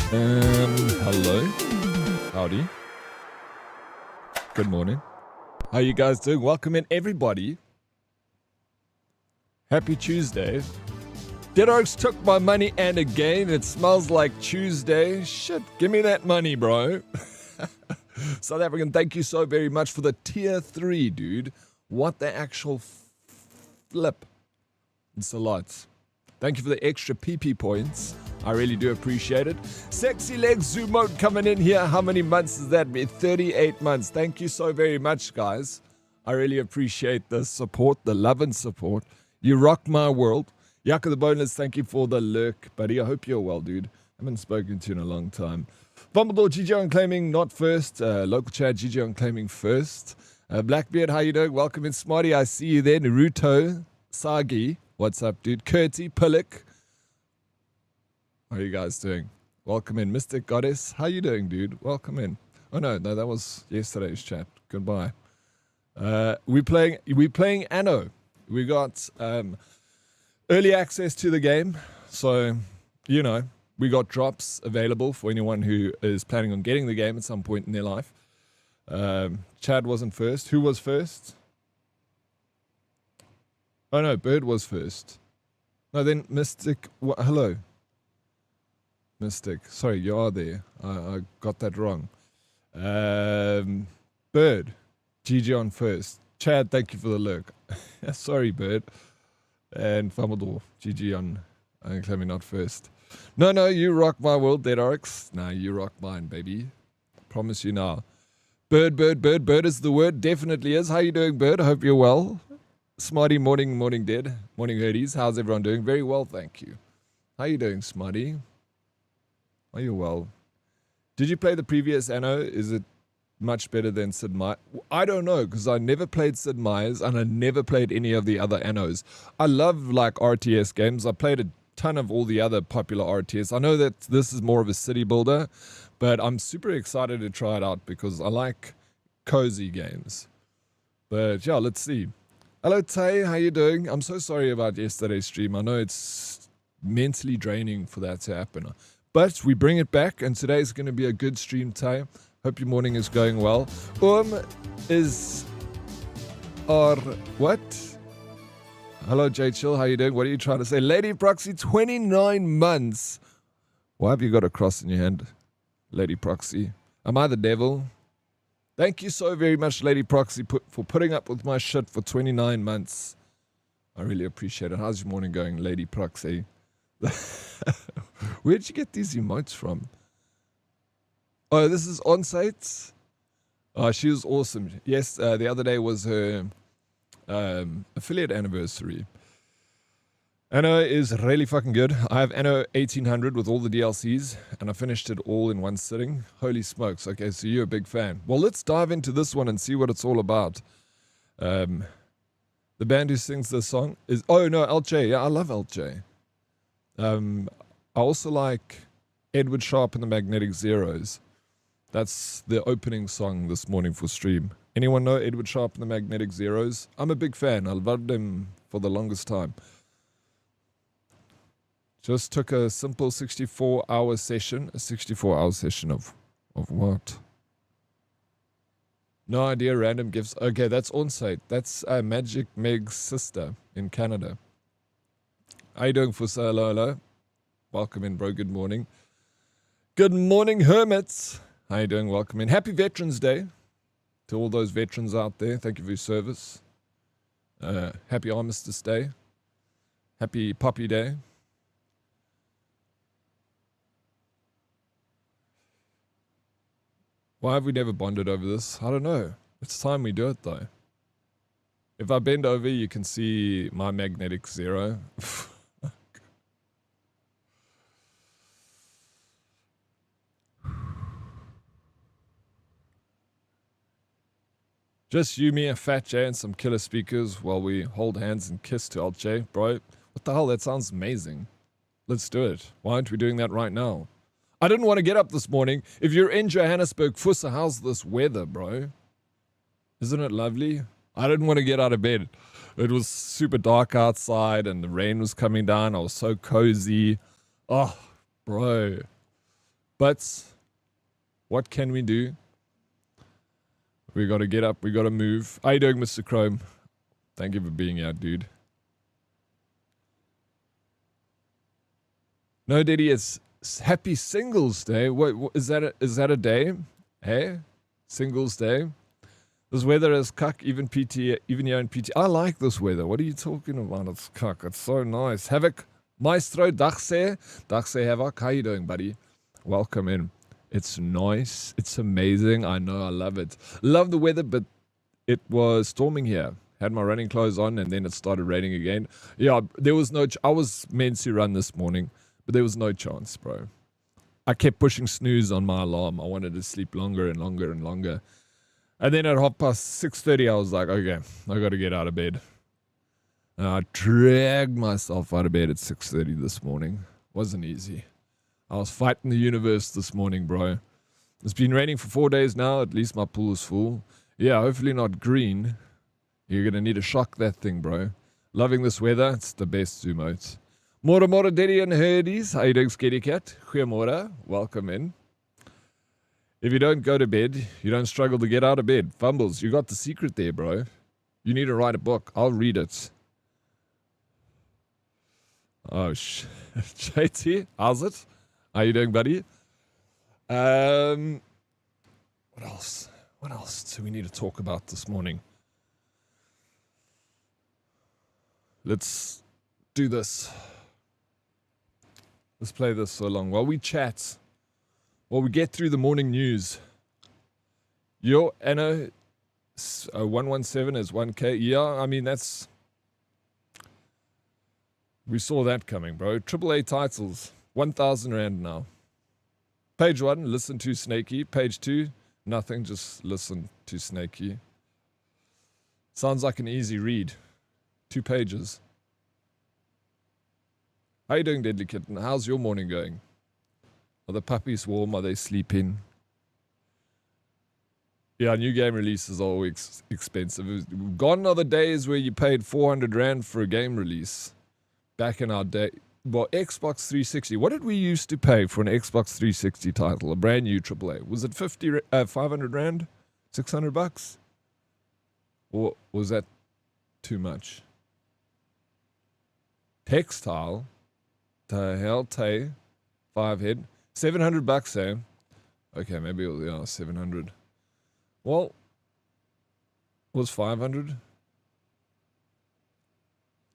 Hello. Howdy. Good morning. How you guys doing? Welcome in, everybody. Happy Tuesday. Dead Oaks took my money, and again, it smells like Tuesday. Shit, give me that money, bro. South African, thank you so very much for the tier 3, dude. What the actual flip. It's a lot. Thank you for the extra PP points. I really do appreciate it. Sexy Legs Zoom mode coming in here. How many months does that be? 38 months. Thank you so very much, guys. I really appreciate the support, the love and support. You rock my world. Yaka the Boneless, thank you for the lurk, buddy. I hope you're well, dude. I haven't spoken to you in a long time. Dumbledore, GG on claiming not first. Local chat, GG on claiming first. Blackbeard, how you doing? Welcome in. Smarty, I see you there. Naruto, Sagi, what's up, dude? Kurti, Pillik. How are you guys doing? Welcome in. Mystic Goddess, how you doing, dude? Welcome in. Oh, no, that was yesterday's chat. Goodbye. We're playing Anno. We got early access to the game. So, you know, we got drops available for anyone who is planning on getting the game at some point in their life. Chad wasn't first. Who was first? Oh, no, Bird was first. No, then Mystic. Hello. Mystic. Sorry, you are there. I got that wrong. Bird. GG on first. Chad, thank you for the lurk. Sorry, Bird. And Fumbledore. GG on claiming not first. No, you rock my world, Dead Oryx. Nah, you rock mine, baby. Promise you now. Bird. Bird is the word. Definitely is. How you doing, Bird? I hope you're well. Smarty, morning, Dead. Morning, Herdies. How's everyone doing? Very well, thank you. How you doing, Smarty? Are you well? Did you play the previous Anno? Is it much better than Sid Meier's? I don't know, because I never played Sid Meier's and I never played any of the other Annos. I love like RTS games. I played a ton of all the other popular RTS. I know that this is more of a city builder, but I'm super excited to try it out because I like cozy games. But yeah, let's see. Hello Tay, how you doing? I'm so sorry about yesterday's stream. I know it's mentally draining for that to happen. But we bring it back, and today's going to be a good stream, Tay. Hope your morning is going well. Is... Or... What? Hello, J Chill. How you doing? What are you trying to say? Lady Proxy, 29 months. Why have you got a cross in your hand, Lady Proxy? Am I the devil? Thank you so very much, Lady Proxy, for putting up with my shit for 29 months. I really appreciate it. How's your morning going, Lady Proxy? Where'd you get these emotes from? Oh, this is on-site? Oh, she was awesome. Yes, the other day was her affiliate anniversary. Anno is really fucking good. I have Anno 1800 with all the DLCs, and I finished it all in one sitting. Holy smokes. Okay, so you're a big fan. Well, let's dive into this one and see what it's all about. The band who sings this song is... Oh, no, LJ. Yeah, I love LJ. I also like Edward Sharpe and the Magnetic Zeros. That's the opening song this morning for stream. Anyone know Edward Sharpe and the Magnetic Zeros? I'm a big fan. I loved them for the longest time. Just took a simple 64-hour session. A 64-hour session of what? No idea, random gifts. Okay, that's on-site. That's Magic Meg's sister in Canada. How you doing, Fusa? Hello. Welcome in, bro. Good morning. Good morning, hermits. How you doing? Welcome in. Happy Veterans Day to all those veterans out there. Thank you for your service. Happy Armistice Day. Happy Poppy Day. Why have we never bonded over this? I don't know. It's time we do it, though. If I bend over, you can see my magnetic zero. Just you, me, a Fat J, and some killer speakers while we hold hands and kiss to Alt J. Bro, what the hell? That sounds amazing. Let's do it. Why aren't we doing that right now? I didn't want to get up this morning. If you're in Johannesburg, Fussa, how's this weather, bro? Isn't it lovely? I didn't want to get out of bed. It was super dark outside and the rain was coming down. I was so cozy. Oh, bro. But what can we do? We got to get up. We got to move. How you doing, Mr. Chrome? Thank you for being here, dude. No, Diddy, it's Happy Singles Day. What is that? Is that a day? Hey, Singles Day. This weather is cuck. Even here in PT. I like this weather. What are you talking about? It's cuck. It's so nice. Havoc, Maestro, Dagse Havoc. How you doing, buddy? Welcome in. It's nice. It's amazing. I know. I love it. Love the weather, but it was storming here. Had my running clothes on, and then it started raining again. Yeah, there was no. I was meant to run this morning, but there was no chance, bro. I kept pushing snooze on my alarm. I wanted to sleep longer and longer and longer. And then at 6:30, I was like, okay, I got to get out of bed. And I dragged myself out of bed at 6:30 this morning. Wasn't easy. I was fighting the universe this morning, bro. It's been raining for 4 days now. At least my pool is full. Yeah, hopefully not green. You're going to need to shock that thing, bro. Loving this weather. It's the best Zumo. Mora Deddy and Herdies. How you doing, Scaredy Cat? Goeiemorgen. Welcome in. If you don't go to bed, you don't struggle to get out of bed. Fumbles, you got the secret there, bro. You need to write a book. I'll read it. Oh, JT, how's it? How you doing, buddy? What else? What else do we need to talk about this morning? Let's do this. Let's play this so long. While we chat, while we get through the morning news. Yo, Anno 117 is 1K. Yeah, I mean, that's... We saw that coming, bro. AAA titles. 1,000 Rand now. Page 1, listen to Snakey. Page 2, nothing, just listen to Snakey. Sounds like an easy read. 2 pages. How you doing, Deadly Kitten? How's your morning going? Are the puppies warm? Are they sleeping? Yeah, new game releases are always expensive. Gone are the days where you paid 400 Rand for a game release. Back in our day. Well, Xbox 360. What did we used to pay for an Xbox 360 title? A brand new AAA. Was it 500 Rand? 600 bucks? Or was that too much? Textile. The hell, Tay. 5 head. 700 bucks, eh? Okay, maybe it was 700. Well, was 500?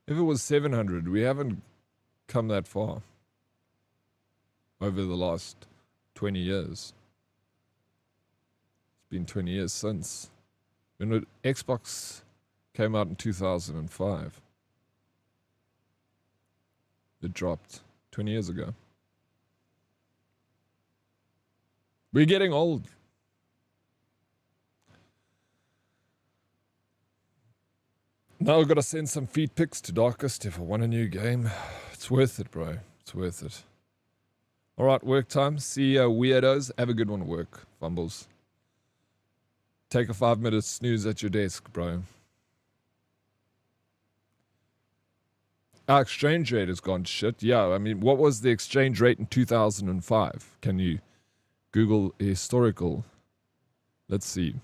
If it was 700, we haven't come that far over the last 20 years. It's been 20 years since. When Xbox came out in 2005. It dropped 20 years ago. We're getting old. Now I've got to send some feed pics to Darkest if I want a new game. It's worth it, bro. It's worth it. All right, work time. See you, weirdos. Have a good one at work, Fumbles. Take a 5-minute snooze at your desk, bro. Our exchange rate has gone to shit. Yeah, I mean, what was the exchange rate in 2005? Can you Google historical? Let's see.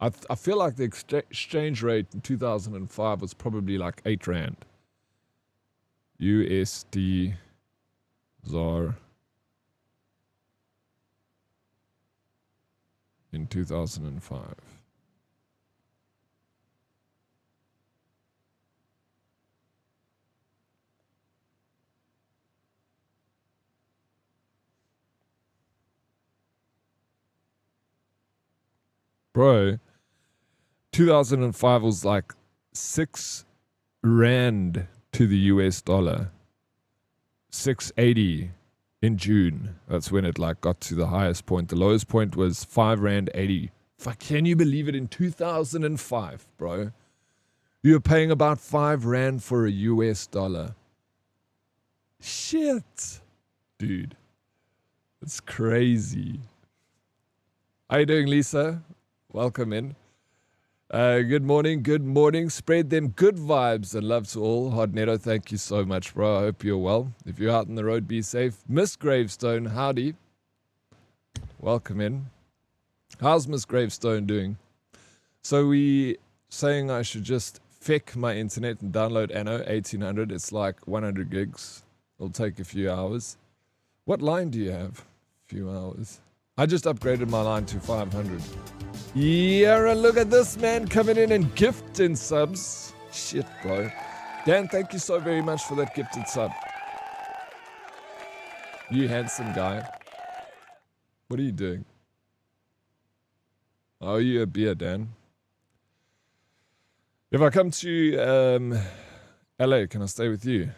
I feel like the exchange rate in 2005 was probably like 8 Rand. USD ZAR in 2005. Bro, 2005 was like 6 Rand to the US dollar. 680 in June. That's when it like got to the highest point. The lowest point was 5 Rand 80. Fuck, can you believe it? In 2005, bro. You're paying about 5 Rand for a US dollar. Shit. Dude. It's crazy. How you doing, Lisa? Welcome in. Good morning. Spread them good vibes and love to all. Hardnetto, thank you so much, bro. I hope you're well. If you're out on the road, be safe. Miss Gravestone, howdy. welcome in. How's Miss Gravestone doing? So we saying I should just feck my internet and download Anno 1800. It's like 100 gigs. It'll take a few hours. What line do you have? A few hours. I just upgraded my line to 500. Yeah, and look at this man coming in and gifting subs. Shit, bro. Dan, thank you so very much for that gifted sub. You handsome guy. What are you doing? Oh, you a beer, Dan. If I come to LA, can I stay with you?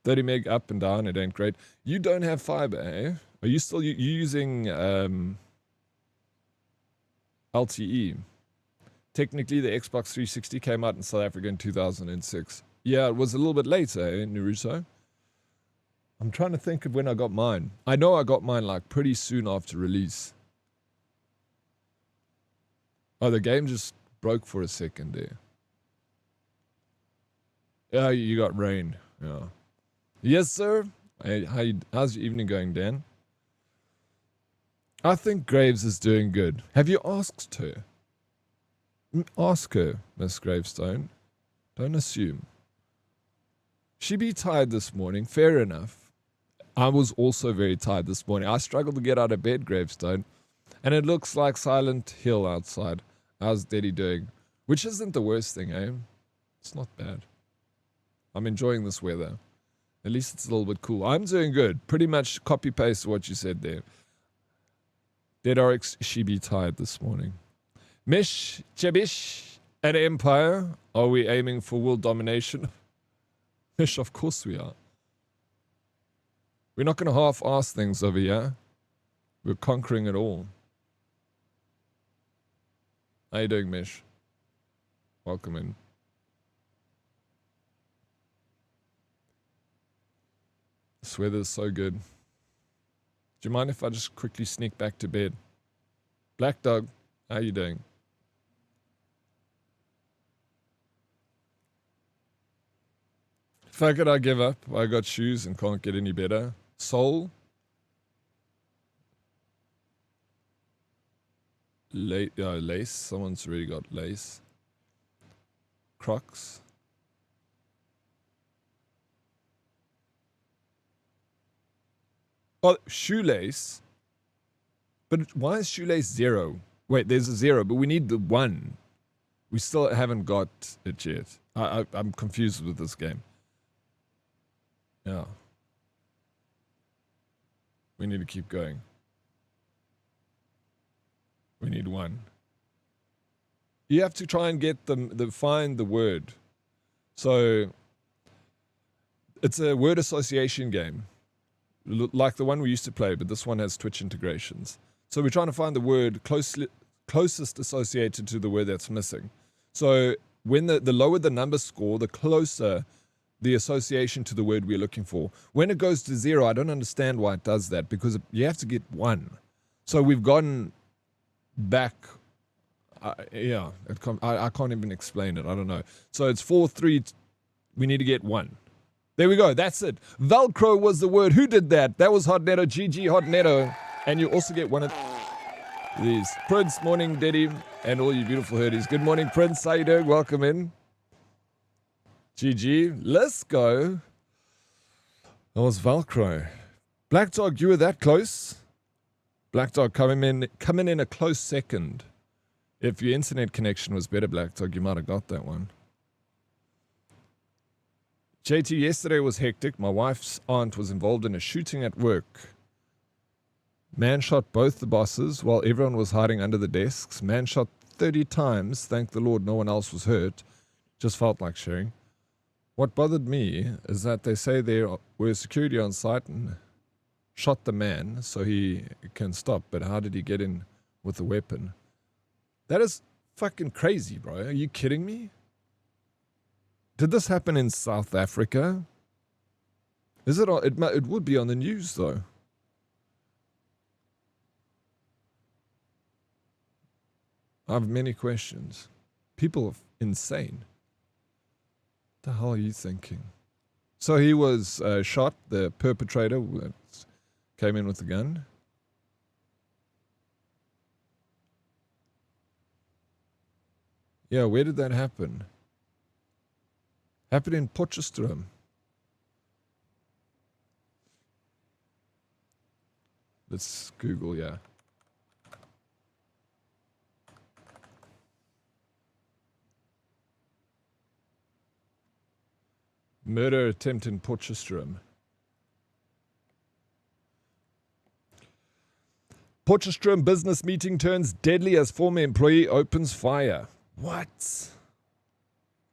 30 meg up and down, it ain't great. You don't have fiber, eh? Are you still using LTE? Technically, the Xbox 360 came out in South Africa in 2006. Yeah, it was a little bit later, eh, Naruto? I'm trying to think of when I got mine. I know I got mine like pretty soon after release. Oh, the game just broke for a second there. Yeah, you got rain. Yeah. Yes, sir. Hey, how's your evening going, Dan? I think Graves is doing good. Have you asked her? Ask her, Miss Gravestone. Don't assume. She be tired this morning. Fair enough. I was also very tired this morning. I struggled to get out of bed, Gravestone. And it looks like Silent Hill outside. How's Daddy doing? Which isn't the worst thing, eh? It's not bad. I'm enjoying this weather. At least it's a little bit cool. I'm doing good. Pretty much copy-paste what you said there. Dead RX, she be tired this morning. Mish, Chebish, and Empire. Are we aiming for world domination? Mish, of course we are. We're not going to half-ass things over here. We're conquering it all. How you doing, Mish? Welcome in. This weather's so good. Do you mind if I just quickly sneak back to bed? Black Dog, how you doing? Fuck it, I give up. I got shoes and can't get any better. Soul. Lace. Someone's really got lace. Crocs. Oh, shoelace. But why is shoelace 0? Wait, there's a 0, but we need the 1. We still haven't got it yet. I'm confused with this game. Yeah. We need to keep going. We need 1. You have to try and get find the word. So it's a word association game. Like the one we used to play, but this one has Twitch integrations. So we're trying to find the word closest associated to the word that's missing. So when the lower the number score, the closer the association to the word we're looking for. When it goes to 0, I don't understand why it does that, because you have to get 1. So we've gone back. Yeah, I can't even explain it. I don't know. So it's 4, 3. We need to get 1. There we go. That's it. Velcro was the word. Who did that? That was Hot Netto. GG Hot Netto. And you also get one of these. Prince, morning, Daddy, and all you beautiful herdies. Good morning, Prince. How you doing? Welcome in. GG. Let's go. That was Velcro. Black Dog, you were that close. Black Dog coming in a close second. If your internet connection was better, Black Dog, you might have got that one. JT, yesterday was hectic. My wife's aunt was involved in a shooting at work. Man shot both the bosses while everyone was hiding under the desks. Man shot 30 times. Thank the Lord no one else was hurt. Just felt like sharing. What bothered me is that they say there were security on site and shot the man so he can stop. But how did he get in with the weapon? That is fucking crazy, bro. Are you kidding me? Did this happen in South Africa? Is it? It would be on the news, though. I have many questions. People are insane. What the hell are you thinking? So he was shot, the perpetrator came in with a gun. Yeah, where did that happen? Happened in Potchefstroom. Let's Google, yeah. Murder attempt in Potchefstroom. Potchefstroom business meeting turns deadly as former employee opens fire. What?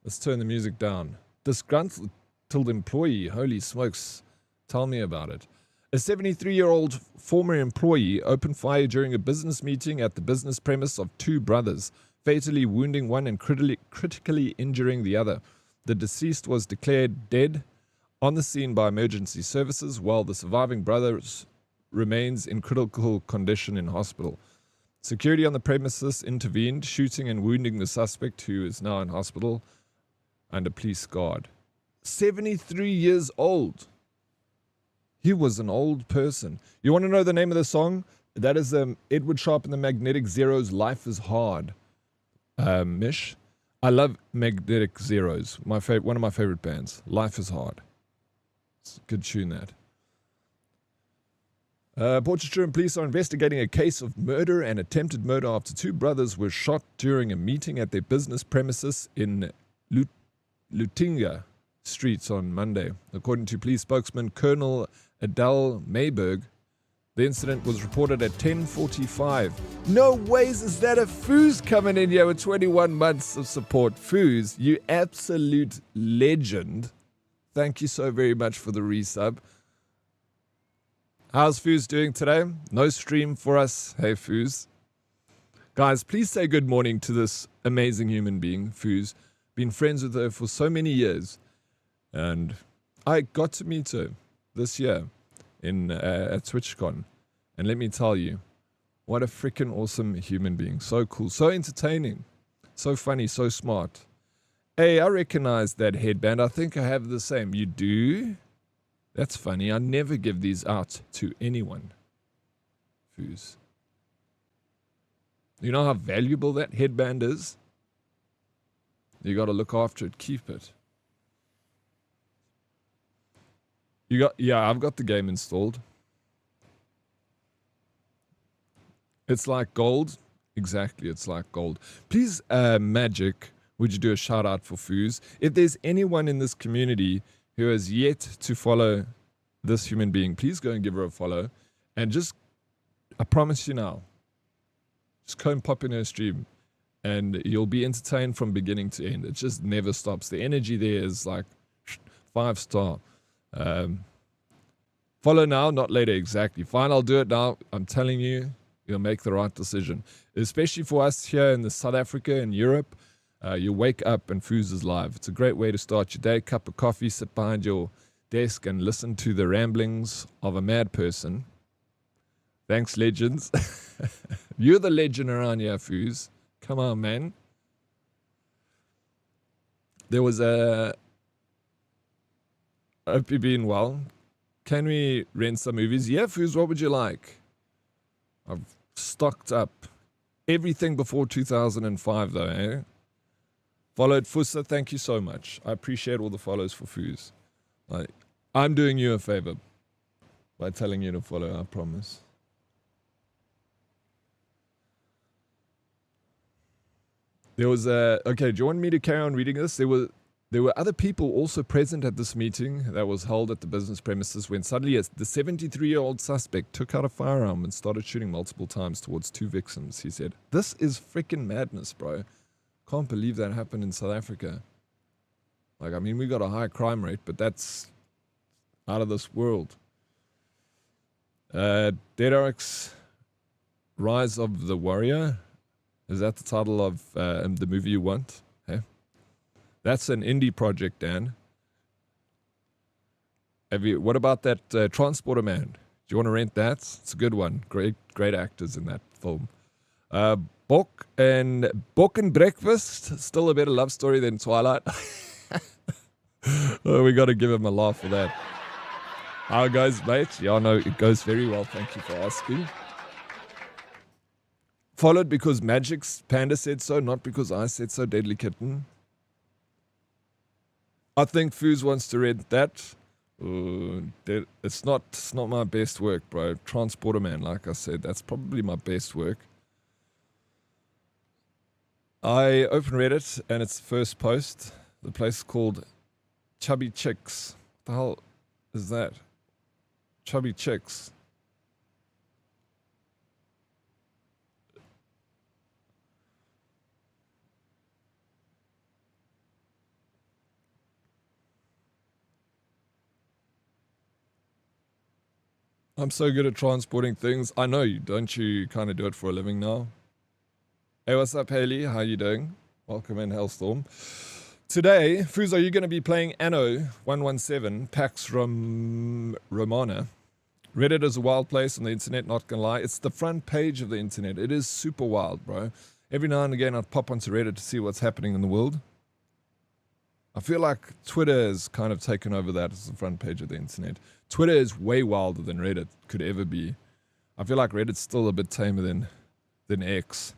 Let's turn the music down. Disgruntled employee. Holy smokes. Tell me about it. A 73-year-old former employee opened fire during a business meeting at the business premise of two brothers, fatally wounding one and critically injuring the other. The deceased was declared dead on the scene by emergency services, while the surviving brother remains in critical condition in hospital. Security on the premises intervened, shooting and wounding the suspect, who is now in hospital under police guard. 73 years old. He was an old person. You want to know the name of the song? That is Edward Sharpe and the Magnetic Zeros, Life is Hard. Mish? I love Magnetic Zeros. One of my favorite bands. Life is Hard. It's a good tune, that. Potchefstroom police are investigating a case of murder and attempted murder after two brothers were shot during a meeting at their business premises in Lutinga streets on Monday. According to police spokesman Colonel Adele Mayberg, the incident was reported at 10:45. No ways is that a Foos coming in here with 21 months of support. Foos, you absolute legend. Thank you so very much for the resub. How's Foos doing today? No stream for us. Hey, Foos. Guys, please say good morning to this amazing human being, Foos. Been friends with her for so many years. And I got to meet her this year at TwitchCon. And let me tell you, what a freaking awesome human being. So cool, so entertaining, so funny, so smart. Hey, I recognize that headband. I think I have the same. You do? That's funny. I never give these out to anyone. Foos. You know how valuable that headband is? You got to look after it. Keep it. I've got the game installed. It's like gold. Exactly, it's like gold. Please, Magic, would you do a shout out for Foos? If there's anyone in this community who has yet to follow this human being, please go and give her a follow. And just, I promise you now, just go and pop in her stream and you'll be entertained from beginning to end. It just never stops. The energy there is like 5-star. Follow now, not later. Exactly. Fine, I'll do it now. I'm telling you, you'll make the right decision. Especially for us here in the South Africa and Europe. You wake up and Foos is live. It's a great way to start your day. Cup of coffee, sit behind your desk and listen to the ramblings of a mad person. Thanks, legends. You're the legend around here, Foos. Come on, man. There was a... Hope you're being well. Can we rent some movies? Yeah, Foos, what would you like? I've stocked up everything before 2005, though, eh? Followed Fusa, thank you so much. I appreciate all the follows for Foos. I'm doing you a favor by telling you to follow, I promise. There was a... Okay, do you want me to carry on reading this? There were other people also present at this meeting that was held at the business premises when suddenly the 73-year-old suspect took out a firearm and started shooting multiple times towards two victims, he said. This is freaking madness, bro. Can't believe that happened in South Africa. Like, I mean, we got a high crime rate, but that's out of this world. Derek's Rise of the Warrior. Is that the title of the movie you want? Hey? That's an indie project, Dan. What about that Transporter Man? Do you want to rent that? It's a good one. Great actors in that film. Book and Breakfast. Still a better love story than Twilight. Oh, we got to give him a laugh for that. How it goes, mate? Yeah, no, it goes very well. Thank you for asking. Followed because Magic's Panda said so, not because I said so, Deadly Kitten. I think Foos wants to read that. It's not my best work, bro. Transporter Man, like I said, that's probably my best work. I open Reddit and it's the first post. The place is called Chubby Chicks. What the hell is that? Chubby Chicks. I'm so good at transporting things. I know you. Don't you kind of do it for a living now? Hey, what's up, Haley? How you doing? Welcome in, Hellstorm. Today, Foos, are you going to be playing Anno117, Pax Romana? Reddit is a wild place on the internet, not gonna lie. It's the front page of the internet. It is super wild, bro. Every now and again, I'd pop onto Reddit to see what's happening in the world. I feel like Twitter has kind of taken over that as the front page of the internet. Twitter is way wilder than Reddit could ever be. I feel like Reddit's still a bit tamer than X.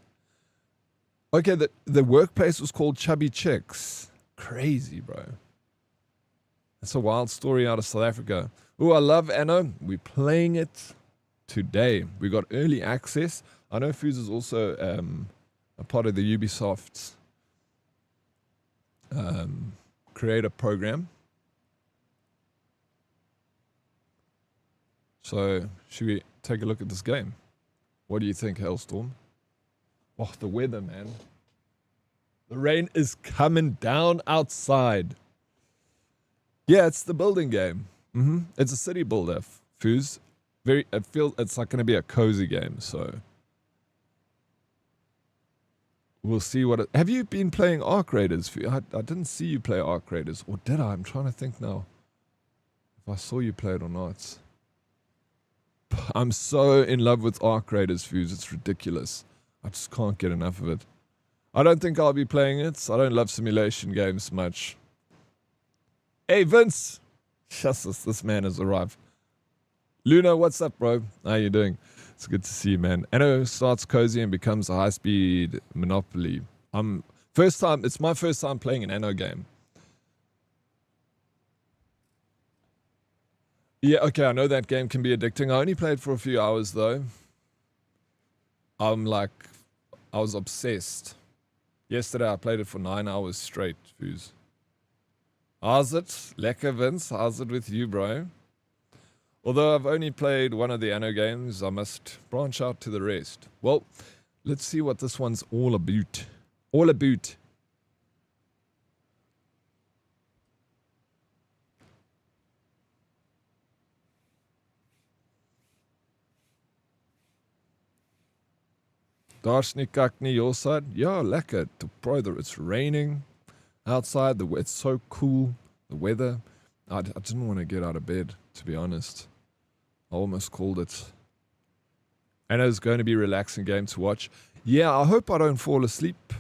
Okay, the workplace was called Chubby Chicks. Crazy, bro. It's a wild story out of South Africa. Oh, I love Anno. We're playing it today. We got early access. I know Foos is also a part of the Ubisoft's creator program. So, should we take a look at this game? What do you think, Hellstorm? Oh, the weather, man. The rain is coming down outside. Yeah, it's the building game. It's a city builder, Foos. I feel it's like going to be a cozy game, so we'll see what it... Have you been playing Arc Raiders? I didn't see you play Arc Raiders, or did I? I'm trying to think now if I saw you play it or not. I'm so in love with Arc Raiders, Foos. It's ridiculous. I just can't get enough of it. I don't think I'll be playing it. I don't love simulation games much. Hey, Vince! Jesus, this man has arrived. Luna, what's up, bro? How you doing? It's good to see you, man. Anno starts cozy and becomes a high-speed Monopoly. It's my first time playing an Anno game. Yeah, okay, I know that game can be addicting. I only played for a few hours, though. I was obsessed. Yesterday, I played it for 9 hours straight, Foos. How's it? Lekker, Vince. How's it with you, bro? Although I've only played one of the Anno games, I must branch out to the rest. Well, let's see what this one's all about. All about. Darshnikakni, your side? Yeah, lekker. Brother, it's raining outside. It's so cool. The weather. I didn't want to get out of bed, to be honest. I almost called it. And it's going to be a relaxing game to watch. Yeah, I hope I don't fall asleep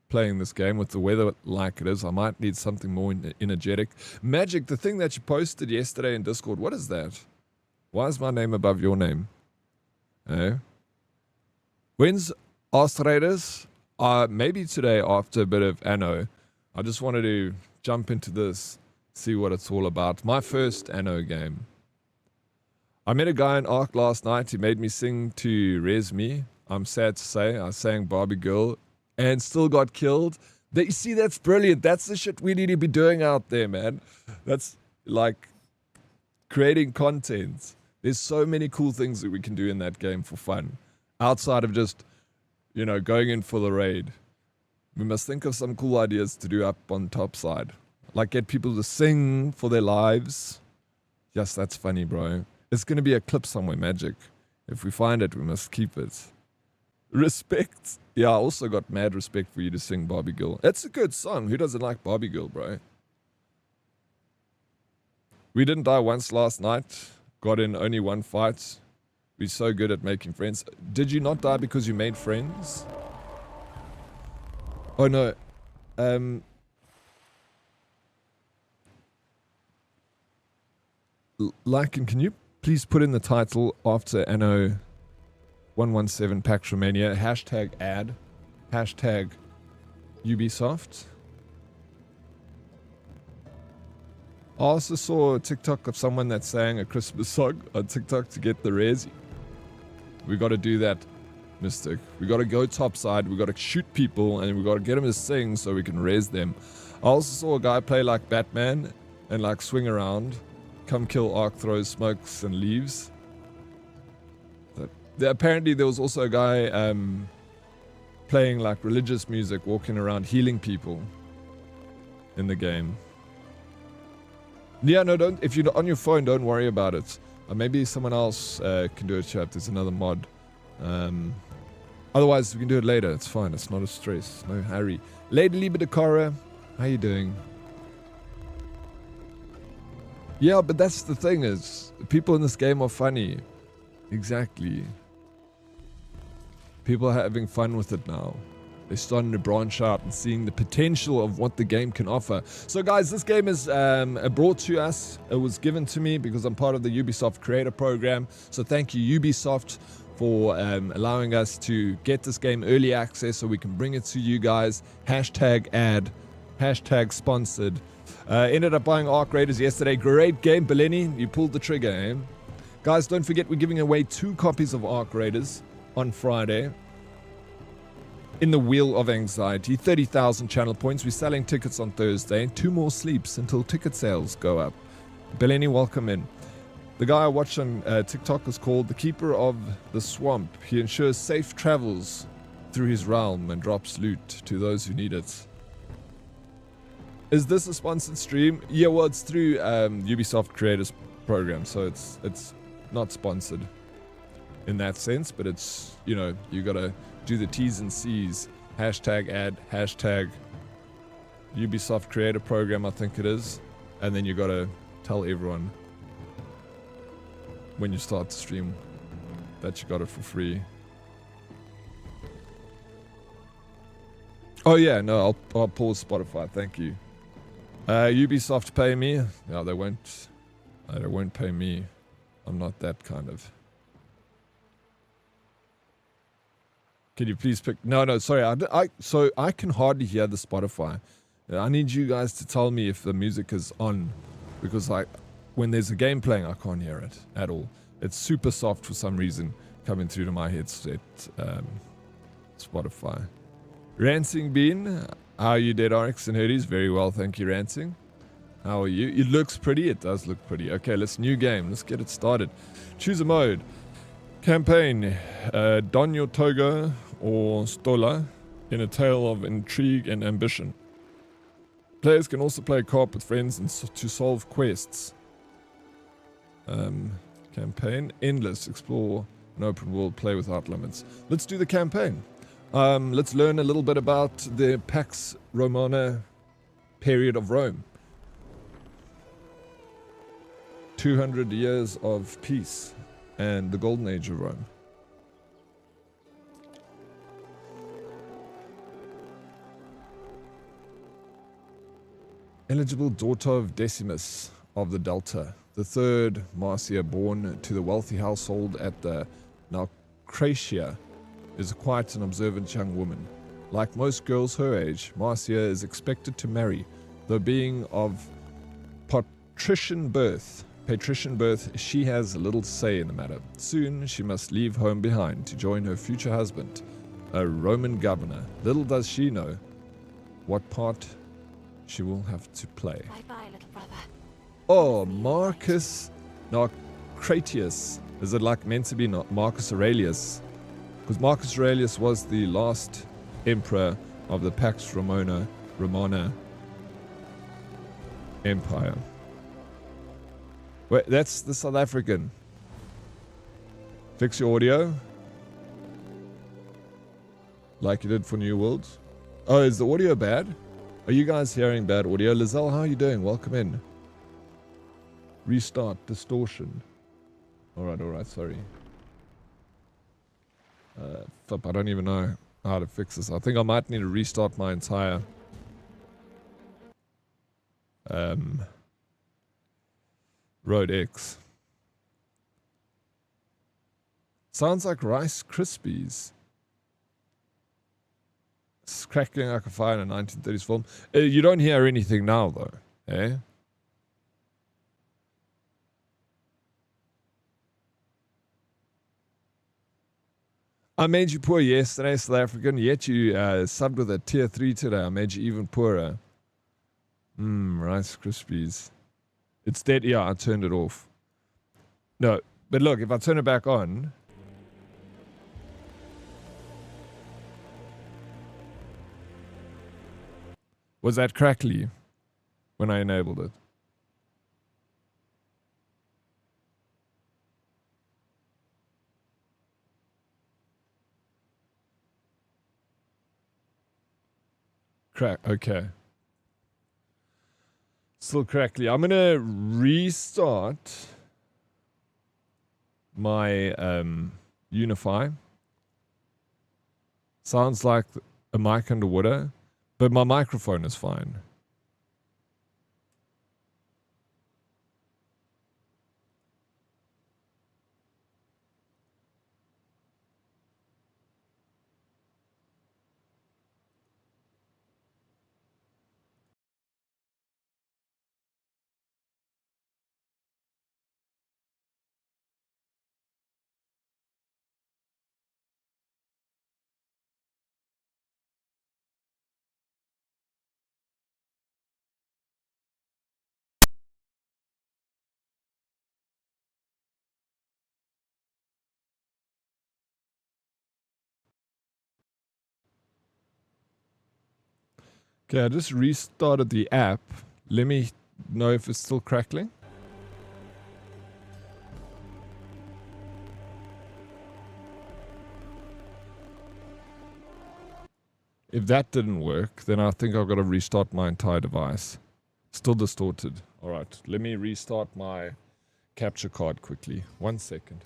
playing this game with the weather like it is. I might need something more energetic. Magic, the thing that you posted yesterday in Discord, what is that? Why is my name above your name? Eh? When's Ask Raiders? Maybe today after a bit of Anno. I just wanted to jump into this, see what it's all about. My first Anno game. I met a guy in Ark last night. He made me sing to Res Me. I'm sad to say I sang Barbie Girl and still got killed. You see, that's brilliant. That's the shit we need to be doing out there, man. That's like creating content. There's so many cool things that we can do in that game for fun. Outside of just, going in for the raid. We must think of some cool ideas to do up on top side. Like get people to sing for their lives. Yes, that's funny, bro. It's going to be a clip somewhere, Magic. If we find it, we must keep it. Respect. Yeah, I also got mad respect for you to sing Barbie Girl. It's a good song. Who doesn't like Barbie Girl, bro? We didn't die once last night. Got in only one fight. We're so good at making friends. Did you not die because you made friends? Oh, no. like, and can you please put in the title after Anno117 Pax Romania, hashtag ad, hashtag Ubisoft. I also saw a TikTok of someone that sang a Christmas song on TikTok to get the res. We got to do that, Mystic. We got to go topside, we got to shoot people, and we got to get them to sing so we can res them. I also saw a guy play like Batman and like swing around, come kill arc, throws smokes and leaves. But apparently there was also a guy playing like religious music, walking around healing people in the game. Yeah, no, don't. If you're on your phone, don't worry about it. Maybe someone else can do it, chat. There's another mod. Otherwise, we can do it later. It's fine. It's not a stress. No hurry. Lady Libidakara, how you doing? Yeah, but that's the thing is, people in this game are funny. Exactly. People are having fun with it now. They're starting to branch out and seeing the potential of what the game can offer. So guys, this game is brought to us. It was given to me because I'm part of the Ubisoft Creator Program. So thank you, Ubisoft, for allowing us to get this game early access so we can bring it to you guys. Hashtag ad, hashtag sponsored. Ended up buying Arc Raiders yesterday. Great game, Bellini. You pulled the trigger, eh? Guys, don't forget we're giving away 2 copies of Arc Raiders on Friday. In the Wheel of Anxiety, 30,000 channel points. We're selling tickets on Thursday. 2 more sleeps until ticket sales go up. Bellini, welcome in. The guy I watched on TikTok is called the Keeper of the Swamp. He ensures safe travels through his realm and drops loot to those who need it. Is this a sponsored stream? Yeah, well, it's through Ubisoft Creators Program, so it's not sponsored in that sense, but it's, you know, you gotta do the T's and C's. Hashtag ad, hashtag Ubisoft Creator Program, I think it is. And then you gotta tell everyone when you start the stream that you got it for free. Oh yeah, no, I'll pause Spotify, thank you. Ubisoft pay me? No, they won't pay me. I'm not that kind of. Can you please pick? No, sorry. So I can hardly hear the Spotify. I need you guys to tell me if the music is on, because like when there's a game playing, I can't hear it at all. It's super soft for some reason coming through to my headset. Spotify. Rancing Bean, how are you, Dead RX and Hoodies? Very well, thank you, Rancing. How are you? It looks pretty. It does look pretty. Okay, new game. Let's get it started. Choose a mode. Campaign. Don your toga or stola in a tale of intrigue and ambition. Players can also play co-op with friends and to solve quests. Campaign. Endless. Explore an open world. Play without limits. Let's do the campaign. Let's learn a little bit about the Pax Romana period of Rome. 200 years of peace and the golden age of Rome. Eligible daughter of Decimus of the Delta, the third Marcia, born to the wealthy household at the Naucratia, is a quiet and observant young woman. Like most girls her age, Marcia is expected to marry, though being of patrician birth, she has little say in the matter. Soon she must leave home behind to join her future husband, a Roman governor. Little does she know what part she will have to play. Bye-bye, little brother. Oh, Marcus Naucratius. Is it like meant to be Marcus Aurelius? Because Marcus Aurelius was the last emperor of the Pax Romana Empire. Wait, that's the South African. Fix your audio. Like you did for New World. Oh, is the audio bad? Are you guys hearing bad audio? Lizelle, how are you doing? Welcome in. Restart. Distortion. Alright, sorry. Flip, I don't even know how to fix this. I think I might need to restart my entire Road X. Sounds like Rice Krispies. It's crackling like a fire in a 1930s film. You don't hear anything now, though, eh? I made you poor yesterday, South African, yet you subbed with a tier 3 today. I made you even poorer. Rice Krispies. It's dead. Yeah, I turned it off. No, but look, if I turn it back on... Was that crackly when I enabled it? Okay. Still crackly. I'm gonna restart my Unify. Sounds like a mic underwater, but my microphone is fine. Okay, I just restarted the app. Let me know if it's still crackling. If that didn't work, then I think I've got to restart my entire device. Still distorted. All right, let me restart my capture card quickly. 1 second.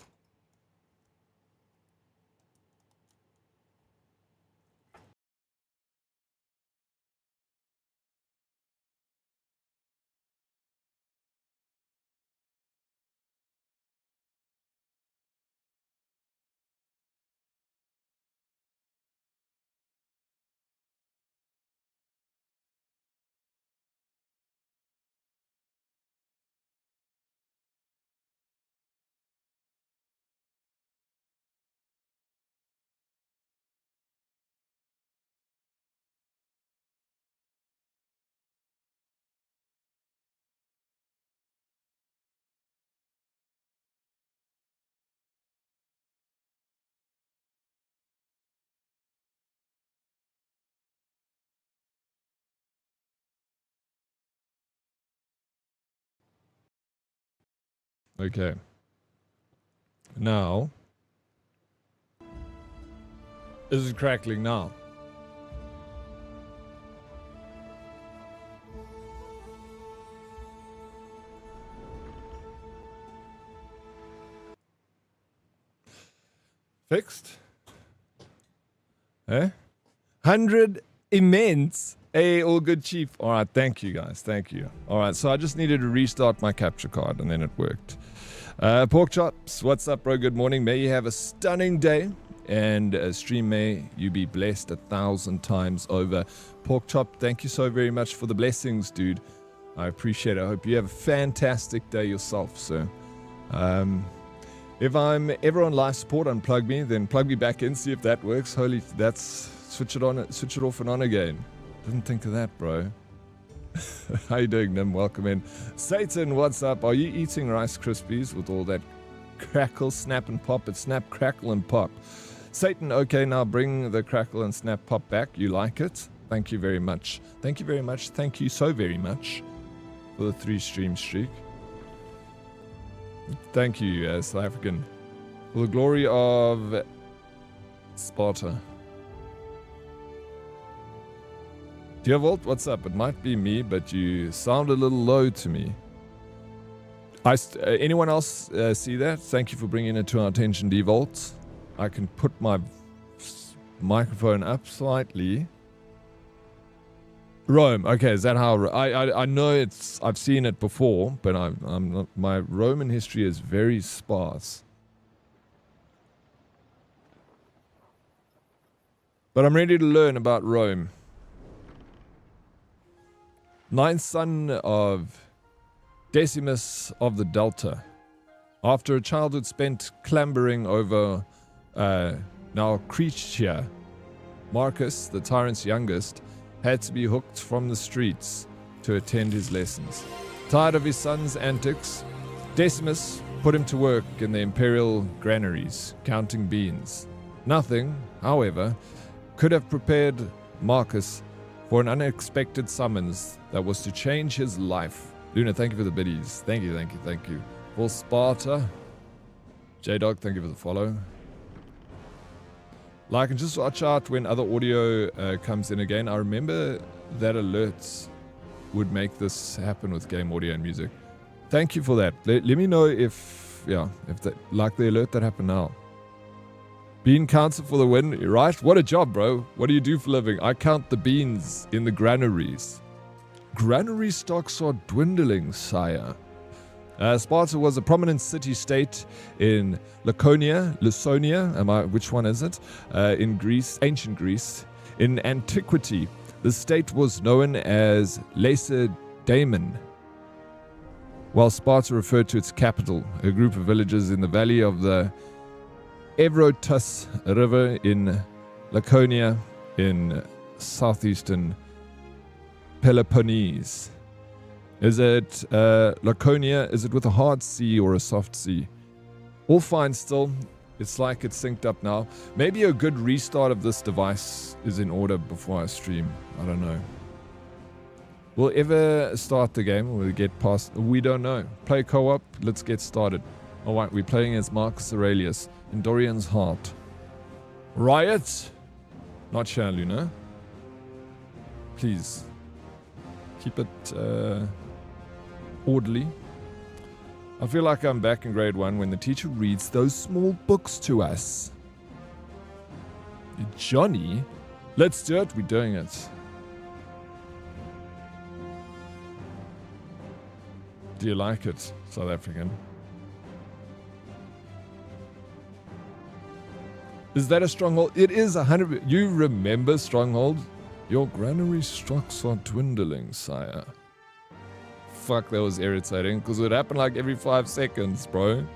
Okay. Now, is it crackling now? Fixed? Eh? 100 immense. Hey, all good, Chief. All right, thank you, guys. Thank you. All right, so I just needed to restart my capture card, and then it worked. Pork Chops, what's up, bro? Good morning. May you have a stunning day, and stream may you be blessed 1,000 times over. Pork Chop, thank you so very much for the blessings, dude. I appreciate it. I hope you have a fantastic day yourself, sir. If I'm ever on live support, unplug me, then plug me back in, see if that works. Holy, that's switch it on, switch it off and on again. Didn't think of that, bro. How you doing, Nim? Welcome in. Satan, what's up? Are you eating Rice Krispies with all that crackle, snap, and pop? It's snap, crackle, and pop. Satan, okay, now bring the crackle and snap pop back. You like it? Thank you very much. Thank you very much. Thank you so very much for the 3-stream streak. Thank you, South African. For the glory of Sparta. Dear Volt, what's up? It might be me, but you sound a little low to me. Anyone else see that? Thank you for bringing it to our attention, D-Volt. I can put my microphone up slightly. Rome. Okay, is that how... I know it's... I've seen it before, but I'm not... My Roman history is very sparse. But I'm ready to learn about Rome. Ninth son of Decimus of the Delta. After a childhood spent clambering over now Cretia, Marcus, the tyrant's youngest, had to be hooked from the streets to attend his lessons. Tired of his son's antics, Decimus put him to work in the imperial granaries, counting beans. Nothing, however, could have prepared Marcus for an unexpected summons that was to change his life. Luna, thank you for the biddies. Thank you, thank you, thank you. For Sparta. J-Dog, thank you for the follow. Like, and just watch out when other audio comes in again. I remember that alerts would make this happen with game audio and music. Thank you for that. Let me know if that, like the alert that happened now. Bean counter for the win, right? What a job, bro. What do you do for a living? I count the beans in the granaries. Granary stocks are dwindling, sire. Sparta was a prominent city-state in Laconia, which one is it? In Greece, ancient Greece. In antiquity, the state was known as Lacedaemon, while Sparta referred to its capital, a group of villages in the valley of the Evrotus River in Laconia in southeastern Peloponnese. Is it Laconia? Is it with a hard C or a soft C? All fine still. It's like it's synced up now. Maybe a good restart of this device is in order before I stream. I don't know. We'll ever start the game? Will we get past? We don't know. Play co-op. Let's get started. Alright, we're playing as Marcus Aurelius in Dorian's Heart. Riot? Not sure, Luna. Please. Keep it orderly. I feel like I'm back in grade 1 when the teacher reads those small books to us. Johnny? Let's do it. We're doing it. Do you like it, South African? Is that a stronghold? It is 100%. You remember stronghold? Your granary stocks are dwindling, sire. Fuck, that was irritating, because it would happen like every 5 seconds, bro.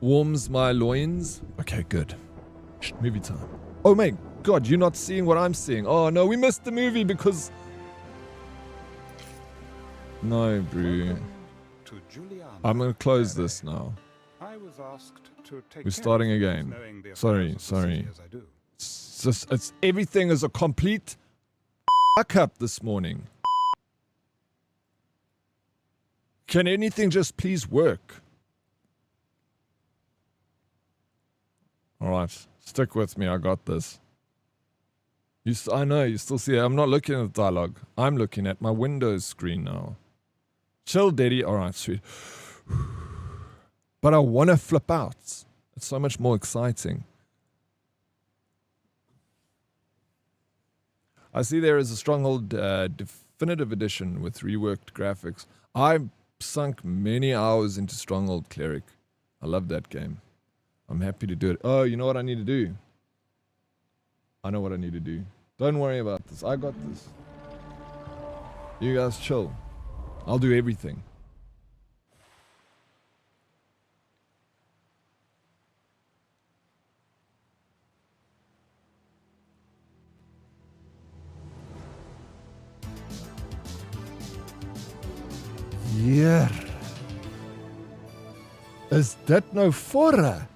Warms my loins. Okay, good. Movie time. Oh my god, you're not seeing what I'm seeing. Oh no, we missed the movie because... No, bro. I'm gonna close this now. We're starting again. Sorry. It's just, everything is a complete fuck up this morning. Can anything just please work? Alright, stick with me, I got this. I know, you still see it. I'm not looking at the dialogue. I'm looking at my Windows screen now. Chill, Daddy. Alright, sweet. But I want to flip out. It's so much more exciting. I see there is a Stronghold Definitive Edition with reworked graphics. I've sunk many hours into Stronghold Cleric. I love that game. I'm happy to do it. Oh, you know what I need to do? I know what I need to do. Don't worry about this. I got this. You guys chill. I'll do everything. Yeah. Is that no fora?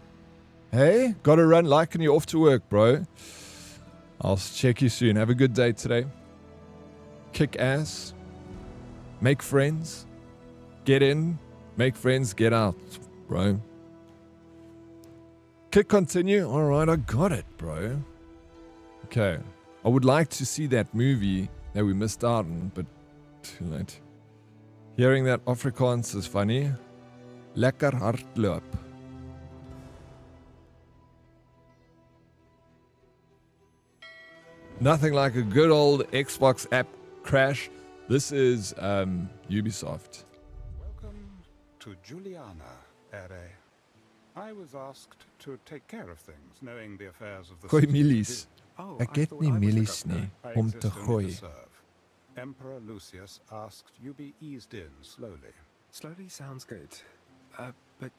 Hey, gotta run like and you're off to work, bro. I'll check you soon. Have a good day today. Kick ass. Make friends. Get in. Make friends. Get out, bro. Click continue. Alright, I got it, bro. Okay. I would like to see that movie that we missed out on, but too late. Hearing that Afrikaans is funny. Lekker hardloop. Nothing like a good old Xbox app crash. This is Ubisoft. Welcome to Juliana, Ere. I was asked to take care of things, knowing the affairs of the Gooi city. milies. Oh, Ek I het thought nie I was the milies governor. nie I om te exist only gooi. to serve. Emperor Lucius asked you be eased in slowly. Slowly sounds good. But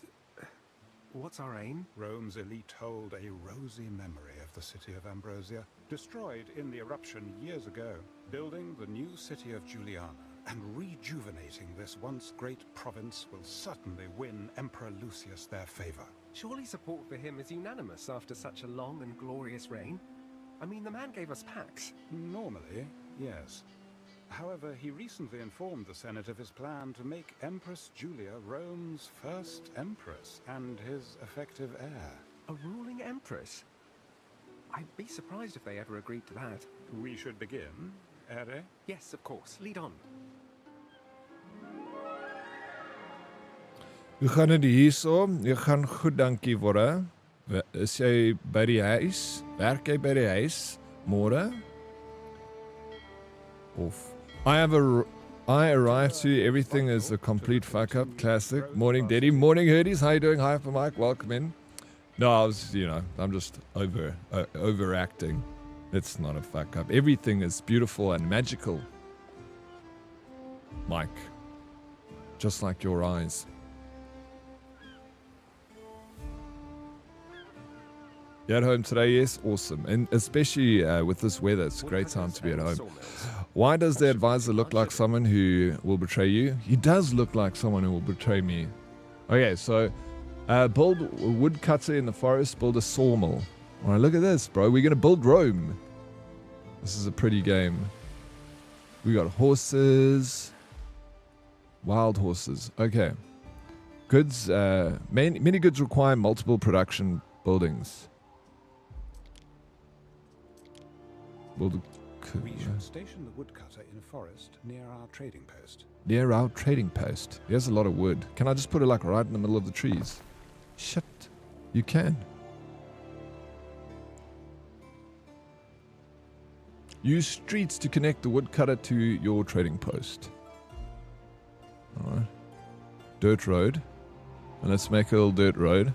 what's our aim? Rome's elite hold a rosy memory of the city of Ambrosia, destroyed in the eruption years ago. Building the new city of Juliana and rejuvenating this once great province will certainly win Emperor Lucius their favor. Surely support for him is unanimous after such a long and glorious reign. I mean, the man gave us Pax. Normally, yes. However, he recently informed the Senate of his plan to make Empress Julia Rome's first empress and his effective heir. A ruling empress? I'd be surprised if they ever agreed to that. We should begin, Ere? Yes, of course. Lead on. Hoe gaan dit hierso? Jy gaan goed, dankie word. Is jy by die huis? Werk jy by die huis môre? Of I arrived to everything is a complete fuck up. Classic. Morning, Daddy. Morning, Herdies. How you doing? Hi, for Mike. Welcome in. No, I'm just overacting. It's not a fuck up. Everything is beautiful and magical. Mike. Just like your eyes. You at home today? Yes, awesome. And especially with this weather, it's a great time to be at home. Why does the advisor look like someone who will betray you? He does look like someone who will betray me. Okay, so build a woodcutter in the forest, build a sawmill. All right, look at this, bro. We're going to build Rome. This is a pretty game. We got horses. Wild horses. Okay. Goods. Many goods require multiple production buildings. We should station the woodcutter in a forest near our trading post. Near our trading post. There's a lot of wood. Can I just put it like right in the middle of the trees? Shit. You can. Use streets to connect the woodcutter to your trading post. Alright. Dirt road. And let's make a little dirt road.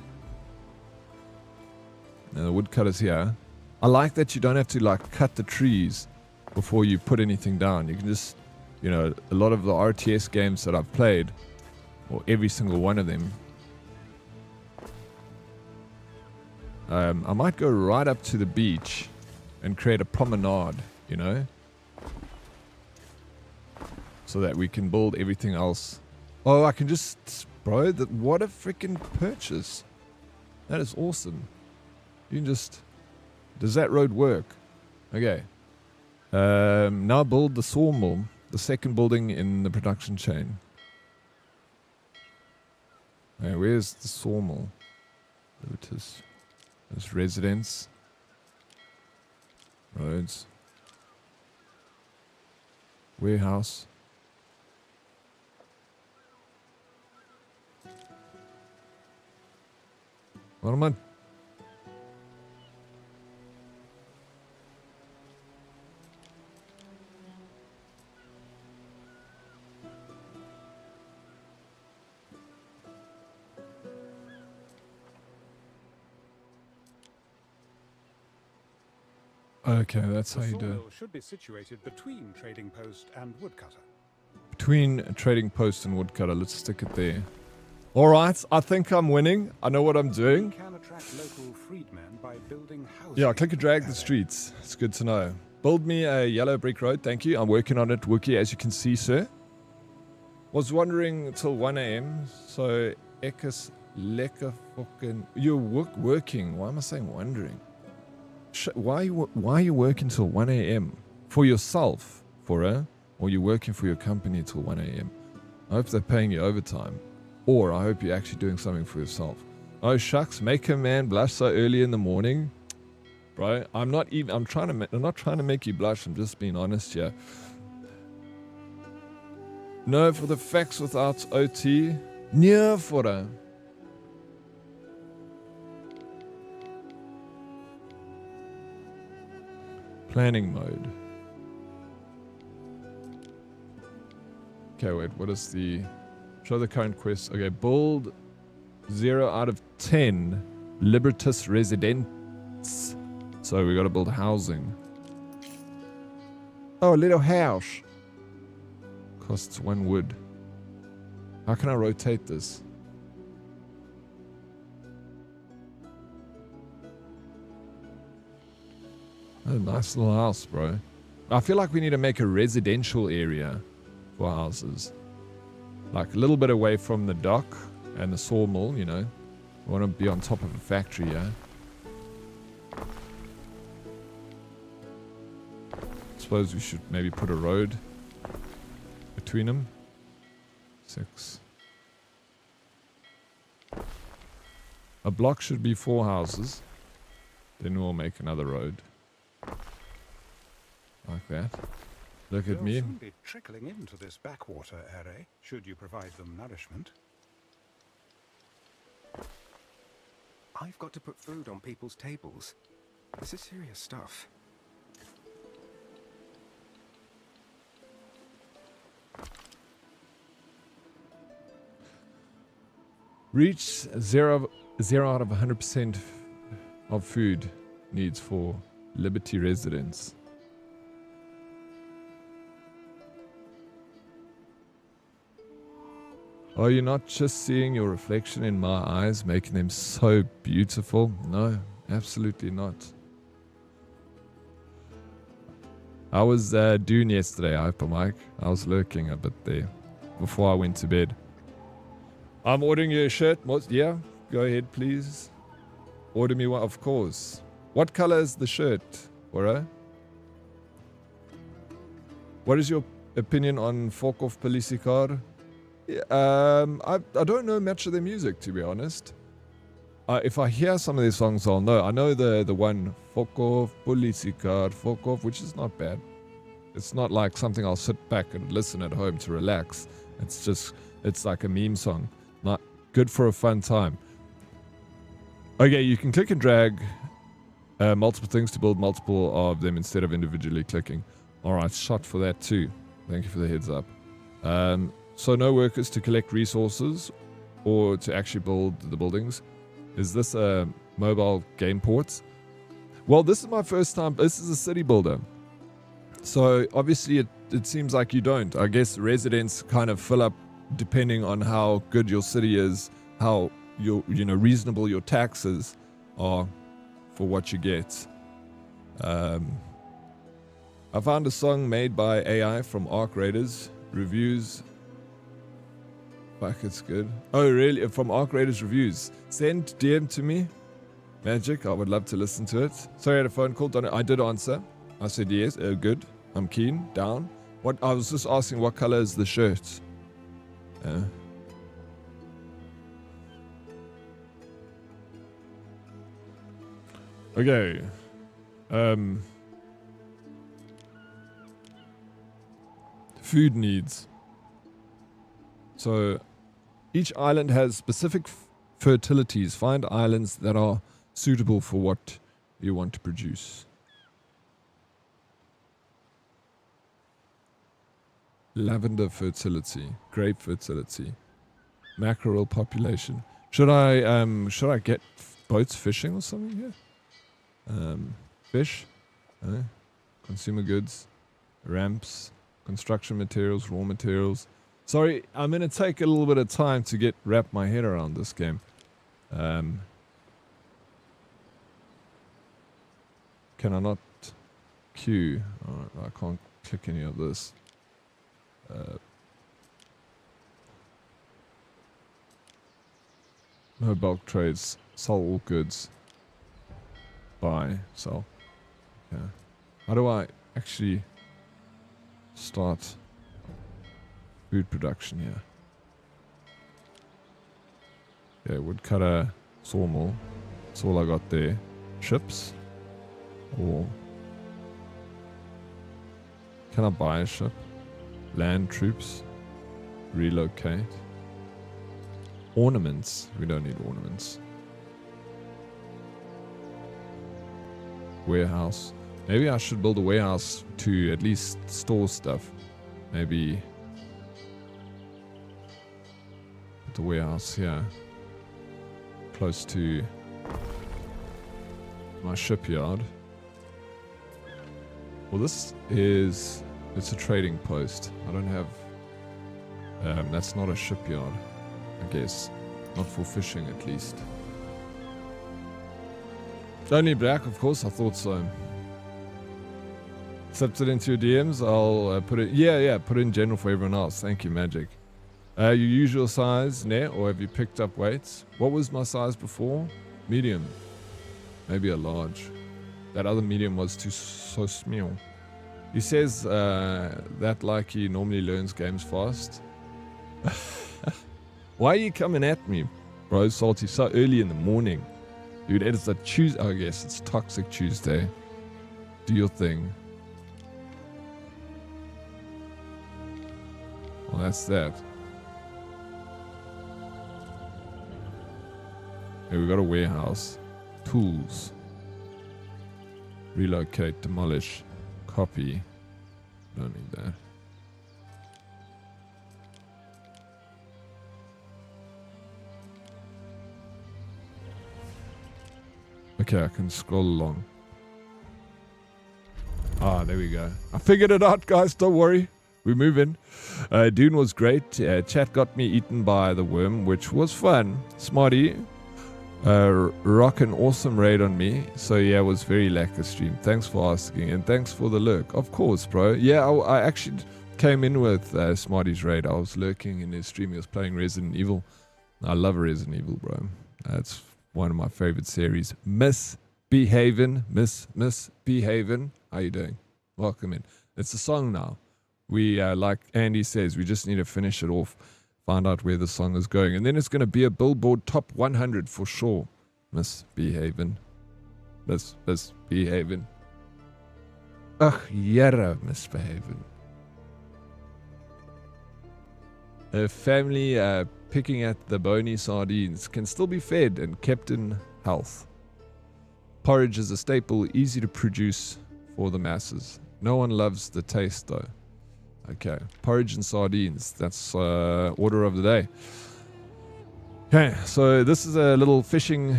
And the woodcutter's here. I like that you don't have to like cut the trees before you put anything down. You can just, a lot of the RTS games that I've played, or every single one of them, I might go right up to the beach and create a promenade, so that we can build everything else. Oh, I can just, bro, what a freaking purchase. That is awesome. You can just... Does that road work? Okay. Now build the sawmill, the second building in the production chain. Okay, where's the sawmill? There it is. There's residence. Roads. Warehouse. What am I? Okay, that's how you do it. The sawmill should be situated between trading post and woodcutter. Between a trading post and woodcutter, let's stick it there. Alright, I think I'm winning. I know what I'm doing. You can attract local freedmen by building houses. Yeah, click and drag the streets. It's good to know. Build me a yellow brick road, thank you. I'm working on it, Wookie, as you can see, sir. Was wondering till 1 a.m. So, ek is lekker fucking... You're working. Why am I saying wondering? Why are you working till 1 a.m.? For yourself, or you're working for your company till 1 a.m.? I hope they're paying you overtime. Or I hope you're actually doing something for yourself. Oh shucks, make a man blush so early in the morning. Bro, I'm not trying to make you blush, I'm just being honest here. No for the facts without OT. Nee for that. Planning mode. Okay, wait, what is the... Show the current quest. Okay, build 0 out of 10 Libertas residents. So we gotta build housing. Oh, a little house. Costs 1 wood. How can I rotate this? Oh, nice little house, bro. I feel like we need to make a residential area for houses. Like a little bit away from the dock and the sawmill, you know. We want to be on top of a factory, yeah. Suppose we should maybe put a road between them. 6. A block should be 4 houses. Then we'll make another road. Like that. Look at They'll me. soon be trickling into this backwater area, should you provide them nourishment. I've got to put food on people's tables. This is serious stuff. Reach 0 out of 100% of food needs for Liberty residents. Are you not just seeing your reflection in my eyes, making them so beautiful? No, absolutely not. I was Dune yesterday, Hyper Mike. I was lurking a bit there before I went to bed. I'm ordering you a shirt. Yeah, go ahead, please. Order me one, of course. What color is the shirt, Ora? What is your opinion on Fork Off Policicar? I don't know much of their music, to be honest. If I hear some of their songs, I'll know. I know the one Fork Off Policicar, Fork Off, which is not bad. It's not like something I'll sit back and listen at home to relax. It's like a meme song. Not good for a fun time. Okay, you can click and drag multiple things to build multiple of them instead of individually clicking. Alright, shot for that too. Thank you for the heads up. So no workers to collect resources or to actually build the buildings. Is this a mobile game port? Well, this is my first time. This is a city builder. So obviously it seems like you don't. I guess residents kind of fill up depending on how good your city is, how reasonable your taxes are for what you get. I found a song made by AI from Arc Raiders. Reviews. Fuck, it's good. Oh, really? From Arc Raiders Reviews. Send DM to me. Magic, I would love to listen to it. Sorry, I had a phone call. I did answer. I said yes. Good. I'm keen. Down. What? I was just asking what color is the shirt. Okay. Food needs. So each island has specific fertilities. Find islands that are suitable for what you want to produce. Lavender fertility, grape fertility, mackerel population. Should I get boats fishing or something here? Fish, consumer goods, ramps, construction materials, raw materials. Sorry, I'm gonna take a little bit of time to wrap my head around this game. Can I not queue? Alright, I can't click any of this. No bulk trades. Sell all goods. Buy. Sell. Okay. How do I actually start food production here? Okay, woodcutter, sawmill. That's all I got there. Ships? Or can I buy a ship? Land troops. Relocate. Ornaments. We don't need ornaments. Warehouse. Maybe I should build a warehouse to at least store stuff. Maybe put the warehouse here, close to my shipyard. Well, it's a trading post. I don't have, that's not a shipyard, I guess. Not for fishing, at least. Only black, of course, I thought so. Accept it into your DMs, I'll put it, put it in general for everyone else. Thank you, Magic. Your usual size, ne? Or have you picked up weights? What was my size before? Medium. Maybe a large. That other medium was so small. He says that like he normally learns games fast. Why are you coming at me, bro, Salty, so early in the morning? Dude, it's a Tuesday. Oh, yes, it's Toxic Tuesday. Do your thing. Well, that's that. Here we got a warehouse. Tools. Relocate, demolish, copy. Don't need that. Okay, I can scroll along. Ah, there we go. I figured it out, guys. Don't worry. We're moving. Dune was great. Chat got me eaten by the worm, which was fun. Smarty. Rock an awesome raid on me. So yeah, it was very lacquer stream. Thanks for asking and thanks for the lurk. Of course, bro. Yeah, I actually came in with Smarty's raid. I was lurking in his stream. He was playing Resident Evil. I love Resident Evil, bro. That's one of my favorite series. Misbehavin'. Misbehavin'. How you doing? Welcome in. It's a song now. We, like Andy says, we just need to finish it off. Find out where the song is going. And then it's going to be a Billboard Top 100 for sure. Misbehavin'. Misbehavin'. Ugh, yara, misbehavin'. A family picking at the bony sardines can still be fed and kept in health. Porridge is a staple, easy to produce for the masses. No one loves the taste though. Okay, porridge and sardines. That's order of the day. Okay, so this is a little fishing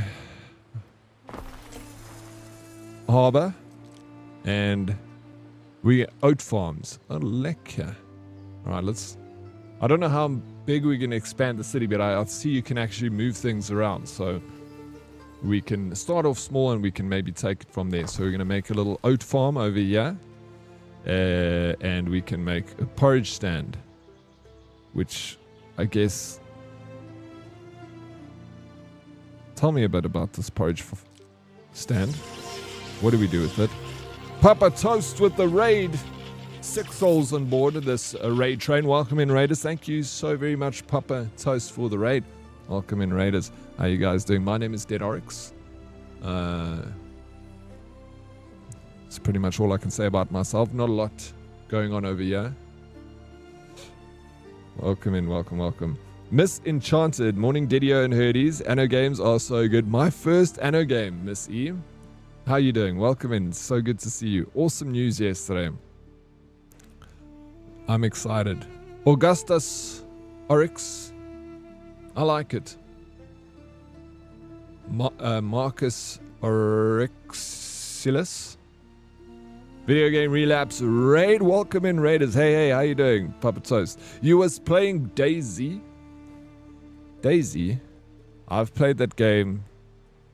harbor, and we oat farms. Oh, lekker. All right, let's. I don't know how big we can expand the city, but I see you can actually move things around. So we can start off small and we can maybe take it from there. So we're gonna make a little oat farm over here. And we can make a porridge stand, which I guess. Tell me a bit about this porridge stand. What do we do with it? Papa Toast with the raid. 6 souls on board this raid train. Welcome in, Raiders. Thank you so very much, Papa Toast, for the raid. Welcome in, Raiders. How you guys doing? My name is Dead Oryx. That's pretty much all I can say about myself. Not a lot going on over here. Welcome in, welcome. Miss Enchanted, morning Didio and Herdies. Anno games are so good. My first Anno game, Miss E. How you doing? Welcome in. So good to see you. Awesome news yesterday. I'm excited. Augustus Oryx. I like it. Marcus Oryxilus. Video game relapse raid. Welcome in, Raiders. Hey, how you doing? Papa Toast. You was playing Daisy. Daisy? I've played that game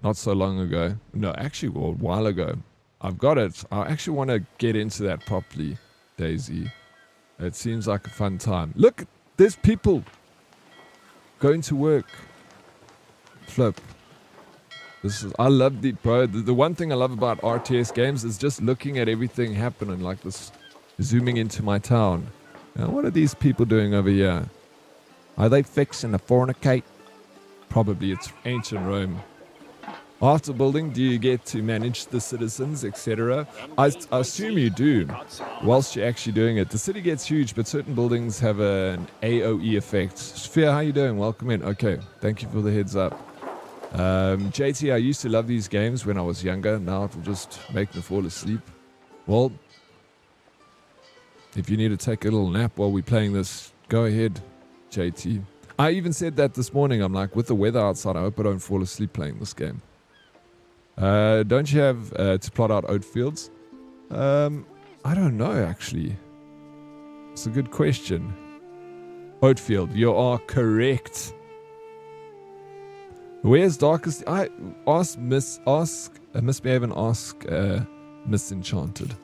not so long ago. No, actually, well, a while ago. I've got it. I actually want to get into that properly, Daisy. It seems like a fun time. Look, there's people going to work. Flip. I love the bro. The one thing I love about RTS games is just looking at everything happening like this, zooming into my town. Now, what are these people doing over here? Are they fixing to fornicate? Probably. It's ancient Rome. After building, do you get to manage the citizens, etc.? I assume you do, whilst you're actually doing it. The city gets huge, but certain buildings have an AOE effect. Sphere, how you doing? Welcome in. Okay, thank you for the heads up. JT, I used to love these games when I was younger. Now it will just make me fall asleep. Well, if you need to take a little nap while we're playing this, go ahead, JT. I even said that this morning. I'm like, with the weather outside, I hope I don't fall asleep playing this game. Don't you have to plot out oat fields? I don't know, actually. It's a good question. Oatfield, you are correct. Where's darkest? I ask Miss Behaven, ask Misenchanted.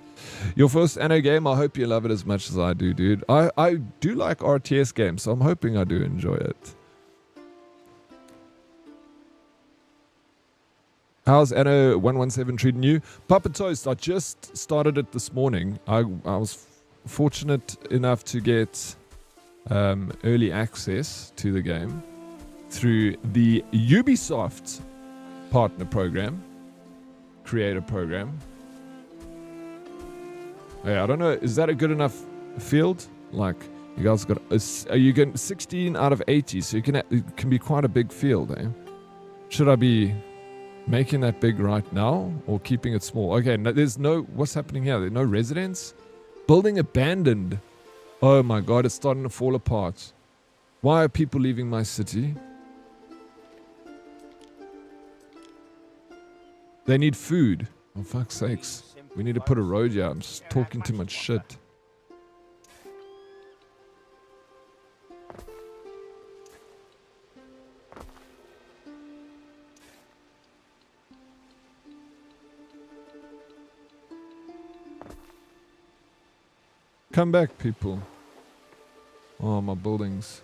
Your first Anno game, I hope you love it as much as I do, dude. I do like RTS games, so I'm hoping I do enjoy it. How's Anno117 treating you? Papa Toast, I just started it this morning. I was fortunate enough to get early access to the game through the Ubisoft partner program, creator program. Yeah, I don't know, is that a good enough field? Like, you guys got, are you getting 16 out of 80, so it can be quite a big field, eh? Should I be making that big right now or keeping it small? Okay, no, there's no, what's happening here? There's no residence? Building abandoned. Oh my god, it's starting to fall apart. Why are people leaving my city? They need food. Oh fuck's sakes. We need to put a road here. I'm just talking too much shit. Come back, people. Oh, my buildings.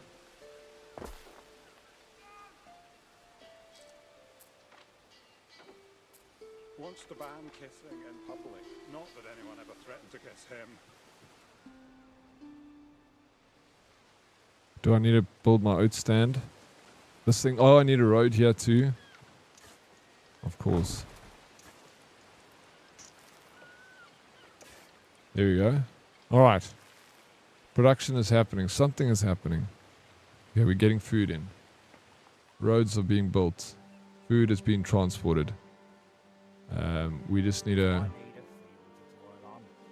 Wants to ban kissing in public. Not that anyone ever threatened to kiss him. Do I need to build my oat stand? This thing. Oh, I need a road here too. Of course. There we go. Alright. Production is happening. Something is happening. Yeah, we're getting food in. Roads are being built. Food is being transported. We just need a...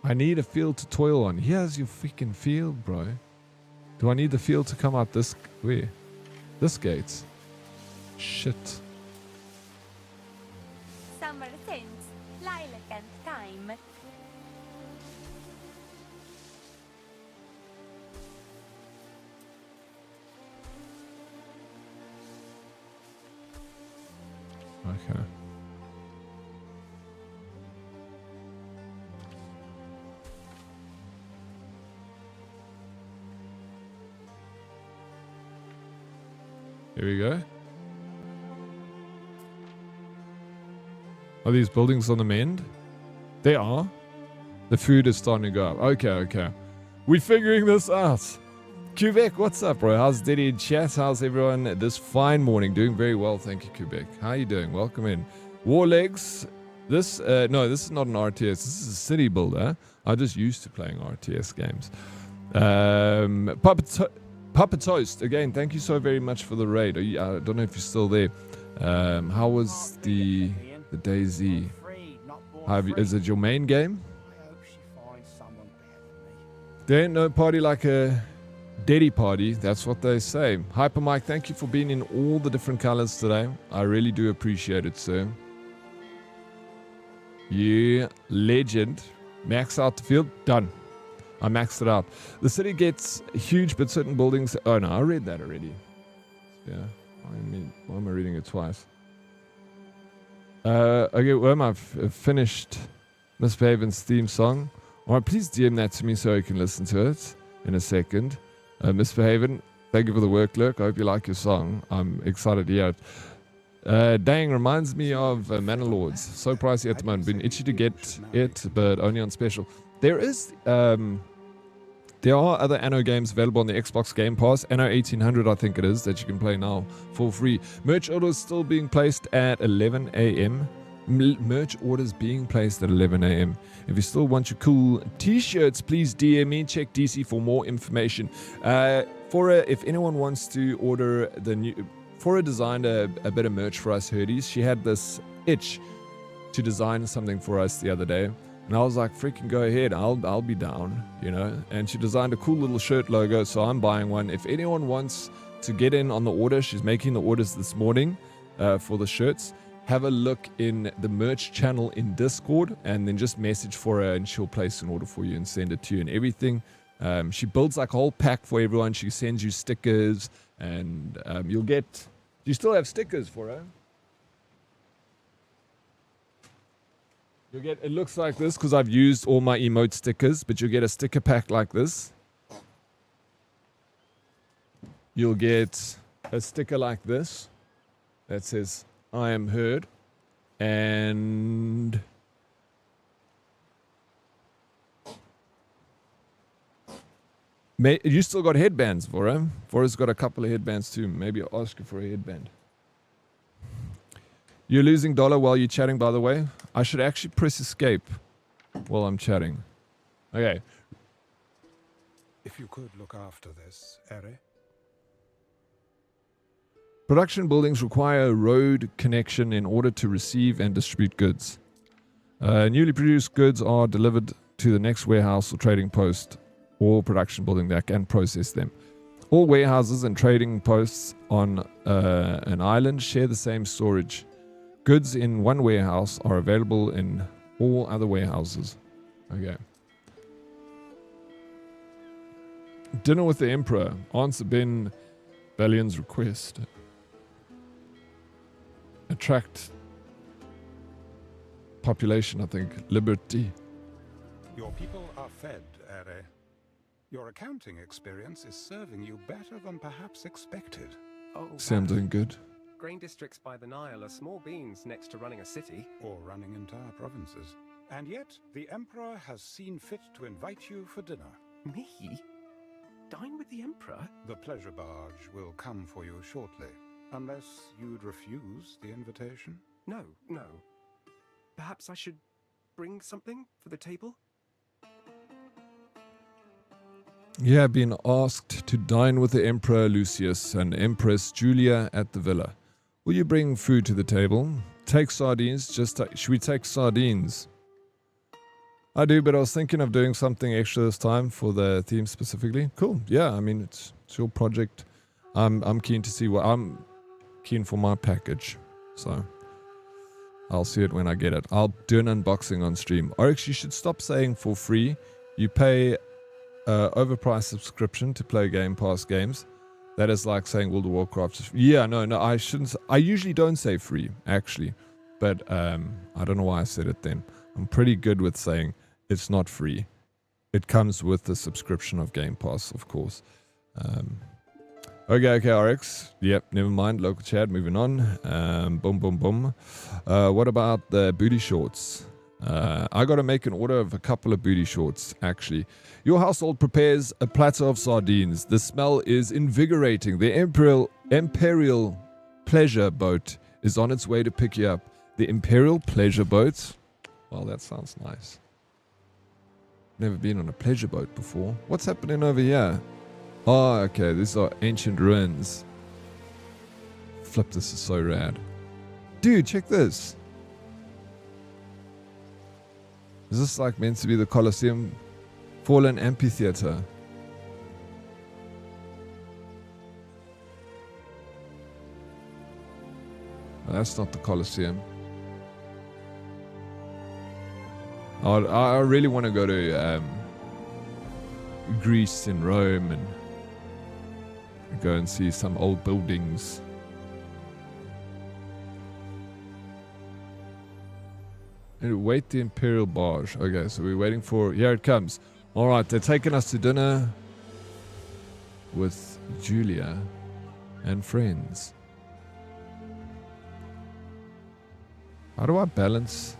I need a field to toil on. Here's your freaking field, bro. Do I need the field to come out this... Where? This gate. Shit. Summer scents, lilac and thyme. Okay. Here we go. Are these buildings on the mend? They are. The food is starting to go up. Okay. We're figuring this out. Quebec, what's up, bro? How's Diddy in chat? How's everyone this fine morning? Doing very well, thank you, Quebec. How are you doing? Welcome in. Warlegs. No, this is not an RTS. This is a city builder. I'm just used to playing RTS games. Papa Toast, again, thank you so very much for the raid. I don't know if you're still there. How was the DayZ? Is it your main game? There ain't no party like a Daddy party, that's what they say. Hyper Mike, thank you for being in all the different colors today. I really do appreciate it, sir. Yeah, legend. Max out the field, done. I maxed it out. The city gets huge, but certain buildings... Oh no, I read that already. Yeah, why am I reading it twice? Okay, well, I've finished Miss Behaven's theme song. Alright, please DM that to me so I can listen to it in a second. Miss Behaven, thank you for the work, Lurk. I hope you like your song. I'm excited to hear it. Dang, reminds me of Manor Lords. So pricey at the moment. Been itchy to get it, but only on special. There are other Anno games available on the Xbox Game Pass. Anno 1800, I think it is, that you can play now for free. Merch orders still being placed at 11 a.m. Merch orders being placed at 11 a.m. If you still want your cool t-shirts, please DM me. Check DC for more information. If anyone wants to order the new... Fora designed a bit of merch for us, Herdies. She had this itch to design something for us the other day. And I was like, freaking go ahead, I'll be down, you know. And she designed a cool little shirt logo, so I'm buying one. If anyone wants to get in on the order, she's making the orders this morning for the shirts. Have a look in the merch channel in Discord, and then just message for her, and she'll place an order for you and send it to you and everything. She builds like a whole pack for everyone. She sends you stickers, and you'll get... Do you still have stickers for her? You'll get... It looks like this because I've used all my emote stickers, but you'll get a sticker pack like this. You'll get a sticker like this that says, I am heard. And... You still got headbands for her. Forrest's got a couple of headbands too. Maybe I'll ask you for a headband. You're losing dollar while you're chatting, by the way. I should actually press escape while I'm chatting. Okay. If you could look after this, Ere. Production buildings require a road connection in order to receive and distribute goods. Newly produced goods are delivered to the next warehouse or trading post or production building that can process them. All warehouses and trading posts on an island share the same storage. Goods in one warehouse are available in all other warehouses. Okay. Dinner with the Emperor. Answer Ben Bellion's request. Attract population, I think. Liberty. Your people are fed, Ere. Your accounting experience is serving you better than perhaps expected. Oh, See, I'm doing good. grain districts by the Nile are small beans next to running a city. Or running entire provinces. And yet, the Emperor has seen fit to invite you for dinner. Me? Dine with the Emperor? The pleasure barge will come for you shortly. Unless you'd refuse the invitation? No, no. Perhaps I should bring something for the table? You have been asked to dine with the Emperor Lucius and Empress Julia at the villa. Will you bring food to the table? Take sardines. Should we take sardines? I do, but I was thinking of doing something extra this time for the theme specifically. Cool. Yeah, I mean, it's your project. I'm keen to see what... I'm keen for my package. So, I'll see it when I get it. I'll do an unboxing on stream. Oryx, you should stop saying for free. You pay... overpriced subscription to play Game Pass games. That is like saying World of Warcraft. Yeah, no, I shouldn't. I usually don't say free, actually. But I don't know why I said it then. I'm pretty good with saying it's not free. It comes with the subscription of Game Pass, of course. Okay, RX. Yep, never mind. Local chat, moving on. Boom, boom, boom. What about the booty shorts? I got to make an order of a couple of booty shorts, actually. Your household prepares a platter of sardines. The smell is invigorating. The Imperial Pleasure Boat is on its way to pick you up. The Imperial Pleasure Boat? Well, that sounds nice. Never been on a pleasure boat before. What's happening over here? Oh, okay. These are ancient ruins. Flip, this is so rad. Dude, check this. Is this like meant to be the Colosseum? Fallen Amphitheater. Oh, that's not the Colosseum. I really want to go to Greece and Rome and go and see some old buildings. And wait the Imperial Barge. Okay, so we're waiting for... Here it comes. Alright, they're taking us to dinner with Julia and friends. How do I balance...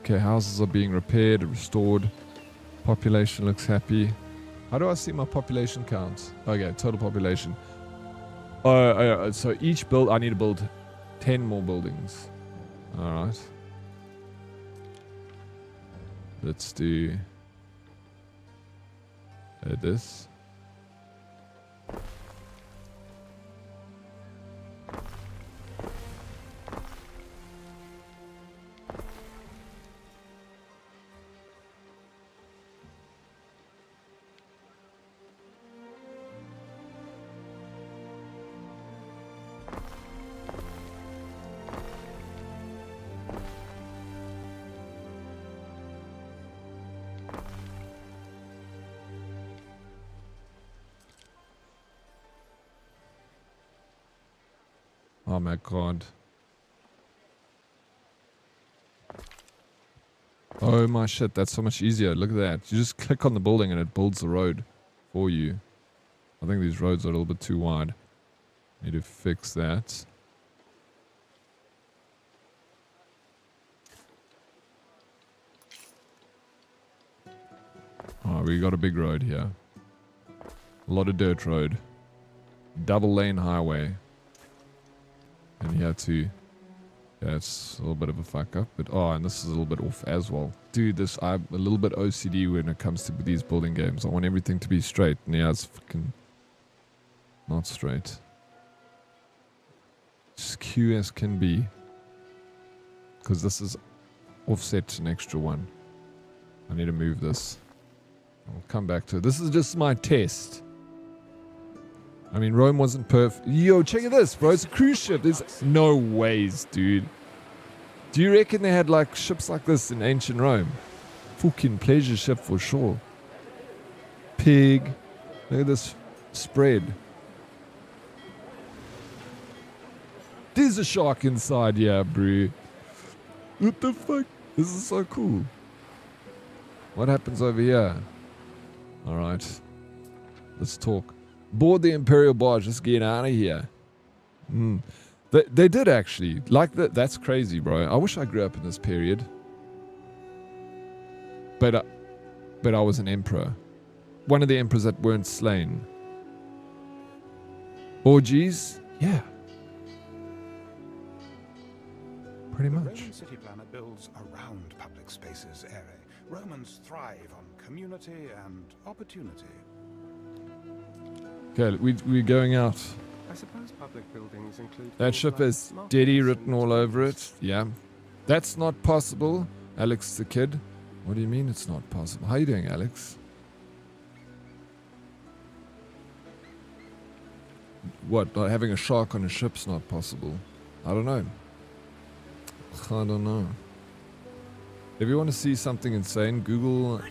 Okay, houses are being repaired, restored. Population looks happy. How do I see my population count? Okay, total population. So each build, I need to build 10 more buildings. Alright. Let's do this. Oh my god. Oh my shit, that's so much easier. Look at that. You just click on the building and it builds the road for you. I think these roads are a little bit too wide. Need to fix that. Oh, we got a big road here. A lot of dirt road. Double lane highway. And here too. Yeah, it's a little bit of a fuck up, but oh, and this is a little bit off as well. Dude, I'm a little bit OCD when it comes to these building games. I want everything to be straight, and yeah, it's fucking not straight. Skew as can be. Because this is offset an extra one. I need to move this. I'll come back to it. This is just my test. I mean, Rome wasn't perfect. Yo, check out this, bro. It's a cruise ship. There's no ways, dude. Do you reckon they had, like, ships like this in ancient Rome? Fucking pleasure ship for sure. Pig. Look at this spread. There's a shark inside, yeah, bro. What the fuck? This is so cool. What happens over here? Alright. Let's talk. Board the Imperial barge. Let's get out of here. They did actually. Like that. That's crazy, bro. I wish I grew up in this period. But I was an emperor. One of the emperors that weren't slain. Orgies? Yeah. Pretty The much. Roman city planner builds around public spaces, ere. Romans thrive on community and opportunity. Okay, we're going out. I suppose public buildings include... That things ship like is markets Diddy and written all over it. stores. Yeah. That's not possible. Alex the kid. What do you mean it's not possible? How you doing, Alex? What, not having a shark on a ship's not possible? I don't know. I don't know. If you want to see something insane, Google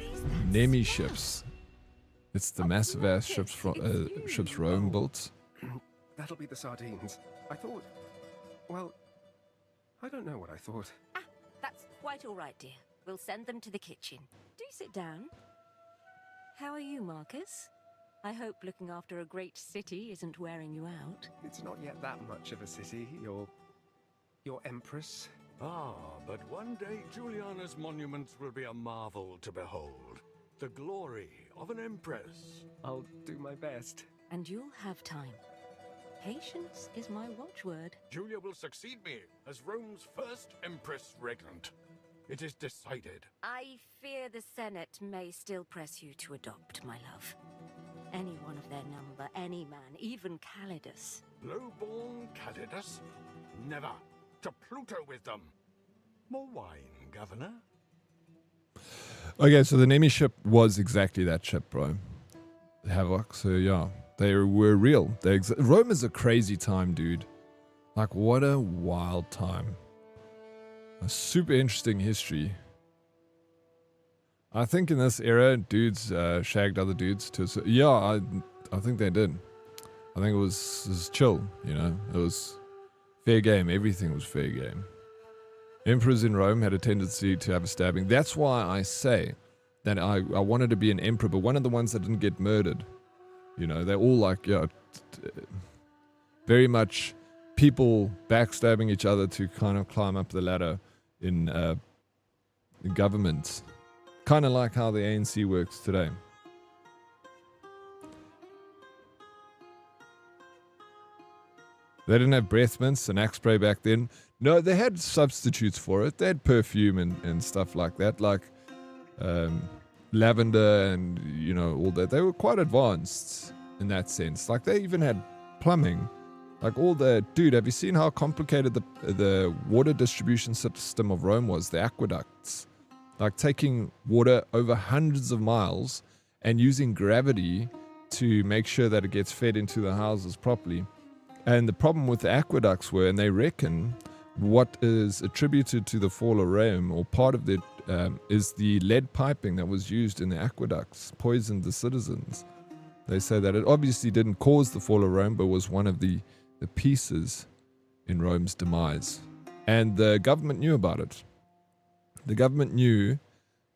Nemi ships. It's the massive ass ships Rome built. That'll be the sardines. I thought... Well, I don't know what I thought. Ah, that's quite all right, dear. We'll send them to the kitchen. Do sit down. How are you, Marcus? I hope looking after a great city isn't wearing you out. It's not yet that much of a city, your empress. Ah, but one day Juliana's monuments will be a marvel to behold. The glory of an empress. I'll do my best. And you'll have time. Patience is my watchword. Julia will succeed me as Rome's first empress regnant. It is decided. I fear the Senate may still press you to adopt, my love. Any one of their number, any man, even Calidus. Low-born Calidus? Never. To Pluto with them. More wine, Governor? Okay, so the Nemi ship was exactly that ship, bro. Havoc, so yeah. They were real. Rome is a crazy time, dude. Like, what a wild time. A super interesting history. I think in this era, dudes shagged other dudes. Yeah, I think they did. I think it was chill, you know. It was fair game. Everything was fair game. Emperors in Rome had a tendency to have a stabbing. That's why I say that I wanted to be an emperor, but one of the ones that didn't get murdered. You know, they're all like, yeah, very much people backstabbing each other to kind of climb up the ladder in government. Kind of like how the ANC works today. They didn't have breath mints and axe spray back then. No, they had substitutes for it. They had perfume and stuff like that, like lavender and, you know, all that. They were quite advanced in that sense. Like, they even had plumbing. Like, all the... Dude, have you seen how complicated the water distribution system of Rome was? The aqueducts. Like, taking water over hundreds of miles and using gravity to make sure that it gets fed into the houses properly. And the problem with the aqueducts were, and they reckon, what is attributed to the fall of Rome, or part of it, is the lead piping that was used in the aqueducts, poisoned the citizens. They say that it obviously didn't cause the fall of Rome, but was one of the pieces in Rome's demise. And the government knew about it. The government knew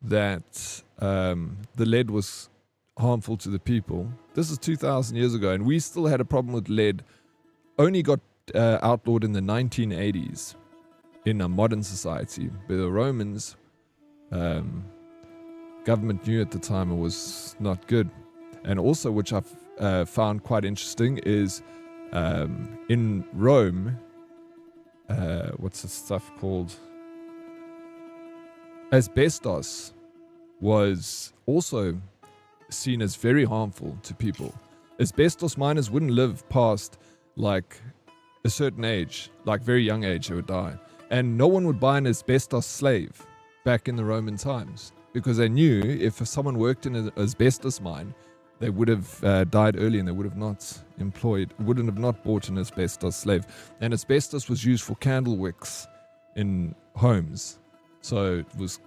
that the lead was harmful to the people. This is 2,000 years ago, and we still had a problem with lead. Only got outlawed in the 1980s in a modern society. But the Romans, government knew at the time it was not good. And also, which I've found quite interesting, is in Rome, what's the stuff called? Asbestos was also seen as very harmful to people. Asbestos miners wouldn't live past like a certain age, like very young age, they would die. And no one would buy an asbestos slave back in the Roman times because they knew if someone worked in an asbestos mine, they would have died early and they would have wouldn't have not bought an asbestos slave. And asbestos was used for candle wicks in homes. So it was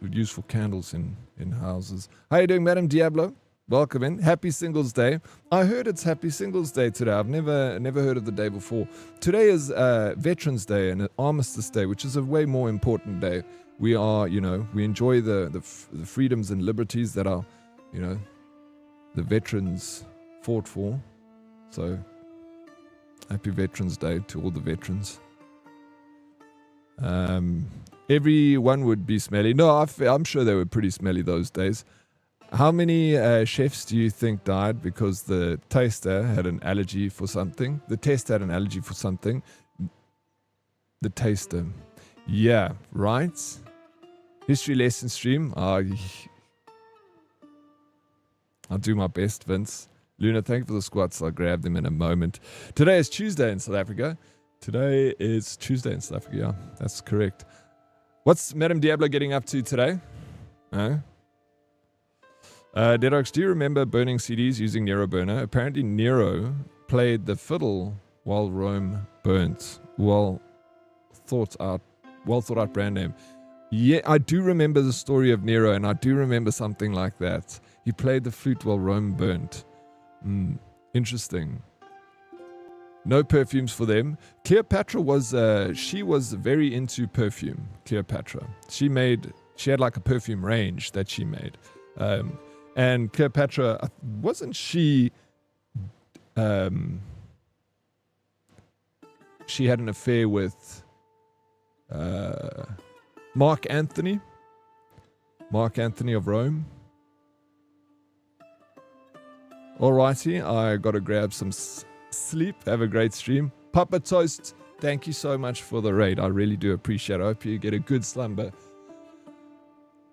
used for candles in houses. How are you doing, Madam Diablo? Welcome in. Happy Singles Day. I heard it's Happy Singles Day today. I've never heard of the day before. Today is Veterans Day and Armistice Day, which is a way more important day. We are, we enjoy the freedoms and liberties that our, the veterans fought for. So, Happy Veterans Day to all the veterans. Everyone would be smelly. No, I'm sure they were pretty smelly those days. How many chefs do you think died because the taster had an allergy for something? The tester had an allergy for something. The taster. Yeah, right? History lesson stream. I'll do my best, Vince. Luna, thank you for the squats. I'll grab them in a moment. Today is Tuesday in South Africa. Yeah, that's correct. What's Madame Diablo getting up to today? Dedox, do you remember burning CDs using Nero Burner? Apparently Nero played the fiddle while Rome burnt. Well thought out brand name. Yeah, I do remember the story of Nero, and I do remember something like that. He played the flute while Rome burnt. Interesting. No perfumes for them. Cleopatra was very into perfume. Cleopatra. She had like a perfume range that she made. And Cleopatra, wasn't she she had an affair with Mark Antony of Rome. Alrighty, I gotta grab some sleep. Have a great stream. Papa Toast, thank you so much for the raid. I really do appreciate it. I hope you get a good slumber.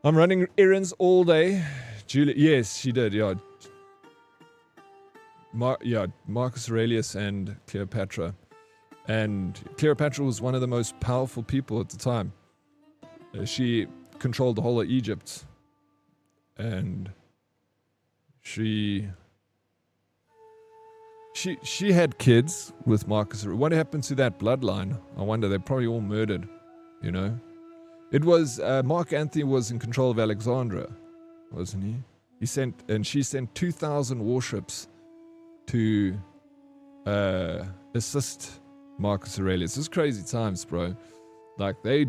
I'm running errands all day. Julia, yes, she did, yeah. Marcus Aurelius and Cleopatra. And Cleopatra was one of the most powerful people at the time. She controlled the whole of Egypt. And she had kids with Marcus Aurelius. What happened to that bloodline? I wonder. They're probably all murdered, It was, Mark Antony was in control of Alexandria, wasn't he? She sent 2,000 warships to assist Marcus Aurelius. This is crazy times, bro. Like, they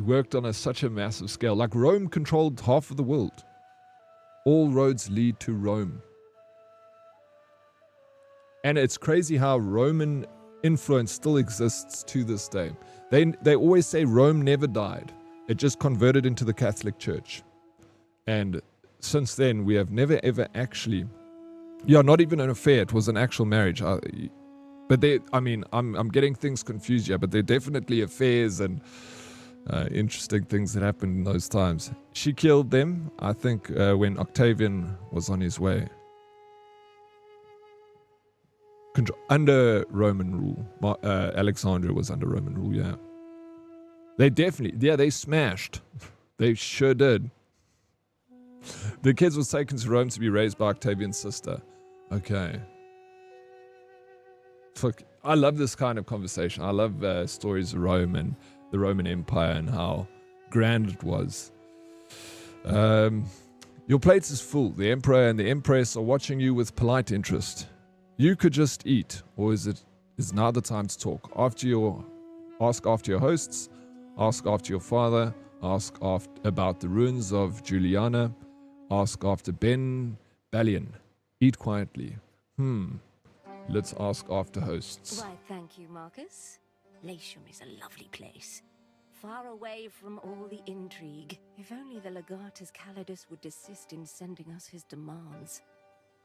worked on such a massive scale. Like, Rome controlled half of the world. All roads lead to Rome. And it's crazy how Roman influence still exists to this day. They always say Rome never died. It just converted into the Catholic Church. And since then, we have never ever actually... Yeah, not even an affair. It was an actual marriage. I'm getting things confused here, but they're definitely affairs and interesting things that happened in those times. She killed them, I think, when Octavian was on his way. Under Roman rule. Alexandria was under Roman rule, yeah. They smashed. They sure did. The kids was taken to Rome to be raised by Octavian's sister. Okay. Fuck, I love this kind of conversation. I love stories of Rome and the Roman Empire and how grand it was. Your plate is full. The emperor and the empress are watching you with polite interest. You could just eat, or is now the time to talk? After your Ask after your hosts. Ask after your father. Ask about the ruins of Juliana. Ask after Ben Balian. Eat quietly. Let's ask after hosts. Why, thank you, Marcus. Latium is a lovely place. Far away from all the intrigue. If only the Legatus Calidus would desist in sending us his demands.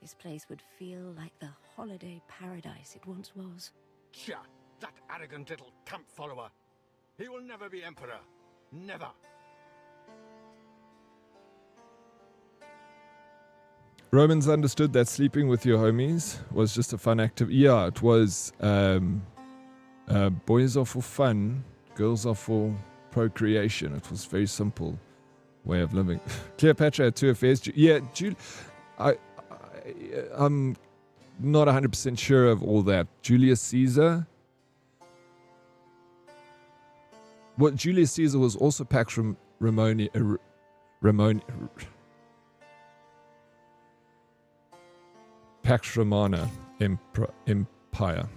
This place would feel like the holiday paradise it once was. Tja, that arrogant little camp follower. He will never be emperor. Never. Romans understood that sleeping with your homies was just a fun activity. Yeah, it was. Boys are for fun, girls are for procreation. It was a very simple way of living. Cleopatra had 2 affairs. I'm not 100% sure of all that. Julius Caesar. Well, Julius Caesar was also Pax Romana. Pax Romana Empire.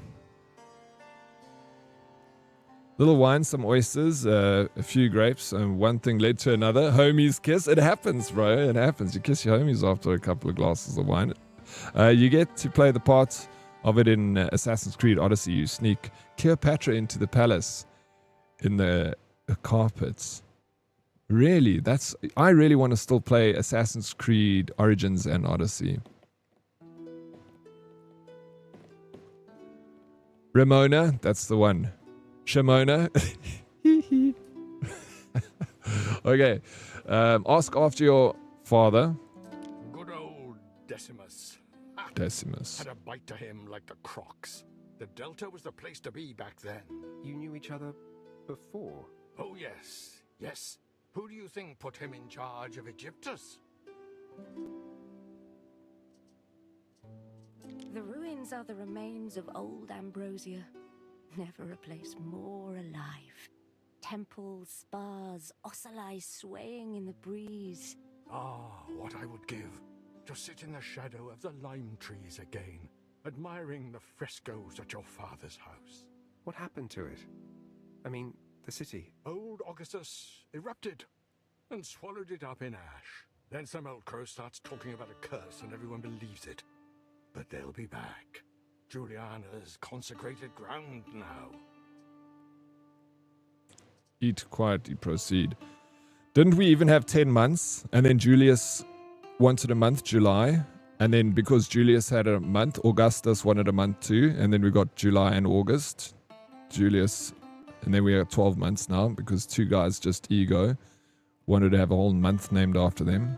Little wine, some oysters, a few grapes, and one thing led to another. Homies kiss. It happens, bro. It happens. You kiss your homies after a couple of glasses of wine. You get to play the part of it in Assassin's Creed Odyssey. You sneak Cleopatra into the palace in the carpets. Really? I really want to still play Assassin's Creed Origins and Odyssey. Ramona, that's the one. Shimona. Okay. Ask after your father. Good old Decimus. Decimus. Had a bite to him like the Crocs. The Delta was the place to be back then. You knew each other before? Oh, yes. Yes. Who do you think put him in charge of Egyptus? The ruins are the remains of old Ambrosia. Never a place more alive. Temples, spas, ocelli swaying in the breeze. Ah, what I would give to sit in the shadow of the lime trees again, admiring the frescoes at your father's house. What happened to it? I mean, the city. Old Augustus erupted and swallowed it up in ash. Then some old crow starts talking about a curse and everyone believes it. But they'll be back. Juliana's consecrated ground now. Eat quietly, proceed. Didn't we even have 10 months? And then Julius wanted a month, July. And then because Julius had a month, Augustus wanted a month too. And then we got July and August. Julius, and then we got 12 months now because 2 guys just ego wanted to have a whole month named after them.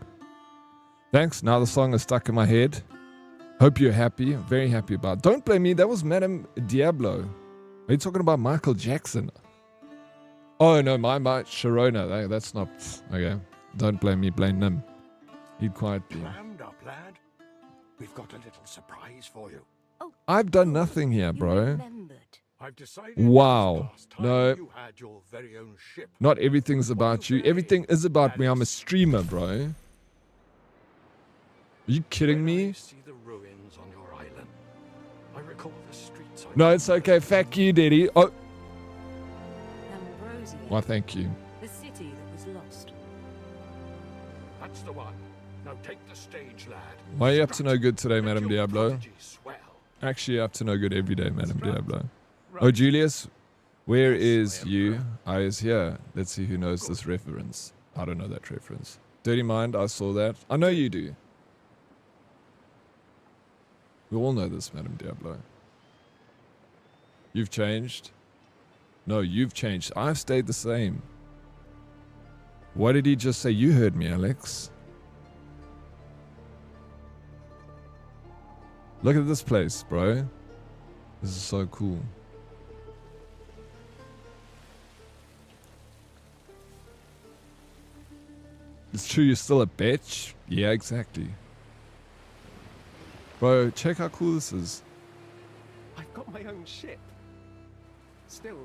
Thanks. Now the song is stuck in my head. Hope you're happy. I'm very happy about it. Don't blame me. That was Madame Diablo. Are you talking about Michael Jackson? Oh, no. My Sharona. That's not... Okay. Don't blame me. Blame them. Eat quietly. Clammed up, lad. We've got a little surprise for you. Oh, I've done nothing here, you bro. remembered. I've decided Wow. this last time No. you had your very own ship. Not everything's about you. Everything is about me. I'm a streamer, bro. Are you kidding When I me? see the ruins on your island, I recall the streets I No, it's okay. Fuck you, Daddy. Oh, Ambrosia. well, thank you. The city that was lost. That's the one. Now take the stage, lad. Why are you up to no good today, Let Madame your Diablo? prodigy swell. Actually, up to no good every day, Madame Diablo. Oh, Julius, where is you? I is here. Let's see who knows this reference. I don't know that reference. Dirty Mind, I saw that. I know you do. We all know this, Madame Diablo. You've changed. No, you've changed. I've stayed the same. What did he just say? You heard me, Alex. Look at this place, bro. This is so cool. It's true you're still a bitch? Yeah, exactly. Bro, check how cool this is. I've got my own ship. Still,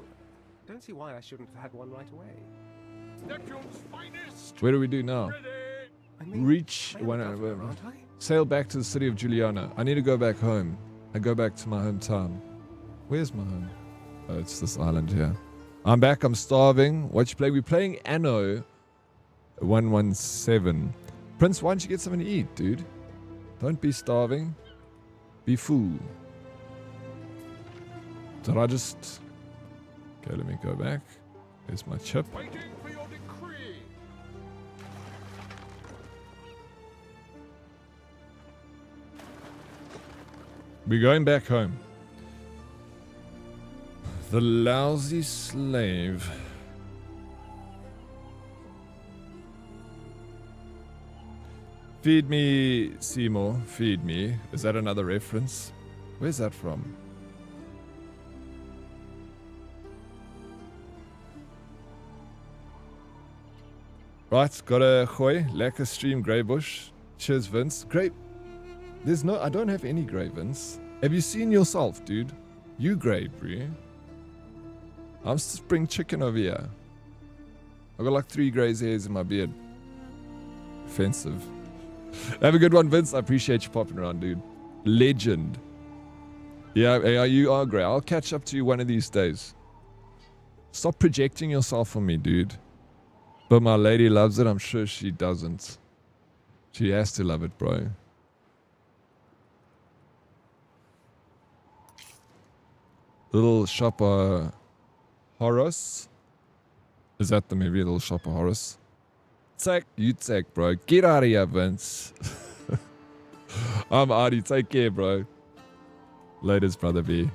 don't see why I shouldn't have had one right away. Neptune's finest. Where do we do now? Ready. I mean, Reach... I am a governor, aren't I? Sail back to the city of Juliana. I need to go back home. I go back to my hometown. Where's my home? Oh, it's this island here. I'm back. I'm starving. What you playing? We're playing Anno 117. Prince, why don't you get something to eat, dude? Don't be starving. Be full. Did I just... Okay, let me go back. There's my chip. Waiting for your decree. We're going back home. The lousy slave. Feed me, Seymour. Feed me. Is that another reference? Where's that from? Right, got a gooi. Lekker stream, Greybush. Cheers, Vince. Great. There's no... I don't have any grey, Vince. Have you seen yourself, dude? You grey, bro. I'm spring chicken over here. I've got like 3 grey hairs in my beard. Offensive. Have a good one, Vince. I appreciate you popping around, dude. Legend. Yeah, you are grey. I'll catch up to you one of these days. Stop projecting yourself on me, dude. But my lady loves it. I'm sure she doesn't. She has to love it, bro. Little Shopper Horus. Is that the movie, Little Shopper Horus? Take, you take, bro. Get out of here, Vince. I'm Artie. Take care, bro. Laters, brother B.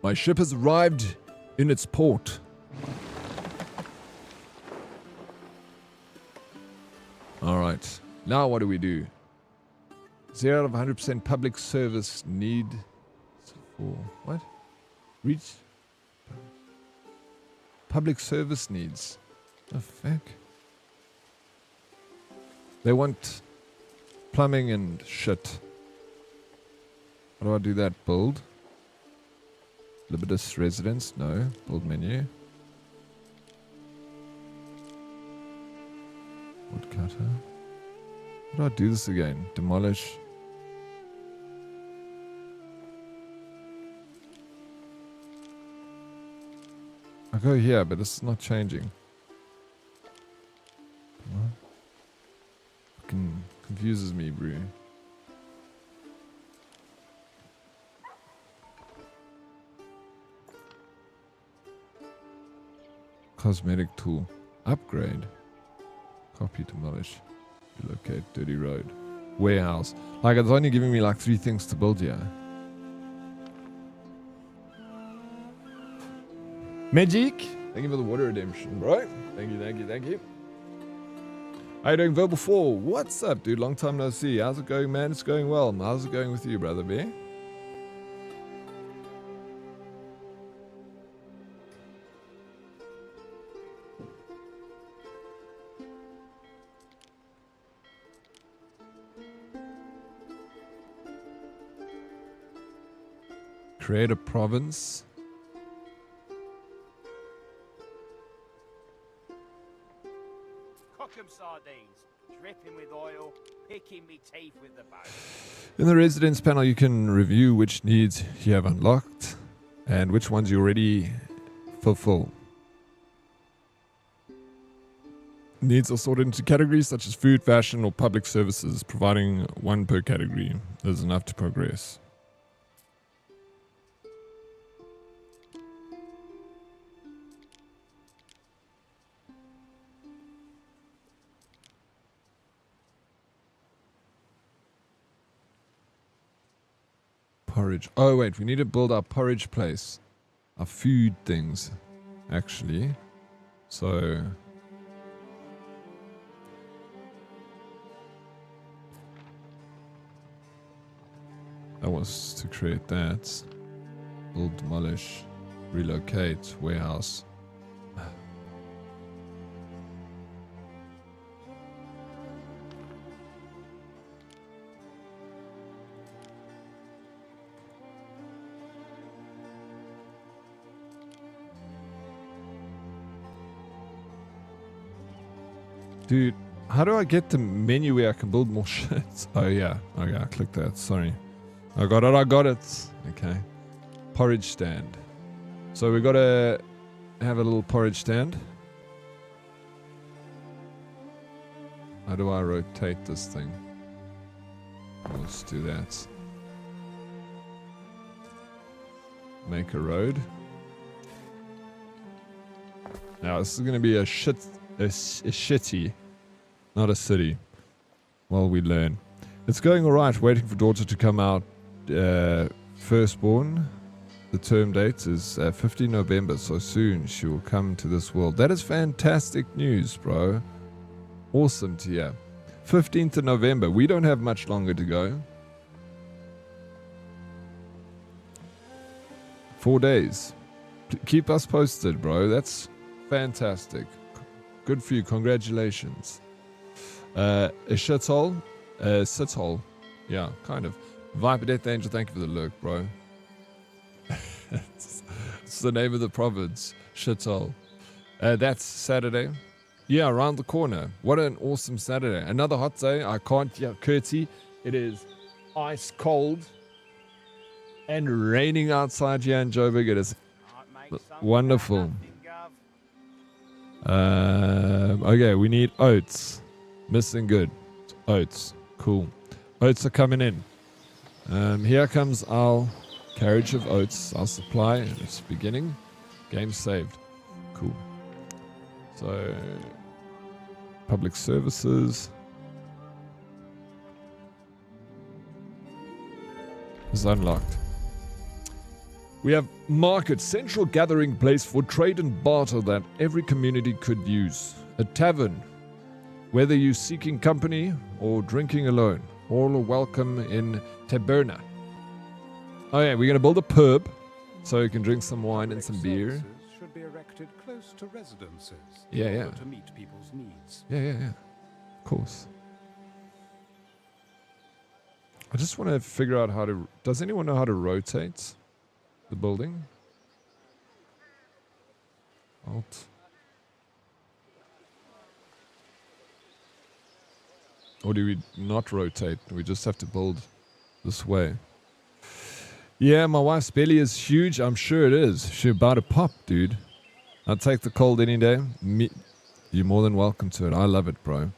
My ship has arrived in its port. Alright. Now what do we do? 0 out of 100% public service need for what? Reach public service needs. The fuck? They want plumbing and shit. How do I do that? Build? Libidus residence? No. Build menu. Woodcutter. How do I do this again? Demolish. I go here, but this is not changing. What? Fucking confuses me, bro. Cosmetic tool. Upgrade. Copy, demolish. Relocate, dirty road. Warehouse. Like, it's only giving me like 3 things to build here. Magic! Thank you for the water redemption, bro. Thank you, thank you, thank you. How you doing, Verbal 4? What's up, dude? Long time no see. How's it going, man? It's going well. How's it going with you, brother B? Create a province. Cook 'em sardines, dripping with oil, picking me teeth with the bone. In the residence panel, you can review which needs you have unlocked and which ones you already fulfill. Needs are sorted into categories such as food, fashion, or public services, providing 1 per category. There's enough to progress. Porridge. Oh, wait. We need to build our porridge place. Our food things, actually. So... that was to create that. Build, demolish, relocate, warehouse. Dude, how do I get the menu where I can build more shit? Oh yeah, okay, I clicked that, sorry. I got it. Okay. Porridge stand. So we got to have a little porridge stand. How do I rotate this thing? Let's do that. Make a road. Now this is going to be a shitty, not a city. While we learn. It's going alright, waiting for daughter to come out. Firstborn. The term date is 15 November, so soon she will come to this world. That is fantastic news, bro. Awesome to hear. 15th of November. We don't have much longer to go. 4 days. Keep us posted, bro. That's fantastic. Good for you. Congratulations. A shithole. A sithole. Yeah, kind of. Viper Death Angel, thank you for the lurk, bro. It's the name of the province. Shithole. That's Saturday. Yeah, around the corner. What an awesome Saturday. Another hot day. I can't curtsy. It is ice cold and raining outside here in Joburg. It is wonderful. Okay, we need oats. Missing good. Oats. Cool. Oats are coming in. Here comes our carriage of oats. Our supply. It's beginning. Game saved. Cool. So, public services. Is unlocked. We have market, central gathering place for trade and barter that every community could use. A tavern. Whether you're seeking company or drinking alone, all are welcome in Taberna. Oh yeah, we're going to build a pub so you can drink some wine and some beer. Services should be erected close to residences Yeah, in yeah. order to meet people's needs. Yeah. Of course. I just want to figure out how to... Does anyone know how to rotate the building? Alt. Or do we not rotate? We just have to build this way. Yeah, my wife's belly is huge. I'm sure it is. She's about to pop, dude. I'll take the cold any day. You're more than welcome to it. I love it, bro.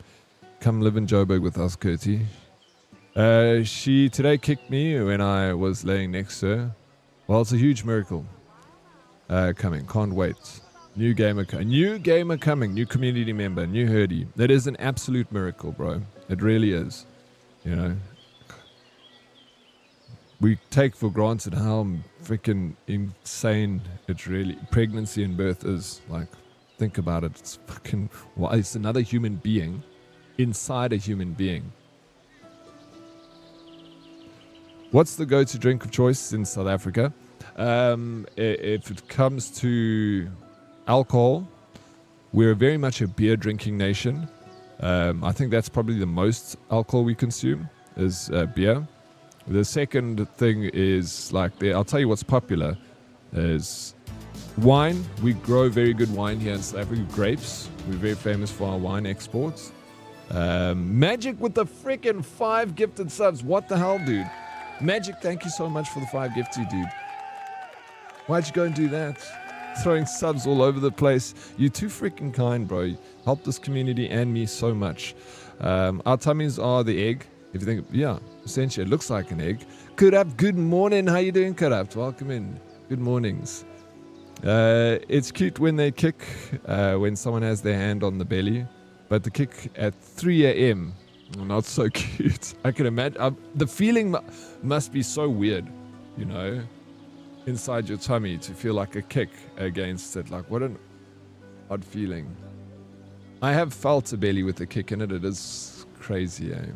Come live in Joburg with us, Curtie. She today kicked me when I was laying next to her. Well, it's a huge miracle. Coming. Can't wait. New gamer coming. New community member. New herdie. That is an absolute miracle, bro. It really is. You know. We take for granted how freaking insane it really... Pregnancy and birth is. Like, think about it. It's fucking... Well, it's another human being inside a human being. What's the go-to drink of choice in South Africa? If it comes to alcohol, we're very much a beer drinking nation. I think that's probably the most alcohol we consume is beer. The second thing is I'll tell you what's popular is wine. We grow very good wine here in South Africa. Grapes. We're very famous for our wine exports. Magic with the freaking 5 gifted subs. What the hell, dude? Magic, thank you so much for the 5 gifts, dude. Why'd you go and do that? Throwing subs all over the place. You're too freaking kind, bro. You helped this community and me so much. Our tummies are the egg. If you think, yeah, essentially it looks like an egg. Kurap, good morning. How you doing, Kurap? Welcome in. Good mornings. It's cute when they kick, when someone has their hand on the belly. But the kick at 3 a.m., not so cute. I can imagine. The feeling must be so weird, you know, inside your tummy to feel like a kick against it. Like, what an odd feeling. I have felt a belly with a kick in it. It is crazy, eh?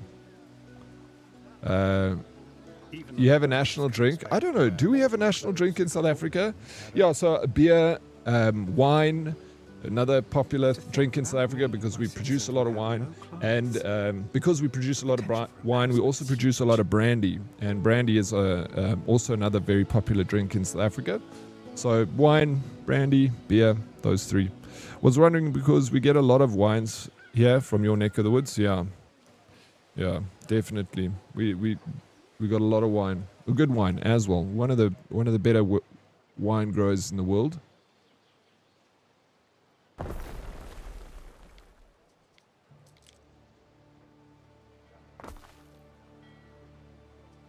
You have a national drink? I don't know. Do we have a national drink in South Africa? Yeah, so beer, wine, another popular drink in South Africa because we produce a lot of wine. And because we produce a lot of wine, we also produce a lot of brandy. And brandy is also another very popular drink in South Africa. So wine, brandy, beer, those three. Was wondering because we get a lot of wines here from your neck of the woods. Yeah, definitely. We We got a lot of wine, a good wine as well. One of the better wine growers in the world.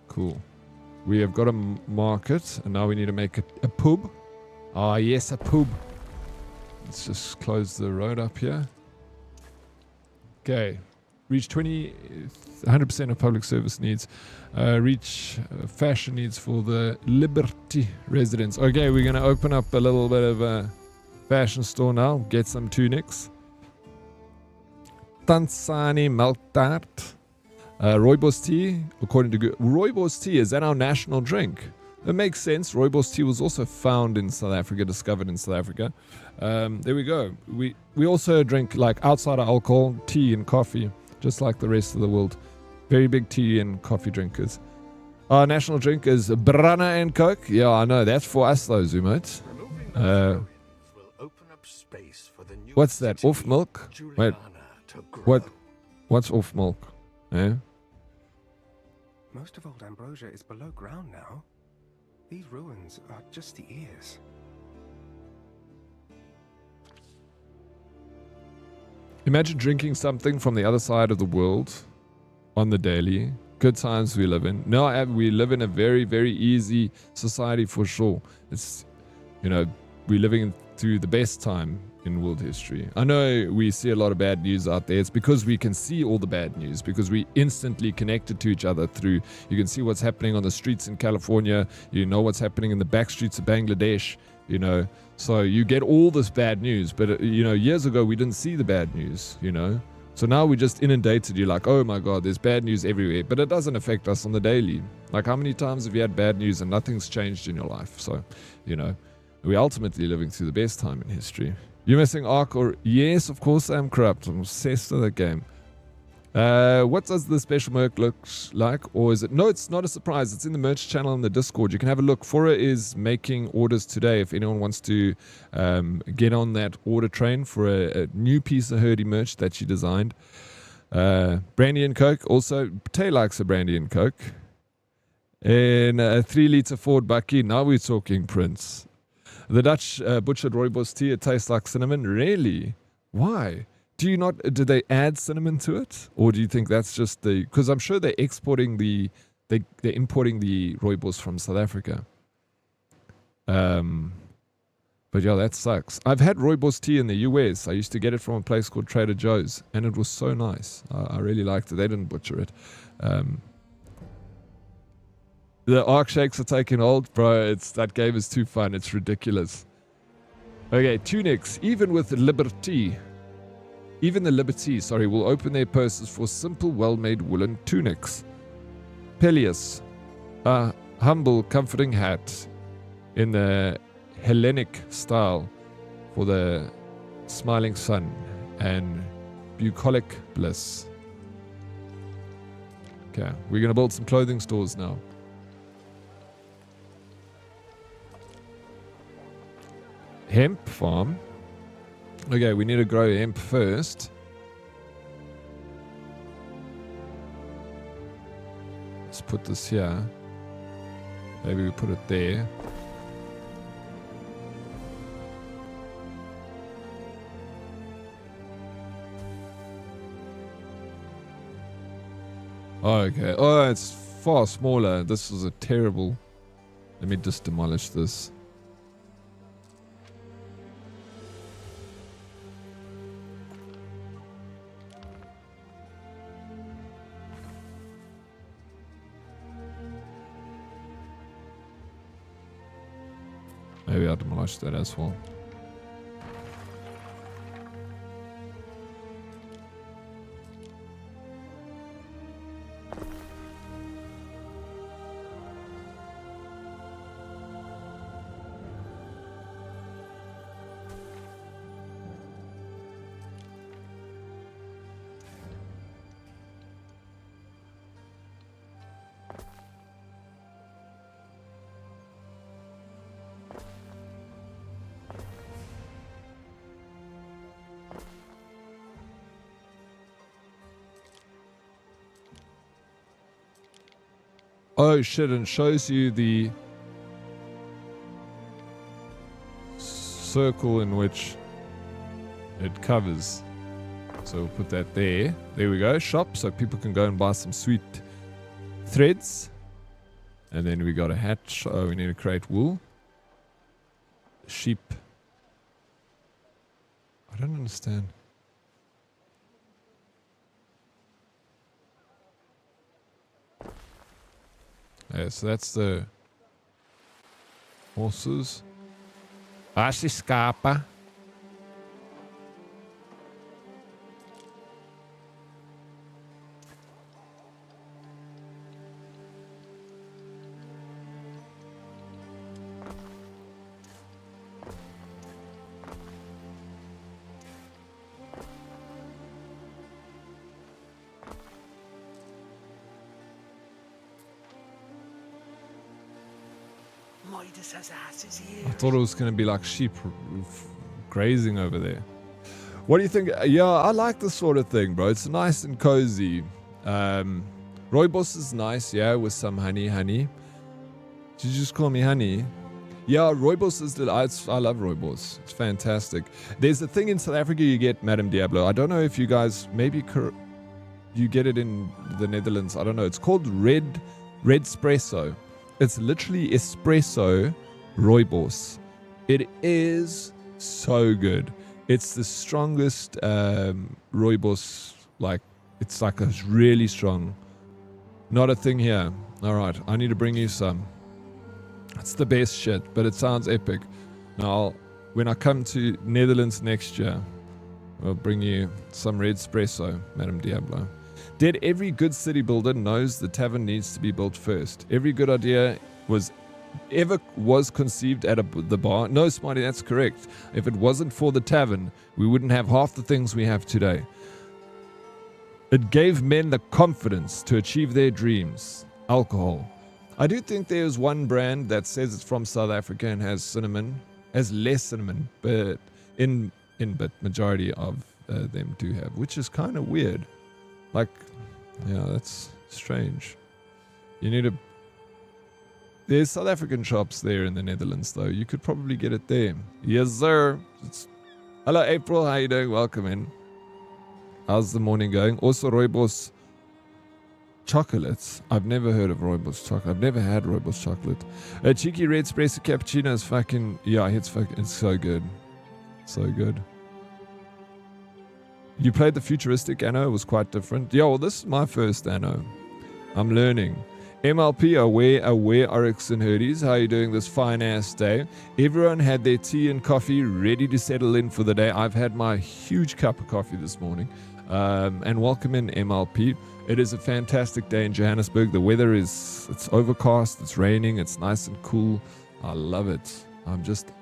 Cool. We have got a market, and now we need to make a pub. Ah, yes, a pub. Let's just close the road up here. Okay. Reach 100% of public service needs. Reach fashion needs for the Liberty residents. Okay, we're going to open up a little bit of a fashion store now. Get some tunics. Tansani Maltart. Rooibos tea, according to Rooibos tea, is that our national drink? It makes sense. Rooibos tea was also found in South Africa, discovered in South Africa. There we go. We also drink, like, outside of alcohol, tea and coffee, just like the rest of the world. Very big tea and coffee drinkers. Our national drink is Brana and Coke. Yeah, I know. That's for us, though, Zoomate. What's that? Off milk? Wait. What's off milk? Eh? Most of old Ambrosia is below ground now. These ruins are just the ears. Imagine drinking something from the other side of the world on the daily. Good times we live in. No, we live in a very, very easy society for sure. It's, you know, we're living through the best time in world history. I know we see a lot of bad news out there. It's because we can see all the bad news, because we instantly connected to each other through, you can see what's happening on the streets in California, you know what's happening in the back streets of Bangladesh, you know, so you get all this bad news. But you know, years ago we didn't see the bad news, you know, so now we just inundated. You're like, oh my god, there's bad news everywhere, but it doesn't affect us on the daily. Like, how many times have you had bad news and nothing's changed in your life? So, you know, we're ultimately living through the best time in history. You're missing Ark, or yes, of course I'm corrupt. I'm obsessed with that game. What does the special merch look like? Or is it? No, it's not a surprise. It's in the merch channel in the Discord. You can have a look. Fora is making orders today. If anyone wants to get on that order train for a new piece of Herdy merch that she designed. Brandy and Coke. Also, Tay likes a Brandy and Coke. And a 3-liter Ford Bucky. Now we're talking, Prince. The Dutch butchered rooibos tea, it tastes like cinnamon. Really? Why? Do they add cinnamon to it? Or do you think that's just because I'm sure they're importing the rooibos from South Africa. But yeah, that sucks. I've had rooibos tea in the US. I used to get it from a place called Trader Joe's, and it was so nice. I really liked it. They didn't butcher it. The Arc Shakes are taking hold, bro. That game is too fun. It's ridiculous. Okay, tunics. Even with Liberty. Even the Liberty, will open their purses for simple, well-made woolen tunics. Peleus. A humble, comforting hat in the Hellenic style for the smiling sun and bucolic bliss. Okay, we're going to build some clothing stores now. Hemp farm. Okay, we need to grow hemp first. Let's put this here. Maybe we put it there. Oh, okay. Oh, it's far smaller. This is a terrible... Let me just demolish this. Maybe I'll demolish that as well. Oh shit, and shows you the circle in which it covers. So we'll put that there. There we go. Shop, so people can go and buy some sweet threads. And then we got a hat. Oh, we need to create wool. Sheep. I don't understand. Yeah, so that's the horses. Si scapa. I thought it was going to be like sheep grazing over there. What do you think? Yeah, I like this sort of thing, bro. It's nice and cozy. Rooibos is nice, yeah, with some honey. Did you just call me honey? Yeah, rooibos is I love rooibos. It's fantastic. There's a thing in South Africa you get, Madame Diablo. I don't know if you guys, maybe you get it in the Netherlands. I don't know. It's called red espresso. It's literally espresso rooibos. It is so good. It's the strongest rooibos. Like, it's like a really strong. Not a thing here. All right, I need to bring you some. It's the best shit, but it sounds epic. Now, when I come to Netherlands next year, I'll bring you some red espresso, Madame Diablo. Did every good city builder knows the tavern needs to be built first? Every good idea was conceived at the bar? No, Smarty, that's correct. If it wasn't for the tavern, we wouldn't have half the things we have today. It gave men the confidence to achieve their dreams. Alcohol. I do think there's one brand that says it's from South Africa and has less cinnamon, but but majority of them do have, which is kind of weird. Like, yeah, that's strange. You need there's South African shops there in the Netherlands, though. You could probably get it there. Yes, sir. Hello, April. How you doing? Welcome in. How's the morning going? Also, rooibos chocolates. I've never heard of rooibos chocolate. I've never had rooibos chocolate. A cheeky red espresso cappuccino is fucking... Yeah, it's so good. So good. You played the futuristic Anno. It was quite different. Yeah, well, this is my first Anno. I'm learning. MLP, aware Oryx and Herdes. How are you doing this fine-ass day? Everyone had their tea and coffee ready to settle in for the day. I've had my huge cup of coffee this morning. And welcome in, MLP. It is a fantastic day in Johannesburg. The weather it's overcast, it's raining, it's nice and cool. I love it. I'm just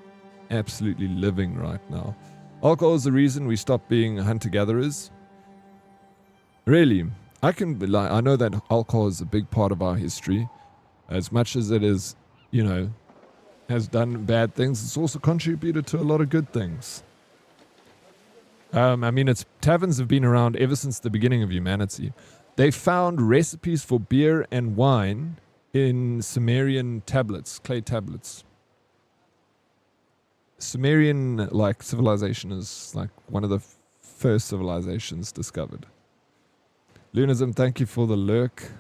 absolutely living right now. Alcohol is the reason we stopped being hunter-gatherers. Really? I know that alcohol is a big part of our history. As much as it is, has done bad things, it's also contributed to a lot of good things. Taverns have been around ever since the beginning of humanity. They found recipes for beer and wine in Sumerian tablets, clay tablets. Sumerian civilization is one of the first civilizations discovered. Lunism, thank you for the lurk.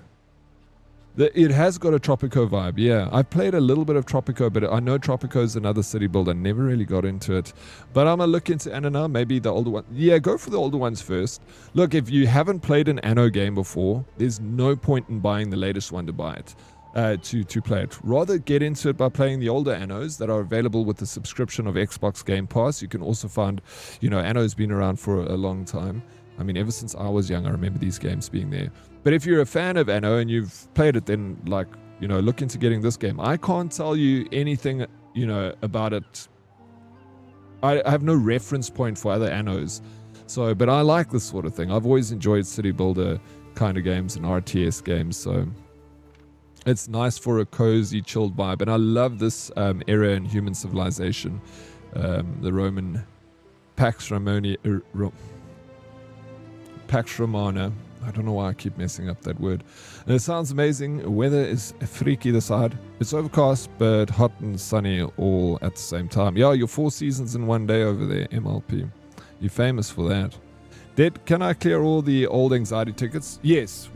It has got a Tropico vibe, yeah. I've played a little bit of Tropico, but I know Tropico is another city builder. Never really got into it. But I'm going to look into Anno now, maybe the older one. Yeah, go for the older ones first. Look, if you haven't played an Anno game before, there's no point in buying the latest one to buy it. To play it. Rather get into it by playing the older Annos that are available with the subscription of Xbox Game Pass. You can also find, Anno's been around for a long time. Ever since I was young, I remember these games being there. But if you're a fan of Anno and you've played it, then look into getting this game. I can't tell you anything, about it. I have no reference point for other Annos. But I like this sort of thing. I've always enjoyed city builder kind of games and RTS games, so it's nice for a cozy, chilled vibe. And I love this era in human civilization. The Roman Pax Romana. I don't know why I keep messing up that word. And it sounds amazing. Weather is freaky this side. It's overcast, but hot and sunny all at the same time. Yeah, you're 4 seasons in one day over there, MLP. You're famous for that. Did, can I clear all the old anxiety tickets? Yes,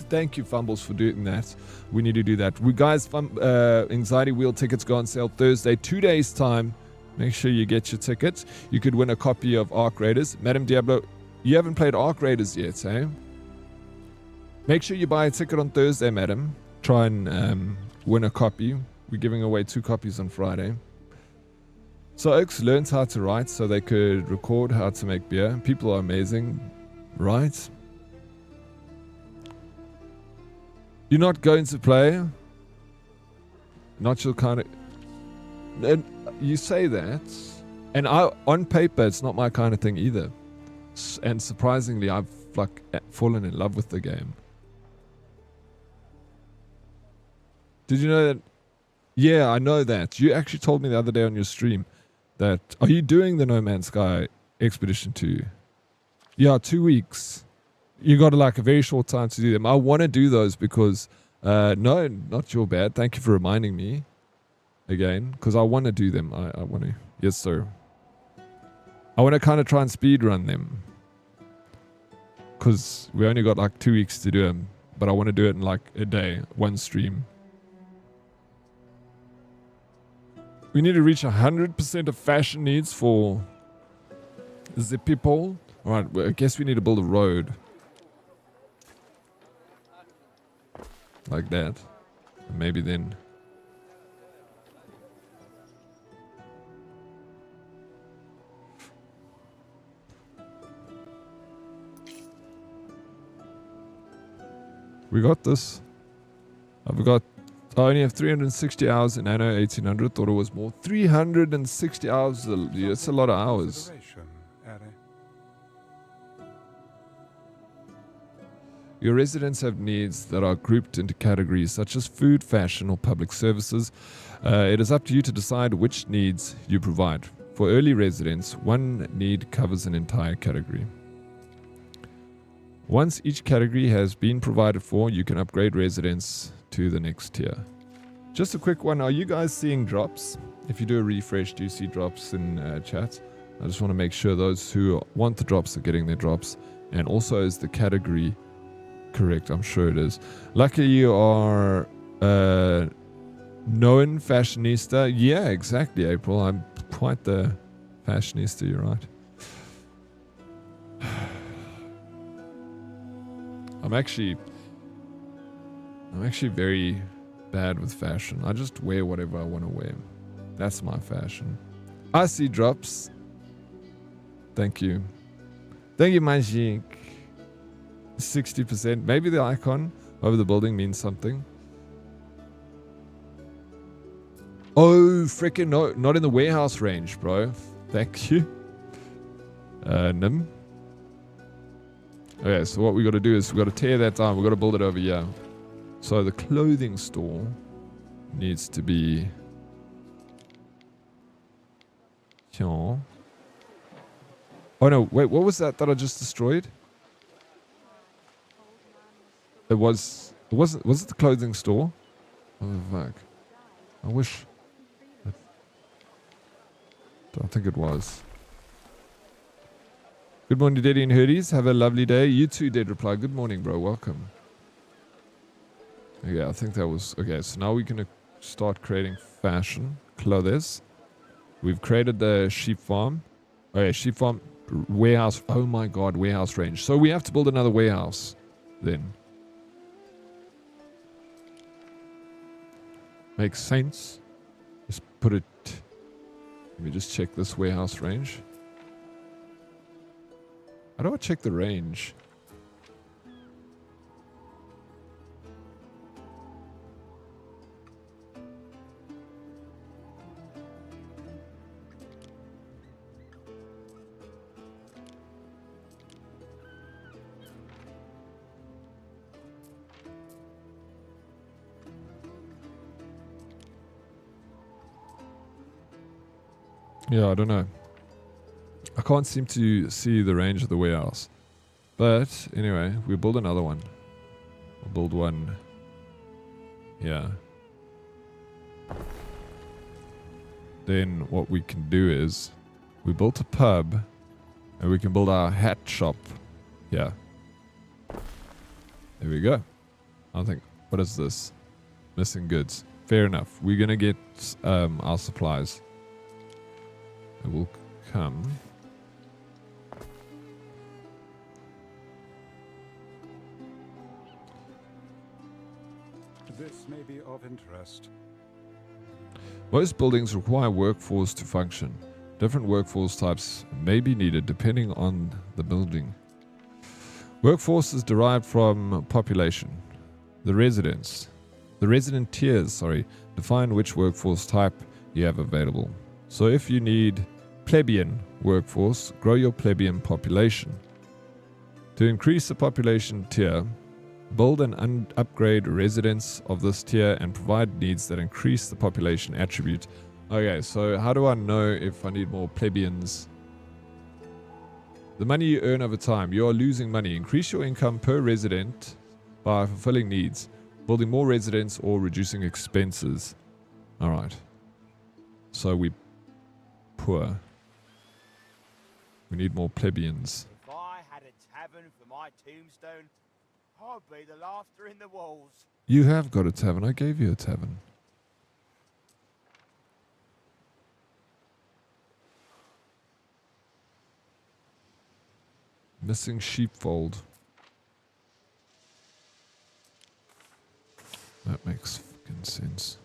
thank you, Fumbles, for doing that. We need to do that. We guys, anxiety wheel tickets go on sale Thursday, 2 days time. Make sure you get your tickets. You could win a copy of Ark Raiders. Madam Diablo, you haven't played Ark Raiders yet, eh? Make sure you buy a ticket on Thursday, madam. Try and win a copy. We're giving away 2 copies on Friday. So Oaks learned how to write so they could record how to make beer. People are amazing, right? You're not going to play? Not your kind of... And you say that, and on paper, it's not my kind of thing either. And surprisingly, I've like fallen in love with the game. Did you know that? Yeah, I know that. You actually told me the other day on your stream that, are you doing the No Man's Sky Expedition 2? Yeah, 2 weeks. You got like a very short time to do them. I want to do those because, no, not your bad. Thank you for reminding me again, because I want to do them. I want to. Yes, sir. I want to kind of try and speed run them because we only got like 2 weeks to do them, but I want to do it in like a day, one stream. We need to reach 100% of fashion needs for the people. Alright, well, I guess we need to build a road. Like that. And maybe then... We got this. I only have 360 hours in Anno 1800. Thought it was more. 360 hours. It's a lot of hours. Your residents have needs that are grouped into categories such as food, fashion, or public services. It is up to you to decide which needs you provide. For early residents, one need covers an entire category. Once each category has been provided for, you can upgrade residents to the next tier. Just a quick one, are you guys seeing drops? If you do a refresh, do you see drops in chat? I just want to make sure those who want the drops are getting their drops. And also, is the category correct? I'm sure it is. Luckily you are known fashionista. Yeah, exactly, April. I'm quite the fashionista, you're right. I'm actually very bad with fashion. I just wear whatever I want to wear. That's my fashion. I see drops. Thank you. Thank you, Magic. 60%. Maybe the icon over the building means something. Oh, freaking no. Not in the warehouse range, bro. Thank you. Nim. Okay, so what we got to do is we got to tear that down. We got to build it over here. So the clothing store needs to be here. Oh no, wait, what was that I just destroyed? Was it the clothing store? Oh fuck. I wish. I think it was. Good morning, Daddy and Hoodies. Have a lovely day. You too, Dead reply. Good morning, bro. Welcome. Okay, I think that was... Okay, so now we're going to start creating fashion. Clothes. We've created the sheep farm. Okay, sheep farm. Warehouse. Oh my god, warehouse range. So we have to build another warehouse then. Makes sense. Just put it... Let me just check this warehouse range. How do I check the range? Yeah, I don't know. I can't seem to see the range of the warehouse. But anyway, we build another one. We'll build one here. Then what we can do is we built a pub and we can build our hat shop here. There we go. I think, what is this? Missing goods. Fair enough. We're going to get our supplies. It will come. This may be of interest. Most buildings require workforce to function. Different workforce types may be needed depending on the building. Workforce is derived from population. The resident tiers, define which workforce type you have available. So if you need plebeian workforce, grow your plebeian population. To increase the population tier, build and upgrade residents of this tier and provide needs that increase the population attribute. Okay, so how do I know if I need more plebeians? The money you earn over time. You are losing money. Increase your income per resident by fulfilling needs, building more residents, or reducing expenses. Alright. So we poor. We need more plebeians. If I had a tavern for my tombstone, I'd be the laughter in the walls. You have got a tavern. I gave you a tavern. Missing sheepfold. That makes fucking sense.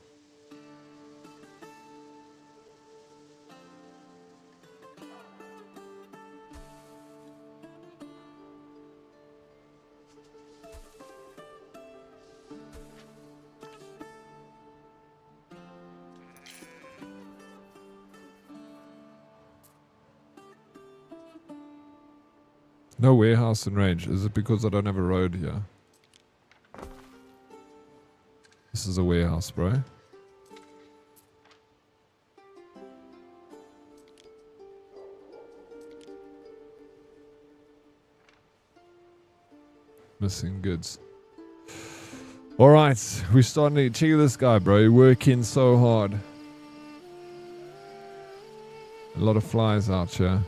No warehouse in range. Is it because I don't have a road here? This is a warehouse, bro. Missing goods. Alright, we're starting to check this guy, bro. Working so hard. A lot of flies out here.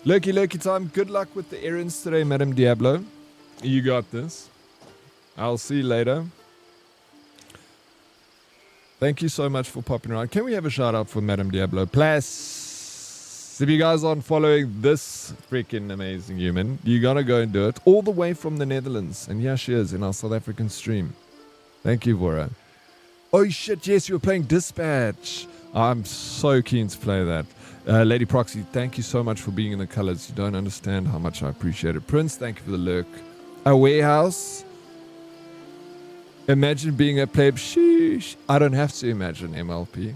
Lurky time. Good luck with the errands today, Madam Diablo. You got this. I'll see you later. Thank you so much for popping around. Can we have a shout out for Madam Diablo? Plus, if you guys aren't following this freaking amazing human, you gotta go and do it. All the way from the Netherlands. And here she is in our South African stream. Thank you, Vora. Oh shit, yes, you were playing Dispatch. I'm so keen to play that. Lady Proxy, thank you so much for being in the colors. You don't understand how much I appreciate it. Prince, thank you for the lurk. A warehouse. Imagine being a plebe. Sheesh. I don't have to imagine MLP.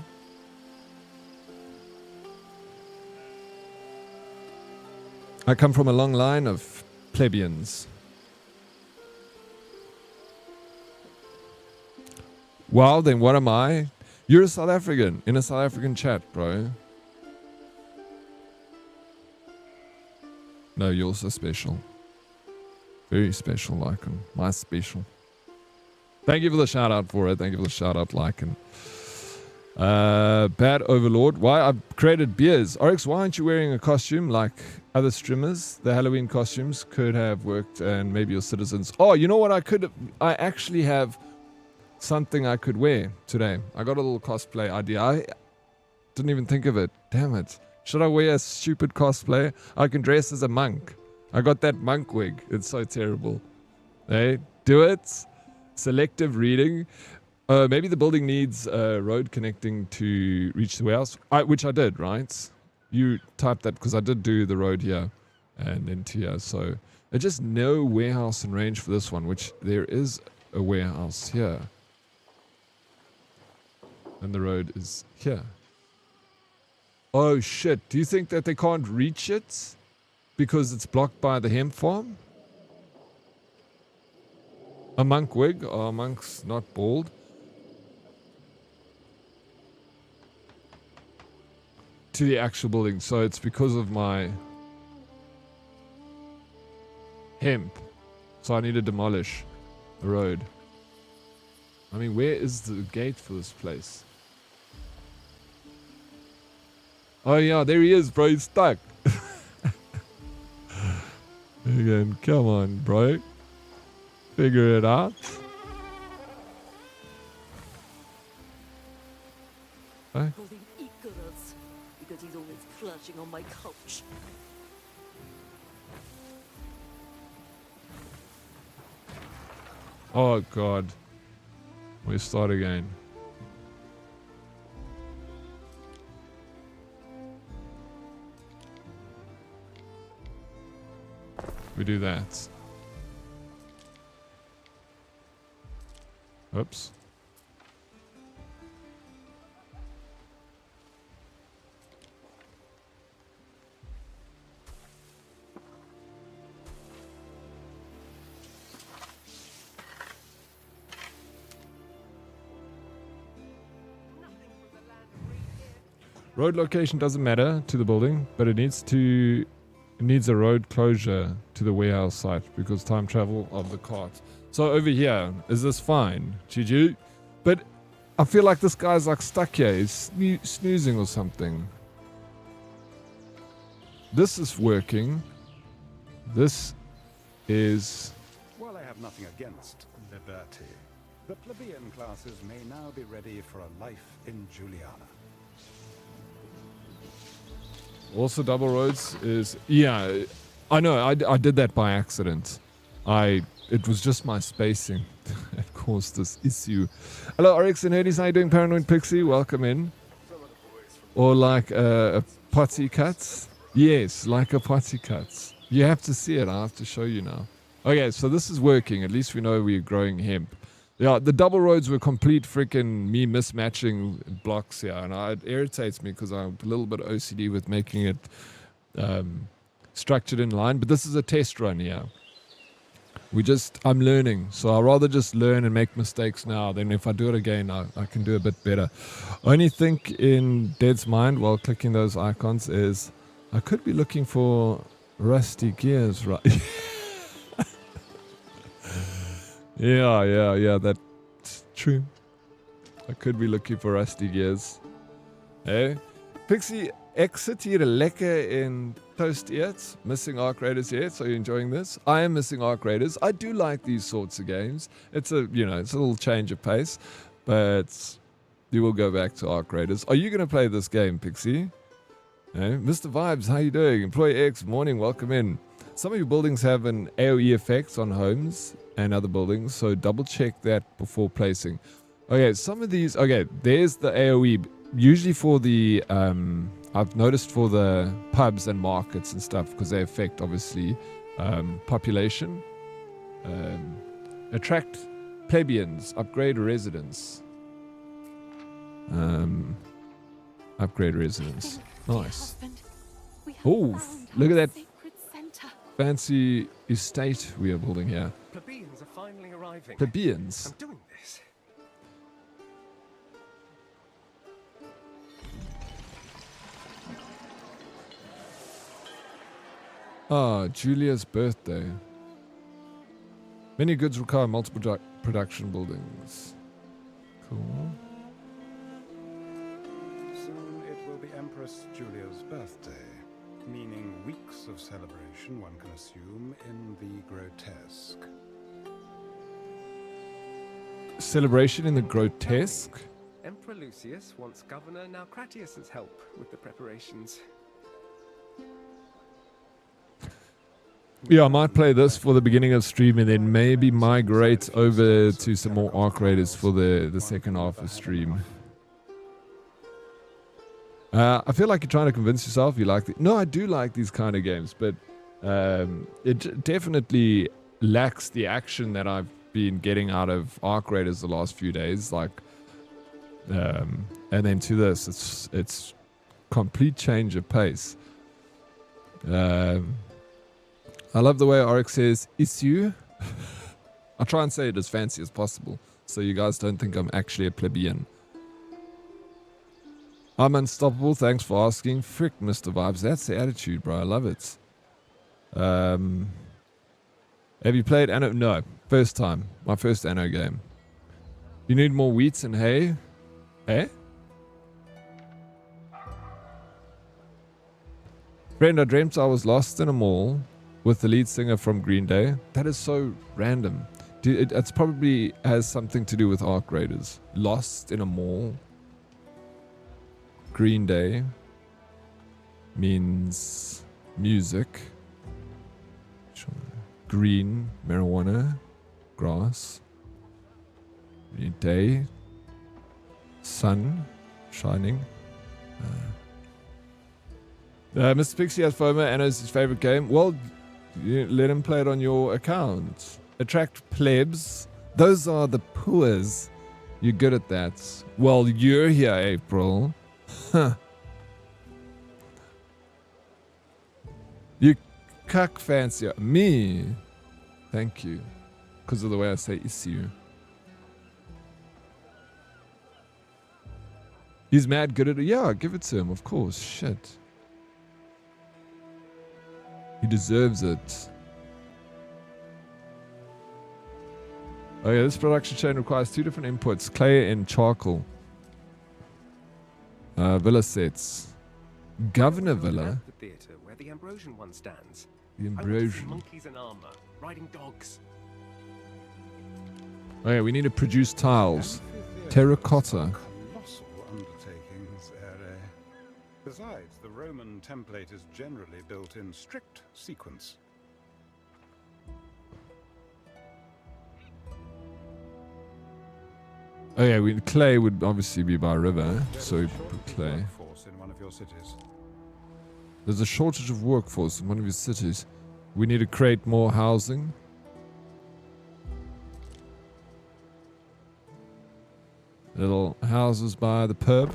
I come from a long line of plebeians. Wow, then what am I? You're a South African in a South African chat, bro. No, you're so special. Very special, Lycan. My special. Thank you for the shout out for it. Thank you for the shout out, Lycan. Bad Overlord. Why? I've created beers. Oryx, why aren't you wearing a costume like other streamers? The Halloween costumes could have worked, and maybe your citizens. Oh, you know what? I actually have something I could wear today. I got a little cosplay idea. I didn't even think of it. Damn it. Should I wear a stupid cosplay? I can dress as a monk. I got that monk wig. It's so terrible. Hey, do it. Selective reading. Maybe the building needs a road connecting to reach the warehouse. Which I did, right? You typed that because I did do the road here and into here. So there's just no warehouse in range for this one, which there is a warehouse here. And the road is here. Oh shit, do you think that they can't reach it because it's blocked by the hemp farm? A monk wig? Oh, a monk's not bald. To the actual building, so it's because of my hemp. So I need to demolish the road. I mean, where is the gate for this place? Oh yeah, there he is, bro. He's stuck. Again, come on, bro. Figure it out. Huh? Call him Icarus, because he's always flirting on my couch. Oh god. We start again. We do that. Oops. Road location doesn't matter to the building, but it needs a road closure to the warehouse site because time travel of the cart. So over here, is this fine, GG? But I feel like this guy's like stuck here. He's snoozing or something. This is working. This is... While I have nothing against liberty, the plebeian classes may now be ready for a life in Juliana. Also double roads is... Yeah, I know, I did that by accident. It was just my spacing that caused this issue. Hello, RX and Nerdies, how you doing? Paranoid Pixie, welcome in. Or like a potty cut. Yes, like a potty cut. You have to see it, I have to show you now. Okay, so this is working. At least we know we're growing hemp. Yeah, the double roads were complete freaking me mismatching blocks here, and it irritates me because I'm a little bit OCD with making it structured in line. But this is a test run here. I'm learning, so I'd rather just learn and make mistakes now than if I do it again, I can do a bit better. Only think in Dead's mind while clicking those icons is I could be looking for rusty gears, right? Yeah, that's true. I could be looking for rusty gears. Hey, Pixie, ek sit hier lekker in toast eet. Missing Arc Raiders yet? Are you enjoying this? I am missing Arc Raiders. I do like these sorts of games. It's a little change of pace, but you will go back to Arc Raiders. Are you going to play this game, Pixie? Hey, Mr. Vibes, how you doing? Employee X, morning, welcome in. Some of your buildings have an AoE effect on homes and other buildings, so double check that before placing. Okay, some of these, there's the AoE. Usually for the, I've noticed for the pubs and markets and stuff, because they affect, obviously, population. Attract plebeians, upgrade residents. Upgrade residents. Nice. Oh, look at that fancy estate we are building here. Plebeians are finally arriving. Plebeians? I'm doing this. Ah, Julia's birthday. Many goods require multiple production buildings. Cool. Soon it will be Empress Julia's birthday, meaning weeks of celebration, one can assume, in the grotesque. Celebration in the grotesque? Emperor Lucius wants Governor Naucratius's help with the preparations. Yeah, I might play this for the beginning of stream and then maybe migrate over to some more Arc Raiders for the second half of stream. I feel like you're trying to convince yourself you like it. No, I do like these kind of games, but it definitely lacks the action that I've been getting out of Arc Raiders the last few days. Like, and then to this, it's complete change of pace. I love the way RX says issue. I try and say it as fancy as possible, so you guys don't think I'm actually a plebeian. I'm unstoppable, thanks for asking. Frick, Mr. Vibes, that's the attitude, bro. I love it. Have you played Anno? No. First time. My first Anno game. You need more wheat and hay? Eh? Friend, I dreamt I was lost in a mall with the lead singer from Green Day. That is so random. Dude, it's probably has something to do with Arc Raiders. Lost in a mall. Green Day means music. Green, marijuana, grass. Day, sun, shining. Mr. Pixie has FOMO. Anno's his favorite game. Well, you let him play it on your account. Attract plebs. Those are the poors. You're good at that. Well, you're here, April. Huh. You cuck fancier. Me. Thank you. Because of the way I say issue. He's mad good at it. Yeah, give it to him, of course. Shit. He deserves it. Oh yeah, this production chain requires 2 different inputs. Clay and charcoal. Villa sets. Governor Villa. The theatre where the Ambrosian one stands. The I want to see Ambrosian. monkeys in armor, riding dogs. Oh yeah, we need to produce tiles. Amphitheatres Terracotta. are colossal undertakings, Ere. Besides, the Roman template is generally built in strict sequence. Oh yeah, clay would obviously be by river, so we put clay. Workforce in one of your cities. There's a shortage of workforce in one of your cities. We need to create more housing. Little houses by the pub.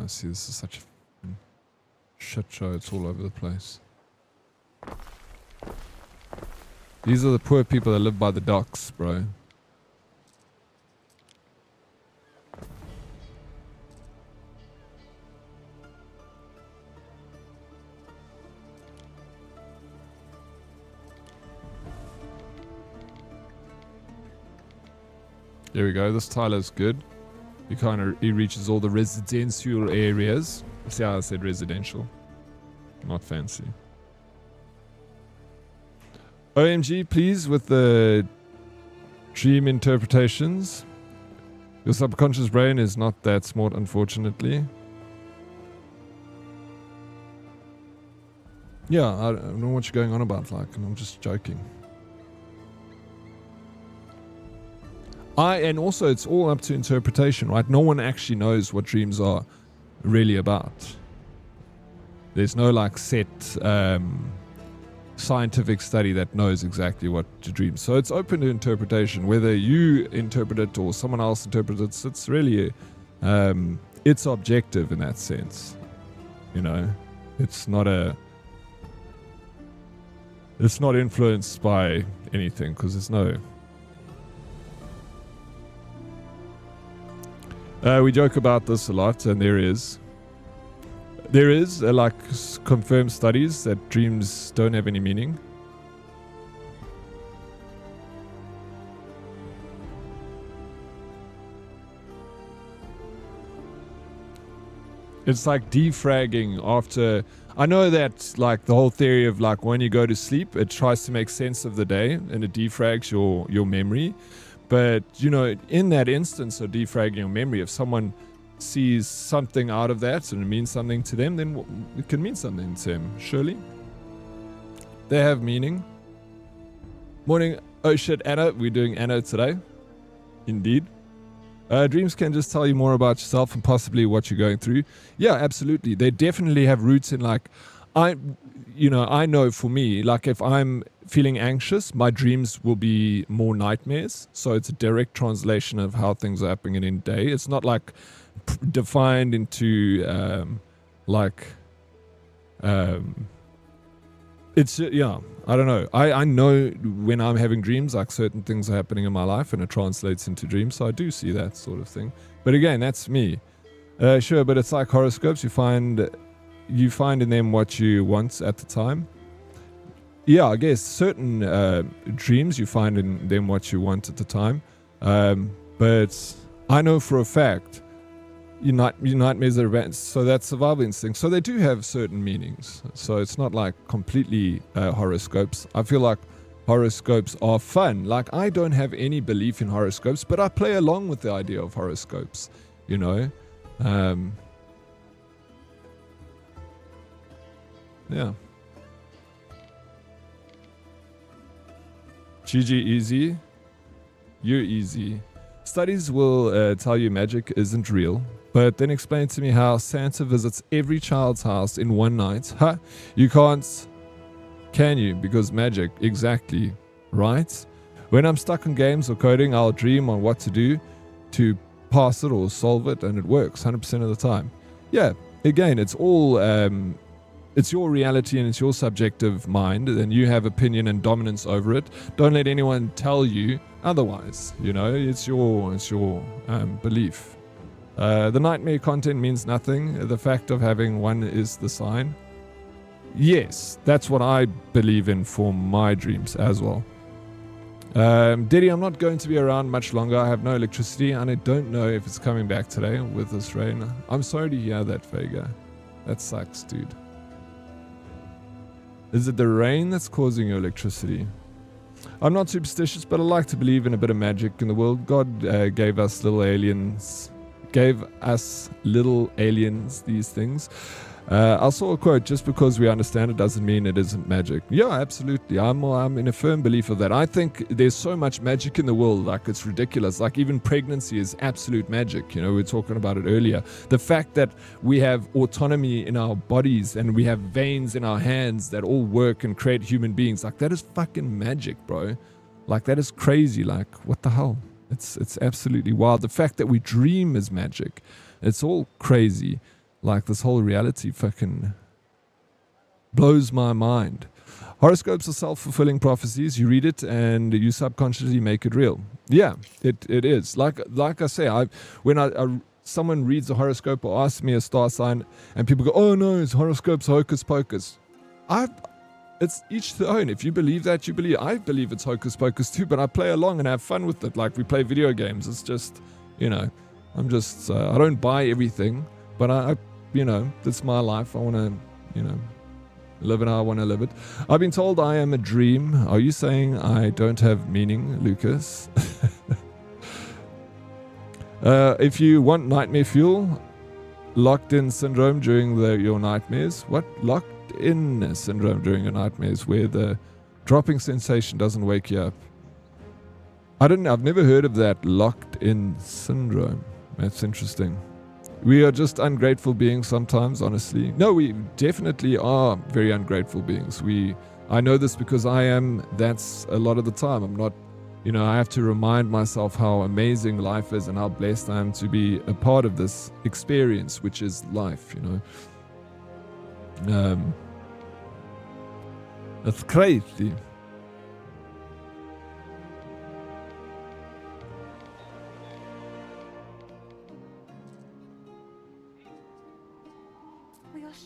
I see, this is such a shit show. It's all over the place. These are the poor people that live by the docks, bro. There we go. This tile is good. He reaches all the residential areas. See how I said residential? Not fancy. OMG, please, with the dream interpretations. Your subconscious brain is not that smart, unfortunately. Yeah, I don't know what you're going on about, like, and I'm just joking. And also, it's all up to interpretation, right? No one actually knows what dreams are really about. There's no, like, set scientific study that knows exactly what to dream. So it's open to interpretation. Whether you interpret it or someone else interprets it, it's really, it's objective in that sense. You know, it's not influenced by anything because there's no... we joke about this a lot, and there is like confirmed studies that dreams don't have any meaning. It's like defragging after. I know that like the whole theory of like when you go to sleep, it tries to make sense of the day and it defrags your memory. But, you know, in that instance of defragging your memory, if someone sees something out of that and it means something to them, then it can mean something to them, surely. They have meaning. Morning. Oh shit, Anna. We're doing Anno today. Indeed. Dreams can just tell you more about yourself and possibly what you're going through. Yeah, absolutely. They definitely have roots in like... I know for me, like if I'm feeling anxious, my dreams will be more nightmares. So it's a direct translation of how things are happening in a day. It's not like defined into it's yeah, I don't know. I know when I'm having dreams, like certain things are happening in my life and it translates into dreams. So I do see that sort of thing. But again, that's me. Sure, but it's like horoscopes. You find you find in them what you want at the time. Yeah, I guess certain dreams you find in them what you want at the time. But I know for a fact your nightmares are events, so that's survival instinct. So they do have certain meanings. So it's not like completely horoscopes. I feel like horoscopes are fun. Like, I don't have any belief in horoscopes, but I play along with the idea of horoscopes, you know. Yeah. GG easy. You're easy. Studies will tell you magic isn't real, but then explain to me how Santa visits every child's house in one night. Huh? You can't, can you? Because magic, exactly, right? When I'm stuck in games or coding, I'll dream on what to do to pass it or solve it, and it works 100% of the time. Yeah, again, it's all, it's your reality and it's your subjective mind, and you have opinion and dominance over it. Don't let anyone tell you otherwise, you know, it's your belief. The nightmare content means nothing. The fact of having one is the sign. Yes, that's what I believe in for my dreams as well. Diddy, I'm not going to be around much longer. I have no electricity and I don't know if it's coming back today with this rain. I'm sorry to hear that, Vega. That sucks, dude. Is it the rain that's causing your electricity? I'm not superstitious, but I like to believe in a bit of magic in the world. God gave us little aliens, these things. I saw a quote, just because we understand it doesn't mean it isn't magic. Yeah, absolutely. I'm in a firm belief of that. I think there's so much magic in the world, like it's ridiculous. Like even pregnancy is absolute magic. You know, we were talking about it earlier. The fact that we have autonomy in our bodies and we have veins in our hands that all work and create human beings, like that is fucking magic, bro. Like that is crazy. Like what the hell? It's absolutely wild. The fact that we dream is magic. It's all crazy. Like this whole reality fucking blows my mind. Horoscopes are self-fulfilling prophecies. You read it and you subconsciously make it real. Yeah, it is. Like I say, when someone reads a horoscope or asks me a star sign and people go, oh no, it's horoscopes, hocus pocus. It's each their own. If you believe that, you believe. I believe it's hocus pocus too, but I play along and have fun with it. Like we play video games. It's just, you know, I don't buy everything, but I you know, that's my life. I want to, you know, live it how I want to live it. I've been told I am a dream. Are you saying I don't have meaning, Lucas? If you want nightmare fuel, locked in syndrome during your nightmares. What? Locked in syndrome during your nightmares, where the dropping sensation doesn't wake you up. I've never heard of that locked in syndrome. That's interesting. We are just ungrateful beings sometimes, honestly. No, we definitely are very ungrateful beings. I know this because I am. That's a lot of the time. I'm not, you know, I have to remind myself how amazing life is and how blessed I am to be a part of this experience, which is life, you know. That's crazy.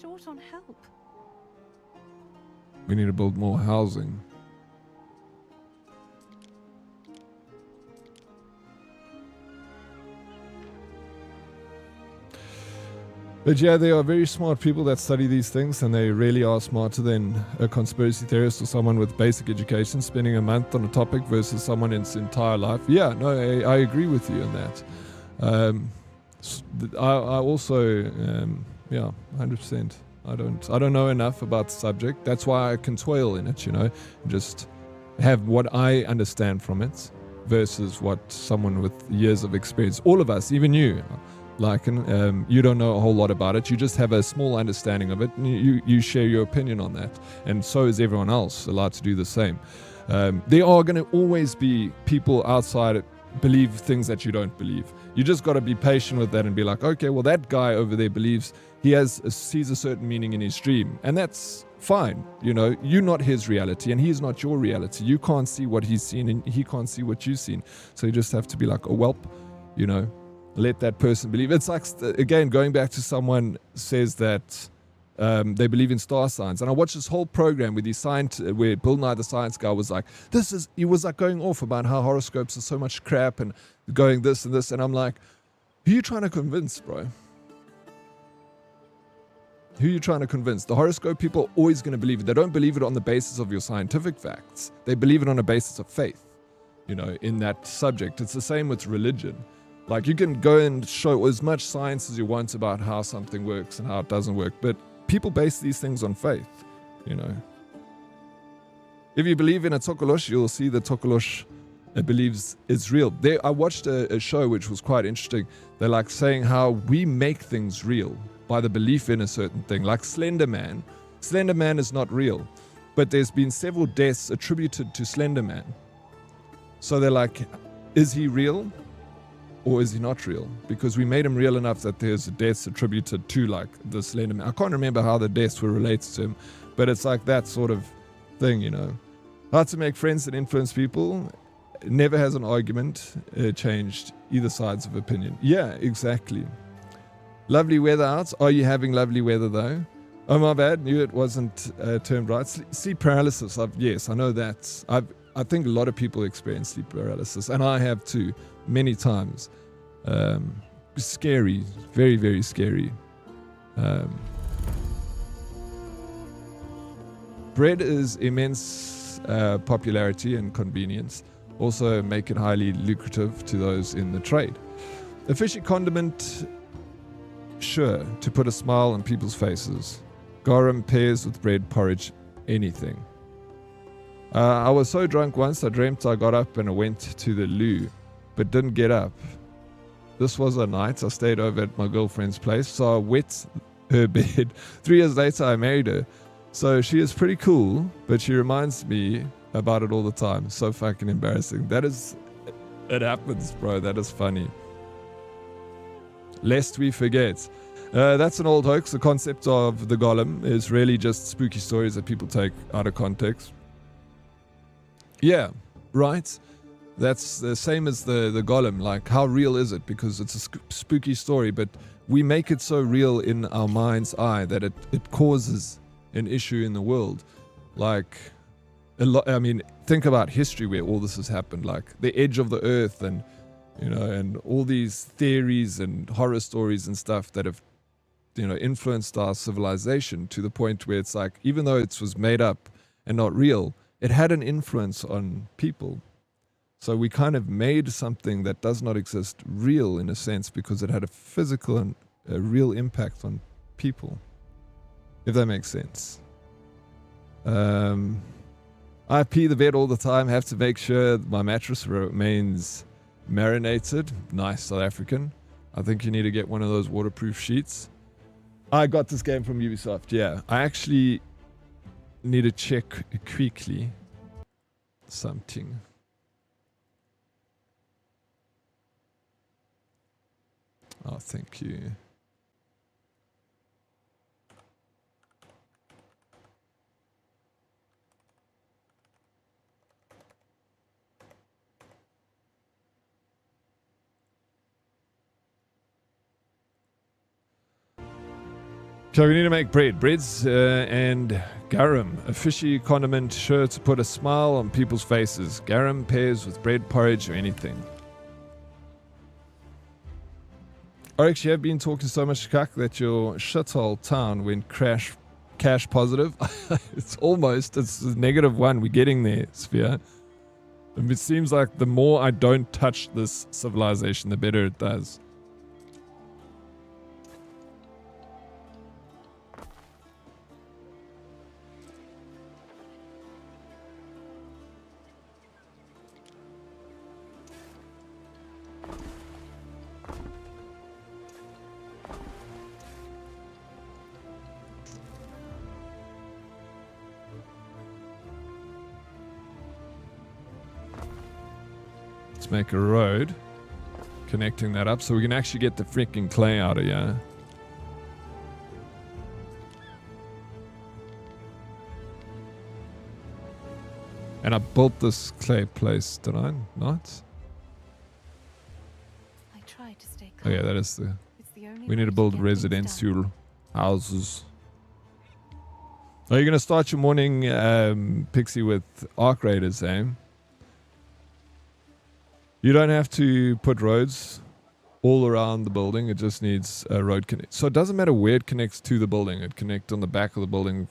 Short on help. We need to build more housing. But yeah, there are very smart people that study these things, and they really are smarter than a conspiracy theorist or someone with basic education spending a month on a topic versus someone in his entire life. Yeah, no, I agree with you on that. I also... yeah, 100%. I don't know enough about the subject. That's why I can toil in it, you know, just have what I understand from it versus what someone with years of experience, all of us, even you, like, you don't know a whole lot about it. You just have a small understanding of it, and you share your opinion on that. And so is everyone else allowed to do the same. There are going to always be people outside believe things that you don't believe. You just got to be patient with that and be like, okay, well, that guy over there believes sees a certain meaning in his dream, and that's fine. You know, you're not his reality and he's not your reality. You can't see what he's seen and he can't see what you've seen. So you just have to be like, oh, well, you know, let that person believe. It's like, again, going back to someone says that They believe in star signs. And I watched this whole program with where Bill Nye the Science Guy was like, he was like going off about how horoscopes are so much crap and going this and this. And I'm like, who are you trying to convince, bro? Who are you trying to convince? The horoscope people are always going to believe it. They don't believe it on the basis of your scientific facts. They believe it on a basis of faith, you know, in that subject. It's the same with religion. Like, you can go and show as much science as you want about how something works and how it doesn't work, but people base these things on faith, you know. If you believe in a Tokolosh, you'll see that Tokolosh believes it's real. I watched a show which was quite interesting. They're like saying how we make things real by the belief in a certain thing, like Slender Man. Slender Man is not real, but there's been several deaths attributed to Slender Man. So they're like, is he real or is he not real? Because we made him real enough that there's deaths attributed to like the Slender Man. I can't remember how the deaths were related to him, but it's like that sort of thing, you know. How to make friends and influence people. Never has an argument changed either sides of opinion. Yeah, exactly. Lovely weather out. Are you having lovely weather though? Oh, my bad. Knew it wasn't termed right. Sleep paralysis. Yes, I know that. I think a lot of people experience sleep paralysis, and I have too, many times. Scary. Very, very scary. Bread is immense popularity and convenience. Also make it highly lucrative to those in the trade. A fishy condiment, sure, to put a smile on people's faces. Garum, pears with bread, porridge, anything. I was so drunk once I dreamt I got up and I went to the loo, but didn't get up. This was a night I stayed over at my girlfriend's place, so I wet her bed. 3 years later I married her. So she is pretty cool, but she reminds me about it all the time. So fucking embarrassing. It happens, bro. That is funny. Lest we forget. That's an old hoax. The concept of the golem is really just spooky stories that people take out of context. Yeah, right. That's the same as the golem. Like, how real is it? Because it's a spooky story, but we make it so real in our mind's eye that it causes an issue in the world. Like, I mean, think about history where all this has happened, like the edge of the earth and, you know, and all these theories and horror stories and stuff that have, you know, influenced our civilization to the point where it's like, even though it was made up and not real, it had an influence on people. So we kind of made something that does not exist real in a sense because it had a physical and a real impact on people, if that makes sense. I pee the bed all the time, have to make sure my mattress remains marinated. Nice, South African. I think you need to get one of those waterproof sheets. I got this game from Ubisoft, yeah. I actually need to check quickly something. Oh, thank you. So we need to make bread. Breads and garum, a fishy condiment sure to put a smile on people's faces. Garum pairs with bread, porridge, or anything. Oryx, you have been talking so much cuck that your shithole town went cash positive. It's -1. We're getting there, Sphere. And it seems like the more I don't touch this civilization, the better it does. Make a road connecting that up so we can actually get the freaking clay out of here. And I built this clay place, did I not? I tried to stay Oh calm. yeah, that is It's the only we need to way build get things done. residential houses. Are you going to start your morning, Pixie, with Arc Raiders, eh? You don't have to put roads all around the building. It just needs a road connect. So it doesn't matter where it connects to the building. It connects on the back of the building,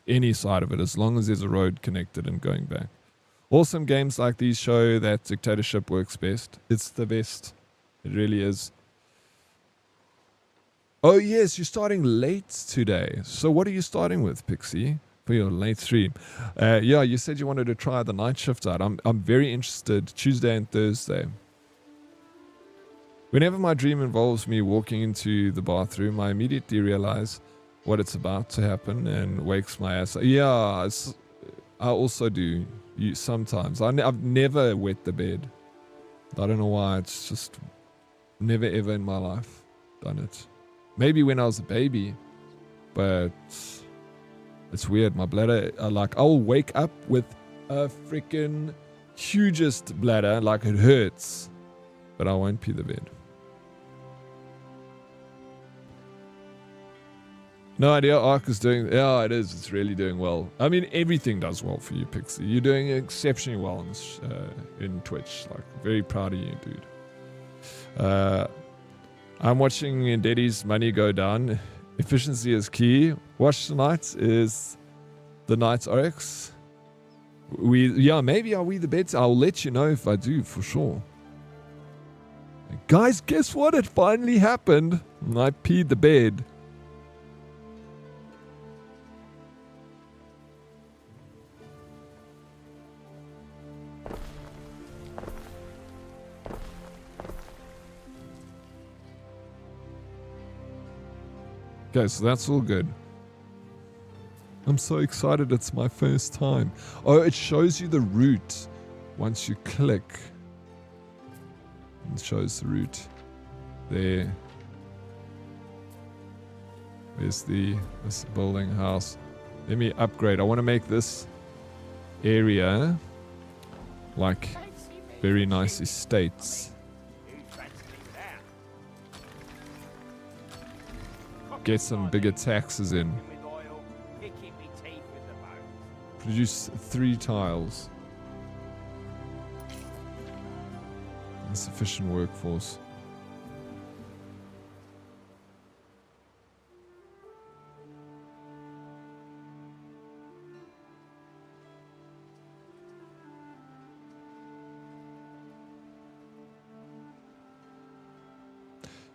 any side of it, as long as there's a road connected and going back. Awesome games like these show that dictatorship works best. It's the best. It really is. Oh yes, you're starting late today. So what are you starting with, Pixie, for your late stream? Yeah, you said you wanted to try the night shift out. I'm very interested. Tuesday and Thursday. Whenever my dream involves me walking into the bathroom, I immediately realize what it's about to happen and wakes my ass. Yeah, I also do. Sometimes. I've never wet the bed. I don't know why. It's just never ever in my life done it. Maybe when I was a baby, but it's weird. My bladder, I'll wake up with a freaking hugest bladder, like it hurts, but I won't pee the bed. No idea Ark is doing. Yeah, it is. It's really doing well. I mean, everything does well for you, Pixie. You're doing exceptionally well in Twitch. Like, very proud of you, dude. I'm watching Ndedi's money go down. Efficiency is key. Watch tonight is the Knights Oryx. Maybe are we the bets? I'll let you know if I do, for sure. Guys, guess what? It finally happened. I peed the bed. Okay, so that's all good. I'm so excited, it's my first time. Oh, it shows you the route once you click. It shows the route. There. There's this building house. Let me upgrade. I want to make this area like very nice estates. Get some bigger taxes in. Produce 3 tiles. Insufficient workforce.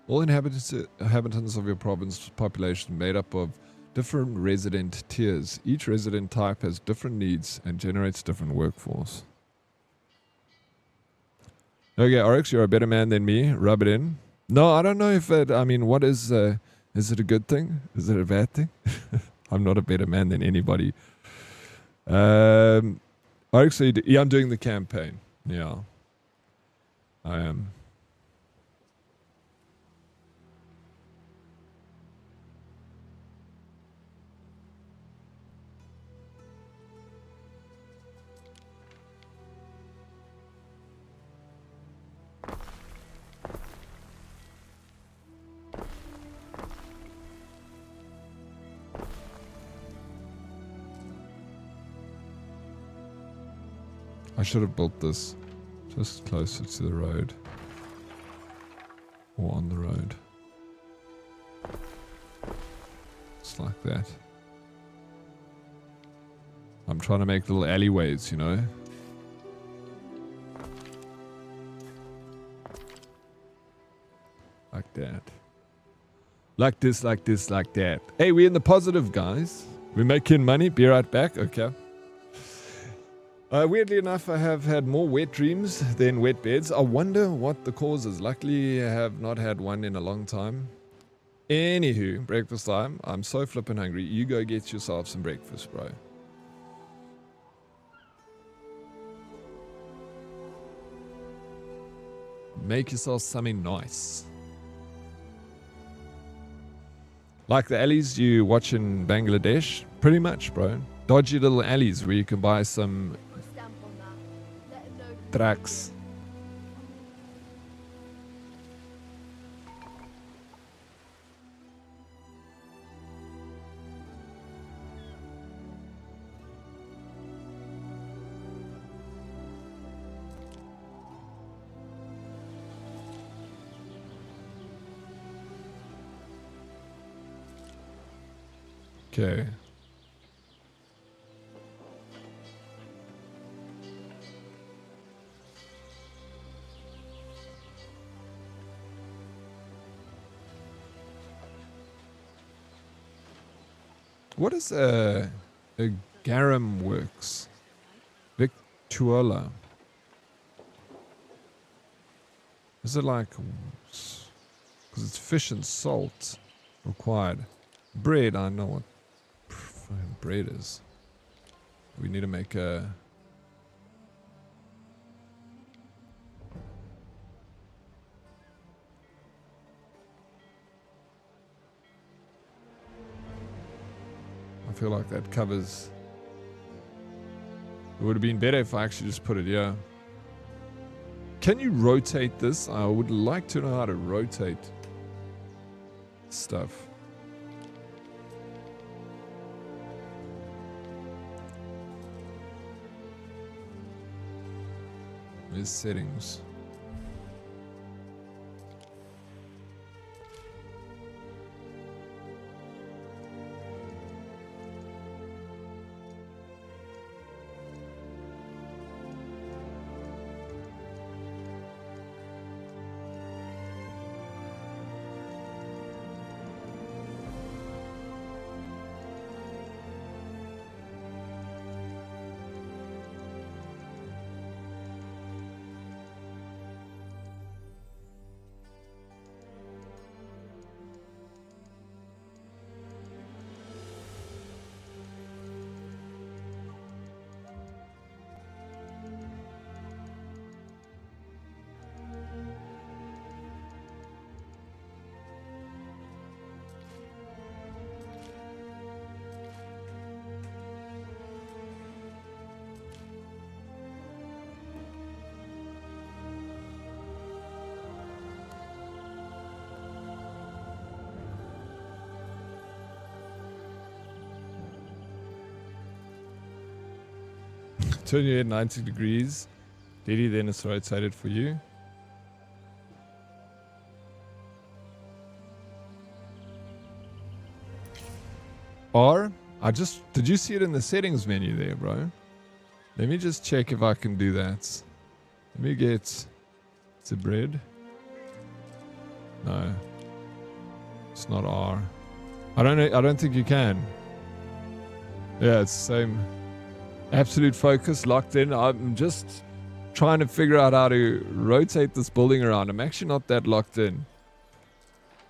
All inhabitants of your province population made up of different resident tiers. Each resident type has different needs and generates different workforce. Okay, Oryx, you're a better man than me. Rub it in. No, I don't know if it... I mean, what is it a good thing? Is it a bad thing? I'm not a better man than anybody. Oryx, I'm doing the campaign. Yeah. I am. I should have built this just closer to the road. Or on the road. Just like that. I'm trying to make little alleyways, you know? Like that. Like this, like this, like that. Hey, we're in the positive, guys. We're making money. Be right back. Okay. Weirdly enough, I have had more wet dreams than wet beds. I wonder what the cause is. Luckily, I have not had one in a long time. Anywho, breakfast time. I'm so flippin' hungry. You go get yourself some breakfast, bro. Make yourself something nice. Like the alleys you watch in Bangladesh? Pretty much, bro. Dodgy little alleys where you can buy some tracks. Okay. What is a garum works? Victuola. Is it like, because it's fish and salt required. Bread, I know what fucking bread is. We need to make a... I feel like that covers... It would have been better if I actually just put it here. Can you rotate this? I would like to know how to rotate stuff. There's settings. Turn your head 90 degrees. Diddy, then it's rotated for you. Or, did you see it in the settings menu there, bro? Let me just check if I can do that. Let me get the bread. No. It's not R. I don't think you can. Yeah, it's the same. Absolute focus, locked in. I'm just trying to figure out how to rotate this building around. I'm actually not that locked in.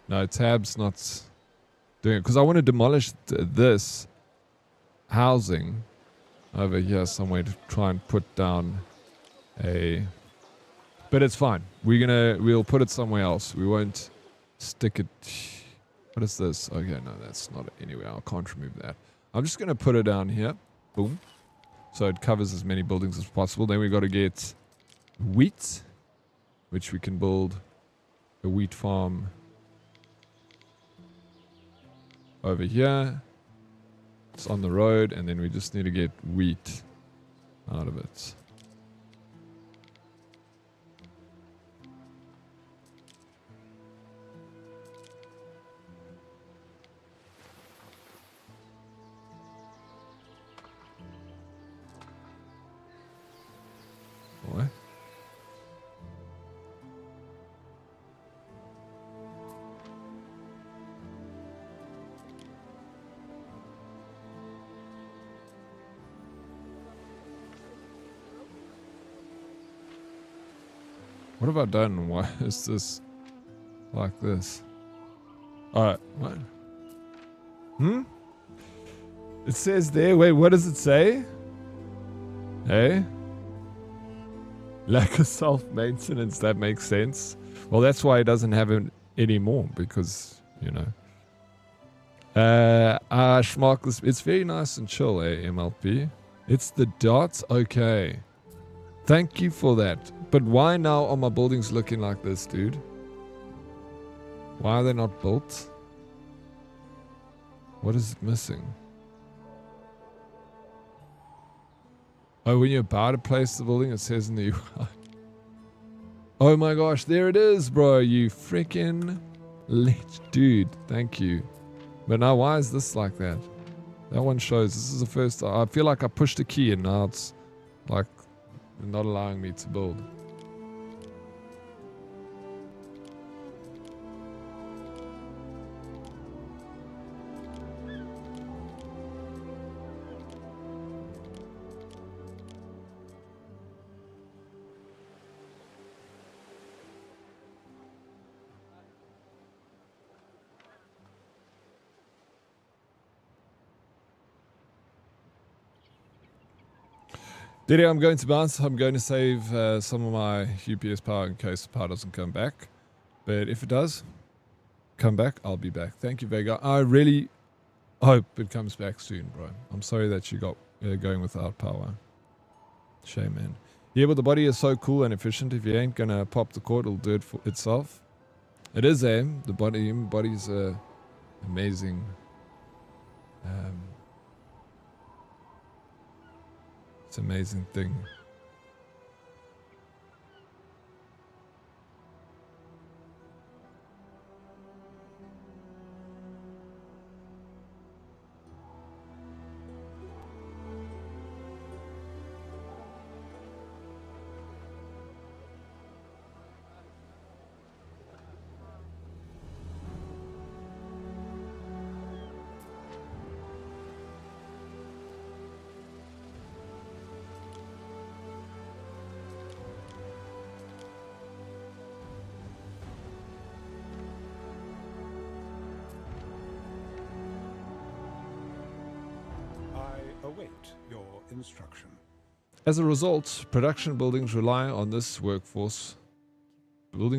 No, tab's not doing it. Because I want to demolish this housing over here somewhere to try and put down a... But it's fine. We'll put it somewhere else. We won't stick it... What is this? Okay, no, that's not it anywhere. I can't remove that. I'm just going to put it down here. Boom. So it covers as many buildings as possible. Then we got to get wheat, which we can build a wheat farm over here. It's on the road, and then we just need to get wheat out of it. What? What have I done? Why is this like this? Alright, what? It says there, wait, what does it say? Hey? Lack of self-maintenance, that makes sense. Well, that's why he doesn't have it anymore, because, you know. Schmark, it's very nice and chill, MLP. It's the dots? Okay. Thank you for that. But why now are my buildings looking like this, dude? Why are they not built? What is it missing? Oh, when you're about to place the building, it says in the UI. Oh my gosh, there it is, bro. You freaking lit dude. Thank you. But now, why is this like that? That one shows. This is the first. I feel like I pushed a key and now it's like not allowing me to build. Diddy, I'm going to bounce. I'm going to save some of my UPS power in case the power doesn't come back. But if it does come back, I'll be back. Thank you, Vega. I really hope it comes back soon, bro. I'm sorry that you got going without power. Shame, man. Yeah, but the body is so cool and efficient. If you ain't going to pop the cord, it'll do it for itself. It is, eh? The body's amazing. It's an amazing thing. Await your instruction. As a result, production buildings relying on this workforce will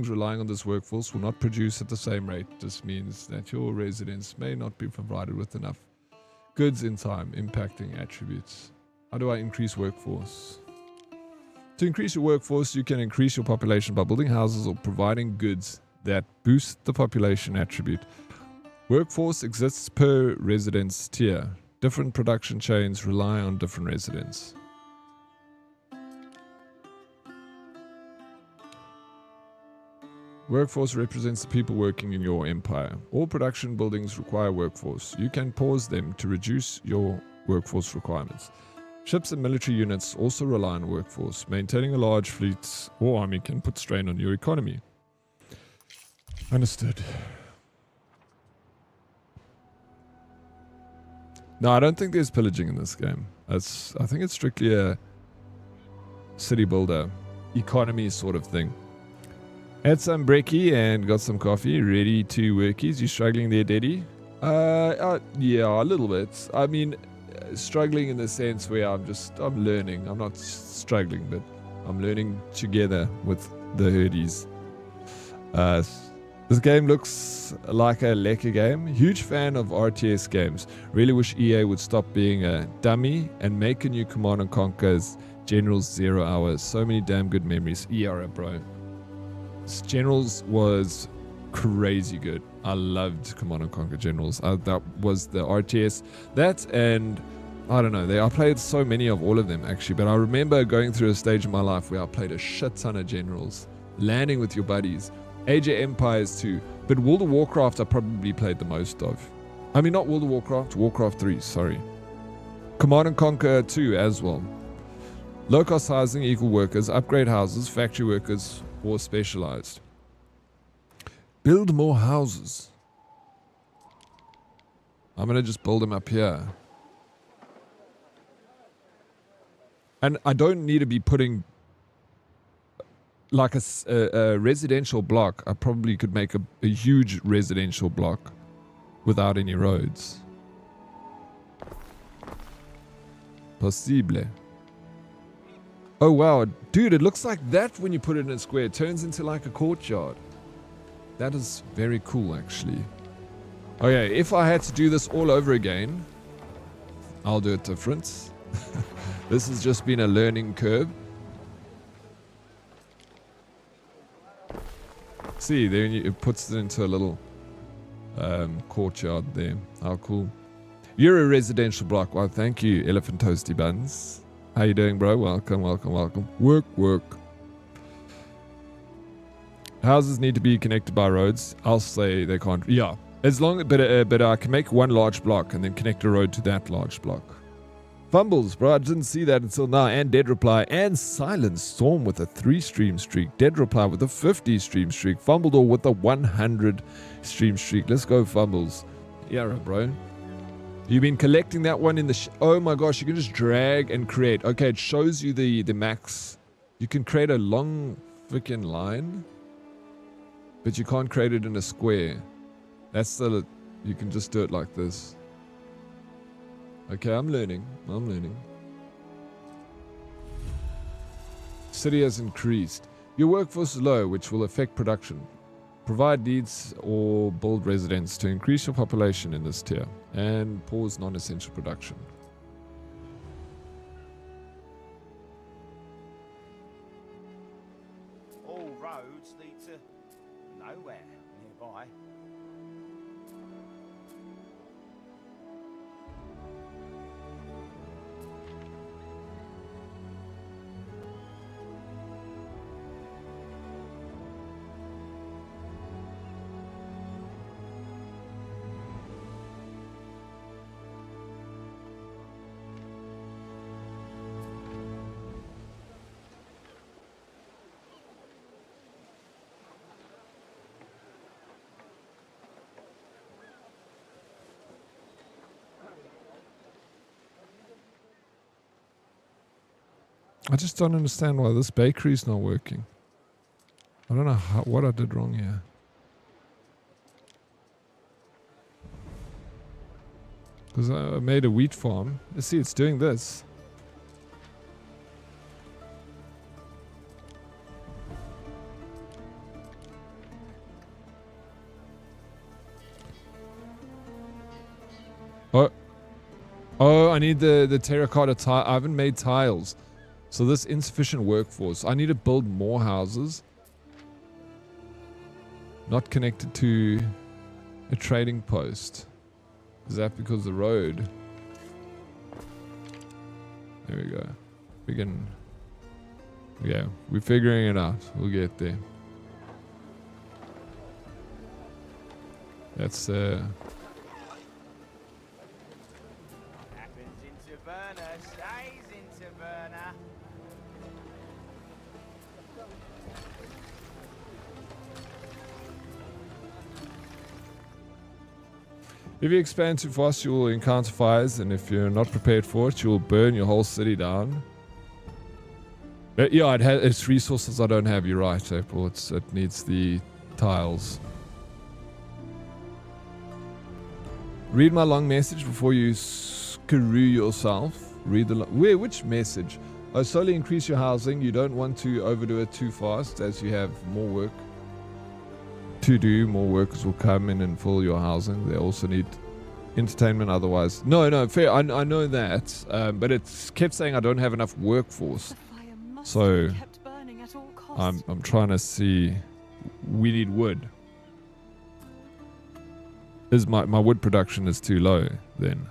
not produce at the same rate. This means that your residents may not be provided with enough goods in time, impacting attributes. How do I increase workforce? To increase your workforce, you can increase your population by building houses or providing goods that boost the population attribute. Workforce exists per residence tier. Different production chains rely on different residents. Workforce represents the people working in your empire. All production buildings require workforce. You can pause them to reduce your workforce requirements. Ships and military units also rely on workforce. Maintaining a large fleet or army can put strain on your economy. Understood. No, I don't think there's pillaging in this game. I think it's strictly a city builder, economy sort of thing. Had some brekkie and got some coffee, ready to workies. You struggling there, Daddy? Yeah, a little bit. I mean, struggling in the sense where I'm learning. I'm not struggling, but I'm learning together with the herdies. This game looks like a lekker game. Huge fan of RTS games. Really wish EA would stop being a dummy and make a new Command & Conquer's Generals 0 Hours. So many damn good memories. ERA, bro. Generals was crazy good. I loved Command & Conquer Generals. That was the RTS. That and I don't know. I played so many of all of them actually. But I remember going through a stage in my life where I played a shit ton of Generals. Landing with your buddies. Age of Empires 2, but World of Warcraft I probably played the most of. I mean, not World of Warcraft, Warcraft 3, sorry. Command & Conquer 2 as well. Low-cost housing, equal workers, upgrade houses, factory workers, or specialized. Build more houses. I'm going to just build them up here. And I don't need to be putting like a residential block. I probably could make a huge residential block without any roads. Possible. Oh wow, dude, it looks like that when you put it in a square. It turns into like a courtyard. That is very cool actually. Okay, if I had to do this all over again, I'll do it different. This has just been a learning curve. See, there it puts it into a little courtyard there. How cool. You're a residential block. Well, thank you, Elephant Toasty Buns. How you doing, bro? Welcome, welcome, welcome. Work. Houses need to be connected by roads. I'll say they can't. Yeah, But I can make one large block and then connect a road to that large block. Fumbles, bro. I didn't see that until now. And Dead Reply and Silent Storm with a 3-stream streak. Dead Reply with a 50-stream streak. Fumbledore with a 100-stream streak. Let's go, Fumbles. Yeah, bro. You've been collecting that one in the... oh my gosh, you can just drag and create. Okay, it shows you the max. You can create a long freaking line, but you can't create it in a square. That's the... you can just do it like this. Okay, I'm learning. City has increased. Your workforce is low, which will affect production. Provide needs or build residents to increase your population in this tier. And pause non-essential production. All roads lead to nowhere nearby. I just don't understand why this bakery's not working. I don't know what I did wrong here. Because I made a wheat farm. Let's see, it's doing this. Oh, I need the terracotta tile. I haven't made tiles. So this insufficient workforce. I need to build more houses. Not connected to a trading post. Is that because of the road? There we go. We can... yeah, we're figuring it out. We'll get there. That's Happens in Taverna, stays in Taverna. if you expand too fast, you will encounter fires, and if you're not prepared for it, you will burn your whole city down. But yeah, it's resources I don't have. You're right, April. It needs the tiles. Read my long message before you screw yourself. Read the which message? Oh, slowly increase your housing. You don't want to overdo it too fast, as you have more work to do. More workers will come in and fill your housing. They also need entertainment otherwise. No, fair. I know that, but it kept saying I don't have enough workforce. So I'm trying to see. We need wood. Is my wood production is too low then?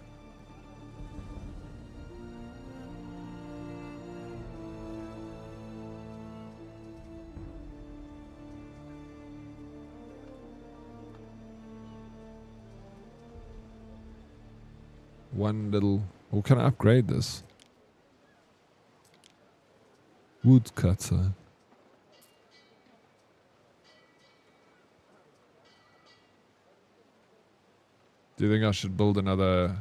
One little... or can I upgrade this? Woodcutter. Do you think I should build another...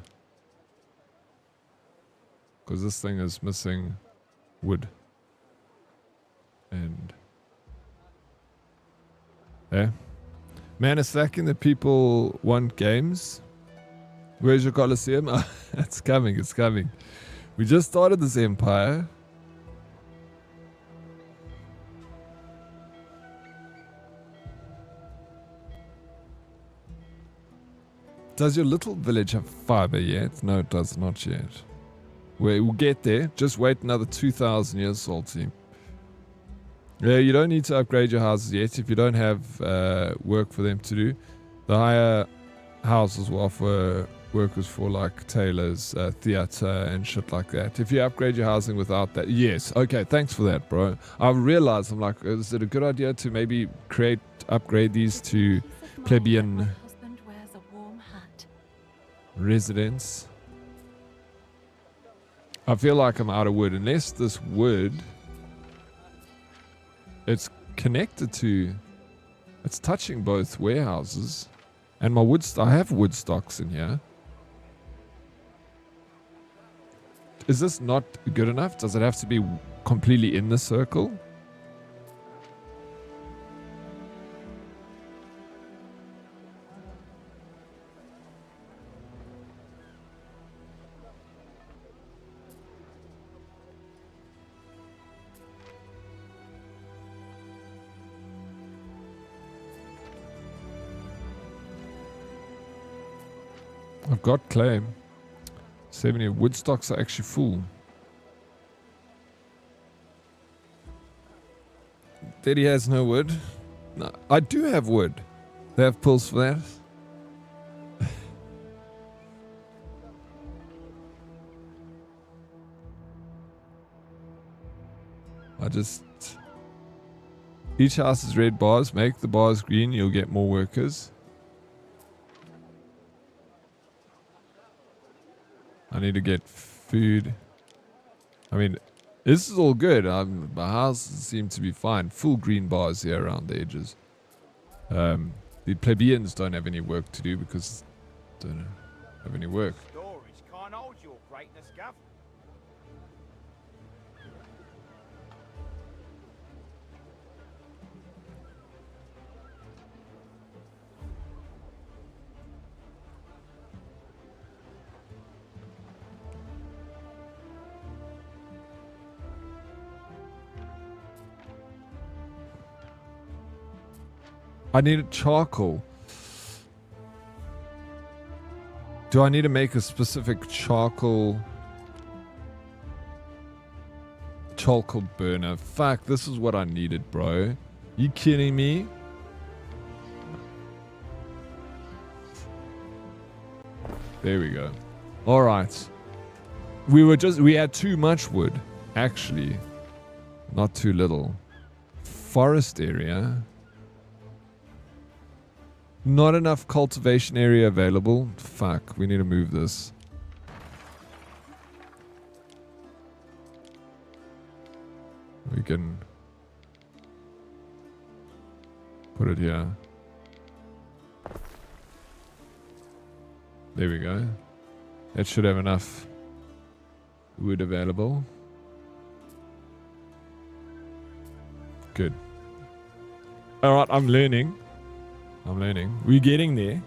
because this thing is missing wood. And... yeah. Man, it's lacking that people want games. Where's your Colosseum? It's coming, it's coming. We just started this empire. Does your little village have fiber yet? No, it does not yet. We'll get there. Just wait another 2,000 years, Salty. Yeah, you don't need to upgrade your houses yet if you don't have work for them to do. The higher houses will offer workers for like tailors, theater and shit like that. If you upgrade your housing without that, yes. Okay, thanks for that, bro. I realized, I'm like, is it a good idea to maybe upgrade these to plebeian Residence. I feel like I'm out of wood. Unless this wood... It's connected to... It's touching both warehouses. And my wood... I have wood stocks in here. Is this not good enough? Does it have to be completely in the circle? I've got claim. 70 wood stocks are actually full. Daddy has no wood. No, I do have wood. They have pulls for that. Each house is red bars. Make the bars green. You'll get more workers. I need to get food. I mean, this is all good. My houses seem to be fine. Full green bars here around the edges. The plebeians don't have any work to do because they don't have any work. Storage can't hold your greatness, Gav. I need charcoal. Do I need to make a specific charcoal burner? Fuck, this is what I needed, bro. You kidding me? There we go. All right. We had too much wood, actually. Not too little. Forest area. Not enough cultivation area available. Fuck, we need to move this. We can put it here. There we go. That should have enough wood available. Good. Alright, I'm learning. We're getting there.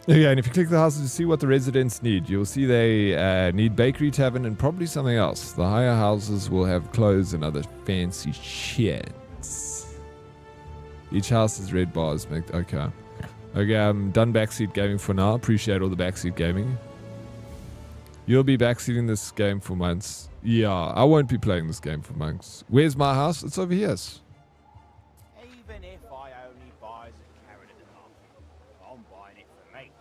Okay, and if you click the houses to see what the residents need, you'll see they need bakery, tavern, and probably something else. The higher houses will have clothes and other fancy shits. Each house is red bars. Okay, I'm done backseat gaming for now. Appreciate all the backseat gaming. You'll be backseating this game for months. Yeah, I won't be playing this game for months. Where's my house? It's over here. Even if I only buy as a carrot at the market, I'm buying it for me.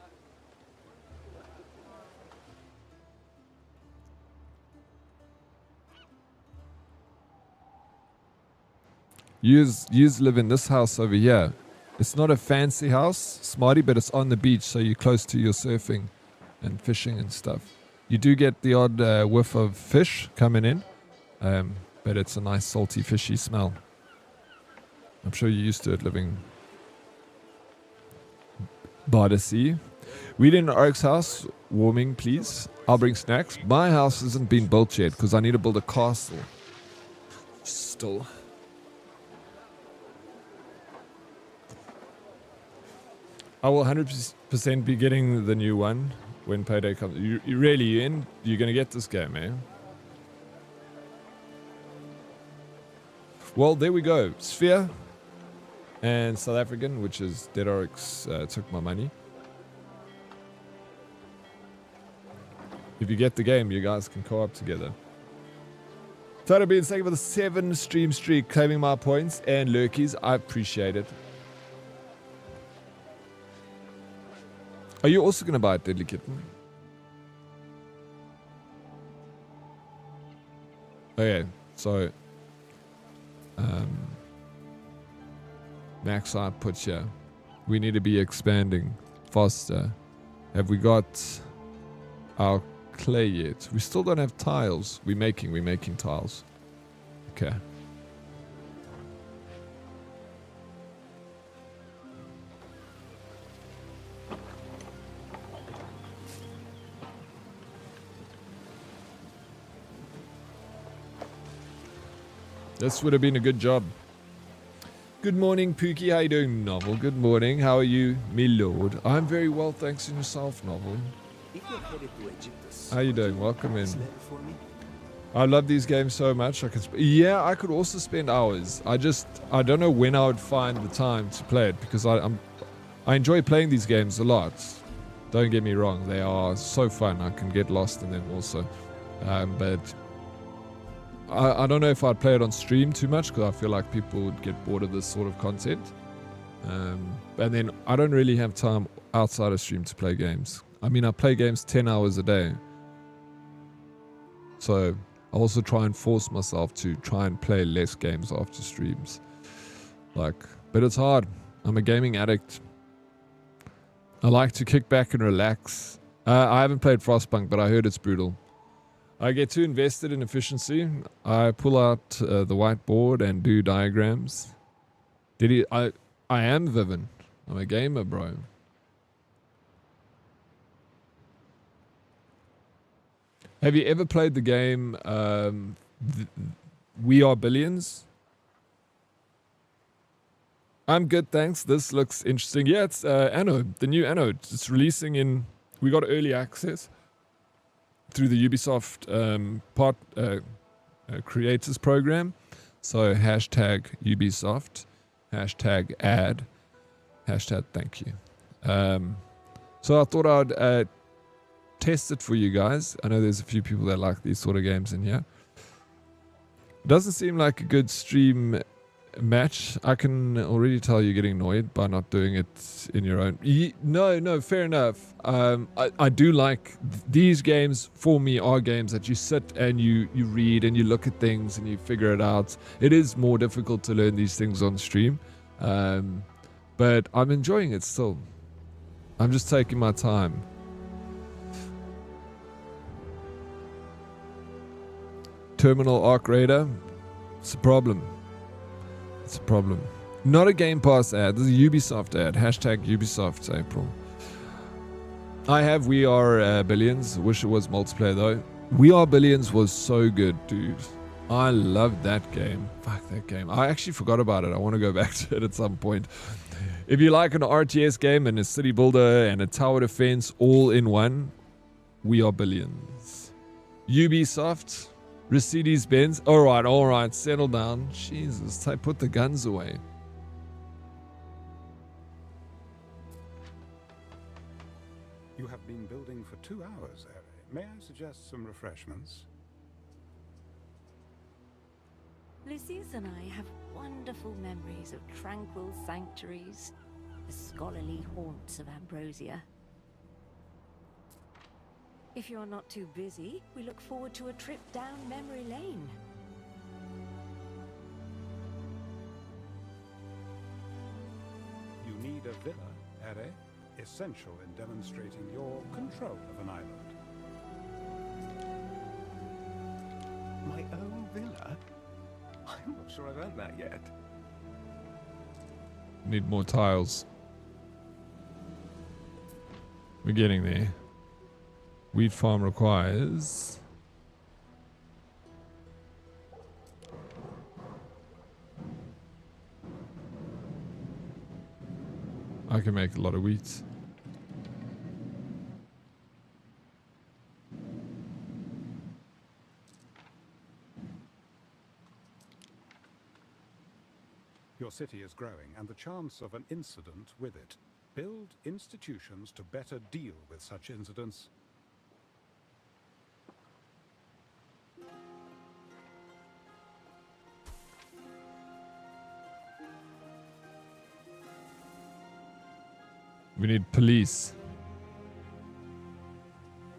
Yous live in this house over here. It's not a fancy house, smarty, but it's on the beach, so you're close to your surfing and fishing and stuff. You do get the odd whiff of fish coming in, but it's a nice salty fishy smell. I'm sure you're used to it living by the sea. Weed in Oryx's house, warming please. I'll bring snacks. My house hasn't been built yet because I need to build a castle. Still. I will 100% be getting the new one when payday comes. You really in? You're going to get this game, eh? Well, there we go. Sphere and South African, which is Dead Oryx, took my money. If you get the game, you guys can co-op together. Total Beans, thank you for the 7 stream streak, claiming my points and lurkies. I appreciate it. Are you also going to buy a Deadly Kitten? Okay, so max output here. We need to be expanding faster. Have we got our clay yet? We still don't have tiles. We're making tiles. Okay. This would have been a good job. Good morning, Pookie. How you doing, Novel? Good morning. How are you, me lord? I'm very well, thanks. And yourself, Novel? How you doing? Welcome in. I love these games so much. I could also spend hours. I don't know when I would find the time to play it because I enjoy playing these games a lot. Don't get me wrong, they are so fun. I can get lost in them also, but I don't know if I'd play it on stream too much because I feel like people would get bored of this sort of content. And then I don't really have time outside of stream to play games. I mean, I play games 10 hours a day. So I also try and force myself to try and play less games after streams. But it's hard. I'm a gaming addict. I like to kick back and relax. I haven't played Frostpunk, but I heard it's brutal. I get too invested in efficiency. I pull out the whiteboard and do diagrams. I am Vivian. I'm a gamer, bro. Have you ever played the game We Are Billions? I'm good, thanks. This looks interesting. Yeah, it's Anno, the new Anno. It's releasing in... We got early access through the Ubisoft creators program. So hashtag Ubisoft, hashtag ad, hashtag thank you. So I thought I'd test it for you guys. I know there's a few people that like these sort of games in here. Doesn't seem like a good stream match. I can already tell you're getting annoyed by not doing it in your own. No, fair enough. I do like these games. For me, are games that you sit and you read and you look at things and you figure it out. It is more difficult to learn these things on stream, but I'm enjoying it still. I'm just taking my time. Terminal Arc Raider, it's a problem. It's a problem. Not a Game Pass ad. This is a Ubisoft ad. Hashtag Ubisoft April. I have We Are Billions. Wish it was multiplayer though. We Are Billions was so good, dude. I loved that game. Fuck that game. I actually forgot about it. I want to go back to it at some point. If you like an RTS game and a city builder and a tower defense all in one, We Are Billions. Ubisoft. Mercedes-Benz. All right, settle down. Jesus, put the guns away. You have been building for 2 hours, Harry. May I suggest some refreshments? Lucius and I have wonderful memories of tranquil sanctuaries, the scholarly haunts of Ambrosia. If you're not too busy, we look forward to a trip down memory lane. You need a villa, Harry. Essential in demonstrating your control of an island. My own villa? I'm not sure I've earned that yet. Need more tiles. We're getting there. Wheat farm requires... I can make a lot of wheat. Your city is growing, and the chance of an incident with it. Build institutions to better deal with such incidents. We need police.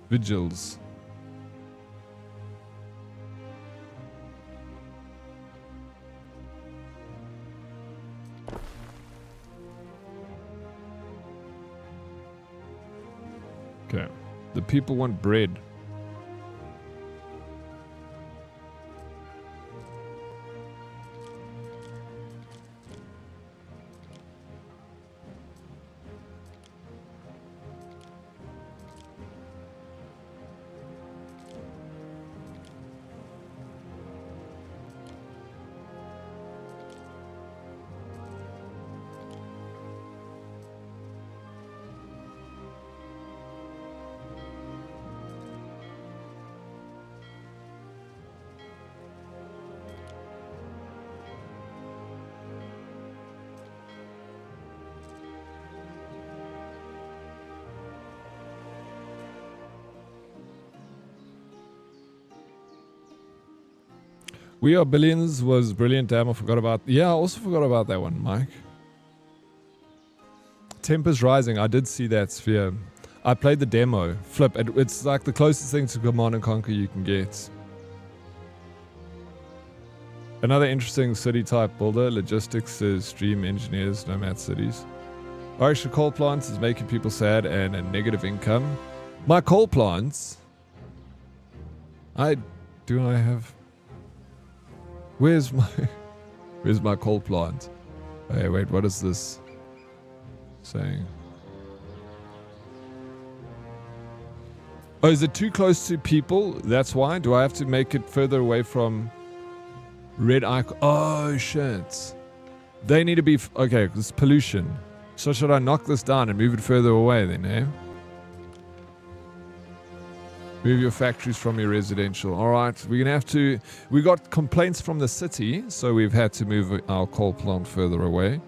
Vigils. Okay. The people want bread. We Are Billions was brilliant. Damn, I forgot about... Yeah, I also forgot about that one, Mike. Tempest Rising. I did see that sphere. I played the demo. Flip. It's like the closest thing to Command and Conquer you can get. Another interesting city type builder. Logistics is dream engineers, nomad cities. Actually, coal plants is making people sad and a negative income. My coal plants... Do I have... Where's my coal plant? Hey, wait, what is this saying? Oh, is it too close to people? That's why? Do I have to make it further away from red icon? Oh, shit. They need to be... Okay, it's pollution. So should I knock this down and move it further away then, eh? Move your factories from your residential. Alright, we're gonna have to... We got complaints from the city, so we've had to move our coal plant further away.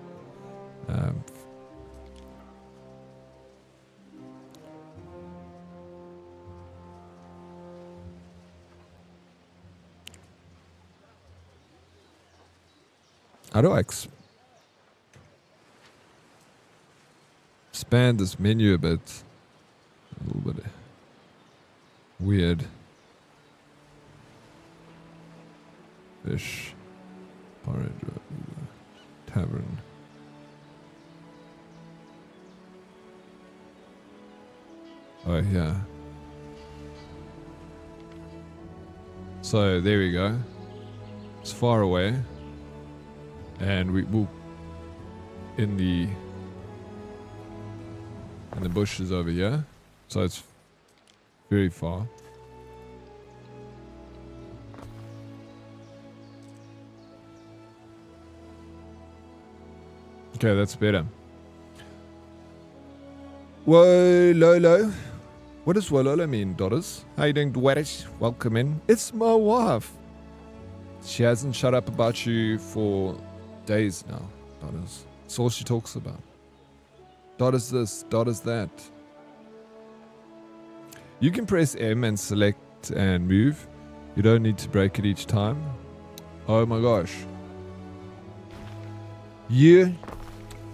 How do I expand this menu a bit? A little bit... Weird. Fish. Porridge. Tavern. Oh, yeah. So, there we go. It's far away. And we will... In the bushes over here. So it's very far. Okay, that's better. Wololo. What does Wololo mean, daughters? How you doing, Dwarish? Welcome in. It's my wife. She hasn't shut up about you for days now, daughters. That's all she talks about. Daughters this, daughters that. You can press M and select and move. You don't need to break it each time. Oh my gosh. You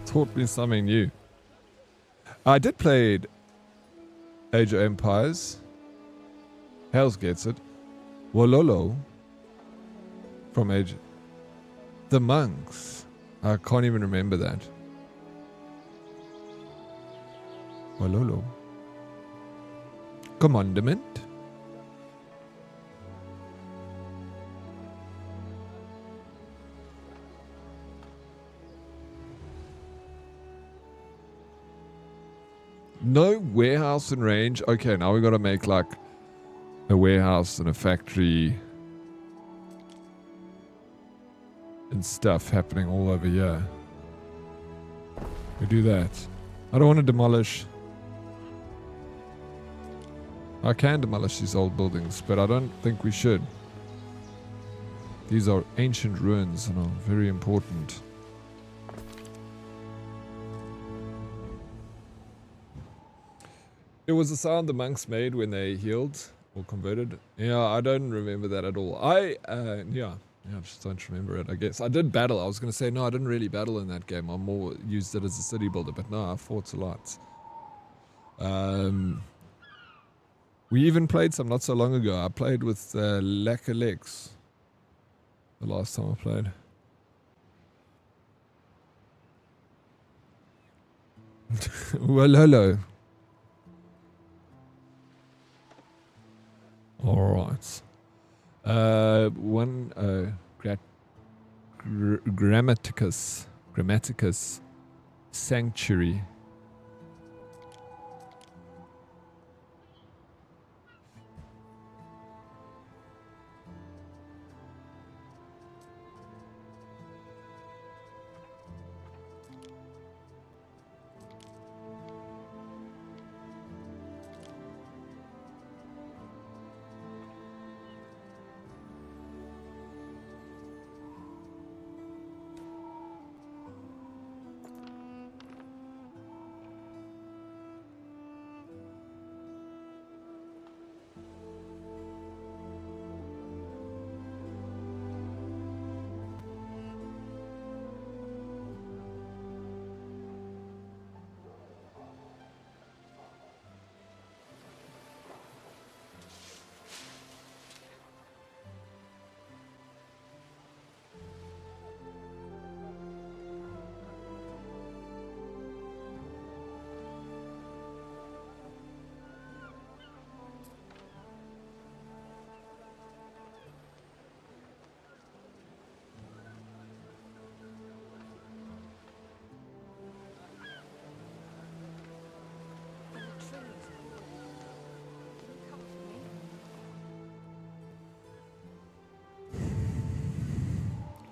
taught me something new. I did play Age of Empires. Hells gets it. Wololo. From Age... The monks. I can't even remember that. Wololo. Commandment. No warehouse in range. Okay, now we gotta make like a warehouse and a factory and stuff happening all over here. We do that. I don't want to demolish. I can demolish these old buildings, but I don't think we should. These are ancient ruins and are very important. It was the sound the monks made when they healed or converted. Yeah, I don't remember that at all. Yeah, I just don't remember it, I guess. I did battle. I was going to say, no, I didn't really battle in that game. I more used it as a city builder, but no, I fought a lot. We even played some not so long ago. I played with Lacquer Lex the last time I played. Well, hello. All right. Grammaticus Sanctuary.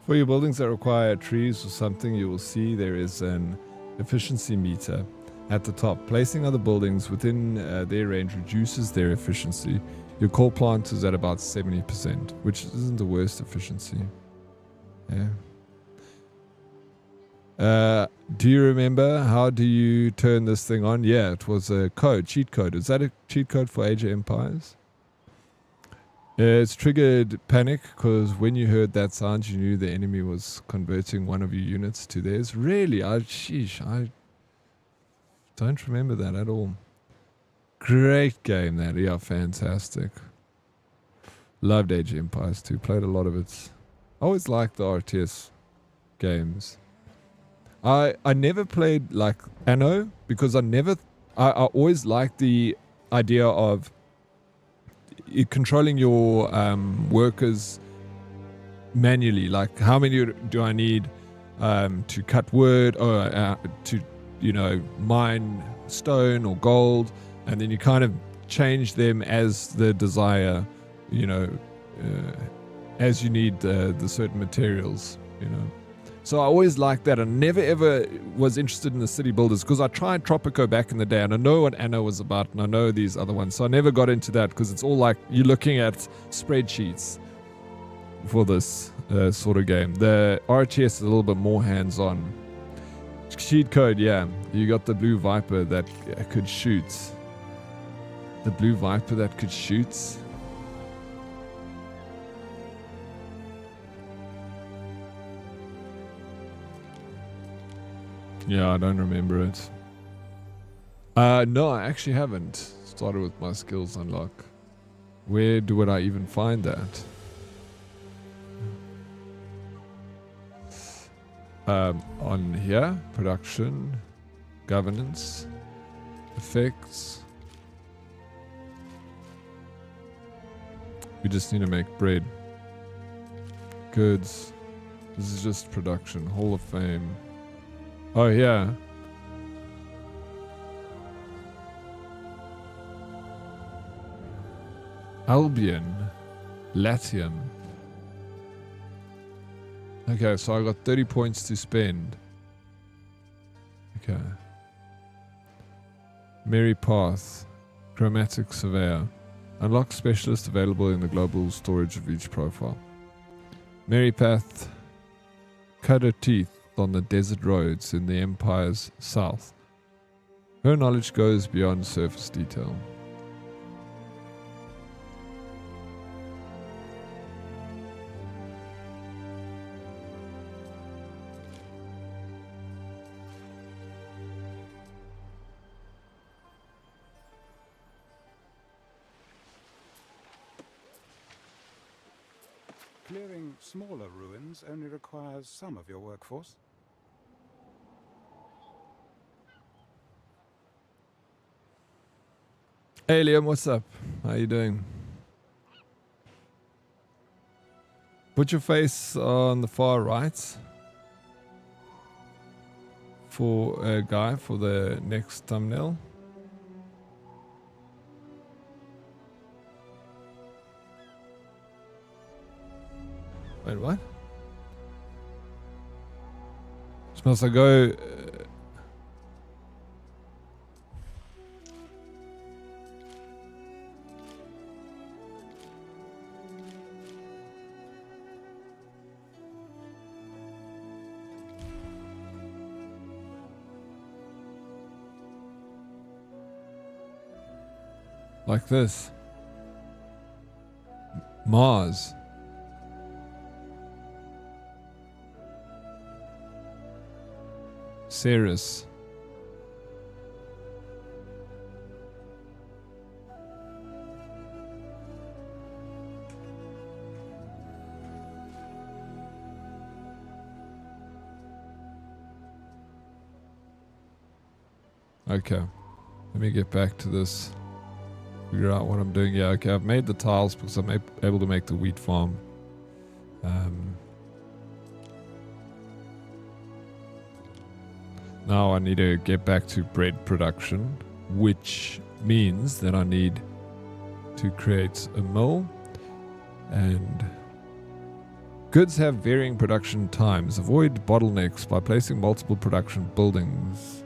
For your buildings that require trees or something, you will see there is an efficiency meter at the top. Placing other buildings within their range reduces their efficiency. Your coal plant is at about 70%, which isn't the worst efficiency. Yeah. Do you remember how do you turn this thing on? Yeah, it was a code, cheat code. Is that a cheat code for Age of Empires? It's triggered panic because when you heard that sound, you knew the enemy was converting one of your units to theirs. Really? I don't remember that at all. Great game, that. Yeah, fantastic. Loved Age of Empires too. Played a lot of it. I always liked the RTS games. I never played like Anno because I always liked the idea of controlling your workers manually. Like, how many do I need to cut wood or to, mine stone or gold, and then you kind of change them as the desire, as you need the certain materials, So I always liked that. I never ever was interested in the city builders because I tried Tropico back in the day and I know what Anno was about and I know these other ones. So I never got into that because it's all like you're looking at spreadsheets for this sort of game. The RTS is a little bit more hands-on. Cheat code, yeah. You got the blue viper that could shoot. The blue viper that could shoot. Yeah, I don't remember it. No, I actually haven't started with my skills unlock. Where would I even find that? On here, production, governance, effects. We just need to make bread. Goods. This is just production. Hall of Fame. Oh, yeah. Albion. Latium. Okay, so I got 30 points to spend. Okay. Mary Path. Chromatic Surveyor. Unlock specialist available in the global storage of each profile. Mary Path. Cut her teeth on the desert roads in the Empire's south. Her knowledge goes beyond surface detail. Clearing smaller ruins only requires some of your workforce. Hey Liam, what's up? How you doing? Put your face on the far right for a guy for the next thumbnail. Wait, what? Smells like go. Like this. Mars. Ceres. Okay. Let me get back to this. Figure out what I'm doing. Yeah, okay. I've made the tiles because I'm able to make the wheat farm. Now I need to get back to bread production, which means that I need to create a mill. And goods have varying production times. Avoid bottlenecks by placing multiple production buildings.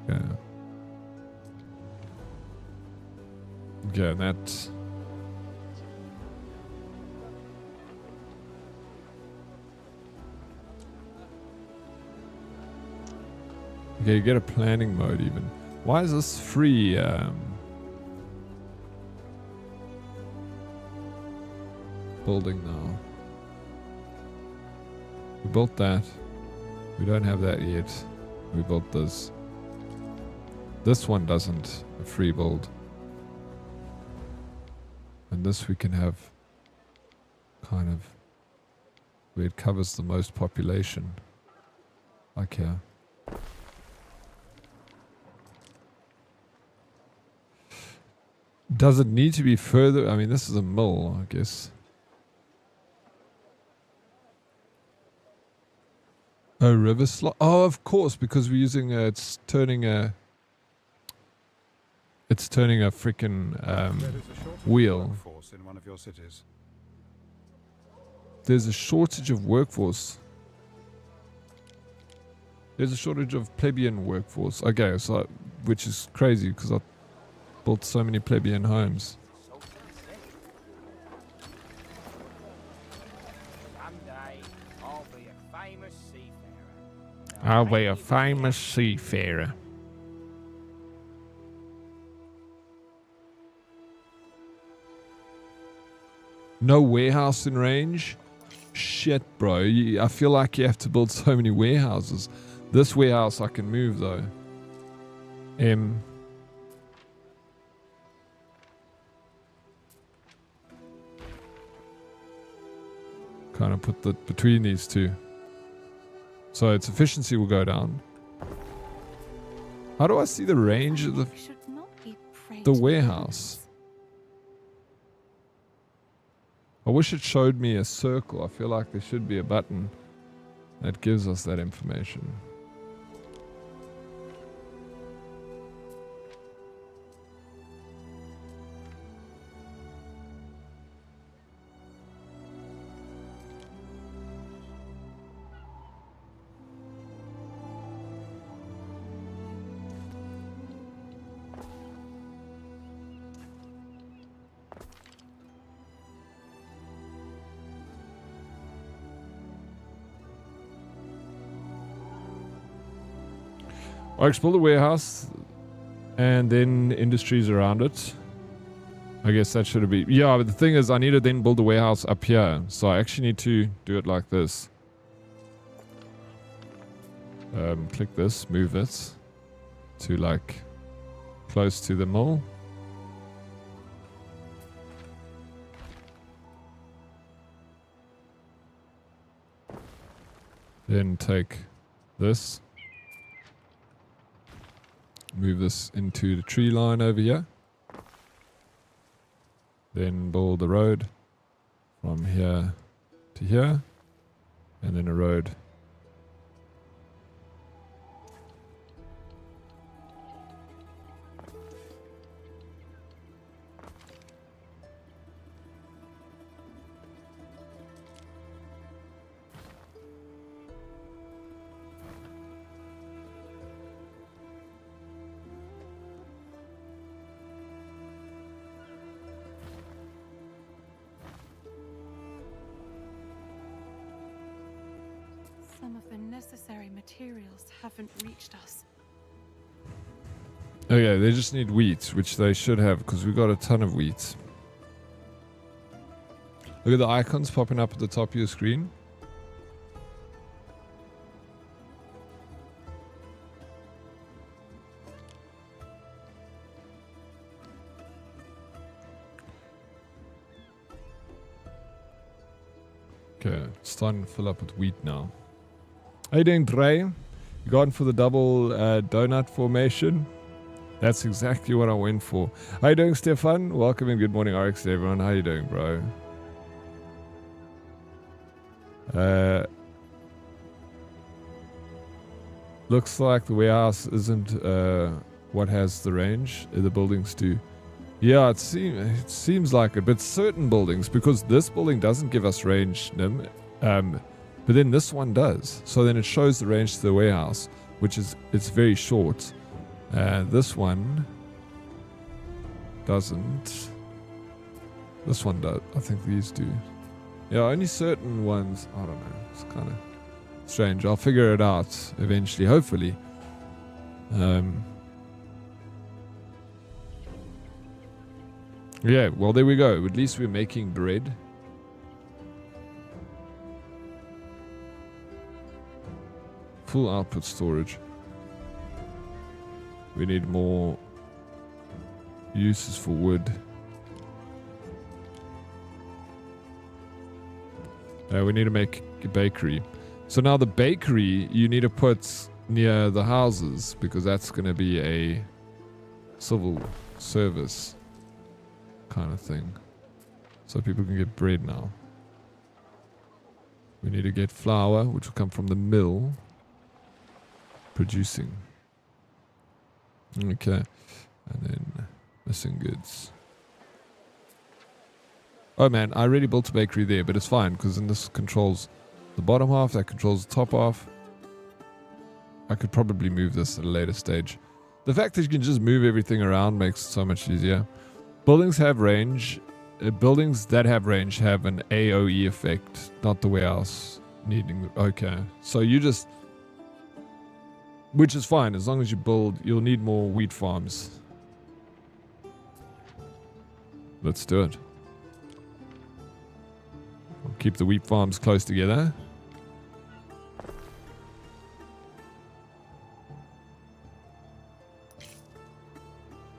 Yeah. Okay, that's... Okay, you get a planning mode even. Why is this free? Building now. We built that. We don't have that yet. We built this. This one doesn't. A free build. And this we can have kind of where it covers the most population. Like here. Does it need to be further? I mean, this is a mill, I guess. A river slot? Oh, of course, because we're using it's turning a freaking wheel. In one of your cities. There's a shortage of workforce. There's a shortage of plebeian workforce. Okay, so which is crazy because I built so many plebeian homes. Someday I'll be a famous seafarer. I'll be a famous seafarer. No warehouse in range? Shit, bro. I feel like you have to build so many warehouses. This warehouse I can move, though. Kind of put the between these two. So its efficiency will go down. How do I see the range of the warehouse? I wish it showed me a circle. I feel like there should be a button that gives us that information. I explore the warehouse and then industries around it. I guess that should be... Yeah, but the thing is I need to then build a warehouse up here. So I actually need to do it like this. Click this, move it to like close to the mill. Then take this. Move this into the tree line over here. Then build the road from here to here, and then a road. Some of the necessary materials haven't reached us. Okay, they just need wheat, which they should have because we got a ton of wheat. Look at the icons popping up at the top of your screen. Okay, it's starting to fill up with wheat now. How you doing, Dre? You going for the double donut formation? That's exactly what I went for. How you doing, Stefan? Welcome and good morning, RX to everyone. How you doing, bro? Looks like the warehouse isn't what has the range. The buildings do. Yeah, it seems like it, but certain buildings, because this building doesn't give us range, Nim, but then this one does. So then it shows the range to the warehouse, which is, it's very short. This one doesn't. This one does. I think these do. Yeah, only certain ones. I don't know. It's kind of strange. I'll figure it out eventually, hopefully. Yeah, well, there we go. At least we're making bread. Full output storage. We need more uses for wood. We need to make a bakery. So now the bakery you need to put near the houses because that's going to be a civil service kind of thing. So people can get bread now. We need to get flour, which will come from the mill producing. Okay. And then missing goods. Oh man, I already built a bakery there, but it's fine because then this controls the bottom half, that controls the top half. I could probably move this at a later stage. The fact that you can just move everything around makes it so much easier. Buildings have range. Buildings that have range have an AOE effect, not the warehouse needing. Okay, so you just, which is fine as long as you build. You'll need more wheat farms. Let's do it. We'll keep the wheat farms close together.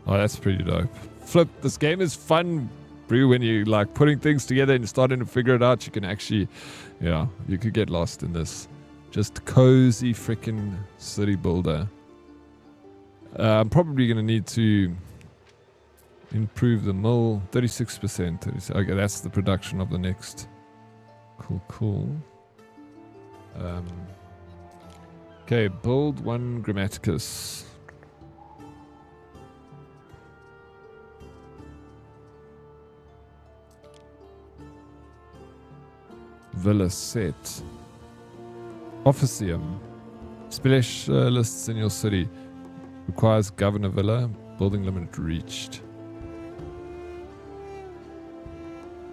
Oh, that's pretty dope. Flip, this game is fun, Brew, when you like putting things together and starting to figure it out. You can actually, yeah, you could get lost in this. Just cozy freaking city builder. I'm probably going to need to improve the mill. 36%. Okay, that's the production of the next. Cool. Okay, build one Grammaticus. Villa set. Officium. Specialists in your city. Requires governor villa. Building limit reached.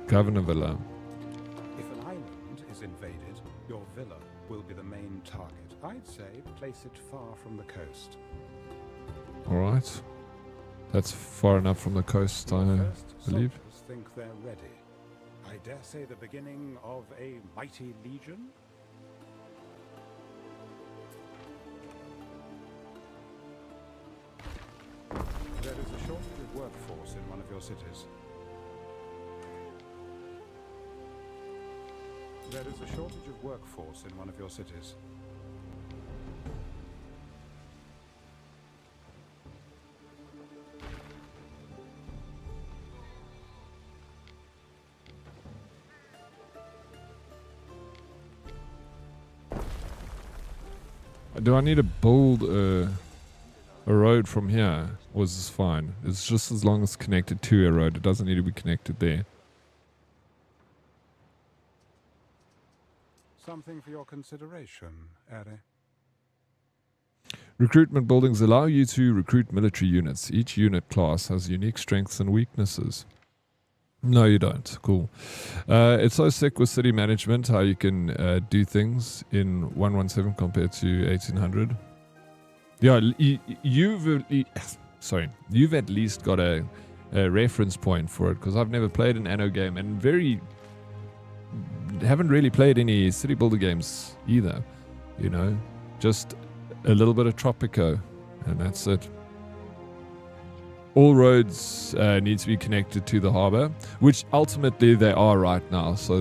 Governor villa. If an island is invaded, your villa will be the main target. I'd say place it far from the coast. Alright. That's far enough from the coast, I believe. Soldiers think they're ready. I dare say the beginning of a mighty legion? There is a shortage of workforce in one of your cities. There is a shortage of workforce in one of your cities. Do I need to build a road from here? Or is this fine? It's just as long as it's connected to a road. It doesn't need to be connected there. Something for your consideration, Eri. Recruitment buildings allow you to recruit military units. Each unit class has unique strengths and weaknesses. No, you don't. Cool. It's so sick with city management, how you can do things in 117 compared to 1800. Yeah, you've at least got a reference point for it, because I've never played an Anno game and haven't really played any city builder games either. You know, just a little bit of Tropico, and that's it. All roads need to be connected to the harbor, which ultimately they are right now. So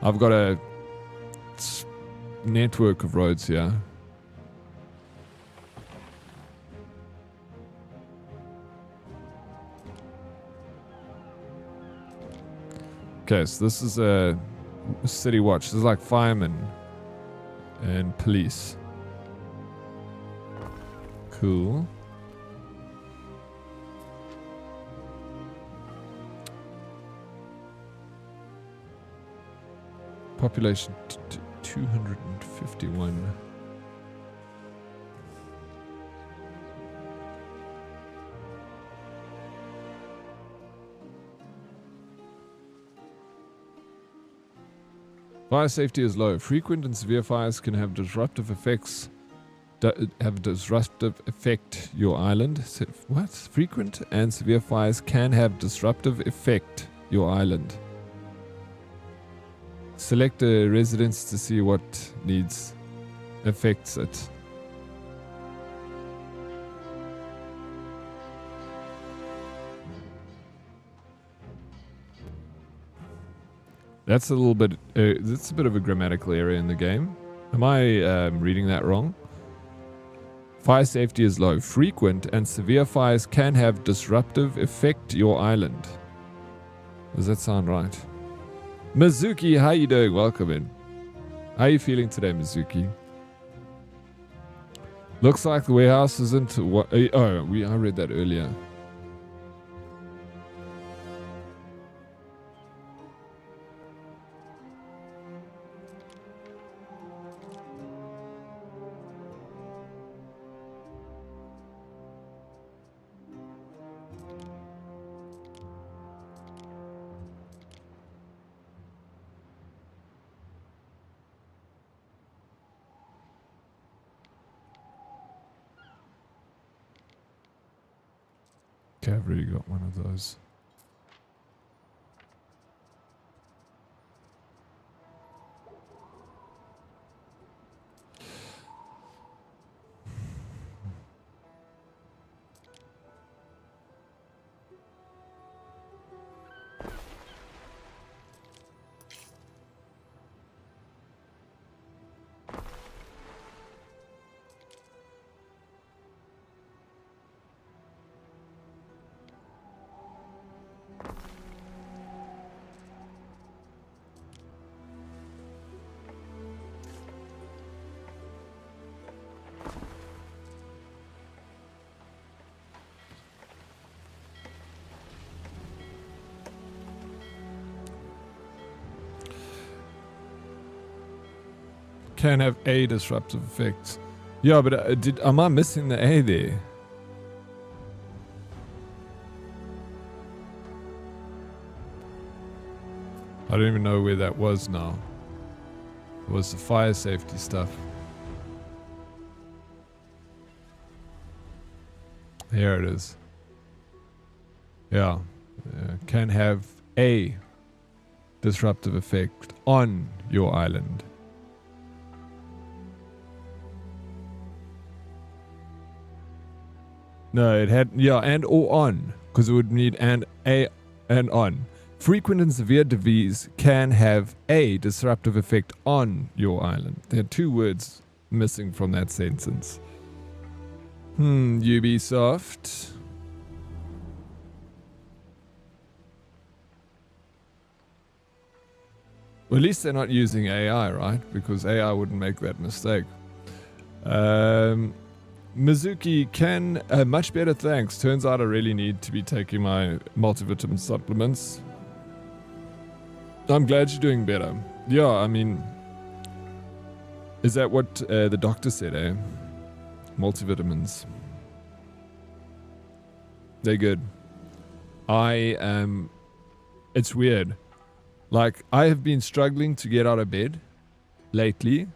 I've got a network of roads here. Okay, so this is a city watch. This is like firemen and police. Cool. Population 251. Fire safety is low. Frequent and severe fires can have disruptive effects. Affect your island. What? Frequent and severe fires can have disruptive effect your island. Select a residence to see what needs affects it. That's a little bit. That's a bit of a grammatical error in the game. Am I reading that wrong? Fire safety is low. Frequent and severe fires can have disruptive effect your island. Does that sound right? Mizuki, how you doing? Welcome in. How are you feeling today, Mizuki? Looks like the warehouse isn't what... I read that earlier. Okay, I've already got one of those. Can have a disruptive effect. Yeah, but am I missing the A there? I don't even know where that was now. It was the fire safety stuff. Here it is. Yeah. Can have a disruptive effect on your island. No, it had, yeah, and or on, because it would need and on. Frequent and severe disease can have a disruptive effect on your island. There are two words missing from that sentence. Ubisoft. Well, at least they're not using AI, right? Because AI wouldn't make that mistake. Mizuki can much better, thanks. Turns out I really need to be taking my multivitamin supplements. I'm glad you're doing better. Yeah, I mean, is that what the doctor said, eh? Multivitamins. They're good. It's weird. Like, I have been struggling to get out of bed lately,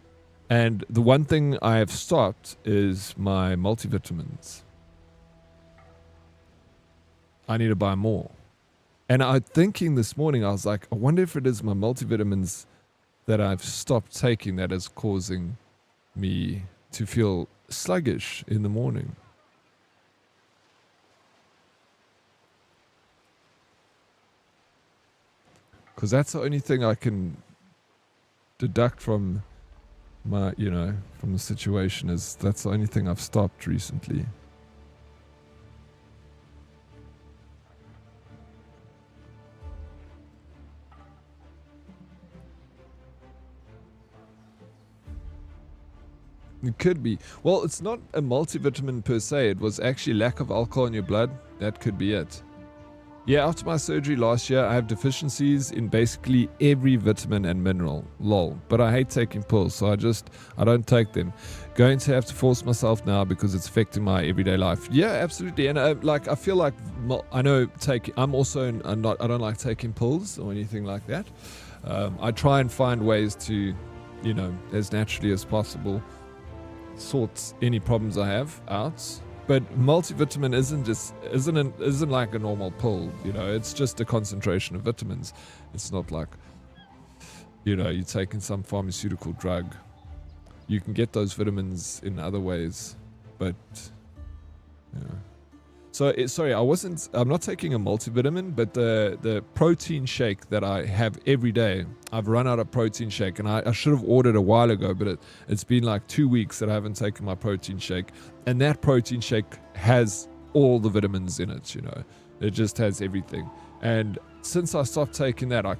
and the one thing I have stopped is my multivitamins. I need to buy more. And I'm thinking this morning, I was like, I wonder if it is my multivitamins that I've stopped taking that is causing me to feel sluggish in the morning. Because that's the only thing I can deduct from my, from the situation, is that's the only thing I've stopped recently. It could be. Well, it's not a multivitamin per se. It was actually lack of alcohol in your blood. That could be it. Yeah, after my surgery last year, I have deficiencies in basically every vitamin and mineral. Lol. But I hate taking pills, so I don't take them. Going to have to force myself now because it's affecting my everyday life. Yeah, absolutely. And I feel like I know I'm also not. I don't like taking pills or anything like that. I try and find ways to, as naturally as possible, sort any problems I have out. But multivitamin isn't like a normal pill, it's just a concentration of vitamins. It's not like, you're taking some pharmaceutical drug. You can get those vitamins in other ways, but, So, I'm not taking a multivitamin, but the protein shake that I have every day, I've run out of protein shake, and I should have ordered a while ago, but it's been like 2 weeks that I haven't taken my protein shake. And that protein shake has all the vitamins in it, It just has everything. And since I stopped taking that, I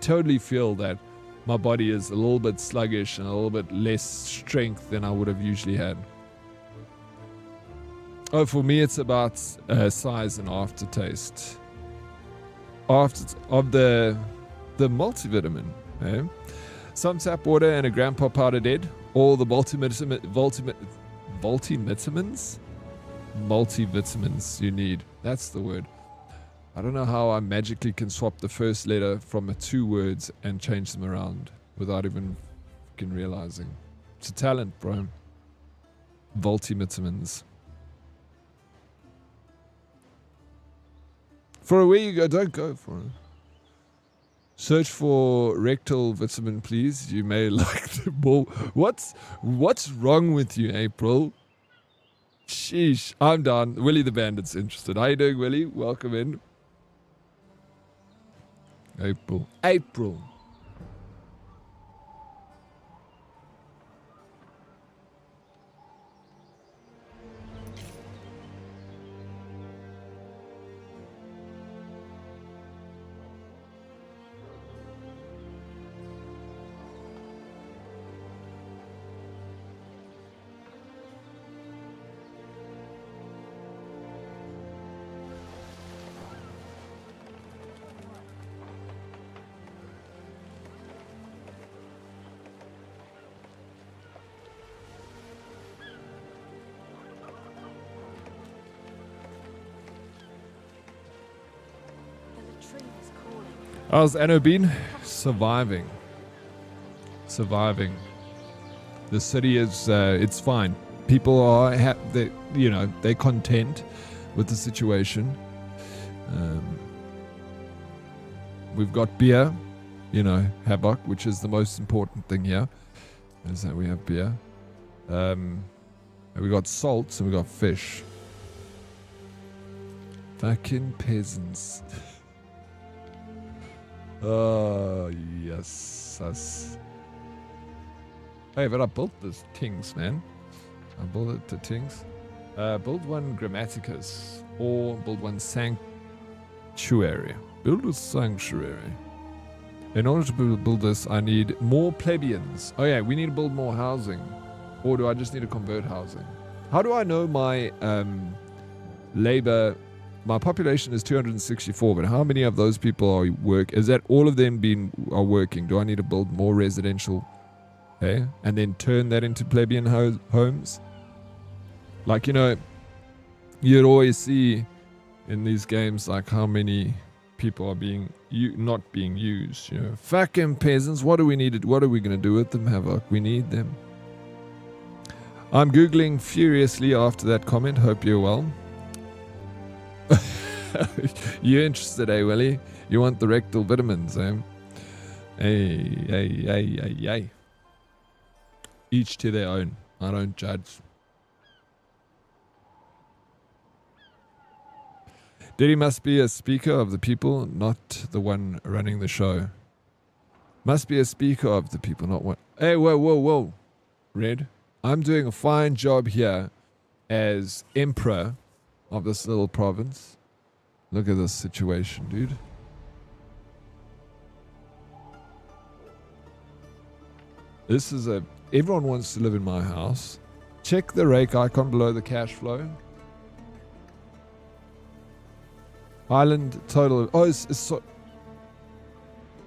totally feel that my body is a little bit sluggish and a little bit less strength than I would have usually had. Oh, for me, it's about size and aftertaste. Of the multivitamin, eh? Some tap water and a grandpa powder dead. All the multivitamins you need. That's the word. I don't know how I magically can swap the first letter from 2 words and change them around without even fucking realizing. It's a talent, bro. Multivitamins. For where you go, don't go for it. Search for rectal vitamin, please. You may like the ball. What's wrong with you, April? Sheesh, I'm down. Willie the Bandit's interested. How you doing, Willie? Welcome in. April. How's Anno been? Surviving. The city is, it's fine. People are, they're content with the situation. We've got beer, Havoc, which is the most important thing here, is that we have beer. And we got salt and we got fish. Fucking peasants. Oh, yes. Hey, but I built this Tings, man. I built it to Tings. Build one Grammaticus or build one Sanctuary. Build a Sanctuary. In order to build this, I need more plebeians. Oh yeah, we need to build more housing. Or do I just need to convert housing? How do I know my labor? My population is 264, but how many of those people are work? Is that all of them are working? Do I need to build more residential, okay, and then turn that into plebeian homes? Like, you know, you'd always see in these games like how many people are not being used. You know, fucking peasants. What do we need? What are we gonna do with them, Havoc? We need them. I'm googling furiously after that comment. Hope you're well. You interested, eh, Willie? You want the rectal vitamins, eh? Hey. Each to their own. I don't judge. Diddy must be a speaker of the people, not the one running the show. Must be a speaker of the people, not one. Hey, whoa. Red, I'm doing a fine job here as emperor of this little province. Look at this situation, dude. This is everyone wants to live in my house. Check the rake icon below the cash flow. Island total. Oh, it's so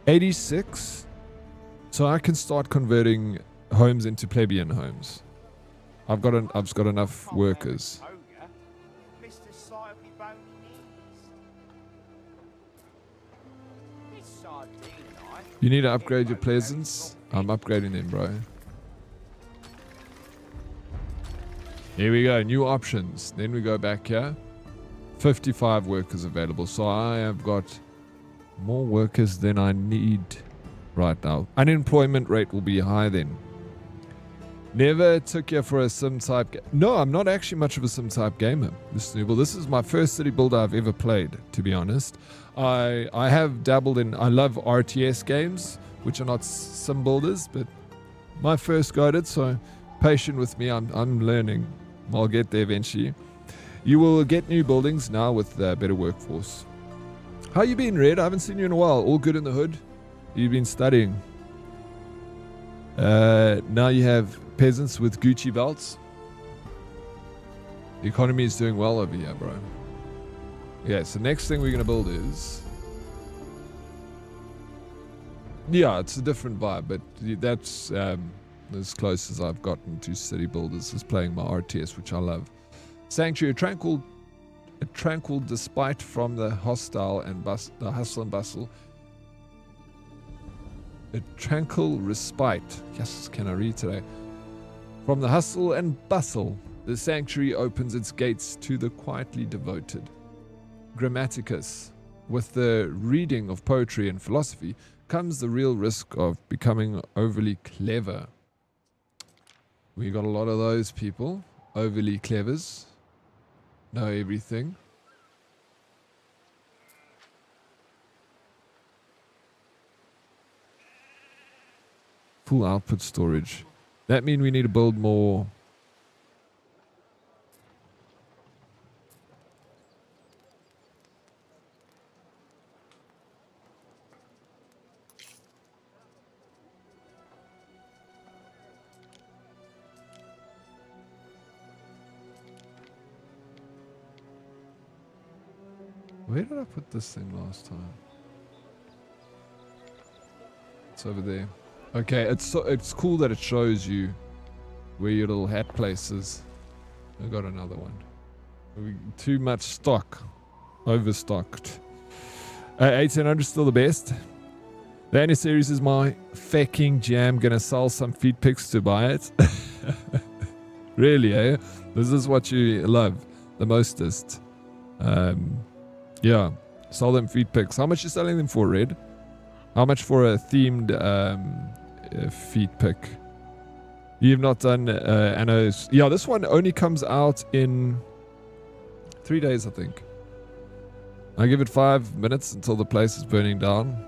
86. So I can start converting homes into plebeian homes. I've got enough workers. You need to upgrade your pleasance. I'm upgrading them, bro. Here we go. New options. Then we go back here. 55 workers available. So I have got more workers than I need right now. Unemployment rate will be high then. Never took you for a sim type. No, I'm not actually much of a sim type gamer, Mr. Nooble. This is my first city builder I've ever played, to be honest. I have dabbled in. I love RTS games, which are not sim builders, but my first go at it. So patient with me. I'm learning. I'll get there eventually. You will get new buildings now with a better workforce. How you been, Red? I haven't seen you in a while. All good in the hood? You've been studying. Now you have peasants with Gucci belts. The economy is doing well over here, bro. Yeah, so next thing we're going to build is... Yeah, it's a different vibe, but that's as close as I've gotten to city builders, is playing my RTS, which I love. Sanctuary, a tranquil despite from the hostile and the hustle and bustle. A tranquil respite. Yes, can I read today? From the hustle and bustle, the sanctuary opens its gates to the quietly devoted. Grammaticus. With the reading of poetry and philosophy comes the real risk of becoming overly clever. We got a lot of those people. Overly clevers. Know everything. Full output storage. That means we need to build more. Where did I put this thing last time? It's over there. Okay, it's cool that it shows you where your little hat place is. I got another one. Too much stock. Overstocked. 1800 still the best. The Anno series is my fucking jam. Gonna sell some feed pics to buy it. Really, eh? This is what you love the mostest. Yeah, sell them feed pics. How much are you selling them for, Red? How much for a themed feed pic? You've not done Anno's. Yeah, this one only comes out in 3 days, I think. I give it 5 minutes until the place is burning down.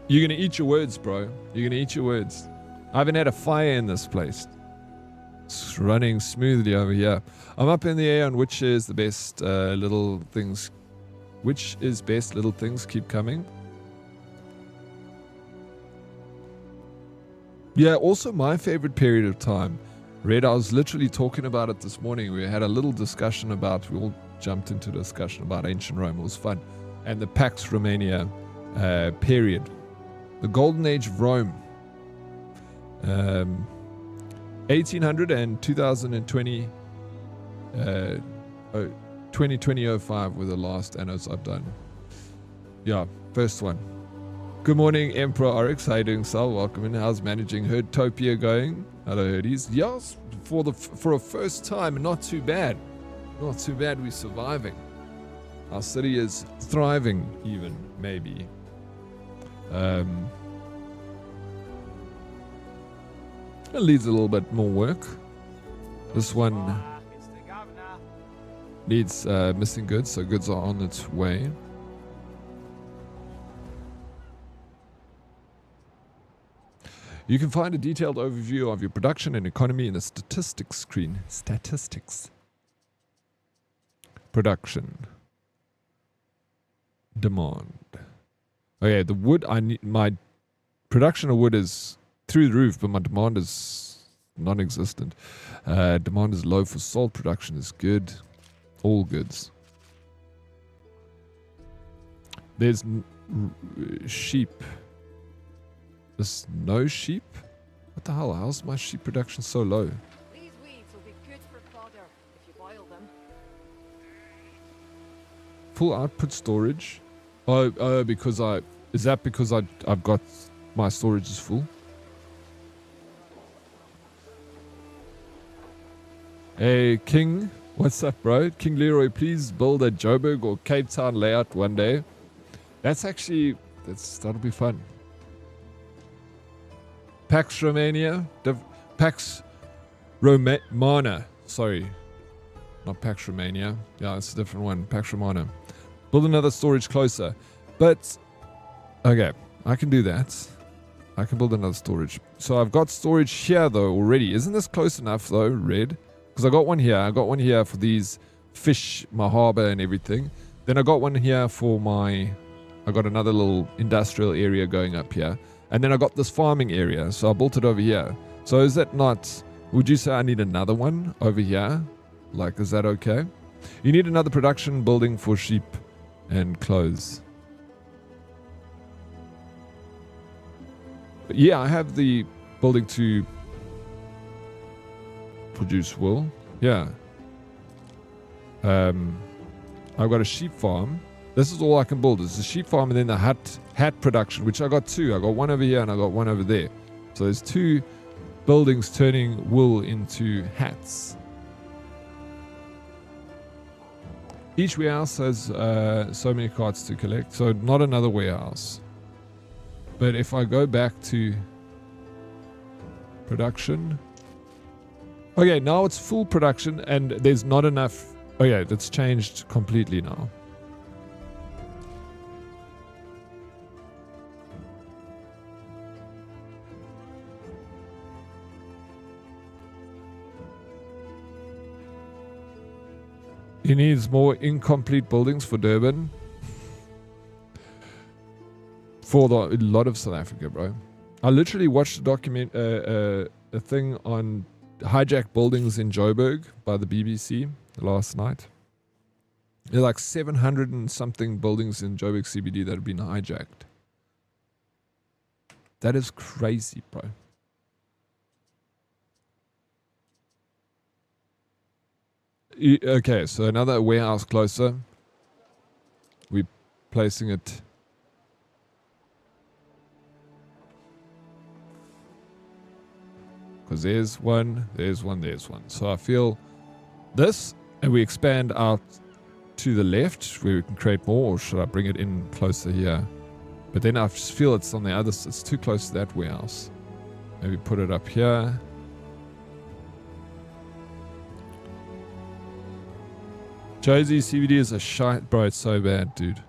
You're gonna eat your words, bro. You're gonna eat your words. I haven't had a fire in this place. It's running smoothly over here. I'm up in the air on which is the best little things. Which is best little things keep coming. Yeah, also my favorite period of time Red, I was literally talking about it this morning. We had a little discussion about, we all jumped into a discussion about ancient Rome. It was fun. And the Pax Romana period. The Golden Age of Rome. 1800 and 2020, 2005 were the last annos I've done. Yeah, first one. Good morning, Emperor Oryx. How you doing, Sal? Welcome in. How's managing Herdtopia going? Hello, Herdies. Yes, for a first time, not too bad. Not too bad. We're surviving. Our city is thriving, even maybe. It needs a little bit more work. This one needs missing goods, so goods are on its way. You can find a detailed overview of your production and economy in the statistics screen. Statistics. Production. Demand. Okay, the wood I need, my production of wood is through the roof, but my demand is non-existent. Demand is low for salt. Production is good. All goods. There's sheep. There's no sheep? What the hell? How's my sheep production so low? These weeds will be good for fodder if you boil them. Full output storage. Oh, because is that because I've got my storage is full? Hey King, what's up, bro? King Leroy, please build a Joburg or Cape Town layout one day. That'll be fun. Pax Romania, Pax Romana. Sorry, not Pax Romania. Yeah, it's a different one. Pax Romana. Build another storage closer. But, okay, I can do that. I can build another storage. So I've got storage here, though, already. Isn't this close enough, though, Red? Because I got one here. I got one here for these fish, my harbor and everything. Then I got one here for I got another little industrial area going up here. And then I got this farming area. So I built it over here. So is that not... Would you say I need another one over here? Like, is that okay? You need another production building for sheep and clothes. But yeah, I have the building to produce wool. Yeah. I've got a sheep farm. This is all I can build. It's a sheep farm and then the hat production, which I got two. I got one over here and I got one over there. So there's two buildings turning wool into hats. Each warehouse has so many carts to collect. So not another warehouse. But if I go back to production. Okay, now it's full production and there's not enough. Okay, that's changed completely now. He needs more incomplete buildings for Durban. For a lot of South Africa, bro. I literally watched a document, a thing on hijacked buildings in Joburg by the BBC last night. There are like 700 and something buildings in Joburg CBD that have been hijacked. That is crazy, bro. Okay, so another warehouse closer. We're placing it. Because there's one, there's one, there's one. So I feel this, and we expand out to the left where we can create more, or should I bring it in closer here? But then I just feel it's on the other side. It's too close to that warehouse. Maybe put it up here. Josie, CBD is a shite. Bro, it's so bad, dude.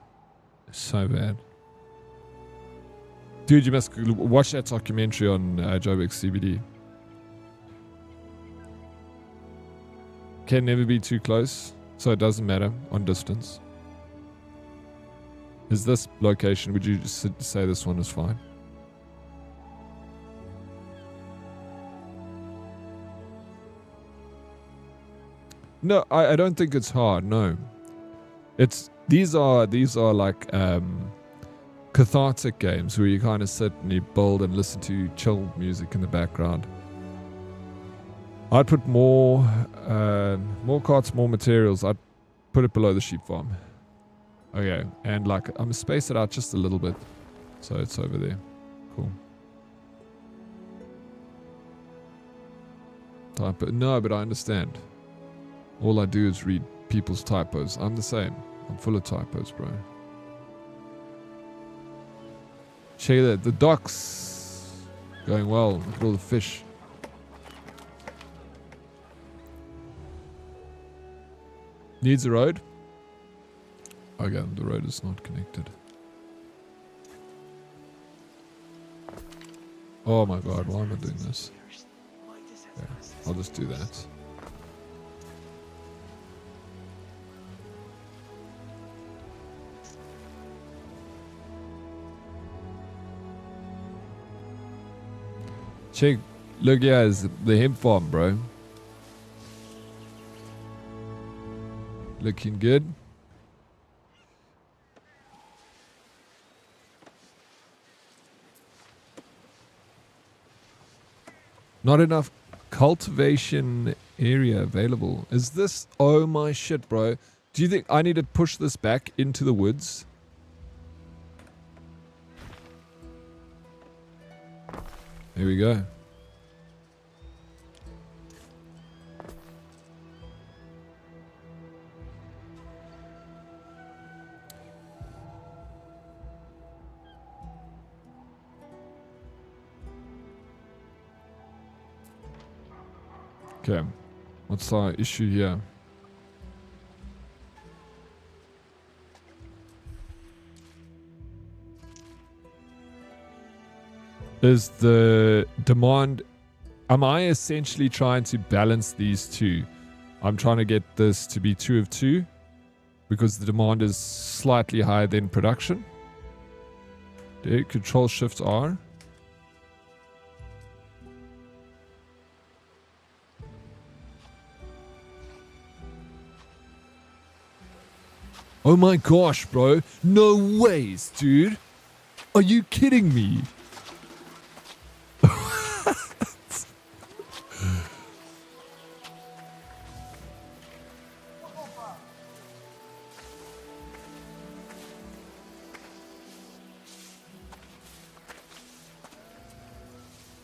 It's so bad. Dude, you must watch that documentary on Joburg CBD. Can never be too close, so it doesn't matter on distance. Is this location, would you just say this one is fine? No, I don't think it's hard. No, these are like cathartic games where you kind of sit and you build and listen to chill music in the background. I'd put more carts, more materials. I'd put it below the sheep farm. Okay, and like I'm space it out just a little bit, so it's over there. Cool. Type it. No, but I understand. All I do is read people's typos. I'm the same. I'm full of typos, bro. Check that. The docks going well. Look at all the fish. Needs a road. Okay, the road is not connected. Oh my god, why am I doing this? Okay, I'll just do that. Check, look, yeah, it's the hemp farm, bro. Looking good. Not enough cultivation area available. Is this? Oh my shit, bro. Do you think I need to push this back into the woods? Here we go. Okay, what's our issue here? Is the demand... Am I essentially trying to balance these two? I'm trying to get this to be 2 of 2 because the demand is slightly higher than production. Okay, Control Shift R. Oh my gosh, bro. No ways, dude. Are you kidding me?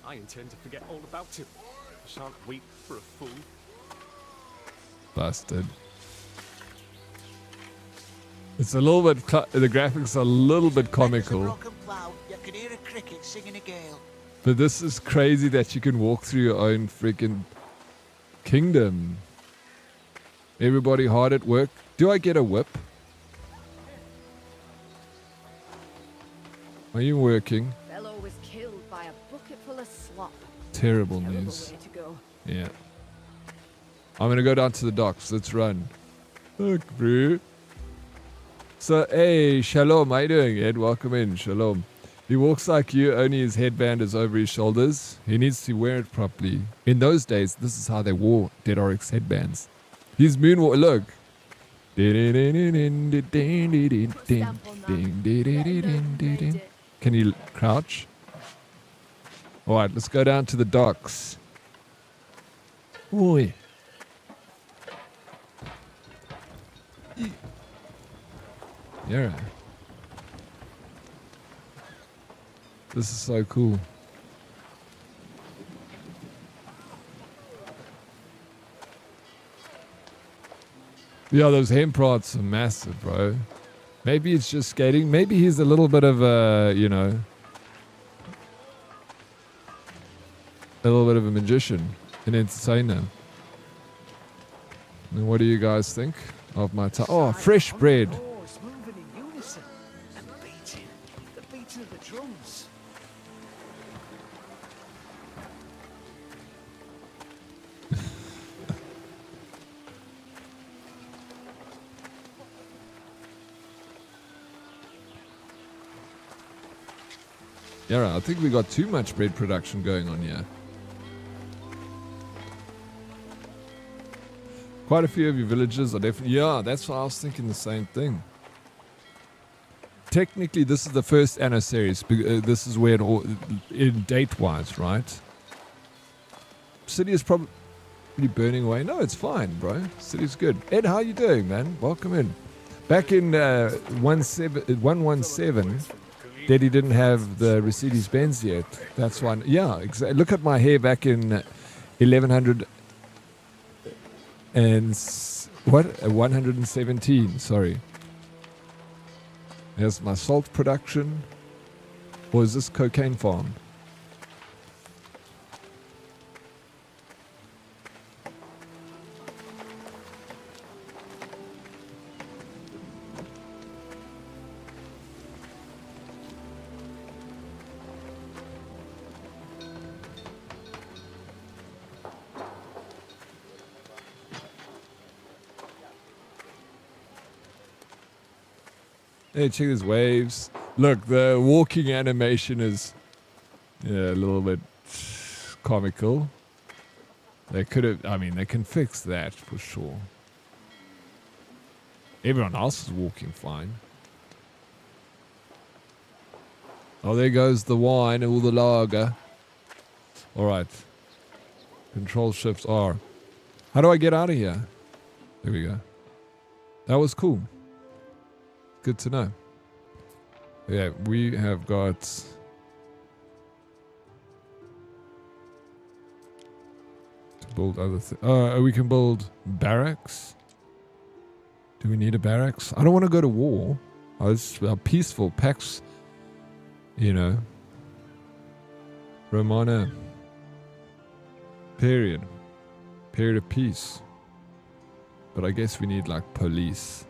I intend to forget all about him. I shan't weep for a fool. Bastard. It's a little bit... the graphics are a little bit comical. But this is crazy that you can walk through your own freaking kingdom. Everybody hard at work. Do I get a whip? Are you working? Fellow was killed by a bucket full of slop. Terrible Terrible news. way to go. Yeah. I'm gonna go down to the docks. Let's run. Look, bro. So, hey, Shalom. How you doing, Ed? Welcome in. Shalom. He walks like you, only his headband is over his shoulders. He needs to wear it properly. In those days, this is how they wore Dead Oryx headbands. His moonwalk, look. Can you crouch? Alright, let's go down to the docks. Oi. Yeah. This is so cool. Yeah, those hemp rods are massive, bro. Maybe it's just skating. Maybe he's a little bit of a, you know, a little bit of a magician, an entertainer. And what do you guys think of my time? Oh, fresh bread. Yeah, right. I think we got too much bread production going on here. Quite a few of your villages are definitely... Yeah, that's what I was thinking, the same thing. Technically, this is the first Anno series. This is where it all... In date-wise, right? City is probably burning away. No, it's fine, bro. City's good. Ed, how you doing, man? Welcome in. Back in 117, Daddy didn't have the Mercedes-Benz yet. That's why... Yeah, exactly. Look at my hair back in 1100... And what? 117, sorry. There's my salt production. Or is this cocaine farm? Hey, check these waves. Look, the walking animation is a little bit comical. They could have, I mean, they can fix that for sure. Everyone else is walking fine. Oh, there goes the wine and all the lager. Alright. Control shifts R. How do I get out of here? There we go. That was cool. Good to know. Yeah, we have got... to build other things. We can build barracks. Do we need a barracks? I don't want to go to war. It's peaceful. Pax, you know. Romana. Period. Period of peace. But I guess we need like police.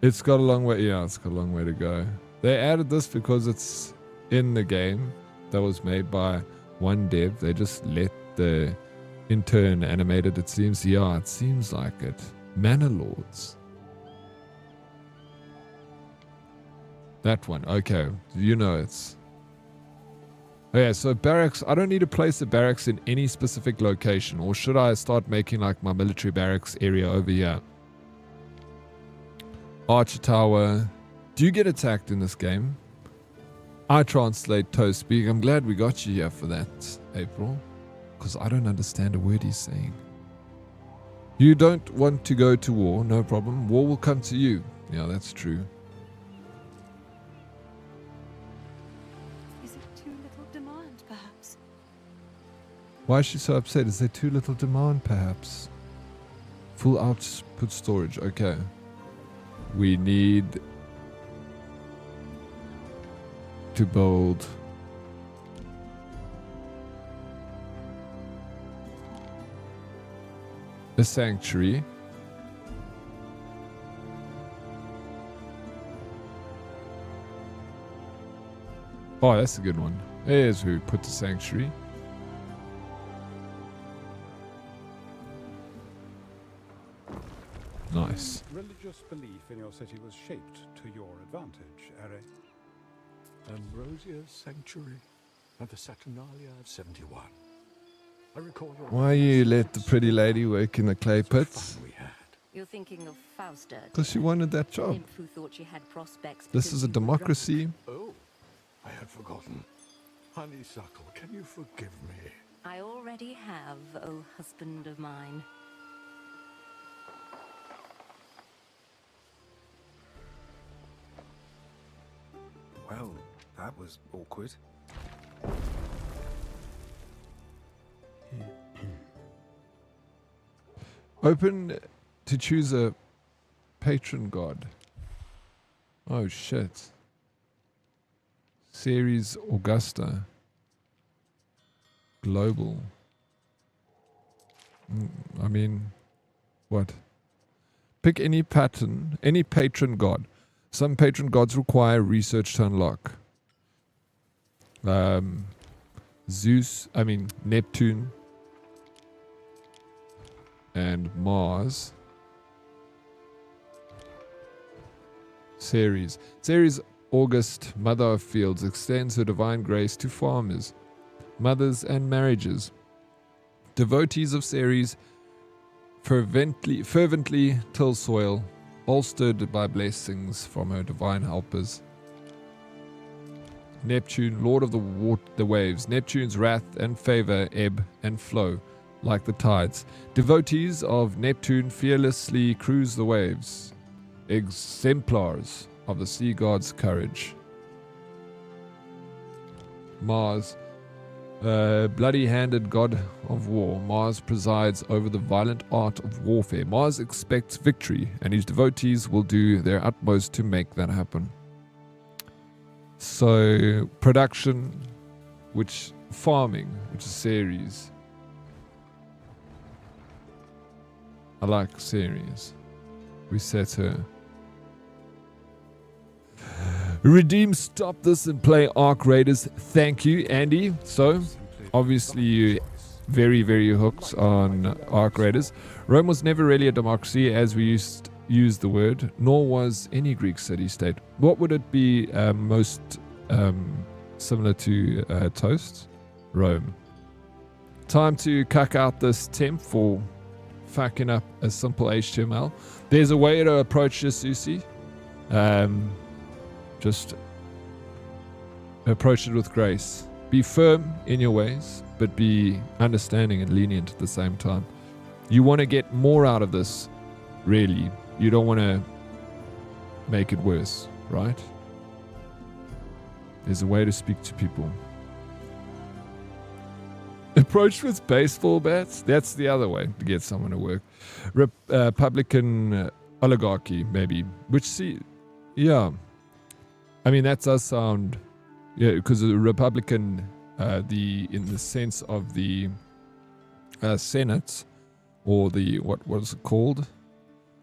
It's got a long way, yeah, it's got a long way to go. They added this because it's in the game that was made by one dev. They just let the intern animate it, it seems. Yeah, it seems like it. Manor Lords. That one, okay. You know it's... Okay, so barracks, I don't need to place a barracks in any specific location. Or should I start making like my military barracks area over here? Archer Tower. Do you get attacked in this game? I translate toe speak. I'm glad we got you here for that, April. Because I don't understand a word he's saying. You don't want to go to war, no problem. War will come to you. Yeah, that's true. Is it too little demand, perhaps? Why is she so upset? Is there too little demand, perhaps? Full output storage. Okay. We need to build a sanctuary. Oh, that's a good one. Here's who put the sanctuary. Nice. Religious belief in your city was shaped to your advantage, Ere. Ambrosia's sanctuary and the Saturnalia of 71. I recall your... Why you let the pretty lady work in the clay pits? You're thinking of Fausta. Because she wanted that job. Nymph who thought she had prospects. This is a democracy. Oh, I had forgotten. Honeysuckle, can you forgive me? I already have, oh husband of mine. Well, that was awkward. Open to choose a patron god. Oh shit. Series Augusta. Global. I mean, what? Pick any pattern, any patron god. Some patron gods require research to unlock. Neptune and Mars. Ceres. Ceres, August, mother of fields, extends her divine grace to farmers, mothers, and marriages. Devotees of Ceres fervently till soil, bolstered by blessings from her divine helpers. Neptune, lord of the waves. Neptune's wrath and favor ebb and flow like the tides. Devotees of Neptune fearlessly cruise the waves, exemplars of the sea god's courage. Mars, bloody-handed god of war. Mars presides over the violent art of warfare. Mars expects victory, and his devotees will do their utmost to make that happen. So, production, farming, which is Ceres. I like Ceres. We set her. Redeem, stop this and play Arc Raiders. Thank you, Andy. So, obviously you very, very hooked on Arc Raiders. Rome was never really a democracy as we use the word, nor was any Greek city-state. What would it be most similar to toast? Rome. Time to cuck out this temp for fucking up a simple HTML. There's a way to approach this, Susie. Just approach it with grace. Be firm in your ways, but be understanding and lenient at the same time. You want to get more out of this, really. You don't want to make it worse, right? There's a way to speak to people. Approach with baseball bats? That's the other way to get someone to work. Republican oligarchy, maybe. Yeah. I mean, that does sound, yeah, because the Republican, in the sense of the Senate, or the, what was it called?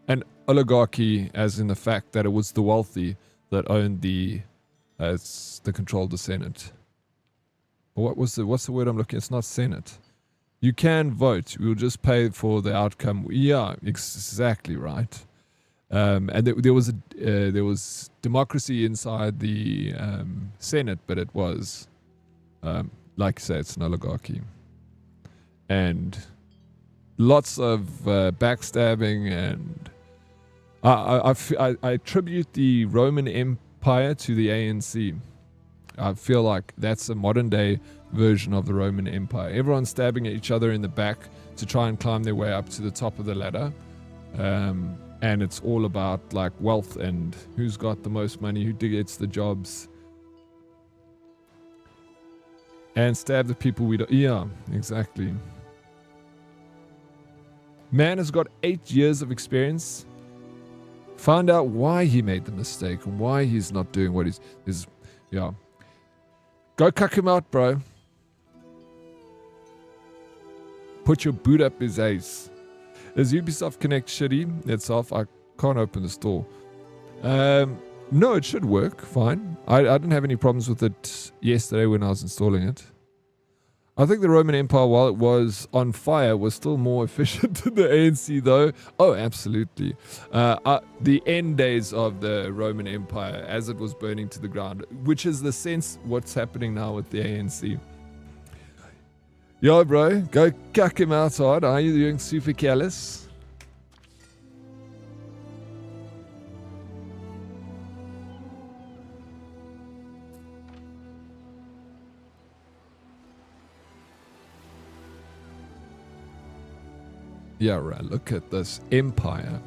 An oligarchy, as in the fact that it was the wealthy that owned that controlled the Senate. What's the word I'm looking at? It's not Senate. You can vote. We'll just pay for the outcome. Yeah, exactly right. And there was democracy inside the Senate, but it was, like I say, it's an oligarchy, and lots of backstabbing, and I attribute the Roman Empire to the ANC. I feel like that's a modern day version of the Roman Empire. Everyone's stabbing at each other in the back to try and climb their way up to the top of the ladder. And it's all about like wealth and who's got the most money, who gets the jobs. And stab the people we don't. Yeah, exactly. Man has got 8 years of experience. Found out why he made the mistake and why he's not doing what he's. Yeah. Go cuck him out, bro. Put your boot up his ace. Is Ubisoft Connect shitty itself? I can't open the store. No, it should work fine. I didn't have any problems with it yesterday when I was installing it. I think the Roman Empire, while it was on fire, was still more efficient than the ANC, though. Oh, absolutely. The end days of the Roman Empire, as it was burning to the ground, which is the sense what's happening now with the ANC. Yo, bro, go cuck him out hard. Are you doing super callous? Yeah, right. Look at this empire.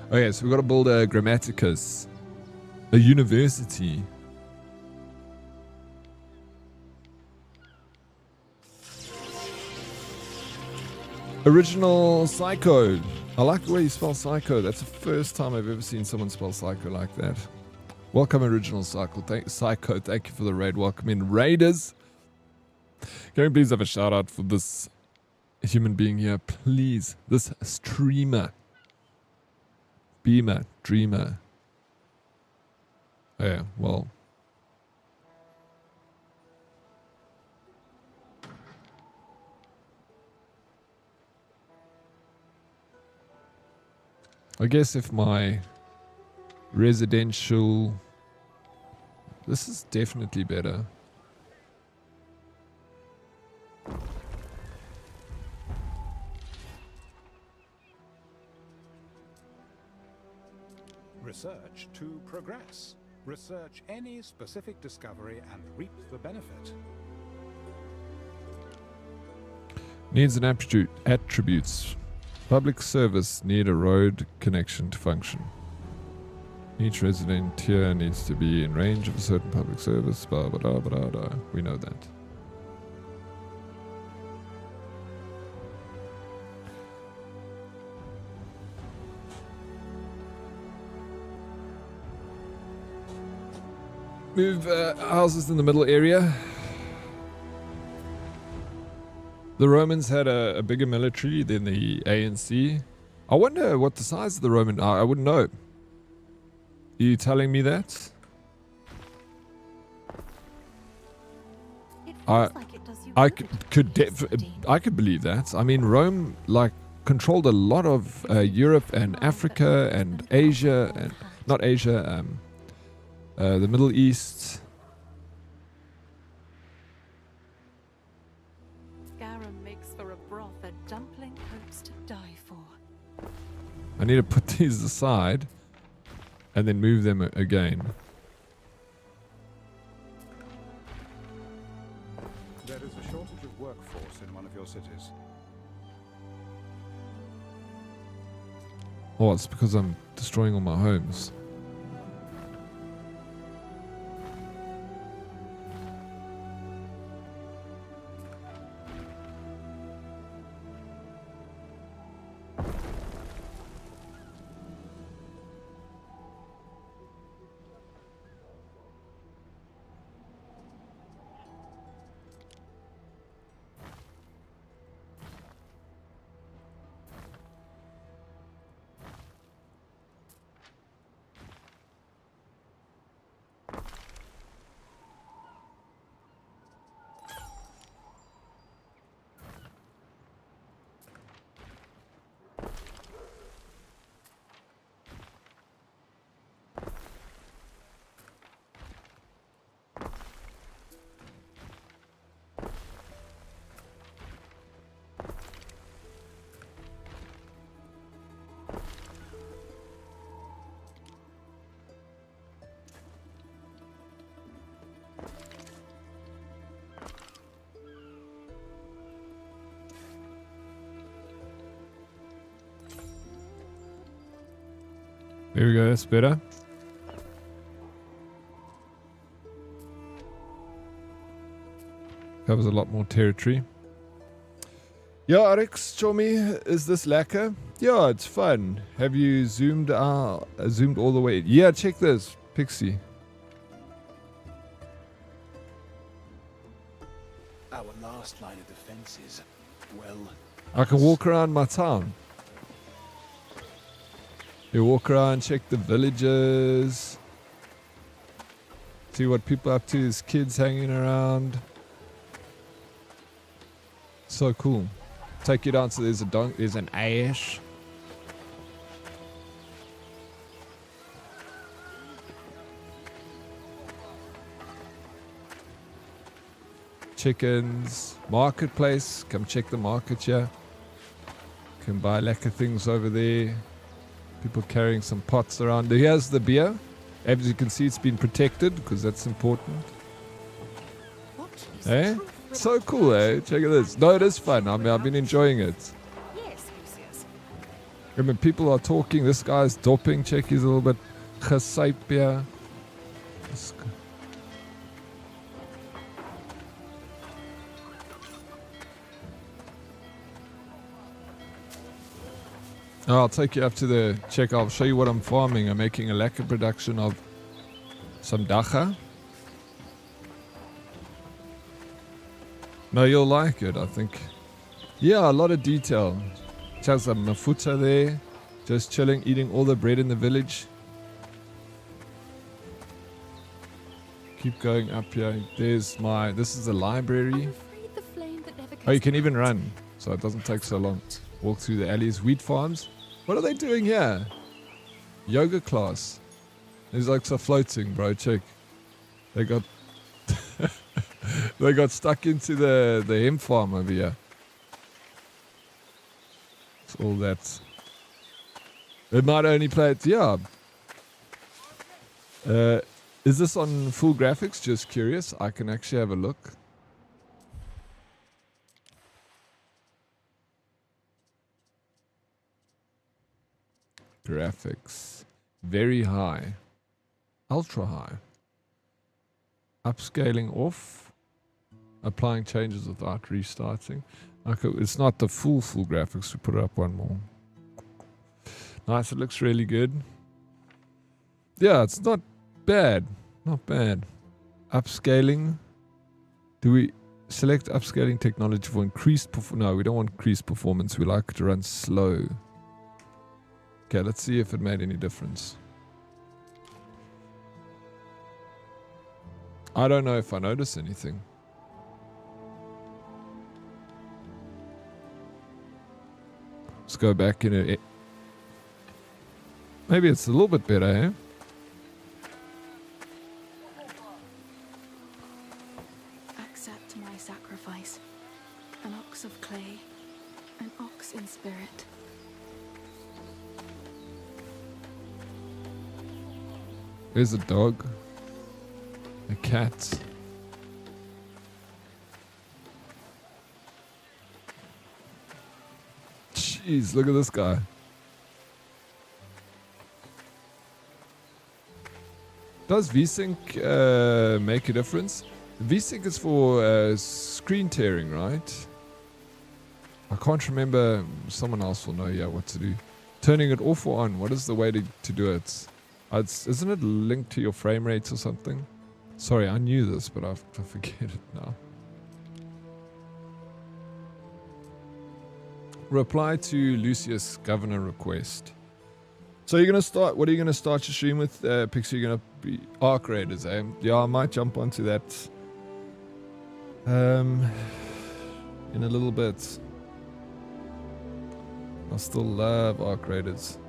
Okay, so we've got to build a Grammaticus, a university. Original Psycho. I like the way you spell Psycho. That's the first time I've ever seen someone spell Psycho like that. Welcome, Original Psycho. Psycho. Thank you for the raid. Welcome in, Raiders. Can we please have a shout out for this human being here? Please. This streamer. Beamer. Dreamer. Oh, yeah, well. I guess if my residential... This is definitely better. Research to progress. Research any specific discovery and reap the benefit. Needs and attributes. Public service need a road connection to function. Each resident here needs to be in range of a certain public service. Blah, blah, blah, blah, blah. We know that. Move houses in the middle area. The Romans had a bigger military than the ANC. I wonder what the size of the Roman... I wouldn't know. Are you telling me that? I could believe that. I mean, Rome controlled a lot of Europe and Africa and Asia and not Asia, the Middle East. Garum makes for a broth a dumpling hopes to die for. I need to put these aside and then move them again. There is a shortage of workforce in one of your cities. Oh, it's because I'm destroying all my homes. There we go, that's better. Covers a lot more territory. Yeah, Arix, show me, is this lacquer? Yeah, it's fun. Have you zoomed all the way? Yeah, check this, Pixie. Our last line of defense is, well... I can walk around my town. You walk around, check the villages. See what people are up to. There's kids hanging around. So cool. Take you down to there's an ash. Chickens. Marketplace. Come check the market here. Can buy lacquer things over there. People carrying some pots around. Here's the beer. As you can see, it's been protected because that's important. Eh? So cool, eh? Check out this. No, it is fun. I mean, I've been enjoying it. Yes, Lucius. I mean, people are talking. This guy's doping. Check, he's a little bit gesyp here. Oh, I'll take you up to the check. I'll show you what I'm farming. I'm making a lacquer production of some dacha. No, you'll like it, I think. Yeah, a lot of detail. Just some mafuta there. Just chilling, eating all the bread in the village. Keep going up here. There's this is the library. Oh, you can even run, so it doesn't take so long. Walk through the alleys. Wheat farms. What are they doing here? Yoga class. There's like some floating, bro. Check. They got they got stuck into the hemp farm over here. It's all that. It might only play it. Yeah. Is this on full graphics? Just curious. I can actually have a look. Graphics. Very high. Ultra high. Upscaling off. Applying changes without restarting. Okay, it's not the full graphics. We put it up one more. Nice, it looks really good. Yeah, it's not bad. Not bad. Upscaling. Do we select upscaling technology for increased performance? No, we don't want increased performance. We like it to run slow. Okay, let's see if it made any difference. I don't know if I noticed anything. Let's go back in it. Maybe it's a little bit better, eh? Accept my sacrifice. An ox of clay. An ox in spirit. There's a dog. A cat. Jeez, look at this guy. Does VSync make a difference? VSync is for screen tearing, right? I can't remember. Someone else will know, yeah, what to do. Turning it off or on? What is the way to do it? Isn't it linked to your frame rates or something? Sorry, I knew this, but I forget it now. Reply to Lucius Governor request. So you're gonna start. What are you gonna start your stream with, Pixie? You're gonna be Arc Raiders, eh? Yeah, I might jump onto that. In a little bit. I still love Arc Raiders.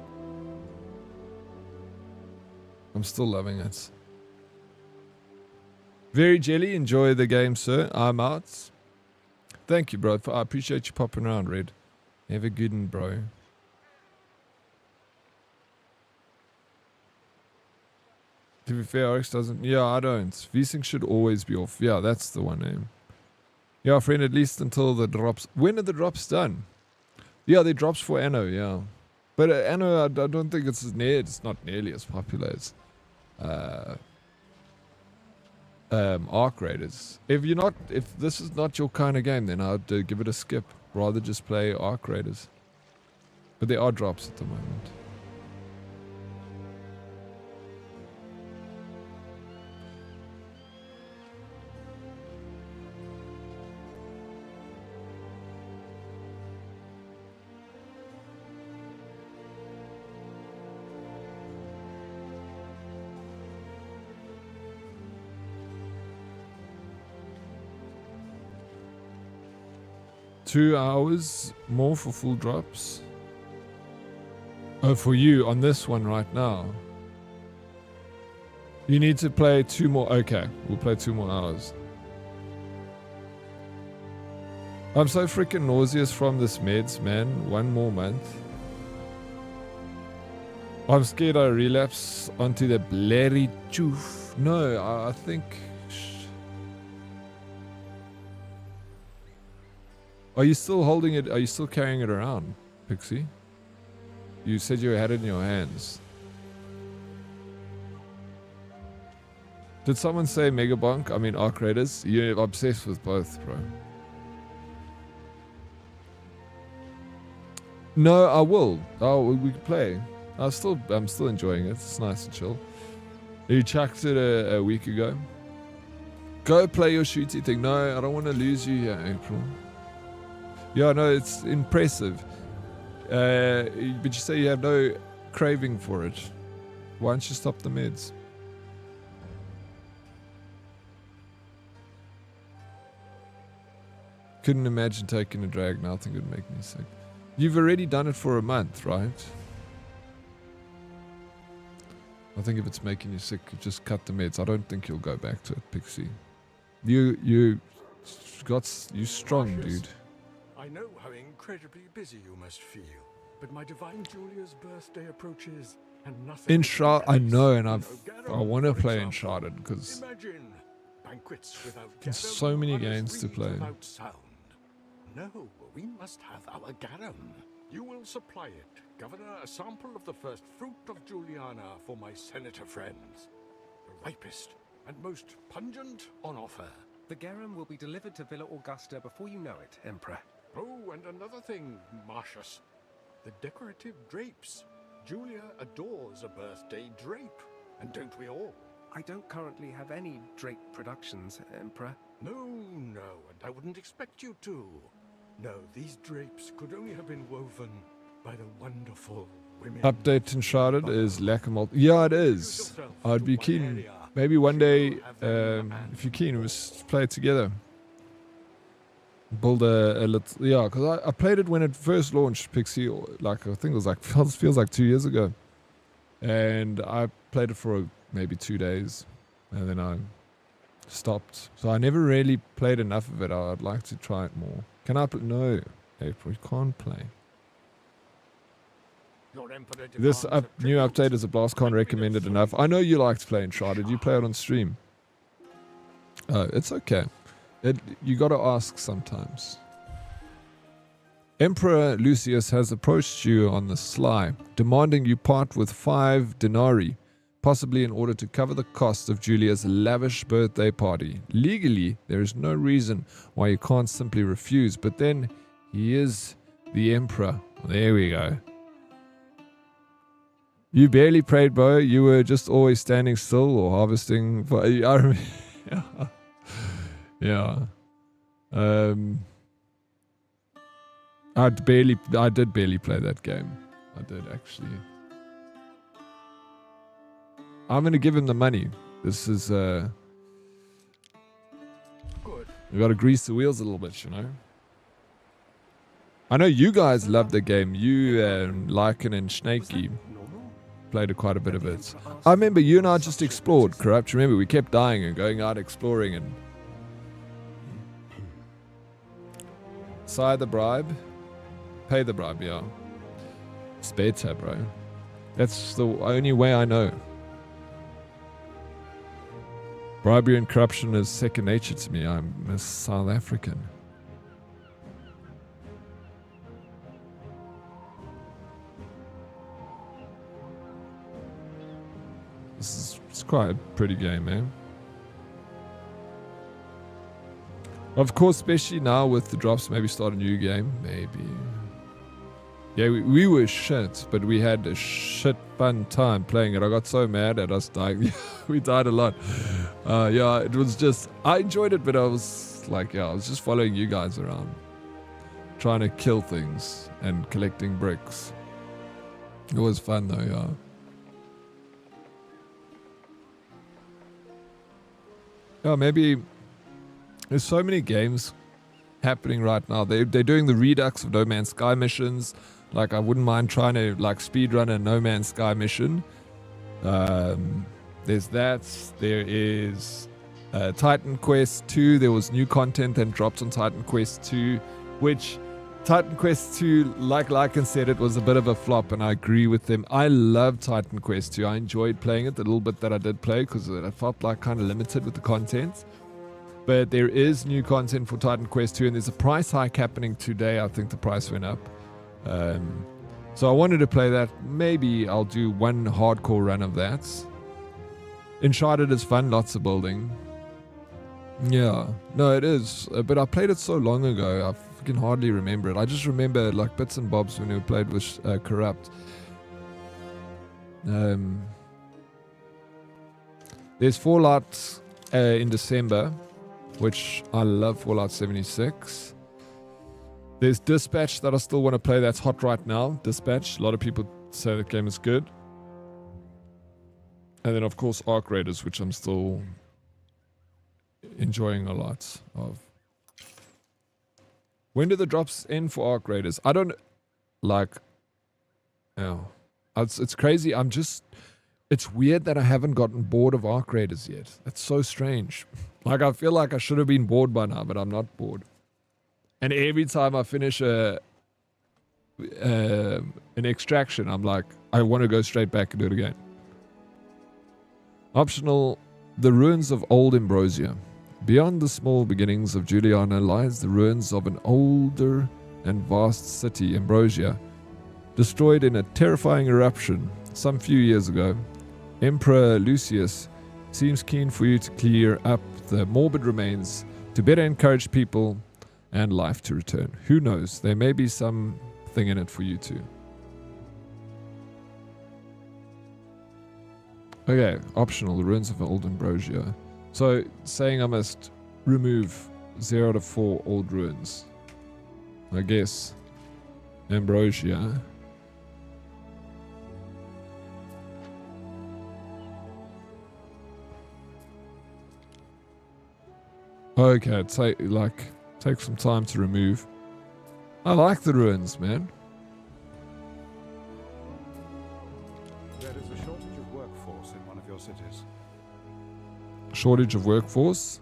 I'm still loving it. Very jelly. Enjoy the game, sir. I'm out. Thank you, bro. I appreciate you popping around, Red. Have a good one, bro. To be fair, RX doesn't. Yeah, I don't. VSync should always be off. Yeah, that's the one name. Yeah, friend, at least until the drops. When are the drops done? Yeah, they drops for Anno, yeah. But Anno, I don't think it's not nearly as popular as Arc Raiders. If this is not your kind of game, then I'd give it a skip. Rather just play Arc Raiders. But there are drops at the moment. $2 hours more for full drops. Oh, for you on this one right now. You need to play 2 more. Okay, we'll play 2 more hours. I'm so freaking nauseous from this meds, man. 1 more month. I'm scared I relapse onto the bloody choof. No, I think... Are you still holding it? Are you still carrying it around, Pixie? You said you had it in your hands. Did someone say Megabonk? I mean Arc Raiders? You're obsessed with both, bro. No, I will. Oh, we can play. I'm still enjoying it. It's nice and chill. You chucked it a week ago. Go play your shooty thing. No, I don't want to lose you here, April. Yeah, no, it's impressive. But you say you have no craving for it. Why don't you stop the meds? Couldn't imagine taking a drag. Nothing would make me sick. You've already done it for a month, right? I think if it's making you sick, just cut the meds. I don't think you'll go back to it, Pixie. You strong, dude. I know how incredibly busy you must feel, but my divine Julia's birthday approaches, And nothing Enshrouded, I know, and You I Garum, want to for play example. Enshrouded because Imagine banquets without there's garum, so many honest games to reeds play. without sound. No, we must have our garum. You will supply it, Governor, a sample of the first fruit of Juliana for my senator friends. The ripest and most pungent on offer. The garum will be delivered to Villa Augusta before you know it, Emperor. Oh, and another thing, Marcius. The decorative drapes. Julia adores a birthday drape. And don't we all? I don't currently have any drape productions, Emperor. No, and I wouldn't expect you to. No, these drapes could only have been woven by the wonderful women. Update Enshrouded is lack of multi. Yeah, it is. I'd be keen. Maybe one day, if you're keen, we'll play it together. Build a little. Yeah, because I played it when it first launched, Pixie. Like, I think it was like, feels like 2 years ago. And I played it for maybe 2 days. And then I stopped. So I never really played enough of it. I'd like to try it more. Can I play? No, April, you can't play. This new update is a BlastCon recommended enough. I know you like to play Enshrouded. You play it on stream. It's okay. You got to ask sometimes. Emperor Lucius has approached you on the sly, demanding you part with 5 denarii, possibly in order to cover the cost of Julia's lavish birthday party. Legally, there is no reason why you can't simply refuse, but then he is the Emperor. There we go. You barely prayed, bro. You were just always standing still or harvesting. I remember. Yeah. I did barely play that game. I did actually. I'm gonna give him the money. This is Good. we gotta grease the wheels a little bit, you know. I know you guys love the game. You, Lycan and Snaky, played quite a bit of it. I remember you and I just explored, Corrupt. Remember, we kept dying and going out exploring and... Sigh the bribe. Pay the bribe, yeah. It's better, bro. That's the only way I know. Bribery and corruption is second nature to me. I'm a South African. It's quite a pretty game, man. Of course, especially now with the drops, maybe start a new game. Maybe. Yeah, we were shit, but we had a shit fun time playing it. I got so mad at us dying. We died a lot. Yeah, it was just... I enjoyed it, but I was like, yeah, I was just following you guys around. Trying to kill things and collecting bricks. It was fun though, yeah. Yeah, maybe... There's so many games happening right now. They're doing the redux of No Man's Sky missions. Like, I wouldn't mind trying to like speedrun a No Man's Sky mission. There's that. There is Titan Quest 2. There was new content that dropped on Titan Quest 2, which Titan Quest 2, like Lycan said, it was a bit of a flop, and I agree with them. I love Titan Quest 2. I enjoyed playing it, the little bit that I did play, because it felt like kind of limited with the content. But there is new content for Titan Quest 2, and there's a price hike happening today. I think the price went up. So I wanted to play that. Maybe I'll do one hardcore run of that. Uncharted is fun, lots of building. Yeah, no, it is. But I played it so long ago, I can hardly remember it. I just remember like bits and bobs when we played with Corrupt. There's Fallout in December, which I love. Fallout 76. There's Dispatch that I still want to play. That's hot right now. Dispatch. A lot of people say that game is good. And then, of course, Arc Raiders, which I'm still enjoying a lot of. When do the drops end for Arc Raiders? I don't... Like... Oh. It's crazy. I'm just... It's weird that I haven't gotten bored of Arc Raiders yet. That's so strange. Like, I feel like I should have been bored by now, but I'm not bored. And every time I finish a an extraction, I'm like, I want to go straight back and do it again. Optional, the ruins of old Ambrosia. Beyond the small beginnings of Juliana lies the ruins of an older and vast city, Ambrosia, destroyed in a terrifying eruption some few years ago. Emperor Lucius seems keen for you to clear up the morbid remains to better encourage people and life to return. Who knows? There may be something in it for you too. Okay, optional, the ruins of old Ambrosia. So, saying I must remove 0 out of 4 old ruins. I guess Ambrosia. Okay, take some time to remove. I like the ruins, man. There is a shortage of workforce in one of your cities. Shortage of workforce.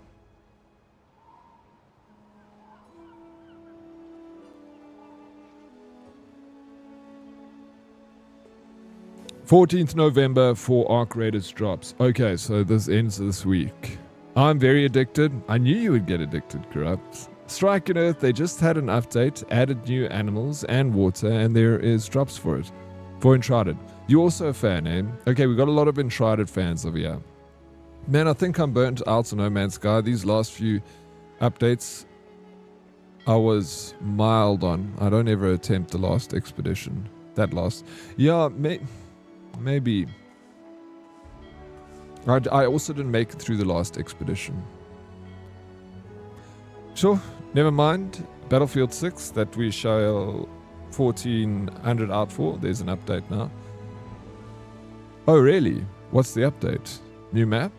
November for Arc Raiders drops. Okay, so this ends this week. I'm very addicted. I knew you would get addicted, Corrupt. Strike and Earth, they just had an update, added new animals and water, and there is drops for it. For Uncharted. You also a fan, eh? Okay, we got a lot of Uncharted fans over here. Man, I think I'm burnt out on No Man's Sky. These last few updates, I was mild on. I don't ever attempt the last expedition. That last. Yeah, maybe. I also didn't make it through the last expedition. Sure, never mind. Battlefield 6 that we shall 1400 out for. There's an update now. Oh, really? What's the update? New map?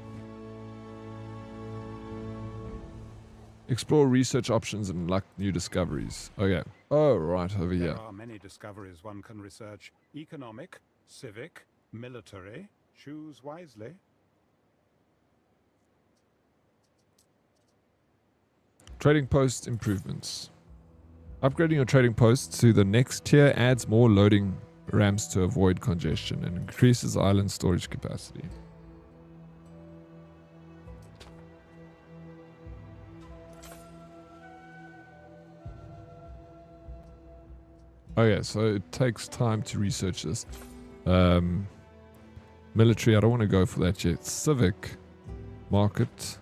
Explore research options and unlock new discoveries. Okay. Oh, right, over here. There are many discoveries one can research. Economic, civic, military. Choose wisely. Trading post improvements. Upgrading your trading post to the next tier adds more loading ramps to avoid congestion and increases island storage capacity. Okay, so it takes time to research this. Military, I don't want to go for that yet. Civic market.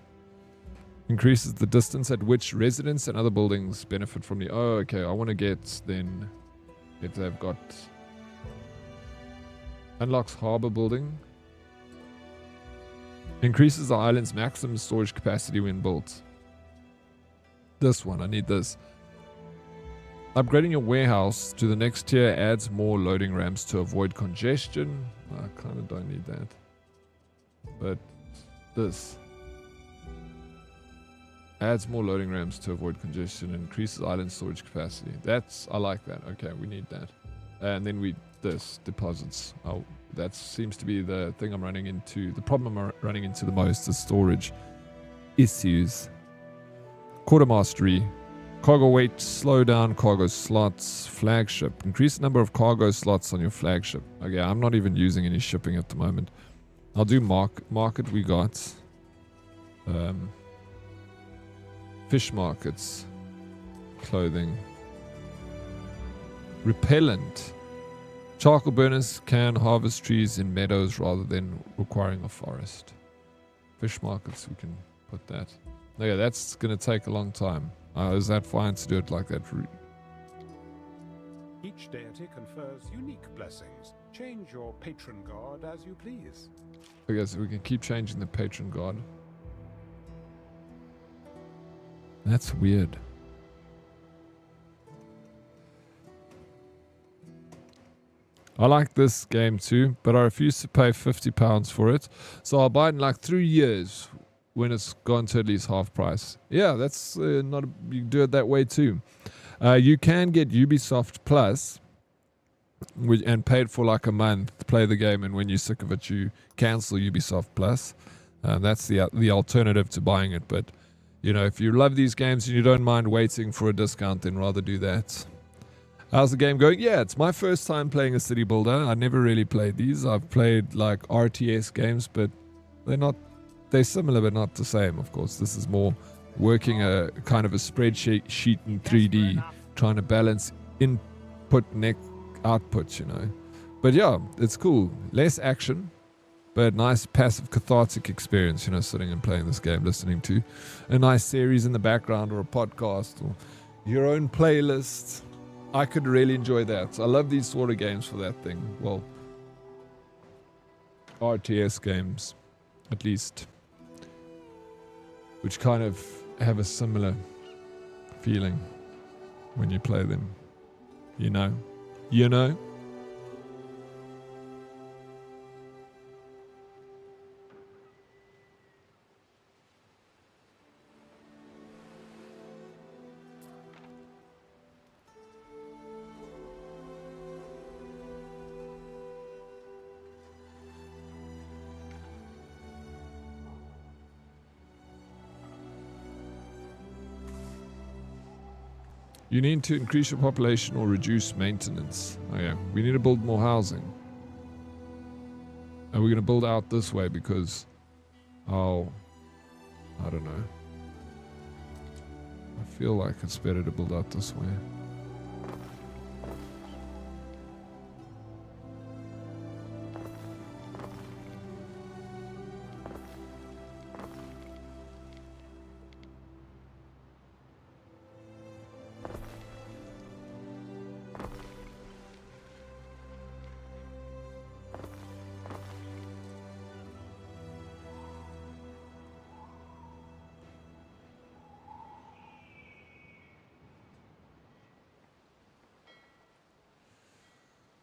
Increases the distance at which residents and other buildings benefit from the... Oh, okay. I want to get then... If they've got... Unlocks harbor building. Increases the island's maximum storage capacity when built. This one. I need this. Upgrading your warehouse to the next tier adds more loading ramps to avoid congestion. I kind of don't need that. But this... Adds more loading ramps to avoid congestion and increases island storage capacity. I like that. Okay, we need that. And then deposits. Oh, that seems to be the thing I'm running into. The problem I'm running into the most is storage issues. Quarter mastery. Cargo weight, slow down cargo slots, flagship. Increase the number of cargo slots on your flagship. Okay, I'm not even using any shipping at the moment. I'll do market we got. Fish markets, clothing, repellent. Charcoal burners can harvest trees in meadows rather than requiring a forest. Fish markets, we can put that. Okay, that's going to take a long time. Is that fine to do it like that? Each deity confers unique blessings. Change your patron god as you please. Okay, so we can keep changing the patron god. That's weird. I like this game too, but I refuse to pay £50 for it. So I'll buy it in like 3 years when it's gone to at least half price. Yeah, that's not... You can do it that way too. You can get Ubisoft Plus and pay it for like a month to play the game, and when you're sick of it, you cancel Ubisoft Plus. That's the alternative to buying it, but... You know, if you love these games and you don't mind waiting for a discount, then rather do that. How's the game going? Yeah, it's my first time playing a city builder. I never really played these. I've played like RTS games, but they're similar but not the same, of course. This is more working a kind of a spreadsheet in 3D, trying to balance input and output, you know. But yeah, it's cool. Less action, but nice passive cathartic experience, you know, sitting and playing this game, listening to a nice series in the background or a podcast or your own playlist. I could really enjoy that. I love these sort of games for that thing. Well, RTS games, at least, which kind of have a similar feeling when you play them. You know? You know? You need to increase your population or reduce maintenance. Oh yeah, we need to build more housing. And we're going to build out this way because, I don't know. I feel like it's better to build out this way.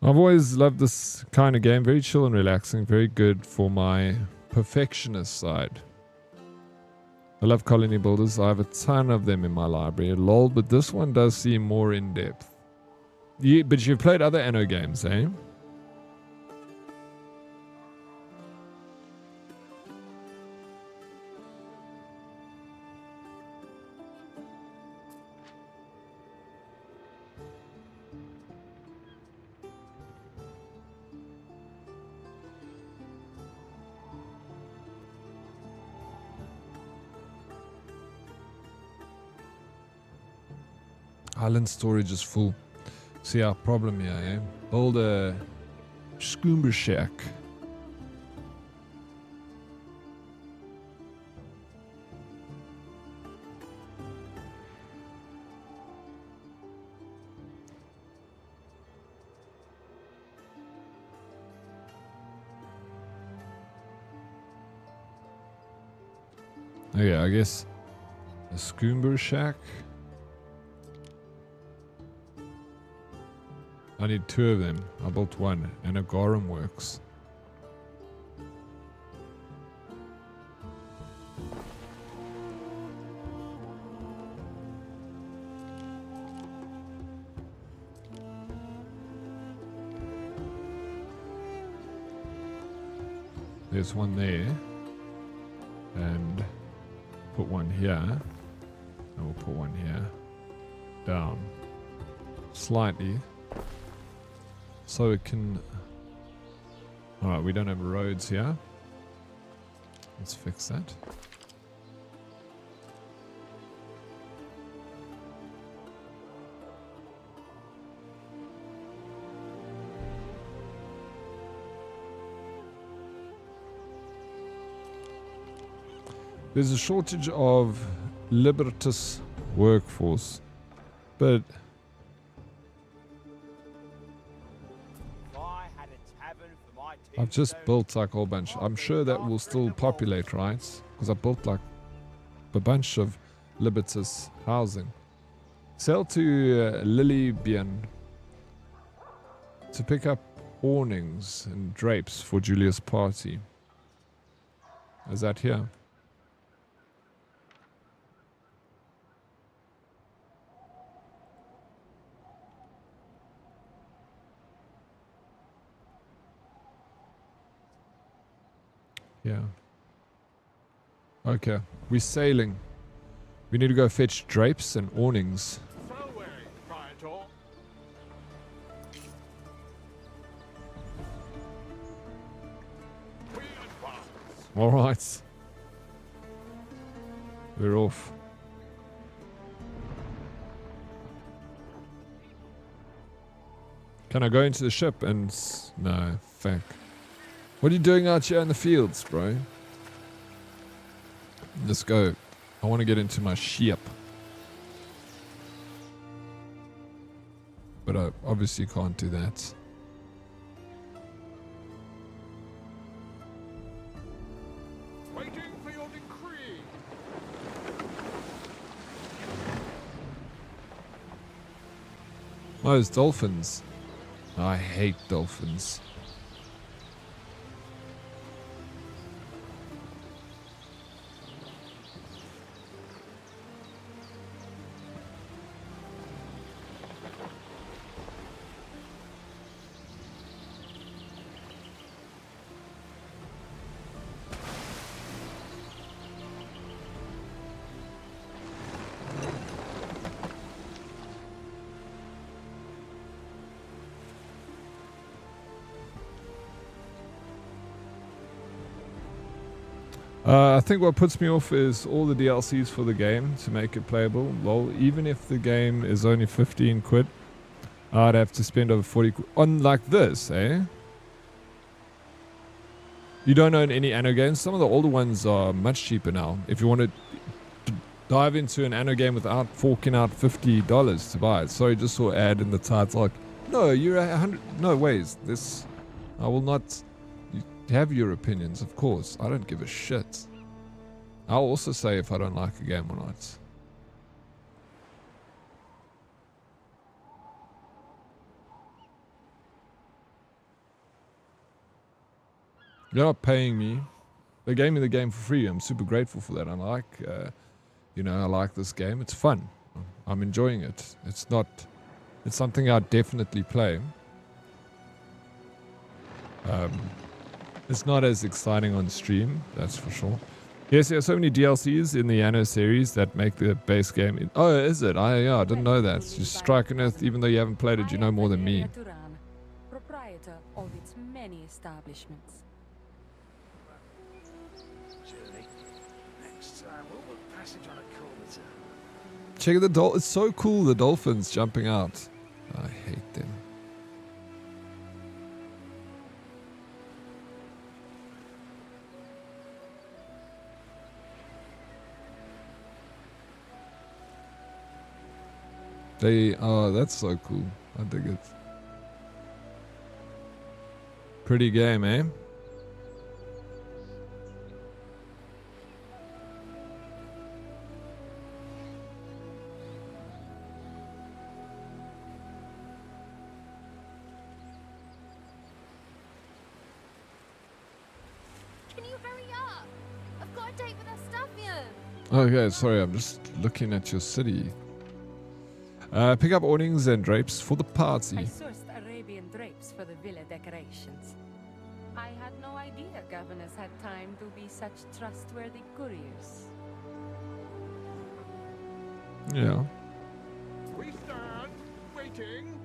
I've always loved this kind of game. Very chill and relaxing. Very good for my perfectionist side. I love colony builders. I have a ton of them in my library. Lol, but this one does seem more in depth. But you've played other Anno games, eh? Island storage is full. See our problem here, eh? Build a scuba shack. Okay, I guess a scuba shack. I need 2 of them. I built 1, and a garum works. There's 1 there, and put 1 here, and we'll put 1 here, down, slightly. So it can... Alright, we don't have roads here. Let's fix that. There's a shortage of Libertas workforce, but... I've just built like a whole bunch. I'm sure that will still populate, right? Because I built like a bunch of Libertas housing. Sell to Lilybien to pick up awnings and drapes for Julia's party. Is that here? Yeah. Okay, we're sailing. We need to go fetch drapes and awnings. Alright. We're off. Can I go into the ship and... No, fuck. What are you doing out here in the fields, bro? Let's go. I want to get into my ship. But I obviously can't do that. Waiting for your decree. Oh, it's dolphins. I hate dolphins. I think what puts me off is all the DLCs for the game to make it playable. Lol, even if the game is only 15 quid, I'd have to spend over 40 quid on like this, eh? You don't own any Anno games? Some of the older ones are much cheaper now. If you want to dive into an Anno game without forking out $50 to buy it. Sorry, just saw an ad in the title like, no, you're 100, no ways. This, I will not... Have your opinions, of course. I don't give a shit. I'll also say if I don't like a game or not. They're not paying me. They gave me the game for free. I'm super grateful for that. I like, I like this game. It's fun. I'm enjoying it. It's something I'd definitely play. It's not as exciting on stream, that's for sure. Yes, there are so many DLCs in the Anno series that make the base game... Oh, is it? I didn't know that. You strike an earth, even though you haven't played it, you know more than me. Proprietor of its many establishments. Next time, we'll book passage on a comet. Check the it's so cool, the dolphins jumping out. I hate them. That's so cool. I dig it. Pretty game, eh? Can you hurry up? I've got a date with Astafian. Okay, sorry, I'm just looking at your city. Pick up awnings and drapes for the I party. sourced Arabian drapes for the villa decorations. I had no idea governors had time to be such trustworthy couriers. Yeah. We stand, waiting.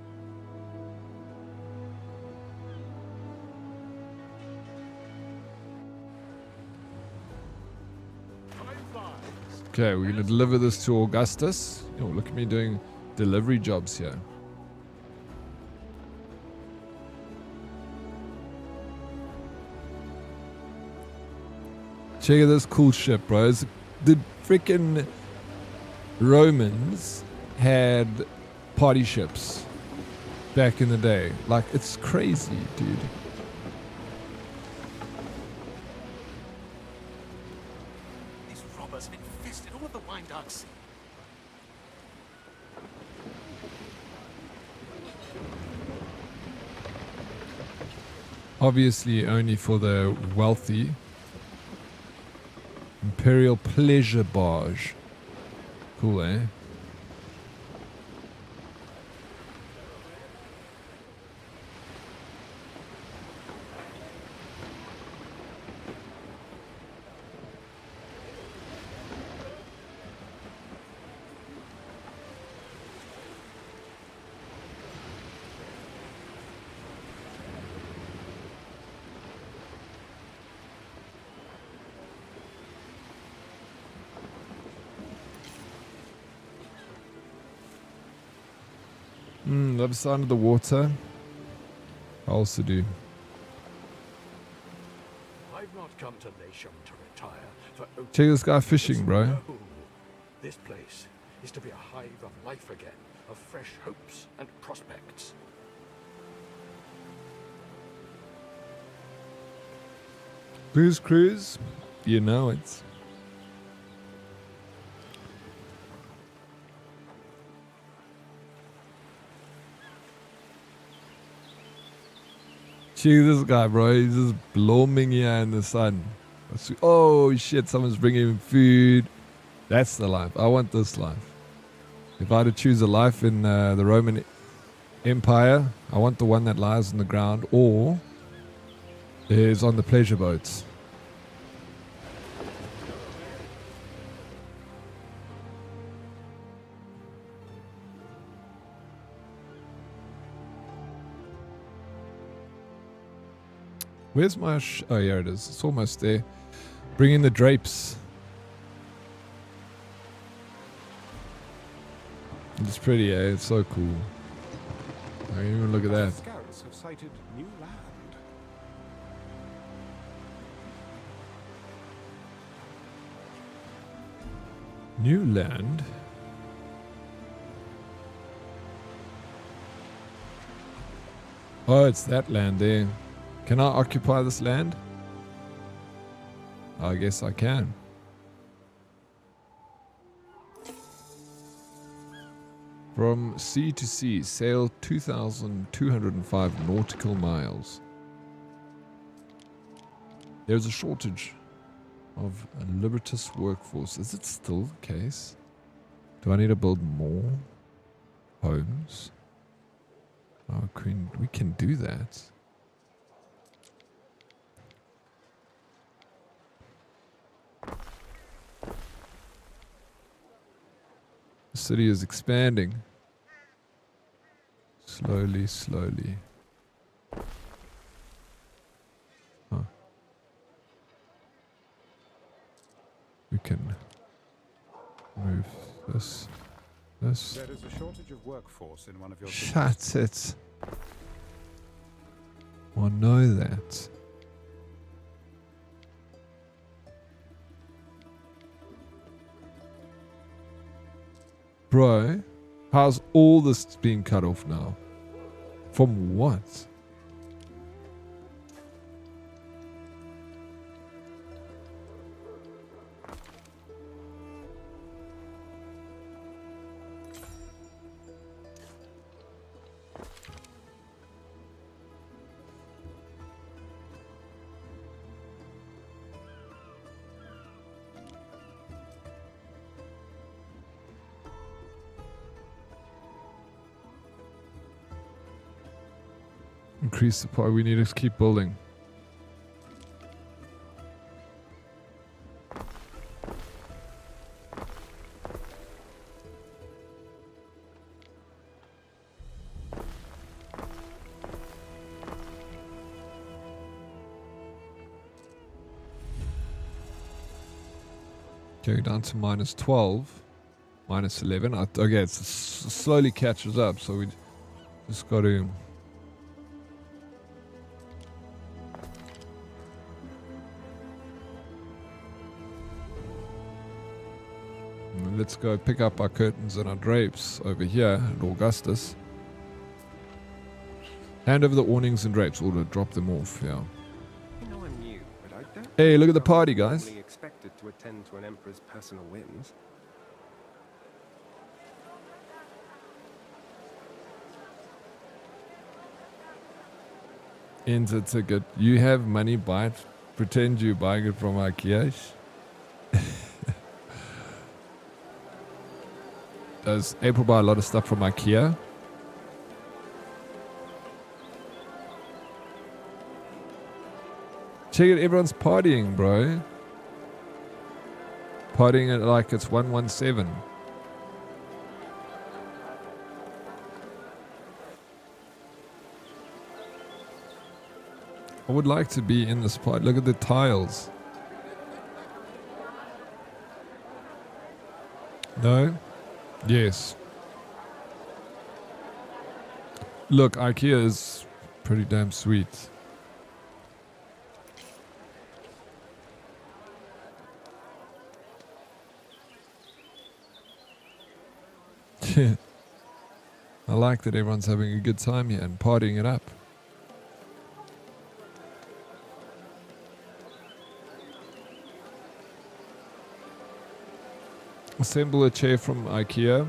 Time flies. Okay, we're gonna deliver this to Augustus. Oh, look at me doing delivery jobs here. Check out this cool ship, bro. The freaking Romans had party ships back in the day. Like, it's crazy, dude. These robbers have infested all of the wine ducks. Obviously only for the wealthy. Imperial Pleasure Barge. Cool, eh? Other side of the water. I also do. I've not come to Latium to retire for Check this guy fishing, bro. No. This place is to be a hive of life again, of fresh hopes and prospects. Booze Cruise, you know it. Check this guy, bro. He's just blooming here in the sun. Oh shit, someone's bringing him food. That's the life. I want this life. If I had to choose a life in the Roman Empire, I want the one that lies on the ground or is on the pleasure boats. Where's my oh, here it is. It's almost there. Bring in the drapes. It's pretty, eh? It's so cool. I mean, even look at that. Scouts have sighted new land. New land? Oh, it's that land there. Can I occupy this land? I guess I can. From sea to sea, sail 2,205 nautical miles. There's a shortage of a liberatus workforce. Is it still the case? Do I need to build more homes? Oh, Queen, we can do that. The city is expanding. Slowly, slowly. Huh. We can move this. There is a shortage of workforce in one of your Shut it. I know that. Bro, how's all this being cut off now? From what? Increase the power. We need to keep building. Go down to minus 12, minus 11. Okay, it slowly catches up, so we just got to. Let's go pick up our curtains and our drapes over here at Augustus. Hand over the awnings and drapes, or to drop them off, yeah. You know I'm new, but I don't Hey, look at the think I'm party, guys. normally expected to attend to an emperor's personal whims. Enter ticket. You have money, buy it. Pretend you're buying it from IKEA. Does April buy a lot of stuff from IKEA? Check it, everyone's partying, bro. Partying it like it's 117. I would like to be in this party. Look at the tiles. No? Yes. Look, IKEA is pretty damn sweet. I like that everyone's having a good time here and partying it up. Assemble a chair from IKEA.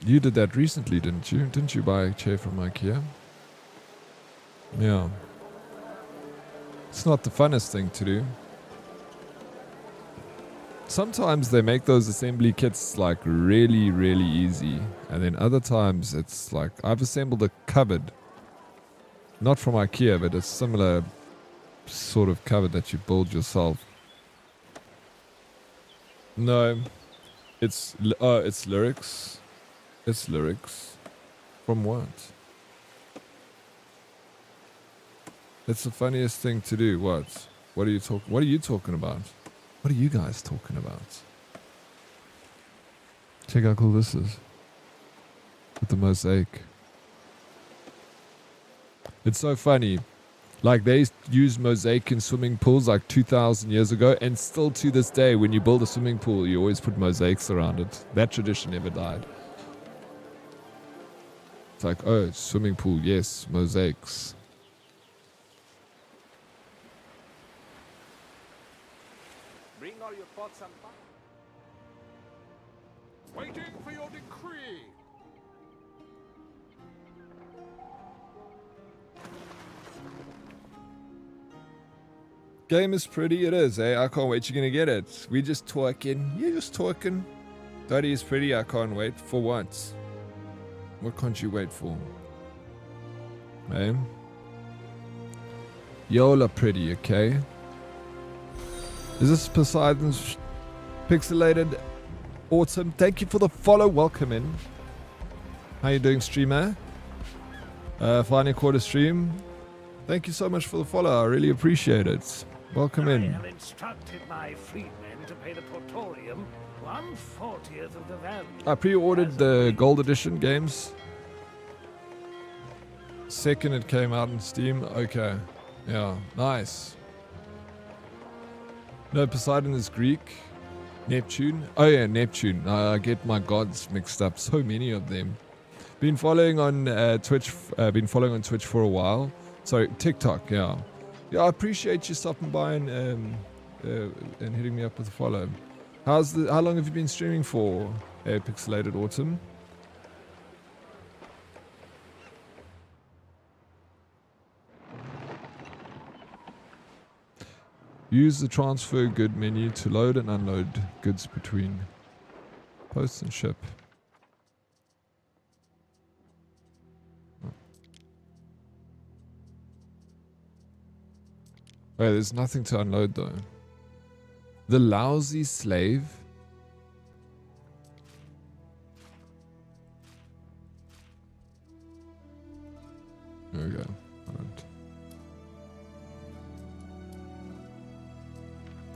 You did that recently, didn't you? Didn't you buy a chair from IKEA? Yeah. It's not the funnest thing to do. Sometimes they make those assembly kits like really, really easy. And then other times it's like, I've assembled a cupboard. Not from IKEA, but a similar sort of cupboard that you build yourself. No. It's lyrics. It's lyrics. From what? It's the funniest thing to do. What? What are you talking about? What are you guys talking about? Check how cool this is. With the mosaic. It's so funny. Like they used mosaic in swimming pools like 2,000 years ago, and still to this day when you build a swimming pool you always put mosaics around it. That tradition never died. It's like, oh, swimming pool, yes, mosaics. Bring all your pots and pans. Waiting for your decree. Game is pretty, it is, eh? I can't wait, you're gonna get it. We just talking, you're just talking. Daddy is pretty, I can't wait. For what? What can't you wait for? Eh? Y'all are pretty, okay? Is this Poseidon's pixelated autumn? Thank you for the follow, welcome in. How you doing, streamer? Final quarter stream. Thank you so much for the follow, I really appreciate it. Welcome in. I have instructed my freedmen to pay the Portorium 1/40th of the value. I pre-ordered the gold edition games. Second it came out in Steam. Okay. Yeah, nice. No, Poseidon is Greek. Neptune. Oh yeah, Neptune. I get my gods mixed up. So many of them. Been following on Twitch. Been following on Twitch for a while. Sorry, TikTok. Yeah. Yeah, I appreciate you stopping by and hitting me up with a follow. How long have you been streaming for, Pixelated Autumn? Use the transfer good menu to load and unload goods between post and ship. Wait, there's nothing to unload though. The lousy slave. There we go.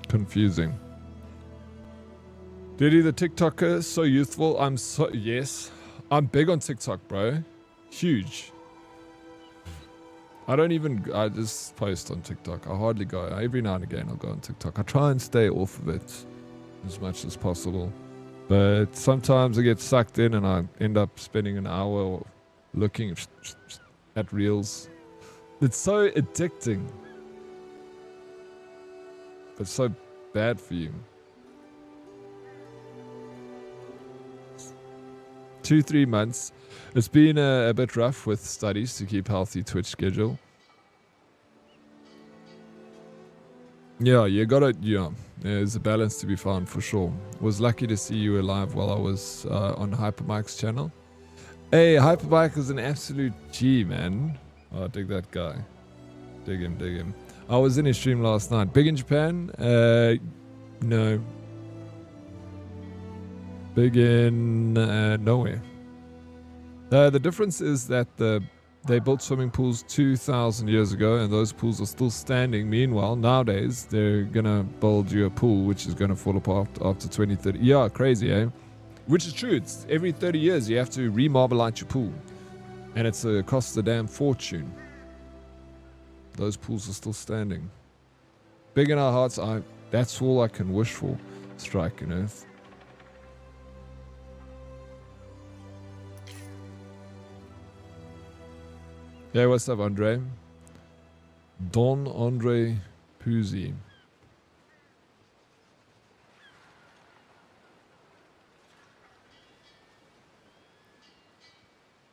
Confusing. Diddy the TikToker, so youthful. Yes. I'm big on TikTok, bro. Huge. I just post on TikTok. I hardly go. Every now and again I'll go on TikTok. I try and stay off of it as much as possible. But sometimes I get sucked in and I end up spending an hour looking at reels. It's so addicting. It's so bad for you. 2-3 months. It's been a bit rough with studies to keep healthy Twitch schedule. Yeah, you gotta, there's a balance to be found for sure. Was lucky to see you alive while I was on Hyperbike's channel. Hey, Hyperbike is an absolute G, man. Oh, dig that guy. Dig him. I was in his stream last night. Big in Japan? No. Big in nowhere. The difference is that the They built swimming pools 2,000 years ago, and those pools are still standing. Meanwhile, nowadays, they're going to build you a pool which is going to fall apart after 20, 30. Yeah, crazy, eh? Which is true. It's every 30 years you have to remarbleite your pool. And it's costs a damn fortune. Those pools are still standing. Big in our hearts, that's all I can wish for. Striking Earth. Yeah, what's up, Andre? Don Andre Puzzi.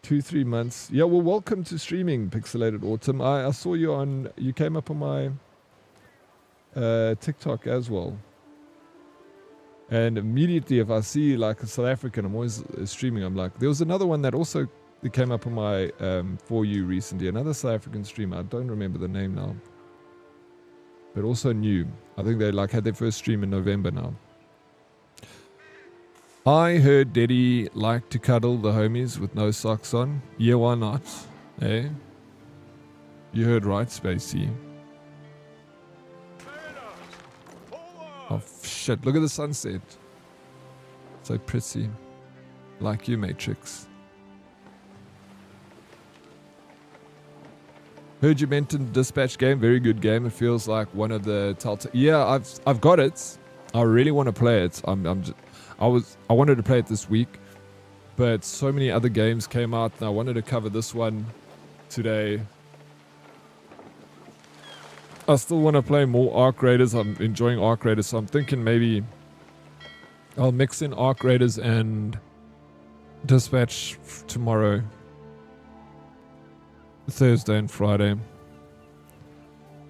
Two, 3 months. Yeah, well, welcome to streaming, Pixelated Autumn. I saw you came up on my TikTok as well. And immediately if I see like a South African, I'm always streaming. I'm like, there was another one that also came up on my For You recently. Another South African streamer. I don't remember the name now. But also new. I think they like had their first stream in November now. I heard Daddy liked to cuddle the homies with no socks on. Yeah, why not? Eh? You heard right, Spacey. Oh shit, look at the sunset. So pretty. Like you, Matrix. Heard you mentioned Dispatch game, very good game. It feels like one of the Telltale. Yeah, I've got it. I really want to play it. I wanted to play it this week, but so many other games came out, and I wanted to cover this one today. I still want to play more Arc Raiders. I'm enjoying Arc Raiders, so I'm thinking maybe I'll mix in Arc Raiders and Dispatch tomorrow. Thursday and Friday.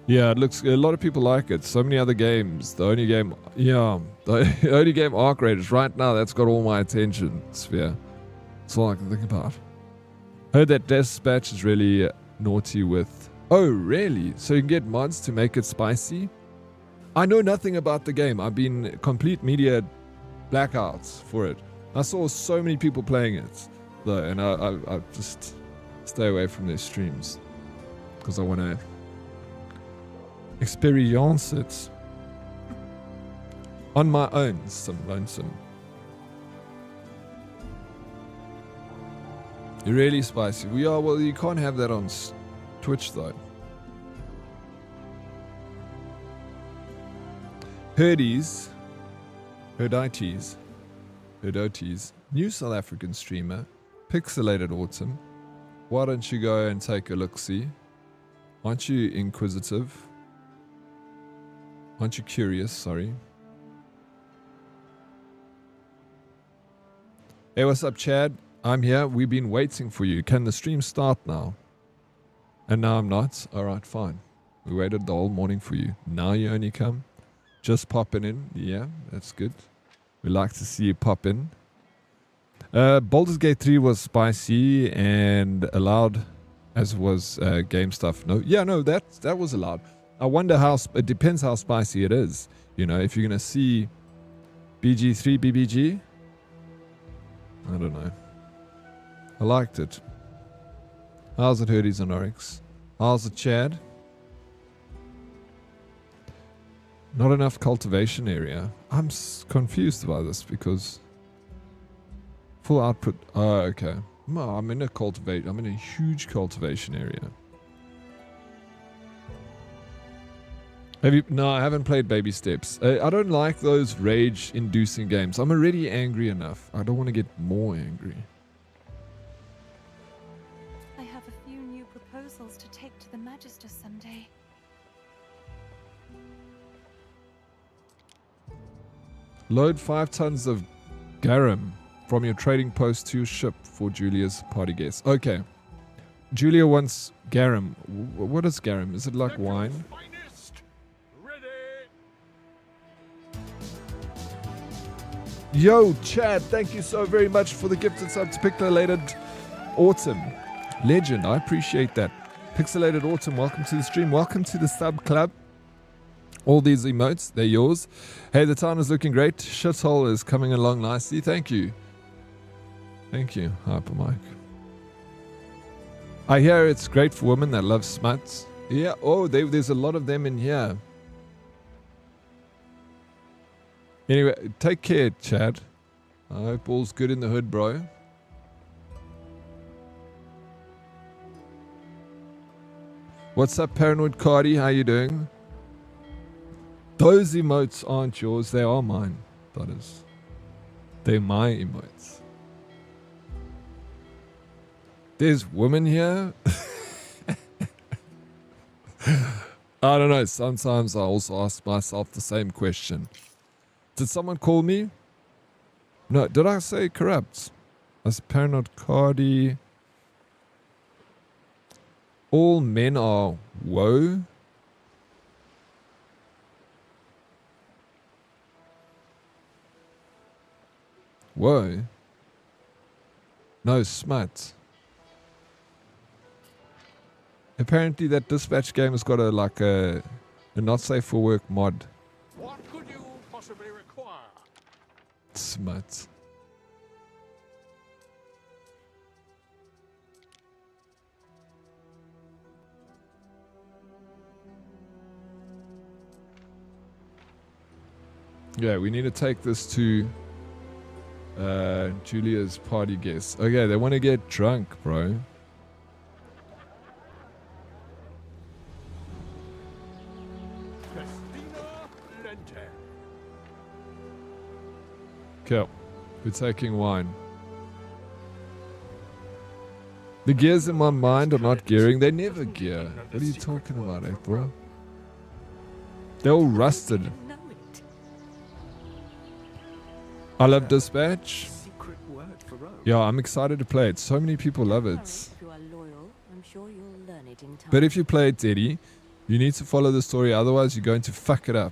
Yeah, it looks, a lot of people like it. So many other games. The only game Arc Raiders right now, that's got all my attention sphere. That's all I can think about. Heard that Dispatch is really naughty with... Oh, really? So you can get mods to make it spicy? I know nothing about the game. I've been complete media blackouts for it. I saw so many people playing it, though, and I just stay away from their streams because I want to experience it on my own, some lonesome. Really spicy. Well, you can't have that on Twitch though. Herdies, new South African streamer, Pixelated Autumn. Why don't you go and take a look-see? Aren't you inquisitive? Aren't you curious? Sorry. Hey, what's up, Chad? I'm here. We've been waiting for you. Can the stream start now? And now I'm not? Alright, fine. We waited the whole morning for you. Now you only come? Just popping in? Yeah, that's good. We like to see you pop in. Baldur's Gate 3 was spicy and allowed, as was game stuff. No, yeah, no, that was allowed. I wonder how, it depends how spicy it is. You know, if you're going to see BG3 BBG, I don't know. I liked it. How's it, Herdies and Oryx? How's it, Chad? Not enough cultivation area. I'm confused about this because full output. Oh, okay. No, I'm in a huge cultivation area. No, I haven't played Baby Steps. I don't like those rage-inducing games. I'm already angry enough. I don't want to get more angry. I have a few new proposals to take to the Magister someday. Load 5 tons of garum from your trading post to your ship for Julia's party guests. Okay. Julia wants garum. What is garum? Is it like wine? Yo, Chad, thank you so very much for the gifted sub to Pixelated Autumn. Legend, I appreciate that. Pixelated Autumn, welcome to the stream. Welcome to the sub club. All these emotes, they're yours. Hey, the town is looking great. Shithole is coming along nicely. Thank you. Thank you, Hyper Mike. I hear it's great for women that love smuts. Yeah, oh, there's a lot of them in here. Anyway, take care, Chad. I hope all's good in the hood, bro. What's up, Paranoid Cardi? How you doing? Those emotes aren't yours. They are mine. That is. They're my emotes. There's women here. I don't know. Sometimes I also ask myself the same question. Did someone call me? No, did I say corrupt? As Paranoid Cardi. All men are woe. Woe? No, smut. Apparently that dispatch game has got a not safe for work mod. What could you possibly require? Smut. Yeah, we need to take this to Julia's party guests. Okay, they want to get drunk, bro. Okay, we're taking wine. The gears in my mind are not gearing. They never gear. What are you talking about, April? They're all rusted. I love Dispatch. Yeah, I'm excited to play it. So many people love it. But if you play it, Eddie, you need to follow the story. Otherwise, you're going to fuck it up.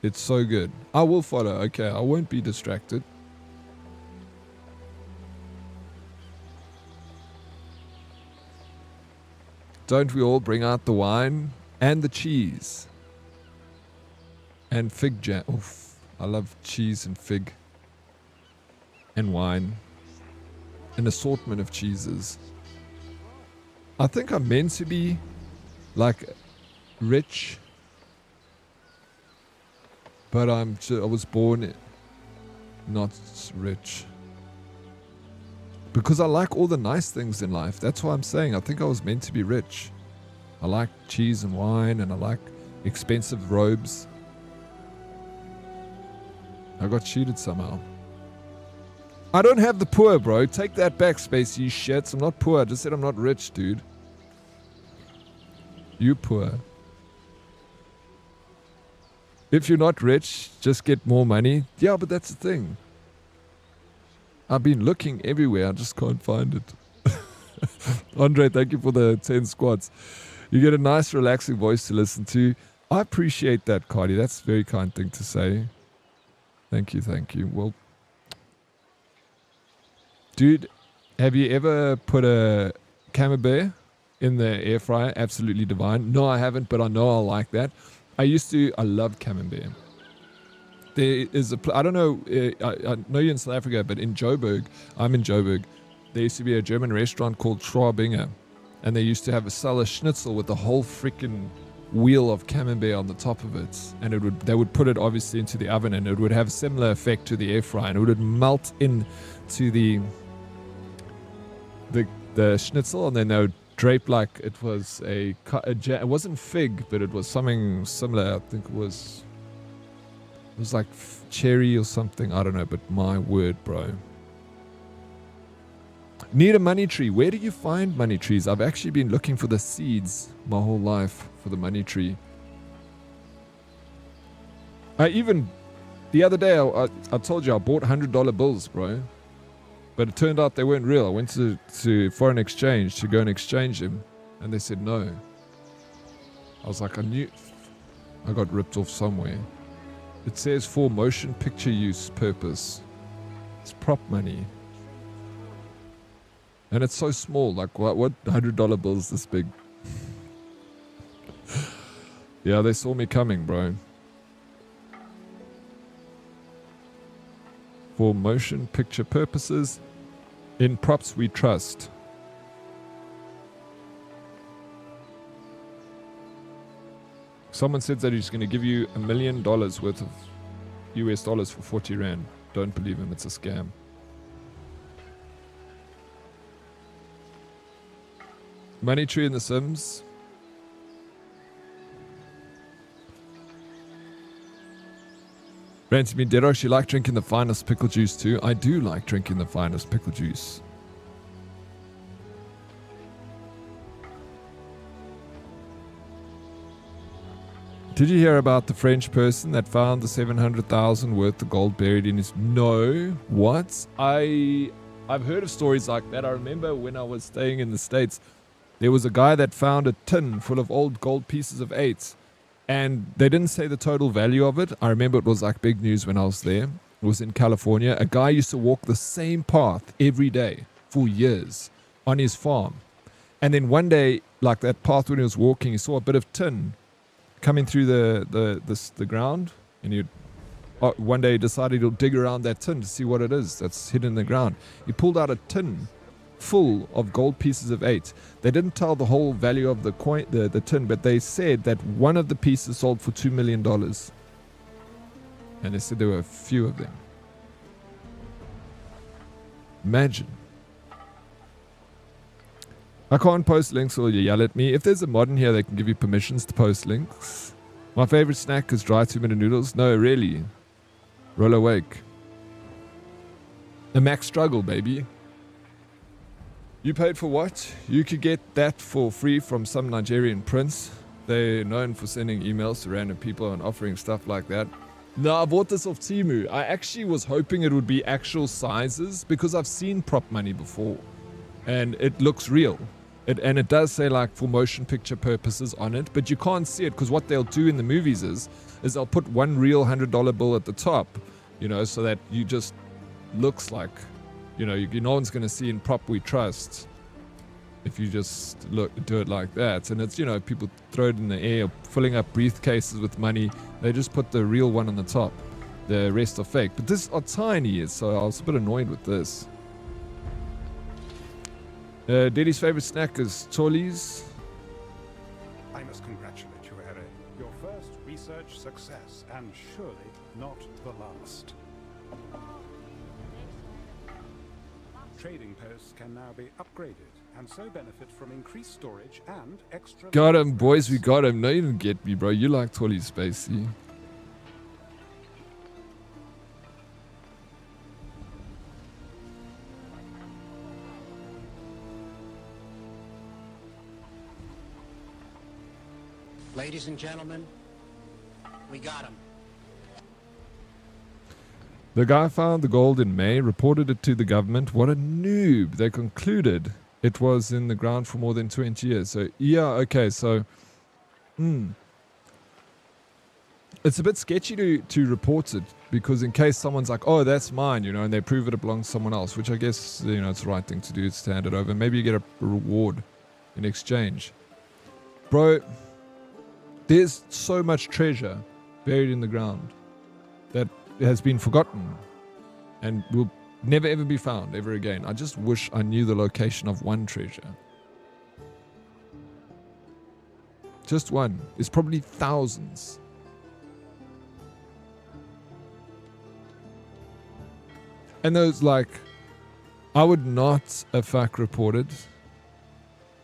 It's so good. I will follow. Okay, I won't be distracted. Don't we all bring out the wine and the cheese? And fig jam. Oof, I love cheese and fig. And wine. An assortment of cheeses. I think I'm meant to be like rich. But I was born not rich. Because I like all the nice things in life. That's why I'm saying I think I was meant to be rich. I like cheese and wine, and I like expensive robes. I got cheated somehow. I don't have the poor, bro. Take that back, Spacey, you shits. I'm not poor. I just said I'm not rich, dude. You poor. If you're not rich, just get more money. Yeah, but that's the thing. I've been looking everywhere. I just can't find it. Andre, thank you for the 10 squats. You get a nice, relaxing voice to listen to. I appreciate that, Cardi. That's a very kind thing to say. Thank you, thank you. Well, dude, have you ever put a camembert in the air fryer? Absolutely divine. No, I haven't, but I know I'll like that. I love camembert. There is I don't know, I know you're in South Africa, but in Joburg, I'm in Joburg, there used to be a German restaurant called Schwabinger, and they used to have a schnitzel with a whole freaking wheel of camembert on the top of it, and they would put it obviously into the oven, and it would have a similar effect to the air fryer, and it would melt into the schnitzel, and then they would drape like it was it wasn't fig, but it was something similar. I think it was like cherry or something. I don't know, but my word, bro. Need a money tree. Where do you find money trees? I've actually been looking for the seeds my whole life for the money tree. The other day, I told you I bought $100 bills, bro. But it turned out they weren't real. I went to foreign exchange to go and exchange them, and they said no. I was like, I knew I got ripped off somewhere. It says for motion picture use purpose. It's prop money. And it's so small. Like, what $100 bills this big? Yeah, they saw me coming, bro. For motion picture purposes, in props we trust. Someone said that he's going to give you $1 million worth of US dollars for 40 Rand. Don't believe him, it's a scam. Money tree in The Sims. Ranty me, Dedosh, you like drinking the finest pickle juice too? I do like drinking the finest pickle juice. Did you hear about the French person that found the 700,000 worth of gold buried in his... No. What? I've heard of stories like that. I remember when I was staying in the States, there was a guy that found a tin full of old gold pieces of 8. And they didn't say the total value of it. I remember it was like big news when I was there. It was in California. A guy used to walk the same path every day for years on his farm. And then one day, like that path when he was walking, he saw a bit of tin coming through the ground. And he one day he decided he'll dig around that tin to see what it is that's hidden in the ground. He pulled out a tin full of gold pieces of 8. They didn't tell the whole value of the coin, the tin, but they said that one of the pieces sold for $2 million. And they said there were a few of them. Imagine. I can't post links or you yell at me. If there's a mod in here, they can give you permissions to post links. My favorite snack is dry 2-minute noodles. No, really. Roll awake. A max struggle, baby. You paid for what? You could get that for free from some Nigerian prince. They're known for sending emails to random people and offering stuff like that. No, I bought this off Temu. I actually was hoping it would be actual sizes because I've seen prop money before. And it looks real. And it does say like for motion picture purposes on it, but you can't see it because what they'll do in the movies is they'll put one real $100 bill at the top, you know, so that you just looks like, you know, no one's going to see in prop we trust if you just do it like that. And it's, you know, people throw it in the air, filling up briefcases with money. They just put the real one on the top. The rest are fake. But this are tiny, so I was a bit annoyed with this. Daddy's favorite snack is Choli's. I must congratulate you, Ere. Your first research success, and surely not the last. Trading posts can now be upgraded, and so benefit from increased storage and extra... Got him, boys, we got him. No, you didn't get me, bro. You like Choli's, Spacey. Ladies and gentlemen, we got him. The guy found the gold in May, reported it to the government. What a noob. They concluded it was in the ground for more than 20 years. So, yeah, okay, so... It's a bit sketchy to report it, because in case someone's like, oh, that's mine, you know, and they prove it belongs to someone else, which I guess, you know, it's the right thing to do, is to hand it over. Maybe you get a reward in exchange. Bro... There's so much treasure buried in the ground that has been forgotten and will never ever be found ever again. I just wish I knew the location of one treasure. Just one. There's probably thousands. And those, like, I would not have fuck reported.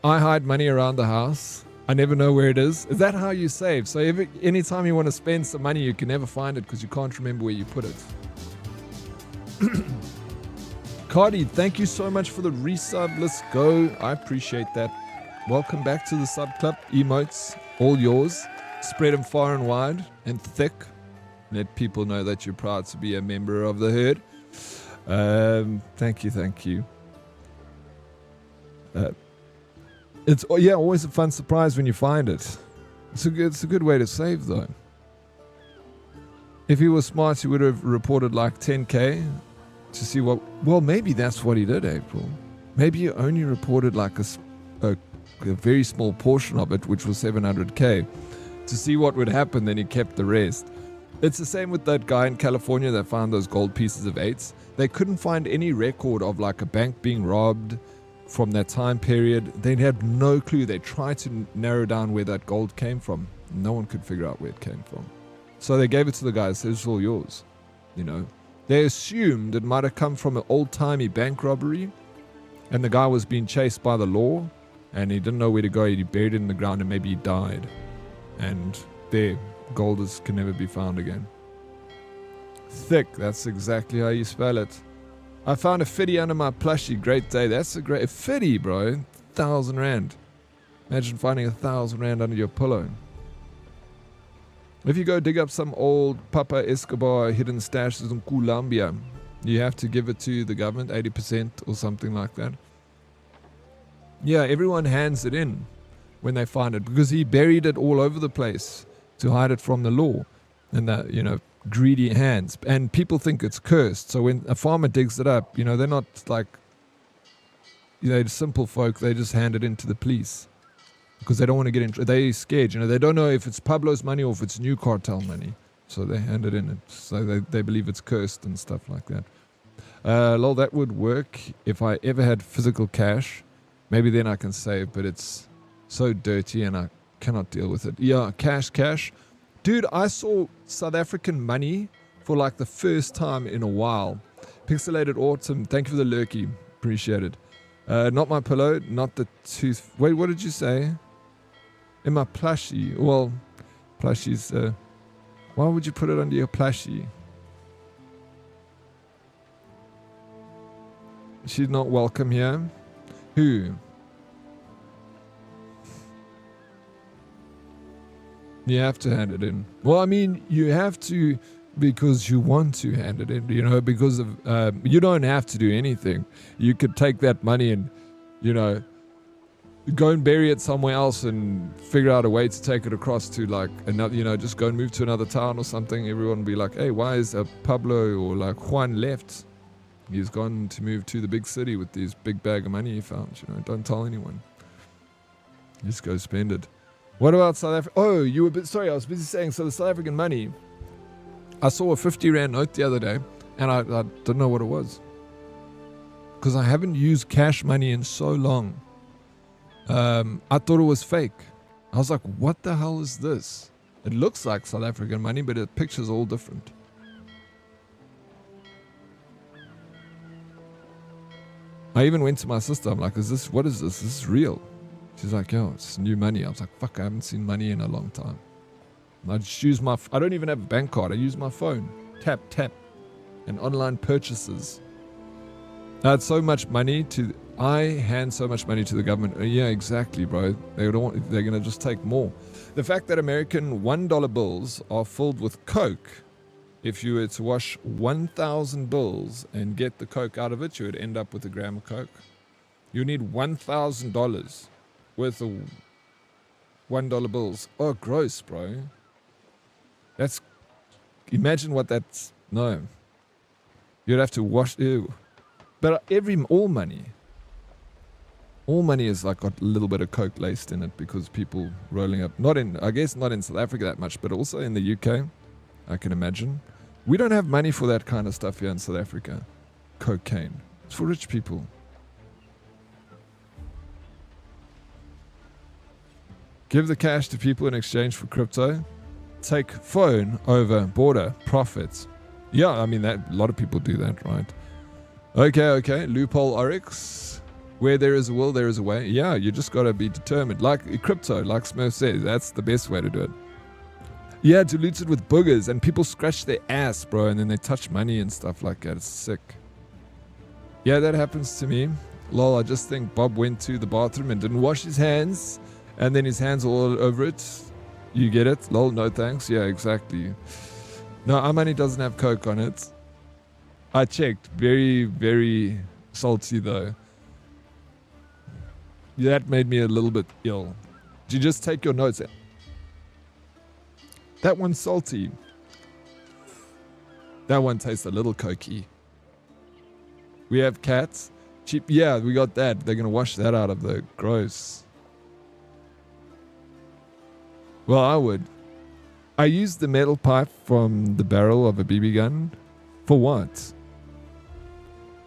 I hide money around the house. I never know where it is. Is that how you save? So anytime you want to spend some money, you can never find it because you can't remember where you put it. Cardi, thank you so much for the resub. Let's go. I appreciate that. Welcome back to the sub club. Emotes, all yours. Spread them far and wide and thick. Let people know that you're proud to be a member of the herd. Thank you. It's always a fun surprise when you find it. It's a good way to save though. If he was smart, he would have reported like 10k to see what. Well, maybe that's what he did, April. Maybe he only reported like a very small portion of it, which was 700k, to see what would happen. Then he kept the rest. It's the same with that guy in California that found those gold pieces of 8s. They couldn't find any record of like a bank being robbed, from that time period. They had no clue. They tried to narrow down where that gold came from. No one could figure out where it came from. So they gave it to the guys. It's all yours. You know, they assumed it might have come from an old-timey bank robbery, and the guy was being chased by the law, and he didn't know where to go. He buried it in the ground, and maybe he died. And there, gold can never be found again. Thick, that's exactly how you spell it. I found a fitty under my plushie. Great day. That's a great fitty, bro. 1,000 rand. Imagine finding 1,000 rand under your pillow. If you go dig up some old Papa Escobar hidden stashes in Colombia, you have to give it to the government, 80% or something like that. Yeah, everyone hands it in when they find it, because he buried it all over the place to hide it from the law and the, you know, greedy hands. And people think it's cursed. So when a farmer digs it up, you know, they're not like, you know, simple folk. They just hand it in to the police because they don't want to get in. They're scared, you know. They don't know if it's Pablo's money or if it's new cartel money. So they hand it in. So they believe it's cursed and stuff like that. Lol, that would work if I ever had physical cash. Maybe then I can save, but it's so dirty and I cannot deal with it. Yeah, cash. Dude, I saw South African money for like the first time in a while. Pixelated Autumn, thank you for the lurky. Appreciate it. Not my pillow, not the tooth. Wait, what did you say? In my plushie. Well, plushies, why would you put it under your plushie? She's not welcome here. Who? You have to hand it in. Well, I mean, you have to because you want to hand it in, you know, because of, you don't have to do anything. You could take that money and, you know, go and bury it somewhere else and figure out a way to take it across to like another, you know, just go and move to another town or something. Everyone will be like, hey, why is Pablo or like Juan left? He's gone to move to the big city with this big bag of money he found, you know, don't tell anyone. Just go spend it. What about South Africa? Oh, you were sorry, I was busy saying, so the South African money, I saw a 50 rand note the other day, and I didn't know what it was. Because I haven't used cash money in so long. I thought it was fake. I was like, what the hell is this? It looks like South African money, but the picture's all different. I even went to my sister, I'm like, what is this? Is this real? She's like, yo, it's new money. I was like, fuck, I haven't seen money in a long time. I just use I don't even have a bank card. I use my phone. Tap. And online purchases. I had so much money I hand so much money to the government. Yeah, exactly, bro. They're going to just take more. The fact that American $1 bills are filled with Coke, if you were to wash 1,000 bills and get the Coke out of it, you would end up with a gram of Coke. You need $1,000 worth of $1 bills. Oh, gross, bro. Imagine what that's, no. You'd have to wash, ew. But all money is like got a little bit of Coke laced in it because people rolling up, I guess not in South Africa that much, but also in the UK, I can imagine. We don't have money for that kind of stuff here in South Africa. Cocaine. It's for rich people. Give the cash to people in exchange for crypto. Take phone over border. Profits. Yeah, I mean, a lot of people do that, right? Okay. Loophole Oryx. Where there is a will, there is a way. Yeah, you just got to be determined. Like crypto, like Smurf says, that's the best way to do it. Yeah, diluted with boogers, and people scratch their ass, bro, and then they touch money and stuff like that. It's sick. Yeah, that happens to me. Lol, I just think Bob went to the bathroom and didn't wash his hands, and then his hands all over it. You get it? Lol, no thanks. Yeah, exactly. No, our money doesn't have Coke on it. I checked. Very, very salty, though. That made me a little bit ill. Did you just take your notes? That one's salty. That one tastes a little cokey. We have cats. Cheap. Yeah, we got that. They're going to wash that out of the gross. Well, I would. I used the metal pipe from the barrel of a BB gun. For what?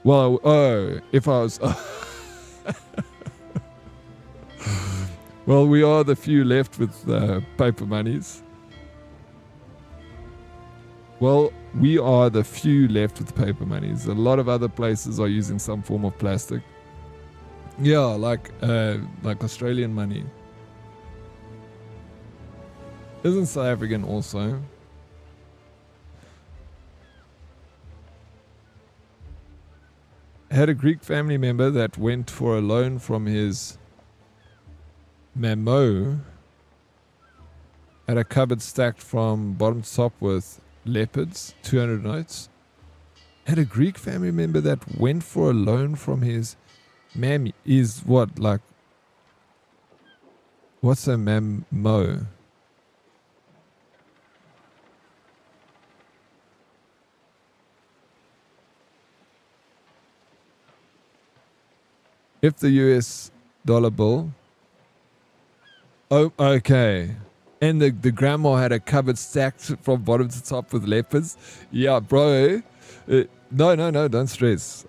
Well, if I was... Well, we are the few left with paper monies. Well, we are the few left with paper monies. A lot of other places are using some form of plastic. Yeah, like Australian money. Isn't South African also? Had a Greek family member that went for a loan from his Mamo. Had a cupboard stacked from bottom to top with leopards, 200 notes. Had a Greek family member that went for a loan from his mammy. Is what, like, what's a Mamo? If the US dollar bill. Oh, okay. And the grandma had a cupboard stacked from bottom to top with leopards. Yeah, bro. No, don't stress.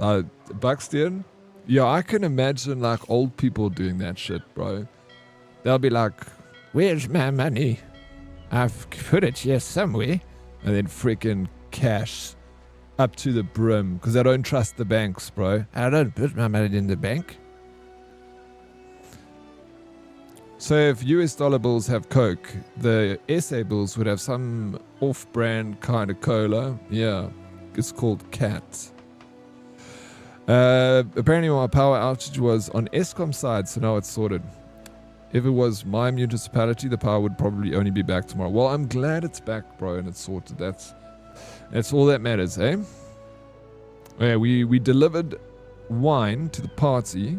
Buxton. Yeah, I can imagine like old people doing that shit, bro. They'll be like, "Where's my money? I've put it here somewhere." And then freaking cash up to the brim because I don't trust the banks, bro. I don't put my money in the bank. So if US dollar bills have Coke, the SA bills would have some off-brand kind of cola. Yeah, it's called Cat. Apparently my power outage was on Eskom side, so now it's sorted. If it was my municipality, the power would probably only be back tomorrow. Well, I'm glad it's back, bro, and it's sorted. That's all that matters, eh? Yeah, we delivered wine to the party.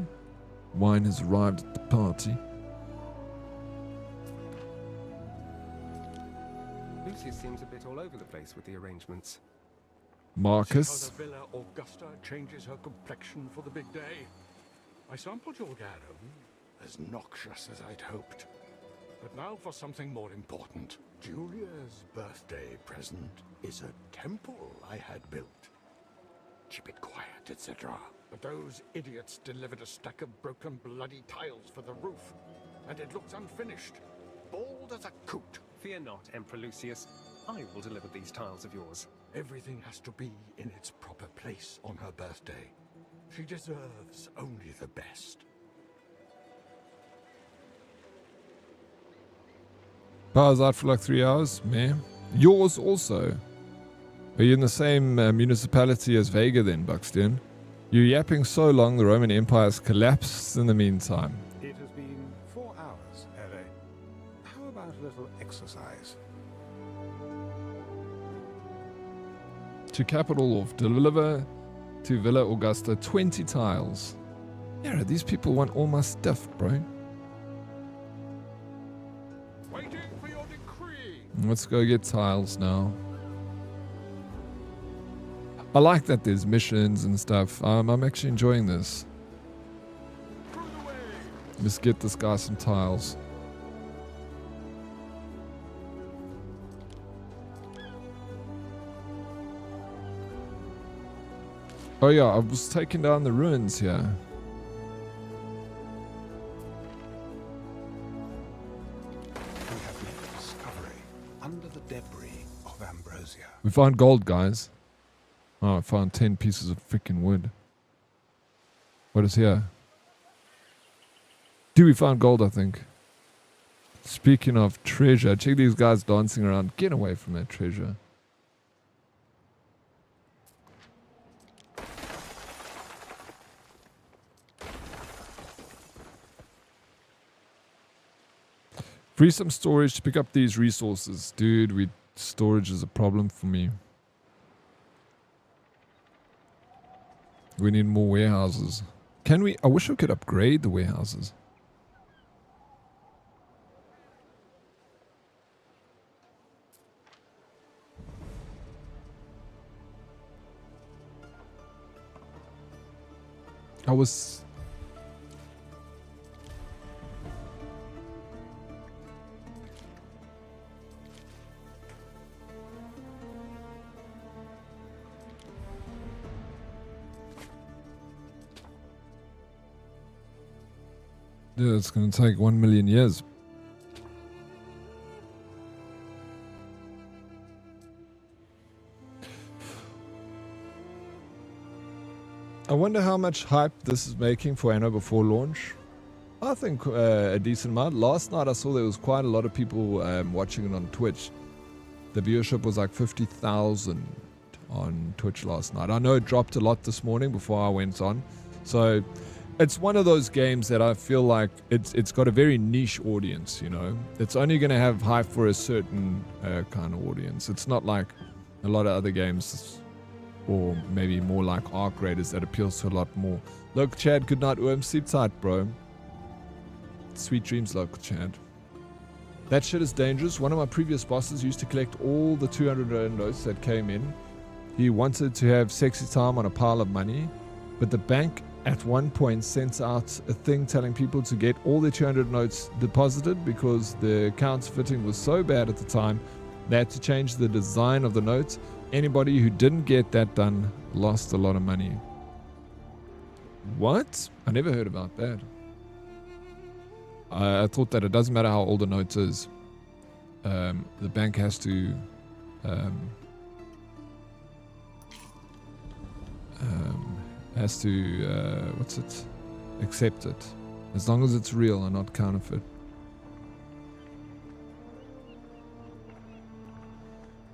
Wine has arrived at the party. Lucius seems a bit all over the place with the arrangements. Marcus. See how the Villa Augusta changes her complexion for the big day. I sampled your garum, as noxious as I'd hoped. But now for something more important. Julia's birthday present is a temple I had built. Keep it quiet, etc. But those idiots delivered a stack of broken bloody tiles for the roof, and it looks unfinished. Bald as a coot. Fear not, Emperor Lucius. I will deliver these tiles of yours. Everything has to be in its proper place on her birthday. She deserves only the best. Power's out for like 3 hours, man. Yours also. Are you in the same municipality as Vega then, Buxton? You're yapping so long the Roman Empire's collapsed in the meantime. It has been 4 hours, Ere. How about a little exercise? To capital of deliver to Villa Augusta 20 tiles. Yeah, these people want all my stuff, bro. Waiting for your decree. Let's go get tiles now. I like that there's missions and stuff. I'm actually enjoying this. Let's get this guy some tiles. Oh yeah, I was taking down the ruins here. We have made a discovery under the debris of Ambrosia. We found gold, guys. Oh, I found 10 pieces of freaking wood. What is here? Dude, we found gold, I think. Speaking of treasure, check these guys dancing around. Get away from that treasure. Free some storage to pick up these resources. Dude, storage is a problem for me. We need more warehouses. Can we? I wish we could upgrade the warehouses. I was... Yeah, it's going to take 1 million years. I wonder how much hype this is making for Anno before launch. I think a decent amount. Last night I saw there was quite a lot of people watching it on Twitch. The viewership was like 50,000 on Twitch last night. I know it dropped a lot this morning before I went on. So it's one of those games that I feel like it's got a very niche audience, you know. It's only going to have hype for a certain kind of audience. It's not like a lot of other games, or maybe more like Arc Raiders, that appeals to a lot more. Look, Chad, good night. Sleep tight, bro. Sweet dreams, local Chad. That shit is dangerous. One of my previous bosses used to collect all the 200 notes that came in. He wanted to have sexy time on a pile of money, but the bank at one point sent out a thing telling people to get all the 200 notes deposited because the counterfeiting was so bad at the time. They had to change the design of the notes. Anybody who didn't get that done lost a lot of money. What? I never heard about that. I thought that it doesn't matter how old a note is. The bank has to accept it, as long as it's real and not counterfeit.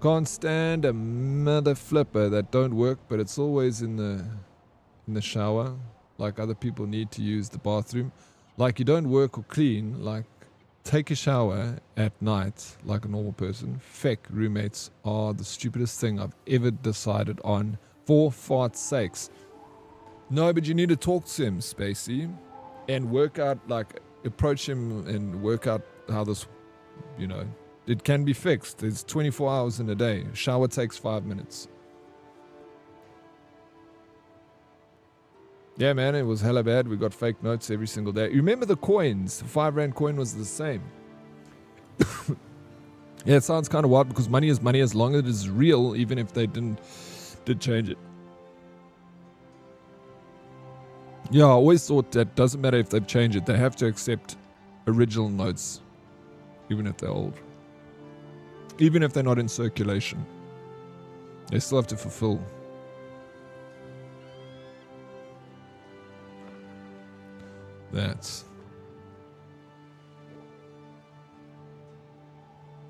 Can't stand a mother flipper that don't work, but it's always in the shower, like other people need to use the bathroom. Like you don't work or clean, like take a shower at night like a normal person. Feck, roommates are the stupidest thing I've ever decided on, for fart's sakes. No, but you need to talk to him, Spacey, and work out, like, approach him and work out how this, you know, it can be fixed. It's 24 hours in a day. Shower takes 5 minutes. Yeah, man, it was hella bad. We got fake notes every single day. You remember the coins? The 5 Rand coin was the same. Yeah, it sounds kind of wild because money is money as long as it is real, even if they did change it. Yeah, I always thought that doesn't matter if they've changed it. They have to accept original notes, even if they're old. Even if they're not in circulation. They still have to fulfill.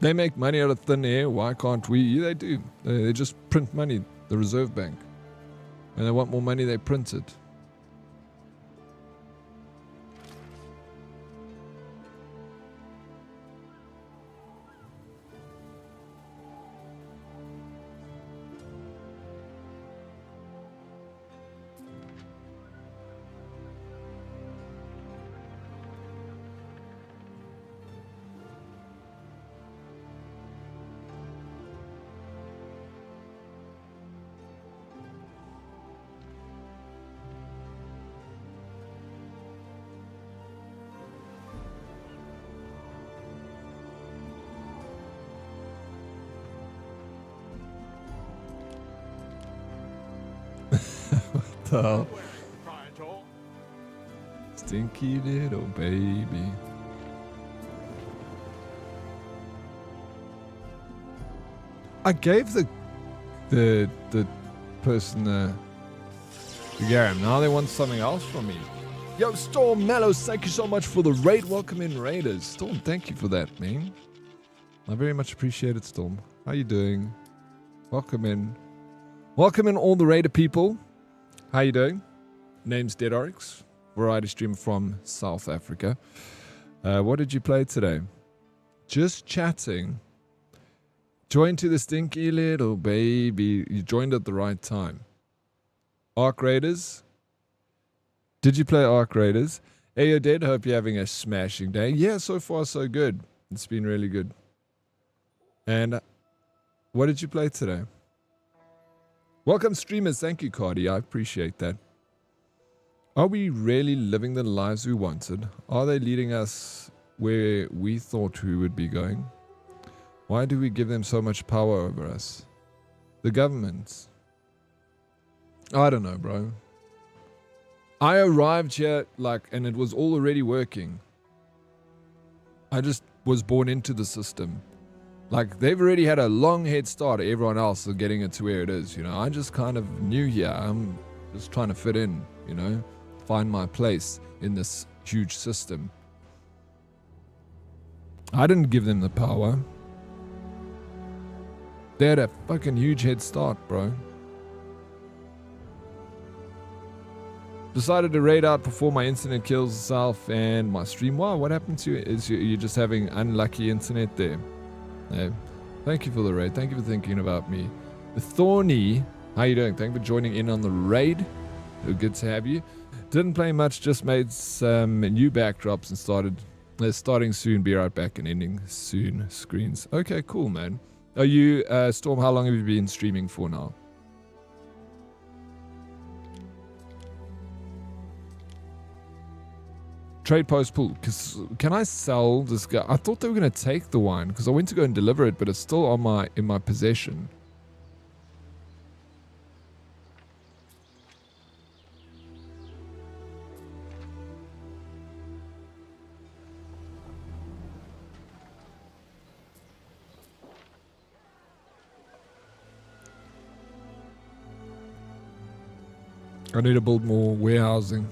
They make money out of thin air. Why can't we? Yeah, they do. They just print money, the Reserve Bank. When they want more money, they print it. Oh. Stinky little baby. I gave the person the Garam. Now they want something else from me. Yo, Storm Mellows, thank you so much for the raid. Welcome in, Raiders. Storm, thank you for that, man. I very much appreciate it, Storm. How you doing? Welcome in. Welcome in all the Raider people. How you doing? Name's Dead Oryx, variety streamer from South Africa. What did you play today? Just chatting. Joined to the stinky little baby. You joined at the right time. Arc Raiders. Did you play Arc Raiders? Hey, you're dead. Hope you're having a smashing day. Yeah, so far so good. It's been really good. And what did you play today? Welcome streamers, thank you Cardi, I appreciate that. Are we really living the lives we wanted? Are they leading us where we thought we would be going? Why do we give them so much power over us? The government. I don't know, bro. I arrived here, like, and it was all already working. I just was born into the system. Like, they've already had a long head start at everyone else of getting it to where it is, you know. I just kind of new here. I'm just trying to fit in, you know, find my place in this huge system. I didn't give them the power. They had a fucking huge head start, bro. Decided to raid out before my internet kills itself and my stream. Wow, what happened to you? Is you're just having unlucky internet there. Yeah. Thank you for the raid. Thank you for thinking about me. The Thorny, how you doing? Thank you for joining in on the raid. Good to have you. Didn't play much, just made some new backdrops and starting soon. Be right back and ending soon screens. Okay, cool, man. Are you, Storm, how long have you been streaming for now? Trade post pool. Because can I sell this guy? I thought they were going to take the wine because I went to go and deliver it, but it's still on in my possession. I need to build more warehousing.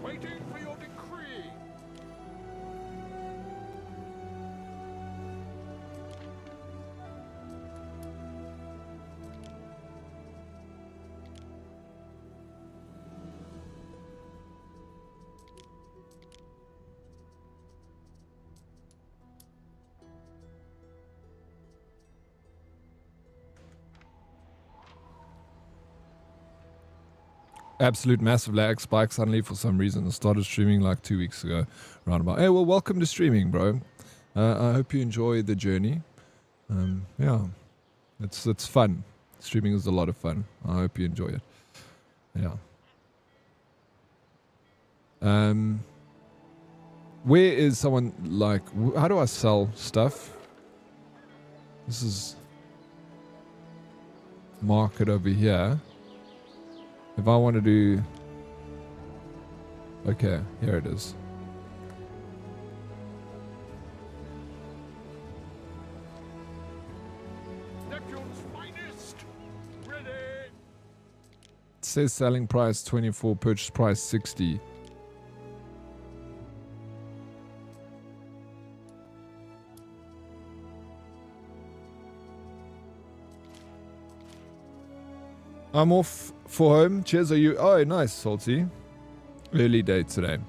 Waiting for your decree. Absolute massive lag spike suddenly for some reason. I started streaming like 2 weeks ago. Roundabout. Hey, well, welcome to streaming, bro. I hope you enjoy the journey. Yeah, it's fun. Streaming is a lot of fun. I hope you enjoy it. Yeah. Where is someone like? How do I sell stuff? This is market over here. If I want to do... Okay, here it is. Neptune's finest. Ready. It says selling price 24, purchase price 60. I'm off for home. Cheers, are you? Oh, nice, Salty. Early day today.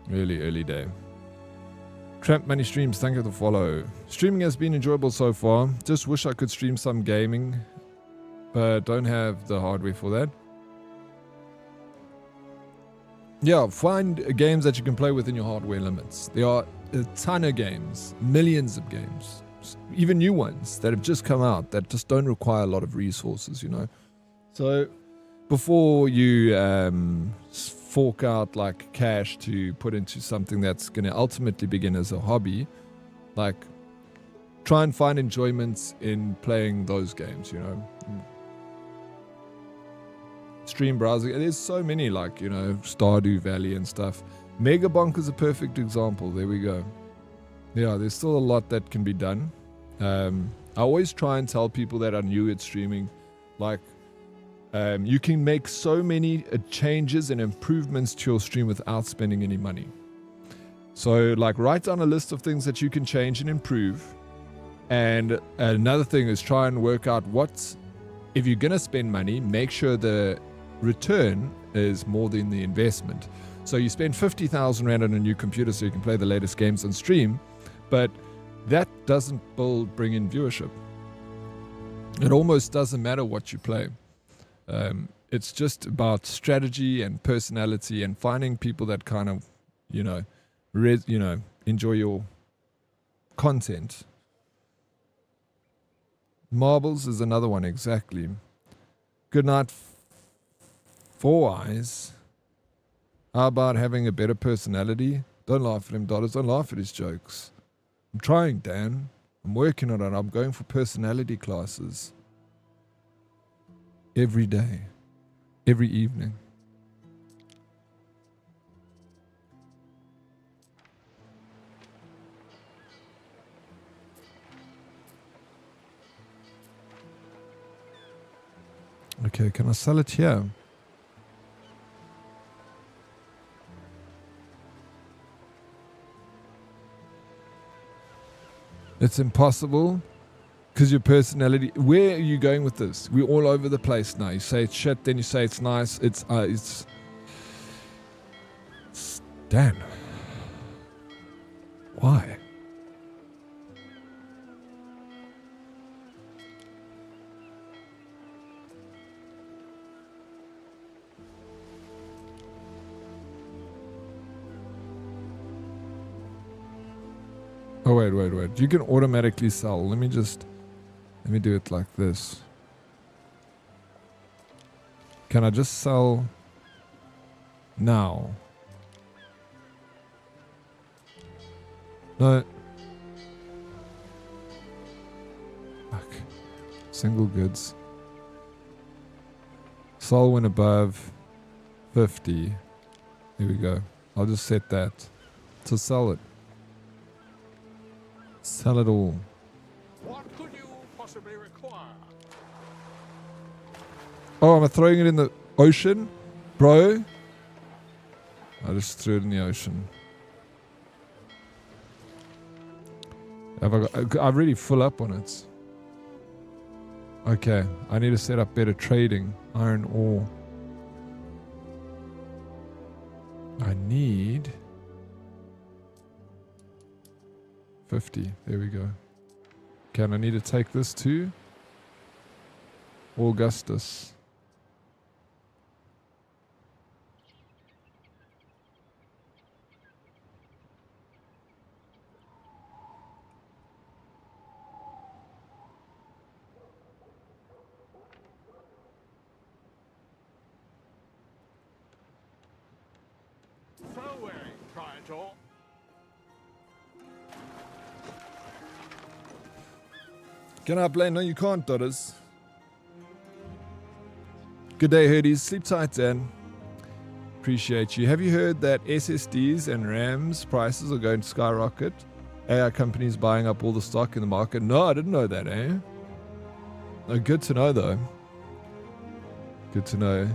Really early day. Tramp Money Streams, thank you for the follow. Streaming has been enjoyable so far. Just wish I could stream some gaming, but don't have the hardware for that. Yeah, find games that you can play within your hardware limits. There are a ton of games, millions of games, even new ones that have just come out that just don't require a lot of resources, you know. So before you fork out like cash to put into something that's going to ultimately begin as a hobby, like try and find enjoyments in playing those games, you know. Stream browsing, there's so many, like, you know, Stardew Valley and stuff. Megabonk is a perfect example. There we go. Yeah, there's still a lot that can be done. I always try and tell people that are new at streaming, like, you can make so many changes and improvements to your stream without spending any money. So, like, write down a list of things that you can change and improve. And another thing is try and work out if you're going to spend money, make sure the return is more than the investment. So you spend 50,000 Rand on a new computer so you can play the latest games on stream, but that doesn't bring in viewership. It almost doesn't matter what you play. It's just about strategy and personality and finding people that kind of, you know, enjoy your content. Marbles is another one, exactly. Good night, Four Eyes. How about having a better personality? Don't laugh at him, dollars. Don't laugh at his jokes. I'm trying, Dan. I'm working on it. I'm going for personality classes. Every day. Every evening. Okay, can I sell it here? It's impossible because your personality. Where are you going with this? We're all over the place now. You say it's shit, then you say it's nice. It's Dan. Why? Oh, wait. You can automatically sell. Let me do it like this. Can I just sell now? No. Fuck. Single goods. Sell when above 50. Here we go. I'll just set that to sell it. Sell it all. What could you possibly require? Oh, am I throwing it in the ocean? Bro? I just threw it in the ocean. I'm really full up on it. Okay, I need to set up better trading. Iron ore. I need 50. There we go. Okay, and I need to take this to Augustus. So wearing, Triantor. Can I play? No, you can't, daughters. Good day, herdies. Sleep tight, Dan. Appreciate you. Have you heard that SSDs and RAMs prices are going to skyrocket? AI companies buying up all the stock in the market? No, I didn't know that, eh? Oh, good to know, though. Good to know.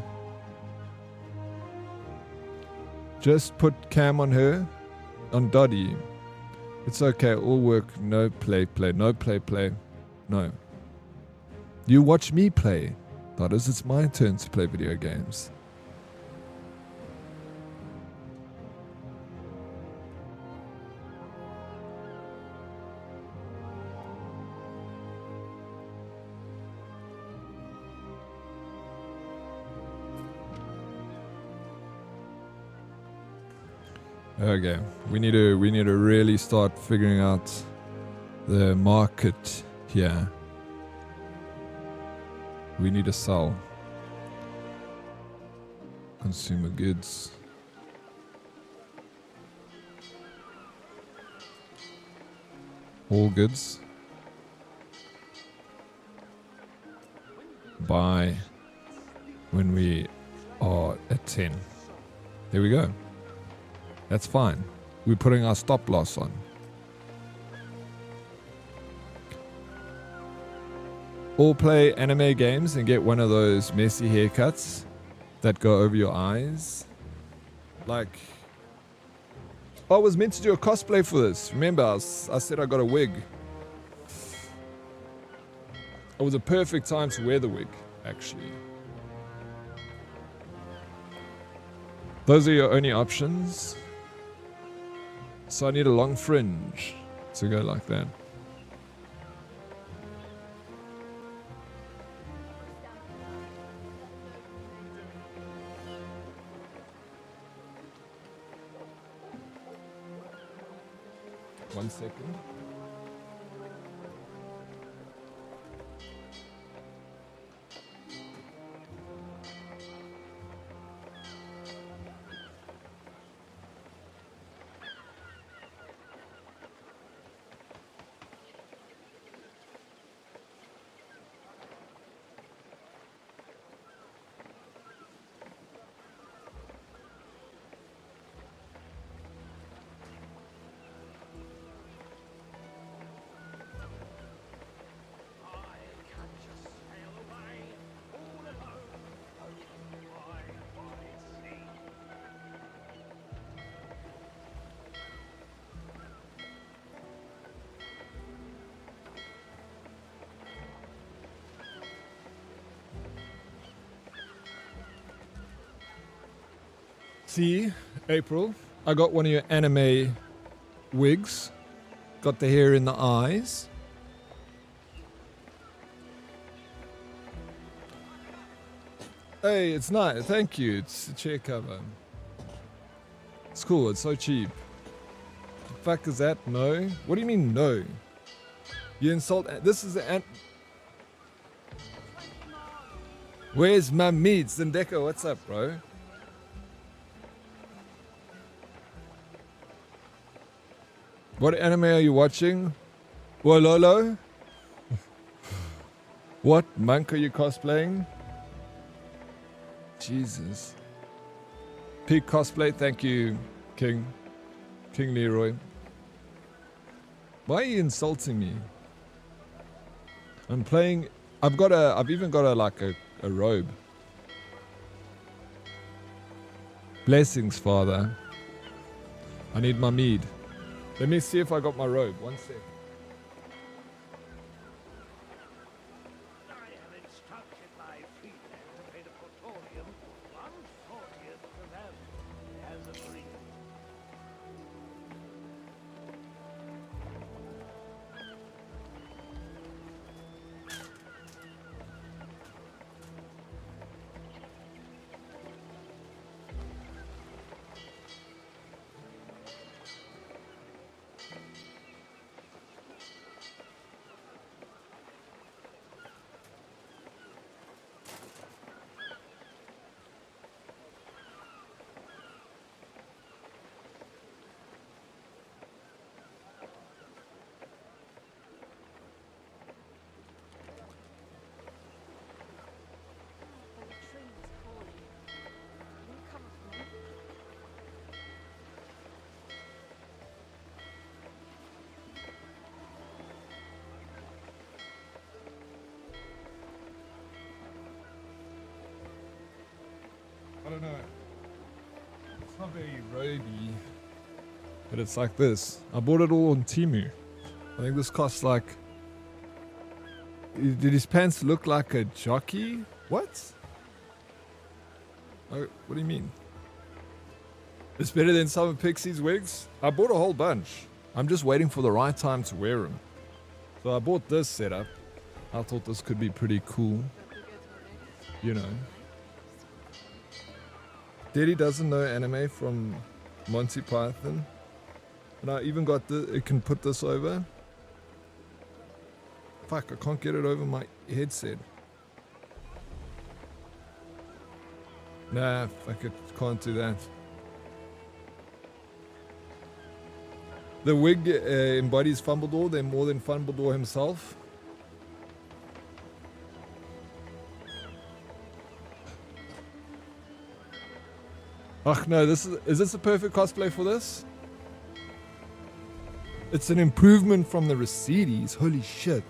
Just put cam on her. On Dottie. It's okay. All work. No play. No play. No. You watch me play. That is, it's my turn to play video games. Okay, we need to really start figuring out the market here. We need to sell consumer goods. All goods. Buy when we are at 10. There we go. That's fine. We're putting our stop loss on. All play anime games and get one of those messy haircuts that go over your eyes. Like, I was meant to do a cosplay for this. Remember, I said I got a wig. It was a perfect time to wear the wig, actually. Those are your only options. So I need a long fringe to go like that. One second. See, April, I got one of your anime wigs. Got the hair in the eyes. Hey, it's nice. Thank you. It's a chair cover. It's cool. It's so cheap. The fuck is that? No? What do you mean no? You insult... This is an... Where's my meat? Zendeko, what's up, bro? What anime are you watching? Wololo? What monk are you cosplaying? Jesus. Peak cosplay, thank you, King Leroy. Why are you insulting me? I'm playing. I've even got a robe. Blessings, Father. I need my mead. Let me see if I got my robe. One sec. I have instructed my freedmen to pay the Praetorium 1/40th to them, as agreed. I don't know. It's not very roby, but it's like this. I bought it all on Temu. I think this costs like... Did his pants look like a jockey? What? Oh, what do you mean? It's better than some of Pixie's wigs? I bought a whole bunch. I'm just waiting for the right time to wear them. So I bought this setup. I thought this could be pretty cool. You know. Daddy doesn't know anime from Monty Python. And I even got it can put this over. Fuck, I can't get it over my headset. Nah, fuck it, can't do that. The wig embodies Fumbledore, they're more than Fumbledore himself. Ach no, is this a perfect cosplay for this? It's an improvement from the Recedes, holy shit.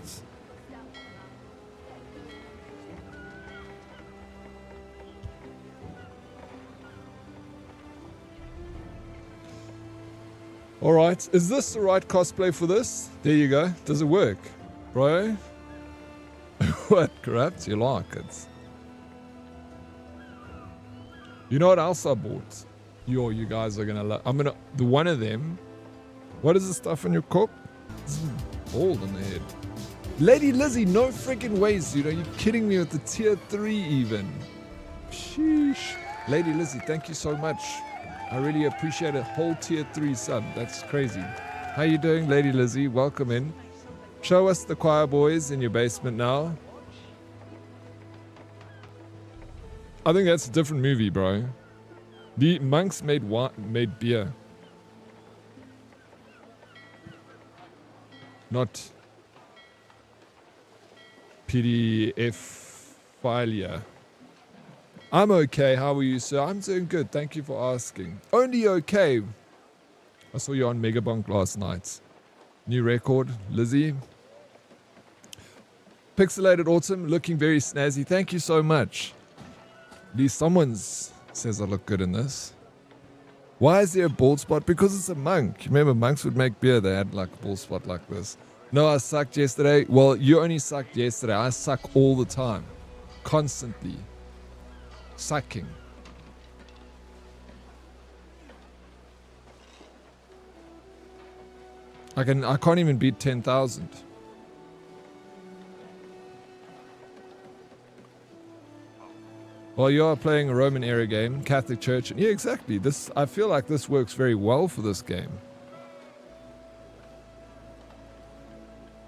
Alright, is this the right cosplay for this? There you go, does it work? Bro? What, corrupt? You like it? You know what else I bought? You guys are gonna love. The one of them. What is the stuff on your cup? This is bald on the head. Lady Lizzie, no freaking ways, dude. Are you kidding me with the tier 3 even? Sheesh. Lady Lizzie, thank you so much. I really appreciate a whole tier 3 sub. That's crazy. How you doing, Lady Lizzie? Welcome in. Show us the choir boys in your basement now. I think that's a different movie, bro. The monks made beer. Not PDF failure. I'm okay. How are you, sir? I'm doing good. Thank you for asking. Only okay. I saw you on Megabonk last night. New record, Lizzie. Pixelated Autumn, looking very snazzy. Thank you so much. At least someone says I look good in this. Why is there a bald spot? Because it's a monk. Remember, monks would make beer. They had like a bald spot like this. No, I sucked yesterday. Well, you only sucked yesterday. I suck all the time. Constantly. Sucking. I can't even beat 10,000. Well, you are playing a Roman era game, Catholic Church. Yeah, exactly. I feel like this works very well for this game.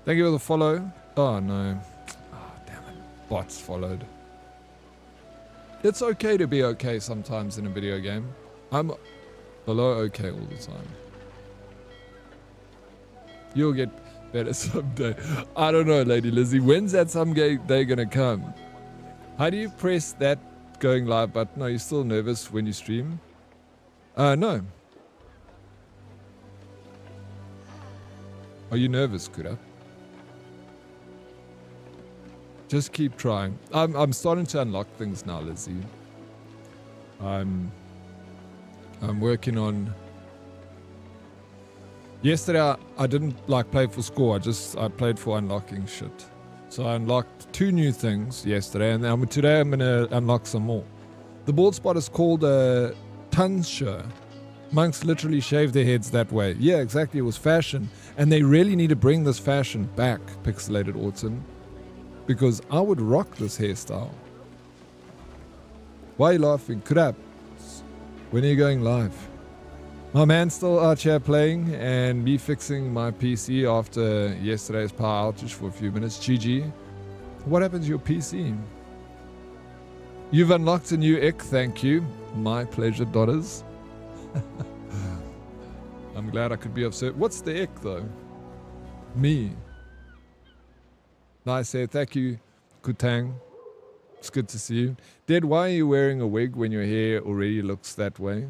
Thank you for the follow. Oh, no. Oh, damn it. Bots followed. It's okay to be okay sometimes in a video game. I'm below okay all the time. You'll get better someday. I don't know, Lady Lizzie. When's that someday gonna come? How do you press that going live button? Are you still nervous when you stream? No. Are you nervous, Kuda? Just keep trying. I'm starting to unlock things now, Lizzie. I'm working on. Yesterday I didn't play for score. I played for unlocking shit. So I unlocked 2 new things yesterday, and then today I'm gonna unlock some more. The bald spot is called a tonsure. Monks literally shave their heads that way. Yeah, exactly. It was fashion, and they really need to bring this fashion back, Pixelated Autumn. Because I would rock this hairstyle. Why are you laughing? Crap. When are you going live? My man's still out here playing and me fixing my PC after yesterday's power outage for a few minutes. GG. What happened to your PC? You've unlocked a new ick, thank you. My pleasure, daughters. I'm glad I could be of service. What's the ick though? Me. Nice hair. Thank you, Kutang. It's good to see you. Dad, why are you wearing a wig when your hair already looks that way?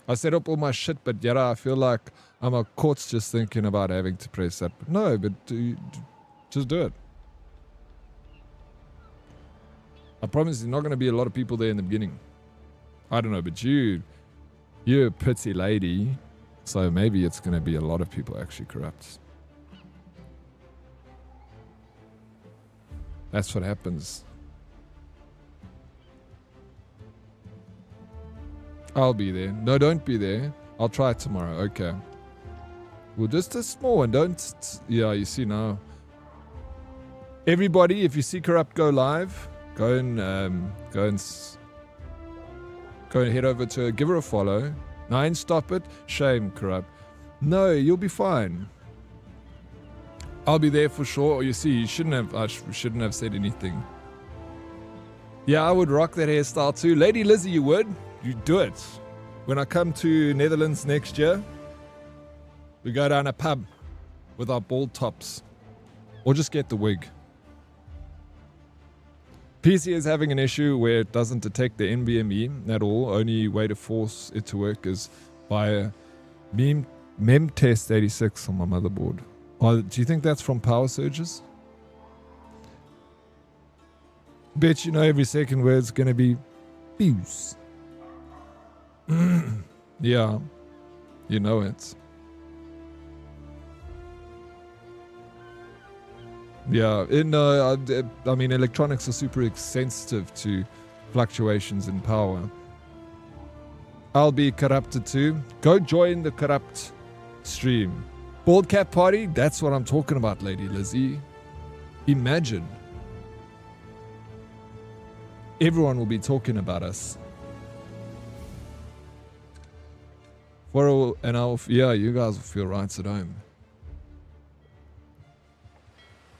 I set up all my shit, but yet I feel like I'm a corpse just thinking about having to press that. But no, but just do it. I promise there's not going to be a lot of people there in the beginning. I don't know, but you're a pretty lady. So maybe it's going to be a lot of people actually corrupt. That's what happens. I'll be there. No, don't be there. I'll try it tomorrow. Okay. Well, just a small one. Don't... Yeah, you see now. Everybody, if you see Corrupt go live, go and head over to her. Give her a follow. 9, stop it. Shame, Corrupt. No, you'll be fine. I'll be there for sure. You see, you shouldn't have said anything. Yeah, I would rock that hairstyle too. Lady Lizzie, you would? You do it. When I come to Netherlands next year, we go down a pub with our bald tops. Or just get the wig. PC is having an issue where it doesn't detect the NVMe at all. Only way to force it to work is via memtest 86 on my motherboard. Oh, do you think that's from power surges? Bet you know every second word's gonna be fuse. Yeah, you know it. Yeah, I mean, electronics are super sensitive to fluctuations in power. I'll be corrupted too. Go join the corrupt stream. Bald cap party? That's what I'm talking about, Lady Lizzie. Imagine. Everyone will be talking about us. For an hour, yeah, you guys will feel right at home.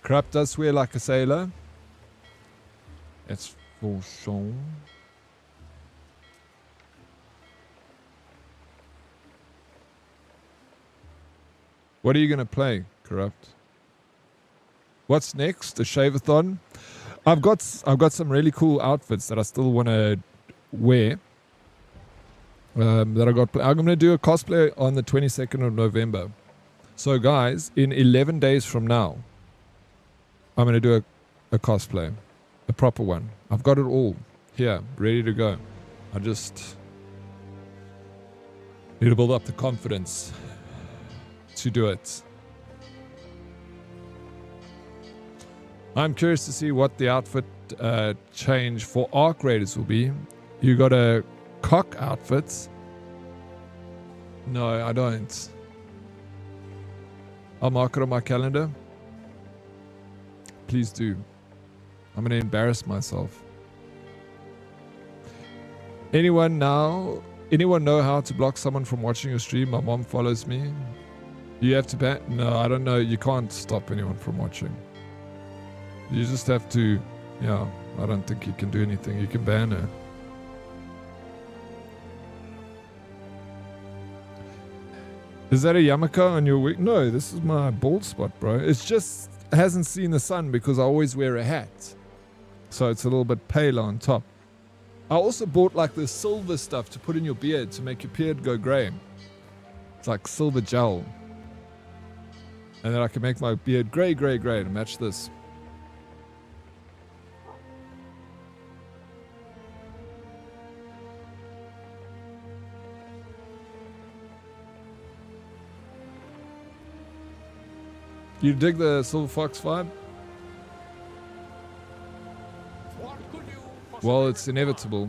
Corrupt does swear like a sailor. That's for sure. What are you gonna play, Corrupt? What's next? The Shave-a-thon? I've got some really cool outfits that I still want to wear. I'm gonna do a cosplay on the 22nd of November. So guys, in 11 days from now, I'm gonna do a cosplay, a proper one. I've got it all here, ready to go. I just need to build up the confidence to do it. I'm curious to see what the outfit change for Arc Raiders will be. You gotta Cock outfits? No, I don't. I'll mark it on my calendar. Please do. I'm gonna embarrass myself. Anyone know how to block someone from watching your stream? My mom follows me. You have to ban? No, I don't know. You can't stop anyone from watching. You just have to, yeah, I don't think you can do anything. You can ban her. Is that a yarmulke on your wig? No, this is my bald spot, bro. It's just hasn't seen the sun because I always wear a hat. So it's a little bit paler on top. I also bought like the silver stuff to put in your beard to make your beard go grey. It's like silver gel. And then I can make my beard grey to match this. You dig the Silver Fox vibe? Well, it's inevitable.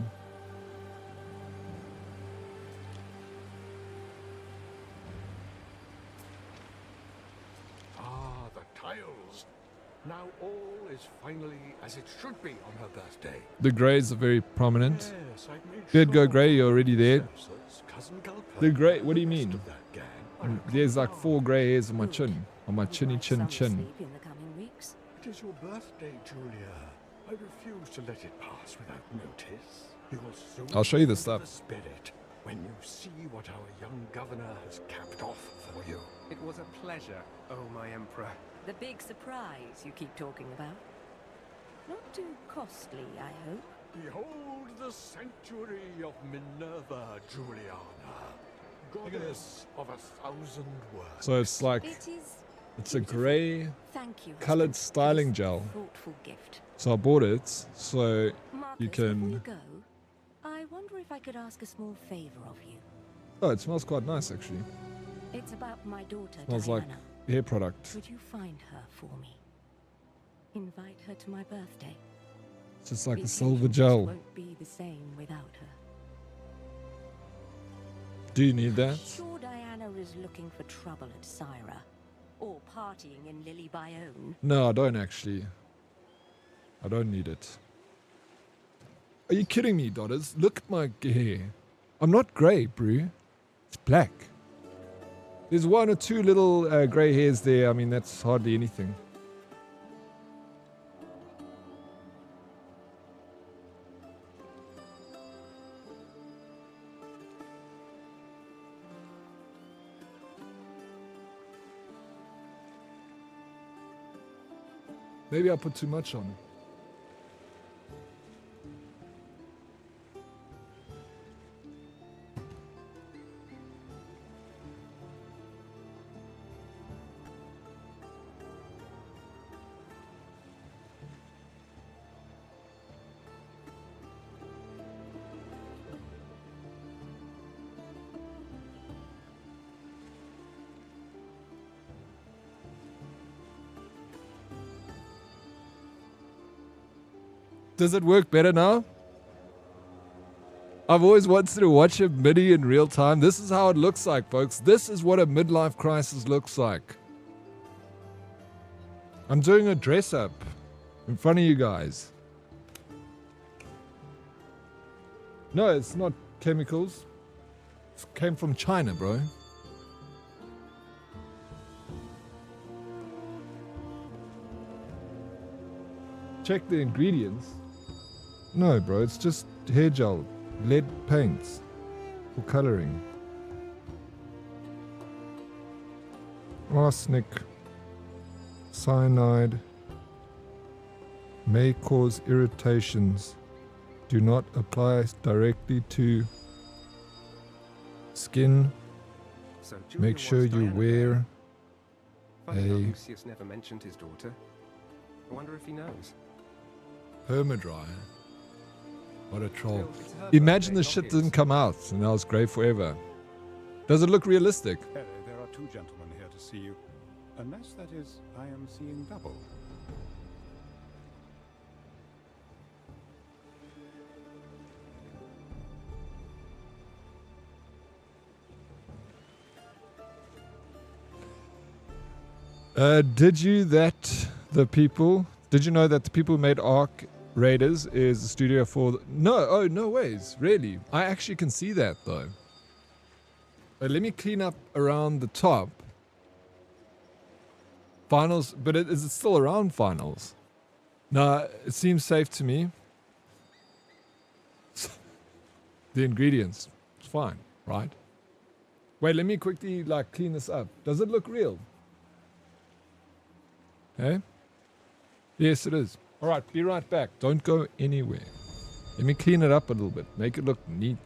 Ah, the tiles. Now all is finally as it should be on her birthday. The greys are very prominent. Yes, I've made Beard go sure grey, you're already there. Cousin Gulper, The grey, what do you mean? of that gang are There's like 4 grey hairs on my chin. On my chinny chin Some chin. sleep in the coming weeks. It is your birthday, Julia. I refuse to let it pass without notice. You will soon I'll show you the enter stuff. The spirit when you see what our young governor has capped off for you. It was a pleasure, oh my emperor. The big surprise you keep talking about. Not too costly, I hope. Behold the sanctuary of Minerva, Juliana, goddess of 1,000 words. So it's like, It is it's a grey Thank you, coloured husband, for styling this gel. thoughtful gift. So I bought it so Marcus, you before can... you go, I wonder if I could ask a small favor of you. Oh, it smells quite nice actually. It's about my daughter, Smells Diana. like hair product. Could you find her for me? Invite her to my birthday. It's just like The a silver occasion just gel. won't be the same without her. Do you need that? Sure Diana is looking for trouble at Syra. Or partying in Lily Bayonne. No, I don't actually. I don't need it. Are you kidding me, daughters? Look at my hair. I'm not grey, bro. It's black. There's 1 or 2 little grey hairs there. I mean, that's hardly anything. Maybe I put too much on. Does it work better now? I've always wanted to watch a mini in real time. This is how it looks like, folks. This is what a midlife crisis looks like. I'm doing a dress up in front of you guys. No, it's not chemicals. It came from China, bro. Check the ingredients. No, bro, it's just hair gel, lead paints for coloring. Arsenic, cyanide, may cause irritations. Do not apply directly to skin. So Make Julia sure wants you Diana wear there. Funny how a Lucius never mentioned his daughter. I wonder if he knows. permadryer. What a troll. Still, it's her Imagine birthday, the not shit his. didn't come out and now it's grey forever. Does it look realistic? Harry, there are 2 gentlemen here to see you. Unless, that is, I am seeing double. Did you know that the people who made Ark Raiders is the studio for... no ways, really. I actually can see that, though. Let me clean up around the top. Finals, but is it still around finals? No, it seems safe to me. The ingredients, it's fine, right? Wait, let me quickly clean this up. Does it look real? Hey? Yes, it is. All right, be right back. Don't go anywhere. Let me clean it up a little bit. Make it look neat.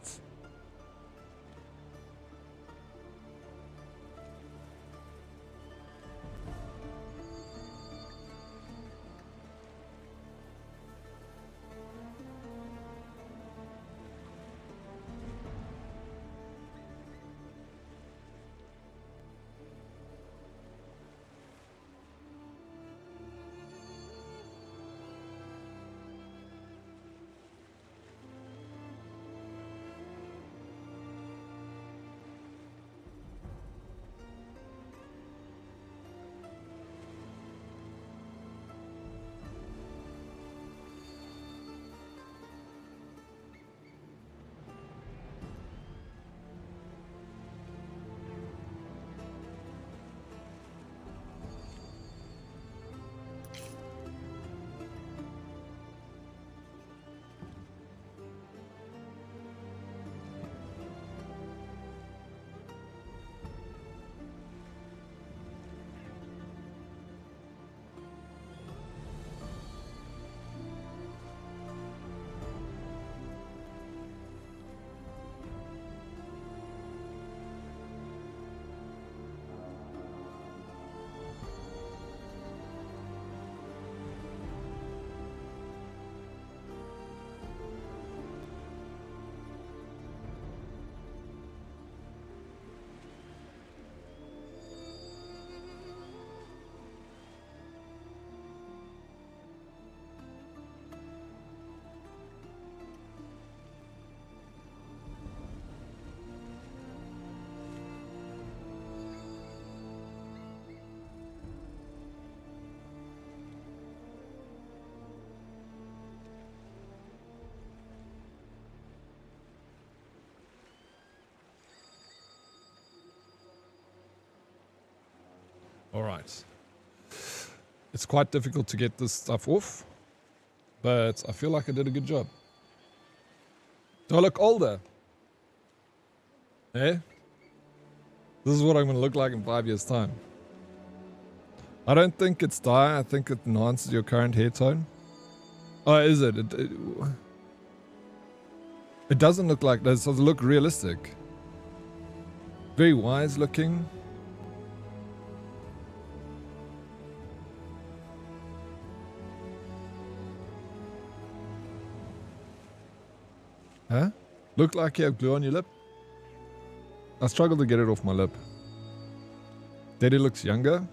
All right. It's quite difficult to get this stuff off, but I feel like I did a good job. Do I look older? Eh? This is what I'm going to look like in 5 years' time. I don't think it's dye. I think it enhances your current hair tone. Oh, is it? It doesn't look like this. It doesn't look realistic. Very wise looking. Huh? Look like you have glue on your lip? I struggle to get it off my lip. Daddy looks younger.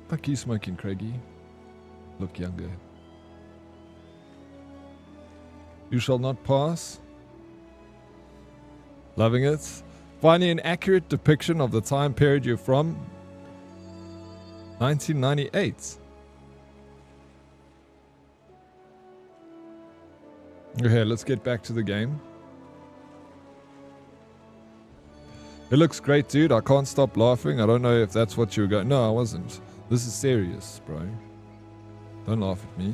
Fuck you smoking, Craigie. Look younger. You shall not pass. Loving it. Finding an accurate depiction of the time period you're from. 1998. Okay, let's get back to the game. It looks great, dude. I can't stop laughing. I don't know if that's what you were going... No, I wasn't. This is serious, bro. Don't laugh at me.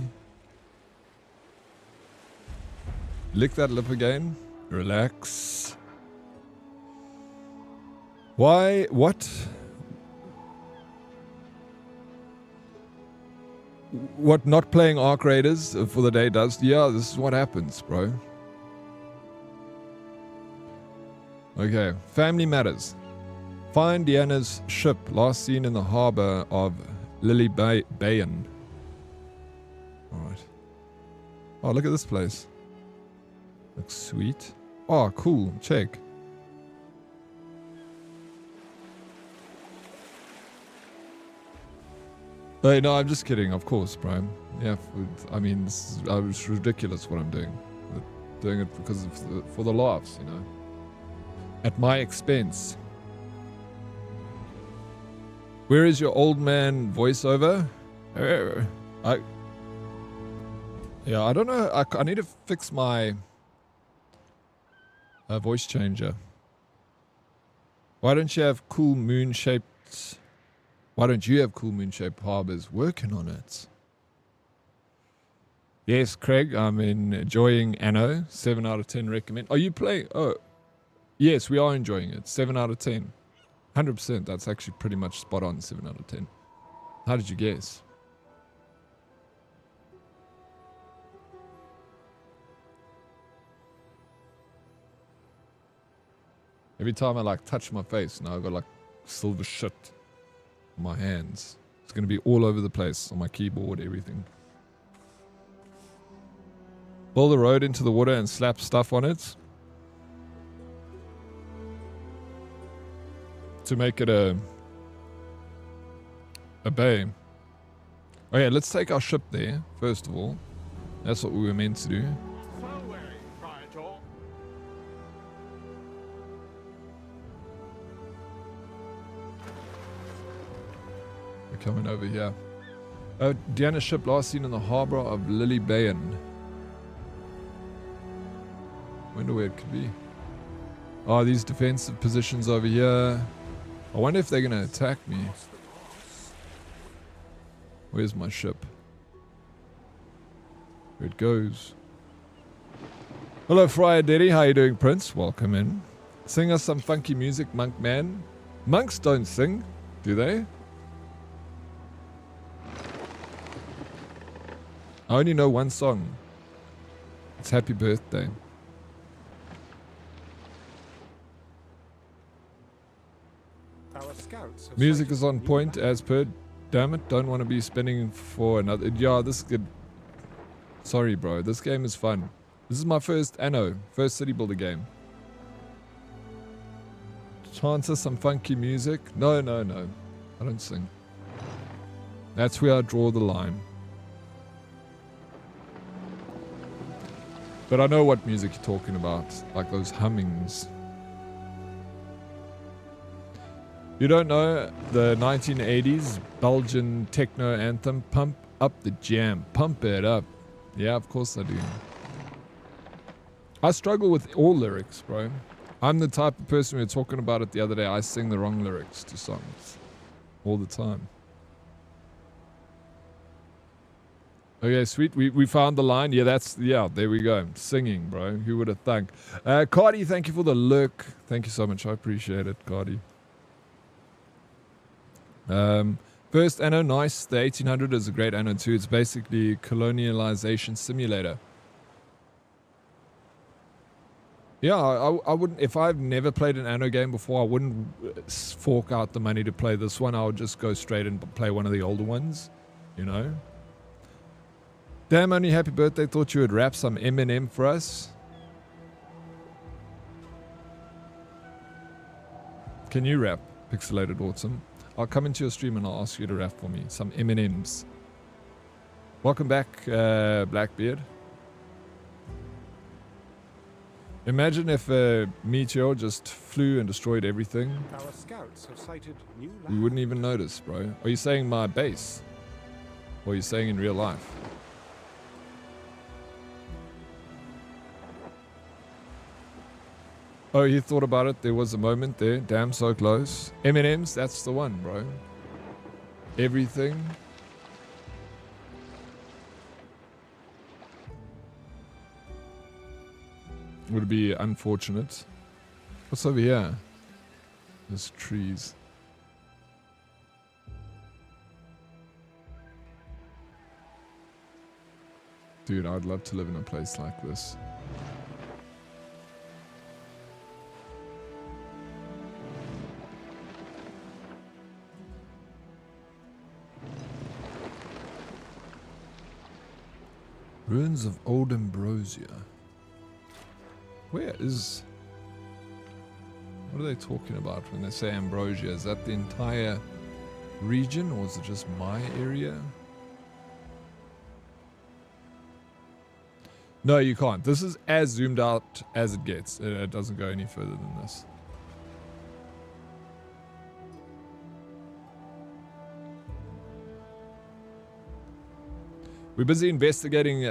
Lick that lip again. Relax. Why? What? What not playing Ark Raiders for the day does? Yeah, this is what happens, bro. Okay, family matters. Find Deanna's ship, last seen in the harbor of Lily-Bayan. Alright. Oh, look at this place. Looks sweet. Oh, cool. Check. Hey, no, I'm just kidding, of course, Brian. Yeah, I mean, it's ridiculous what I'm doing. I'm doing it because of for the laughs, you know. At my expense. Where is your old man voiceover? I don't know. I need to fix my voice changer. Why don't you have cool moon-shaped... Why don't you have cool moon-shaped harbors? Working on it. Yes, Craig, I'm enjoying Anno. 7 out of 10 recommend. Are you playing? Oh, yes, we are enjoying it. 7 out of 10. 100%. That's actually pretty much spot on. 7 out of 10. How did you guess? Every time I like touch my face, now I've got like silver shit on my hands. It's going to be all over the place on my keyboard, everything. Pull the road into the water and slap stuff on it to make it a bay. Oh yeah, let's take our ship there, first of all. That's what we were meant to do. We're coming over here. Deanna's ship last seen in the harbour of Lilybæen. Wonder where it could be. Oh, these defensive positions over here. I wonder if they're going to attack me. Where's my ship? Here it goes. Hello, Friar Daddy. How you doing, Prince? Welcome in. Sing us some funky music, monk man. Monks don't sing, do they? I only know one song. It's Happy Birthday. Music is on point as per. Damn it, don't want to be spending for another. Yeah, this is good. Sorry, bro. This game is fun. This is my first Anno, first city builder game. Chance us some funky music. No. I don't sing. That's where I draw the line. But I know what music you're talking about. Like those hummings. You don't know the 1980s Belgian techno anthem, Pump Up the Jam, pump it up. Yeah, of course I do. I struggle with all lyrics, bro. I'm the type of person we were talking about it the other day. I sing the wrong lyrics to songs all the time. Okay, sweet. We found the line. Yeah, there we go. Singing, bro. Who would have thunk? Cardi, thank you for the lurk. Thank you so much. I appreciate it, Cardi. First Anno, nice. The 1800 is a great Anno too. It's basically colonialization simulator. Yeah, I wouldn't, if I've never played an Anno game before, I wouldn't fork out the money to play this one. I would just go straight and play one of the older ones, you know. Damn, only happy birthday. Thought you would rap some Eminem for us. Can you rap, Pixelated Autumn? I'll come into your stream and I'll ask you to rap for me. Some M&Ms. Welcome back, Blackbeard. Imagine if a meteor just flew and destroyed everything. Our scouts have sighted new land. We wouldn't even notice, bro. Are you saying my base? Or are you saying in real life? Oh, you thought about it. There was a moment there. Damn, so close. M&M's, that's the one, bro. Everything. Would be unfortunate. What's over here? There's trees. Dude, I'd love to live in a place like this. Ruins of Old Ambrosia. Where is... What are they talking about when they say Ambrosia? Is that the entire region or is it just my area? No, you can't. This is as zoomed out as it gets. It doesn't go any further than this. We're busy investigating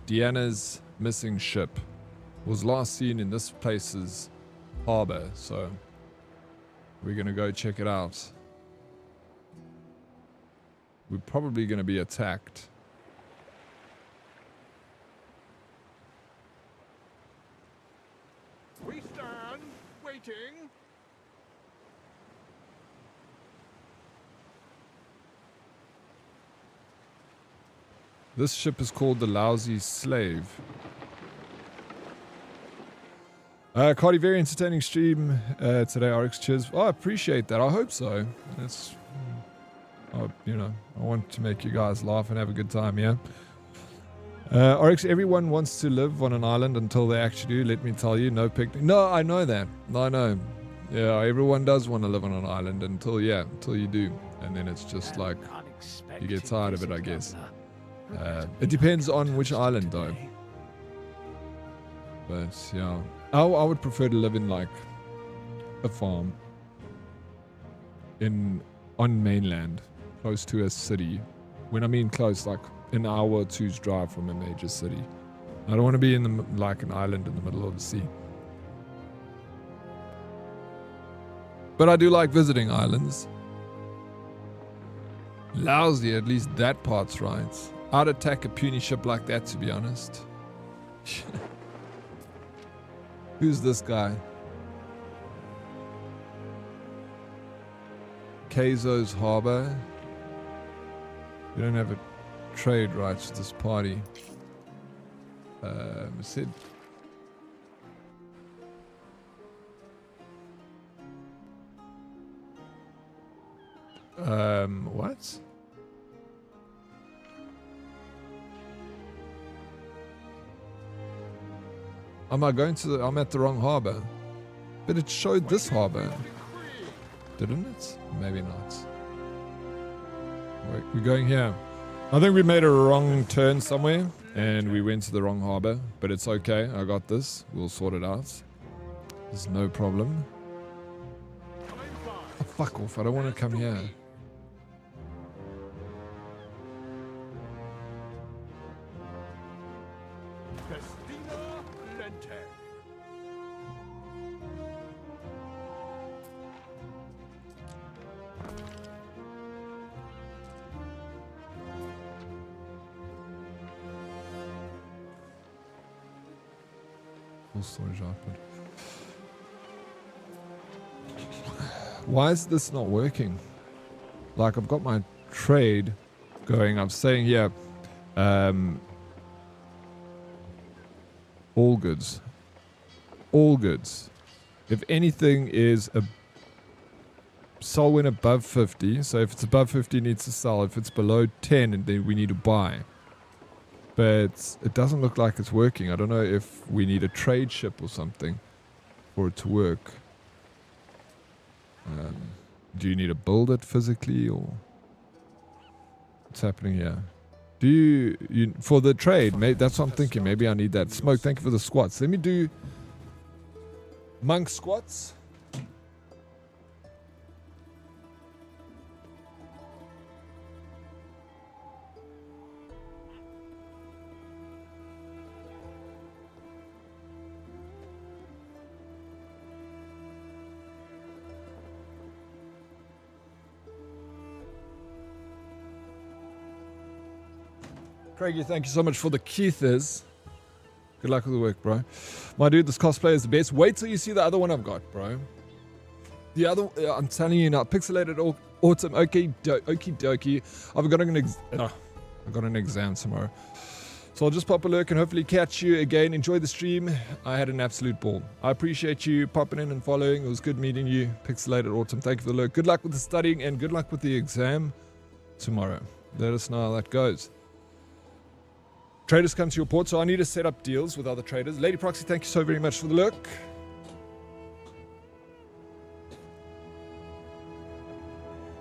Deanna's missing ship. Was last seen in this place's harbor, so we're gonna go check it out. We're probably gonna be attacked. We stand, waiting. This ship is called the Lousy Slave. Cardi, very entertaining stream today, RX. Cheers. Oh, I appreciate that. I hope so. That's, you know, I want to make you guys laugh and have a good time, yeah? RX, everyone wants to live on an island until they actually do. Let me tell you, no picnic. No, I know that. I know. Yeah, everyone does want to live on an island until you do. And then it's just like, you get tired of it, I guess. It depends on which island, though. But, yeah. I would prefer to live in, like, a farm. On mainland. Close to a city. When I mean close, like an hour or two's drive from a major city. I don't want to be in like an island in the middle of the sea. But I do like visiting islands. Lousy, at least that part's right. I'd attack a puny ship like that, to be honest. Who's this guy? Keizo's Harbor. We don't have a trade rights to this party. Sid. What? Am I going to I'm at the wrong harbor. But it showed this harbor. Didn't it? Maybe not. Wait, we're going here. I think we made a wrong turn somewhere and we went to the wrong harbor, but it's okay. I got this. We'll sort it out. There's no problem. Oh, fuck off. I don't want to come here. Storage output. Why is this not working? Like, I've got my trade going. I'm saying here, all goods. All goods. If anything is a sell when above 50, so if it's above 50 it needs to sell. If it's below 10 then we need to buy. But it doesn't look like it's working. I don't know if we need a trade ship or something for it to work. Do you need to build it physically or what's happening here? Do you for the trade? That's what I'm thinking. Maybe I need that. Smoke, thank you for the squats. Let me do monk squats. Craigie, thank you so much for the Keithers. Good luck with the work, bro. My dude, this cosplay is the best. Wait till you see the other one I've got, bro. The other, I'm telling you now, pixelated autumn. Okay, okie dokie. I've got an exam tomorrow. So I'll just pop a lurk and hopefully catch you again. Enjoy the stream. I had an absolute ball. I appreciate you popping in and following. It was good meeting you. Pixelated autumn. Thank you for the lurk. Good luck with the studying and good luck with the exam tomorrow. Let us know how that goes. Traders come to your port, so I need to set up deals with other traders. Lady Proxy, thank you so very much for the lurk.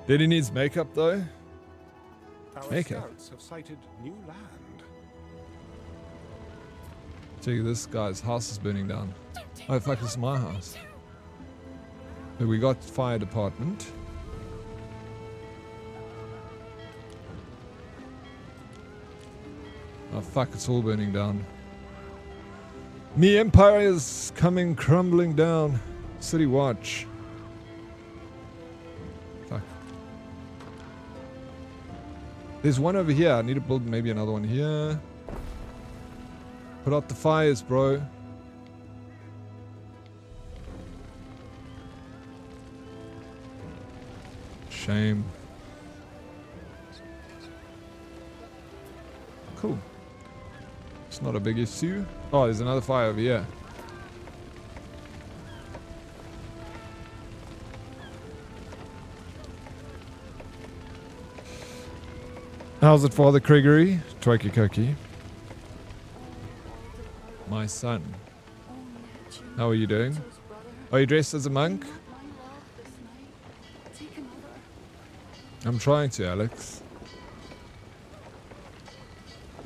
Daddy needs makeup though. Our Makeup. scouts have sighted new land. Check this guy's house is burning down. Oh fuck, this is my house. So we got fire department. Oh fuck, it's all burning down. Me empire is coming crumbling down. City watch. Fuck. There's one over here. I need to build maybe another one here. Put out the fires, bro. Shame. Cool. It's not a big issue. Oh, there's another fire over here. How's it, Father Gregory? Twikey Cookie. My son. How are you doing? Are you dressed as a monk? I'm trying to, Alex.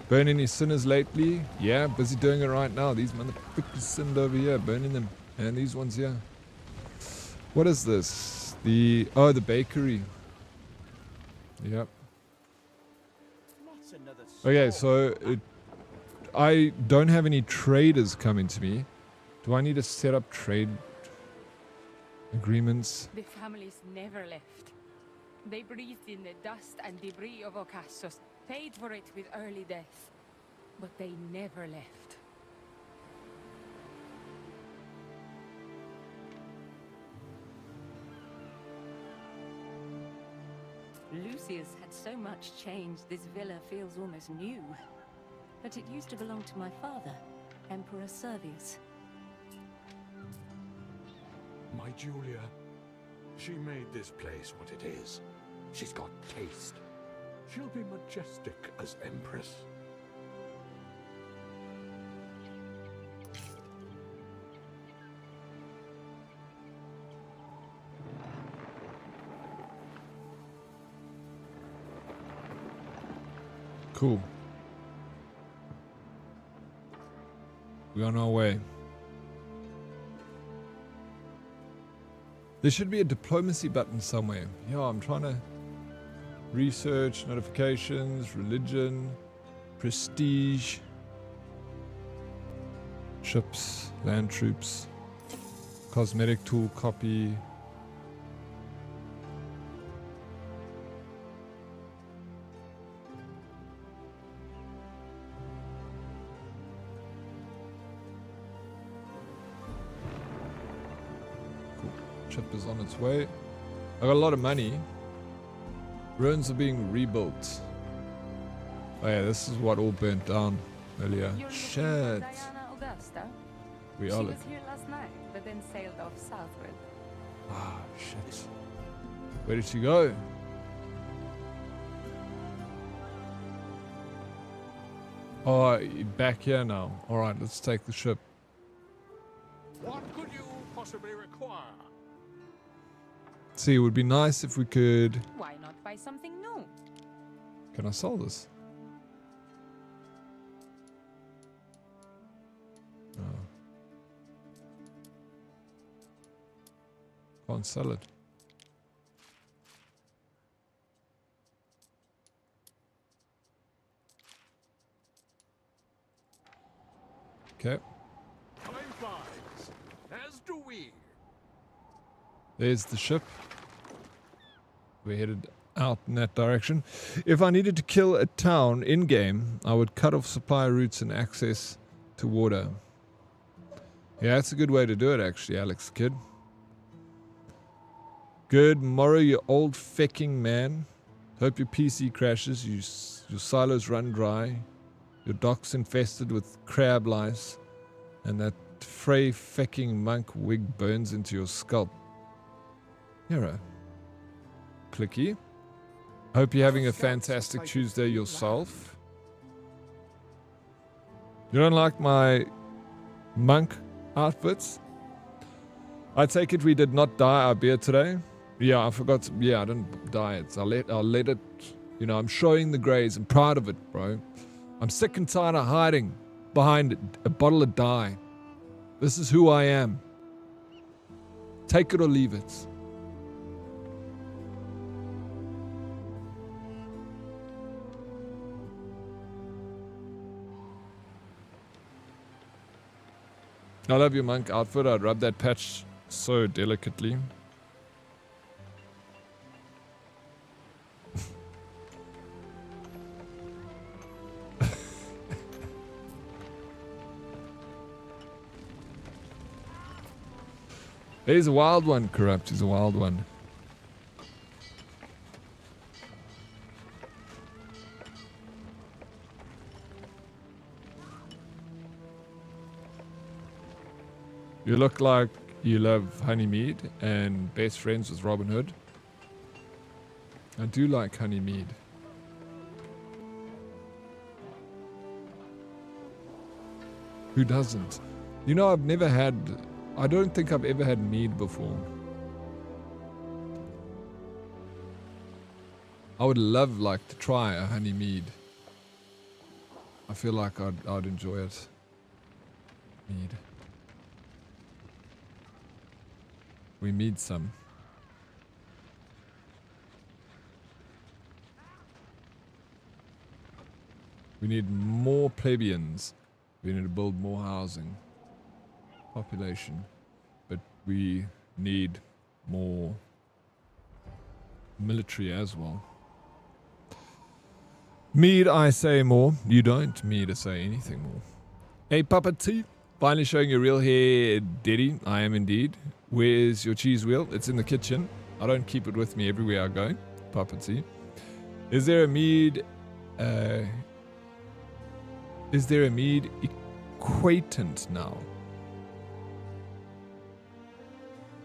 Burn any sinners lately? Yeah, busy doing it right now. These motherfuckers sinned over here, burning them. And these ones here. What is this? The bakery. Yep. Okay, so I don't have any traders coming to me. Do I need to set up trade agreements? The families never left. They breathed in the dust and debris of Ocassos, paid for it with early death. But they never left. Lucius had so much changed, this villa feels almost new. But it used to belong to my father, Emperor Servius. My Julia. She made this place what it is. She's got taste. She'll be majestic as Empress. Cool. We're on our way. There should be a diplomacy button somewhere. Yeah, I'm trying to research, notifications, religion, prestige, ships, land troops, cosmetic tool copy. Ship is on its way. I got a lot of money. Ruins are being rebuilt. Oh yeah, this is what all burnt down earlier. Shit. We are. She was here last night, but then sailed off southward. Ah, shit. Where did she go? Oh, back here now. Alright, let's take the ship. What could you possibly require? See, it would be nice if we could... Why not buy something new? Can I sell this? No. Can't sell it. Okay. Time flies, as do we. There's the ship. We're headed out in that direction. If I needed to kill a town in-game, I would cut off supply routes and access to water. Yeah, that's a good way to do it actually, Alex Kid. Good morrow, you old fecking man. Hope your PC crashes, your silos run dry, your docks infested with crab lice, and that Frey fecking monk wig burns into your scalp. Hero. Clicky. Hope you're having a fantastic Tuesday yourself. You don't like my monk outfits? I take it we did not dye our beard today. Yeah, I forgot. Yeah, I didn't dye it. I'll let it. You know, I'm showing the grays. I'm proud of it, bro. I'm sick and tired of hiding behind a bottle of dye. This is who I am. Take it or leave it. I love your monk outfit. I'd rub that patch so delicately. He's a wild one, Corrupt. He's a wild one. You look like you love Honeymead and best friends with Robin Hood. I do like Honeymead. Who doesn't? You know, I've never had... I don't think I've ever had mead before. I would love, like, to try a honey mead. I feel like I'd enjoy it. Mead. We need some. We need more plebeians. We need to build more housing. Population. But we need more military as well. Mead, I say more. You don't. Me to say anything more. Hey, Papa T. Finally showing your real hair, Diddy. I am indeed. Where's your cheese wheel? It's in the kitchen. I don't keep it with me everywhere I go. Papa T. Is there a mead... is there a mead equatant now?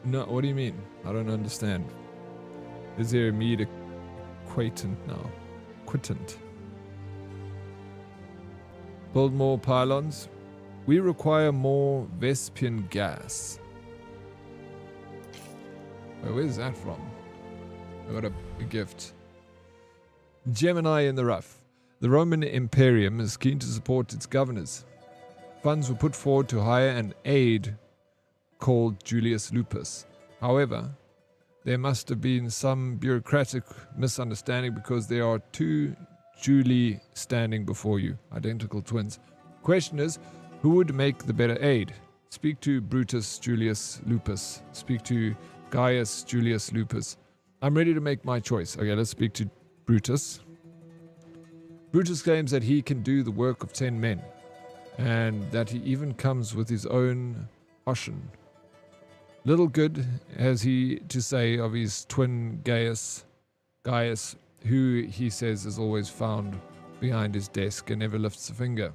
No, what do you mean? I don't understand. Is there a mead equatant now? Quitant. Build more pylons. We require more Vespian gas. Where's that from? I got a gift. Gemini in the rough. The Roman Imperium is keen to support its governors. Funds were put forward to hire an aide called Julius Lupus. However, there must have been some bureaucratic misunderstanding because there are two Julie standing before you, identical twins. Question is, who would make the better aide? Speak to Brutus Julius Lupus. Speak to Gaius Julius Lupus. I'm ready to make my choice. Okay, let's speak to Brutus. Brutus claims that he can do the work of 10 men, and that he even comes with his own Oshan. Little good has he to say of his twin Gaius, who he says is always found behind his desk and never lifts a finger.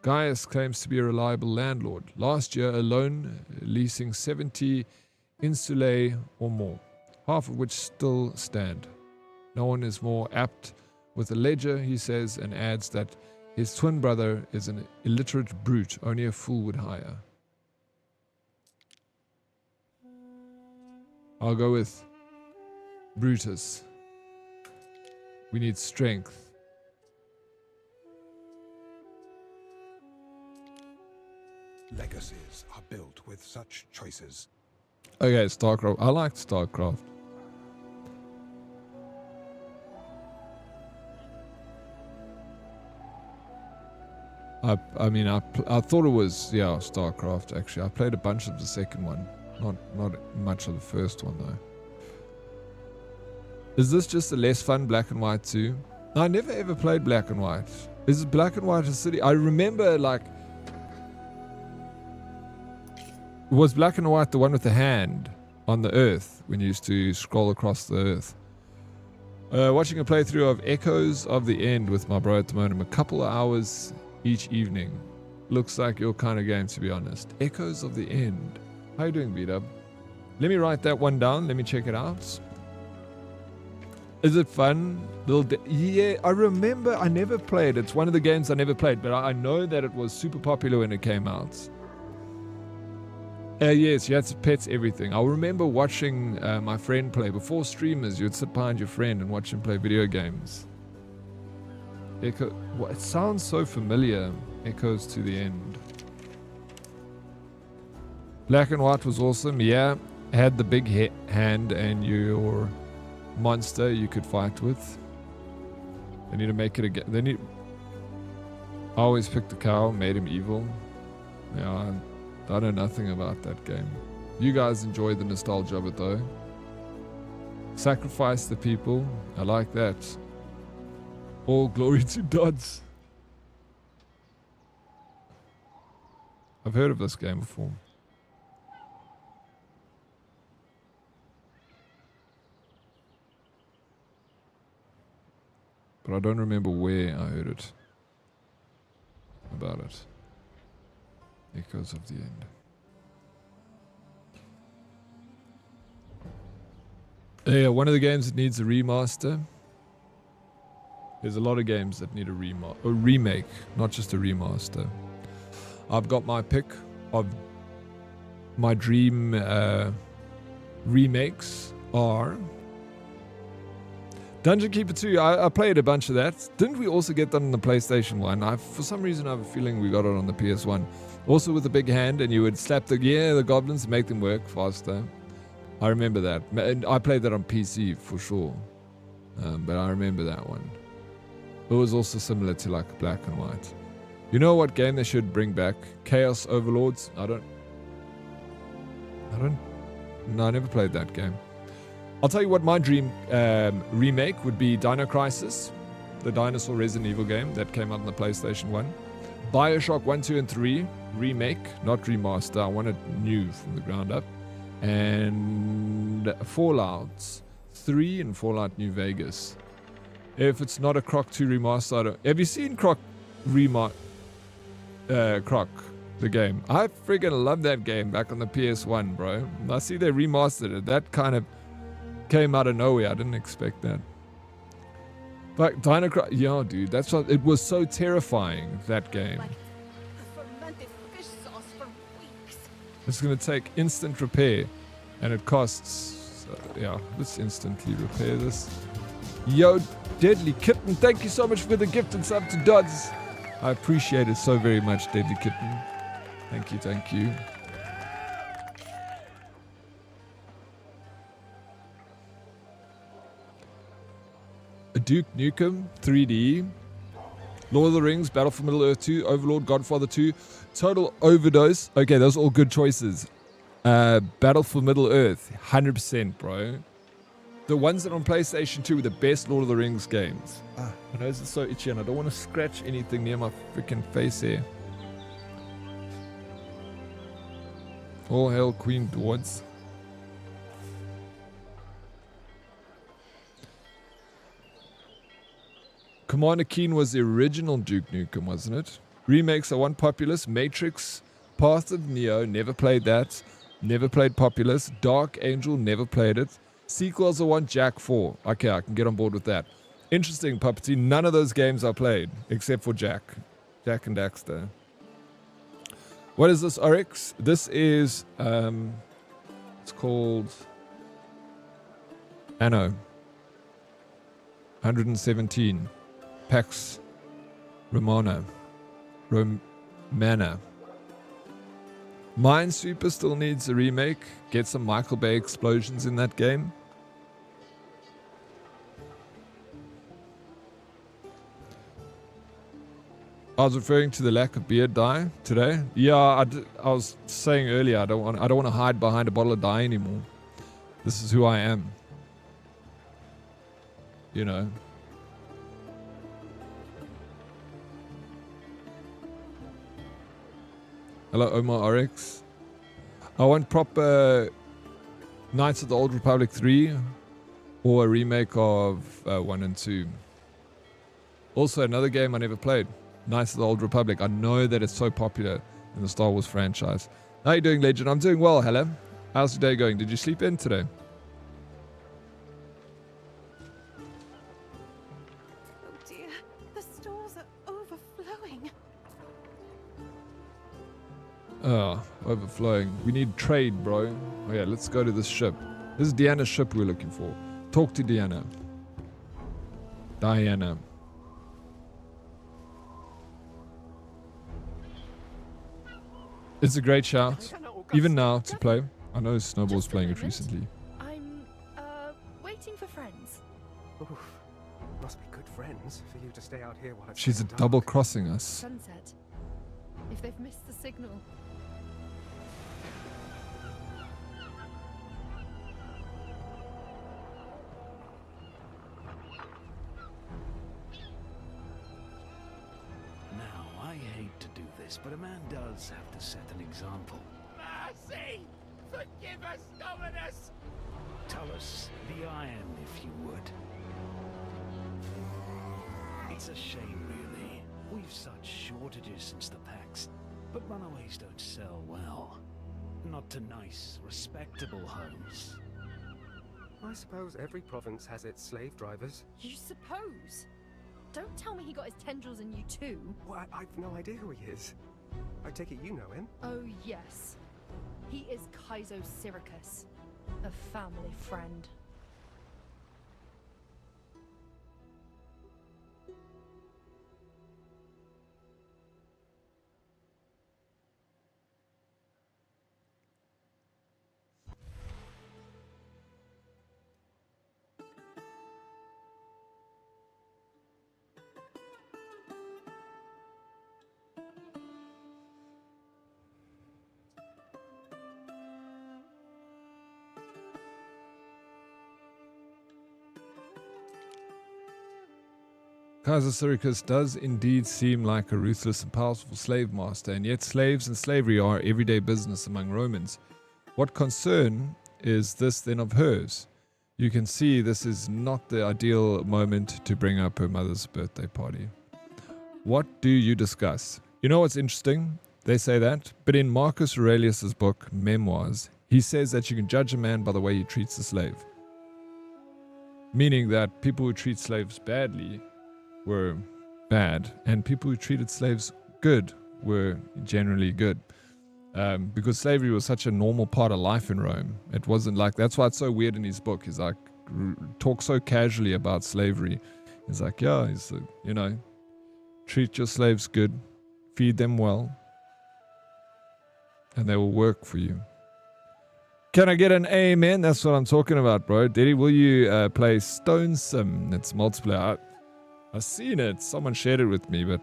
Gaius claims to be a reliable landlord. Last year alone, leasing 70 insulae or more, half of which still stand. No one is more apt with a ledger, he says, and adds that his twin brother is an illiterate brute only a fool would hire. I'll go with Brutus. We need strength. Legacies are built with such choices. Okay, StarCraft. I liked StarCraft. I thought it was, yeah, StarCraft, actually. I played a bunch of the second one. Not much of the first one, though. Is this just a less fun black and white too? No, I never ever played black and white. Is black and white a city? I remember, like... Was black and white the one with the hand on the earth when you used to scroll across the earth? Watching a playthrough of Echoes of the End with my bro at the moment, a couple of hours each evening. Looks like your kind of game, to be honest. Echoes of the End. How you doing, B-Dub? Let me write that one down. Let me check it out. Is it fun? Yeah, I remember. I never played. It's one of the games I never played, but I know that it was super popular when it came out. Yes, you had to pet everything. I remember watching my friend play. Before streamers, you'd sit behind your friend and watch him play video games. Echo. Well, it sounds so familiar. Echoes to the End. Black and white was awesome. Yeah, had the big hand and your monster you could fight with. They need to make it again. They need. I always picked the cow, made him evil. Yeah, I know nothing about that game. You guys enjoy the nostalgia of it though. Sacrifice the people. I like that. All glory to Dodds. I've heard of this game before. But I don't remember where I heard it. About it. Echoes of the End. Yeah, one of the games that needs a remaster. There's a lot of games that need a remake, not just a remaster. I've got my pick of my dream remakes are Dungeon Keeper 2. I played a bunch of that. Didn't we also get that on the PlayStation 1? For some reason I have a feeling we got it on the PS1. Also with a big hand, and you would slap the goblins and make them work faster. I remember that. And I played that on PC for sure. But I remember that one. It was also similar to like Black and White. You know what game they should bring back? Chaos Overlords? No, I never played that game. I'll tell you what my dream remake would be. Dino Crisis, the dinosaur Resident Evil game that came out on the PlayStation 1. Bioshock 1, 2, and 3 remake, not remaster. I want it new from the ground up. And Fallout 3 and Fallout New Vegas. If it's not a Croc 2 remaster, I don't... Have you seen Croc Croc, the game? I friggin' love that game back on the PS1, bro. I see they remastered it. That kind of came out of nowhere. I didn't expect that. But Dino Crisis, yeah, dude, that's what... It was so terrifying, that game. It's going to take instant repair, and it costs, yeah, let's instantly repair this. Yo, Deadly Kitten, thank you so much for the gift and sub to Dodds. I appreciate it so very much, Deadly Kitten. Thank you, thank you. A Duke Nukem 3D. Lord of the Rings, Battle for Middle-earth 2, Overlord, Godfather 2, Total Overdose. Okay, those are all good choices. Battle for Middle-earth, 100%, bro. The ones that are on PlayStation 2 were the best Lord of the Rings games. My nose is so itchy and I don't want to scratch anything near my freaking face here. All hail Queen Dwards. Commander Keen was the original Duke Nukem, wasn't it? Remakes are one Populous, Matrix, Path of Neo, never played that. Never played Populous. Dark Angel, never played it. Sequels are one Jack 4. Okay, I can get on board with that. Interesting, Puppety. None of those games I played, except for Jack. Jack and Daxter. What is this, Oryx? This is, it's called Anno 117. Pax Romana. Minesweeper still needs a remake. Get some Michael Bay explosions in that game. I was referring to the lack of beard dye today. Yeah, I was saying earlier I don't want to hide behind a bottle of dye anymore. This is who I am. You know. Hello, Omar Oryx. I want proper Knights of the Old Republic 3 or a remake of 1 and 2. Also, another game I never played, Knights of the Old Republic. I know that it's so popular in the Star Wars franchise. How you doing, Legend? I'm doing well, hello. How's your day going? Did you sleep in today? Oh dear, the stores are overflowing. Oh, overflowing. We need trade, bro. Oh yeah, let's go to this ship. This is Deanna's ship we're looking for. Talk to Deanna. Diana. It's a great shout. Even now to play. I know Snowball's playing it recently. I'm, waiting for friends. Oof. Must be good friends for you stay out here while it's She's getting dark. double-crossing us. Sunset. If they've missed the signal. Now, I hate to do this, but a man does have to set an example. Mercy! Forgive us, Dominus! Tell us the iron, if you would. It's a shame, really. We've such shortages since the Pax, but runaways don't sell well. Not to nice, respectable homes. I suppose every province has its slave drivers. You suppose? Don't tell me he got his tendrils in you too. Well, I've no idea who he is. I take it you know him. Oh yes. He is Kaizo Syricus, a family friend. Kaiser Syricus does indeed seem like a ruthless and powerful slave master, and yet slaves and slavery are everyday business among Romans. What concern is this then of hers? You can see this is not the ideal moment to bring up her mother's birthday party. What do you discuss? You know what's interesting? They say that, but in Marcus Aurelius' book, Memoirs, he says that you can judge a man by the way he treats a slave. Meaning that people who treat slaves badly were bad, and people who treated slaves good were generally good. Because slavery was such a normal part of life in Rome. It wasn't like, that's why it's so weird in his book. He's like, talks so casually about slavery. He's like, yeah, you know, treat your slaves good, feed them well, and they will work for you. Can I get an amen? That's what I'm talking about, bro. Diddy, will you play Stone Sim? It's multiplayer. I've seen it. Someone shared it with me, but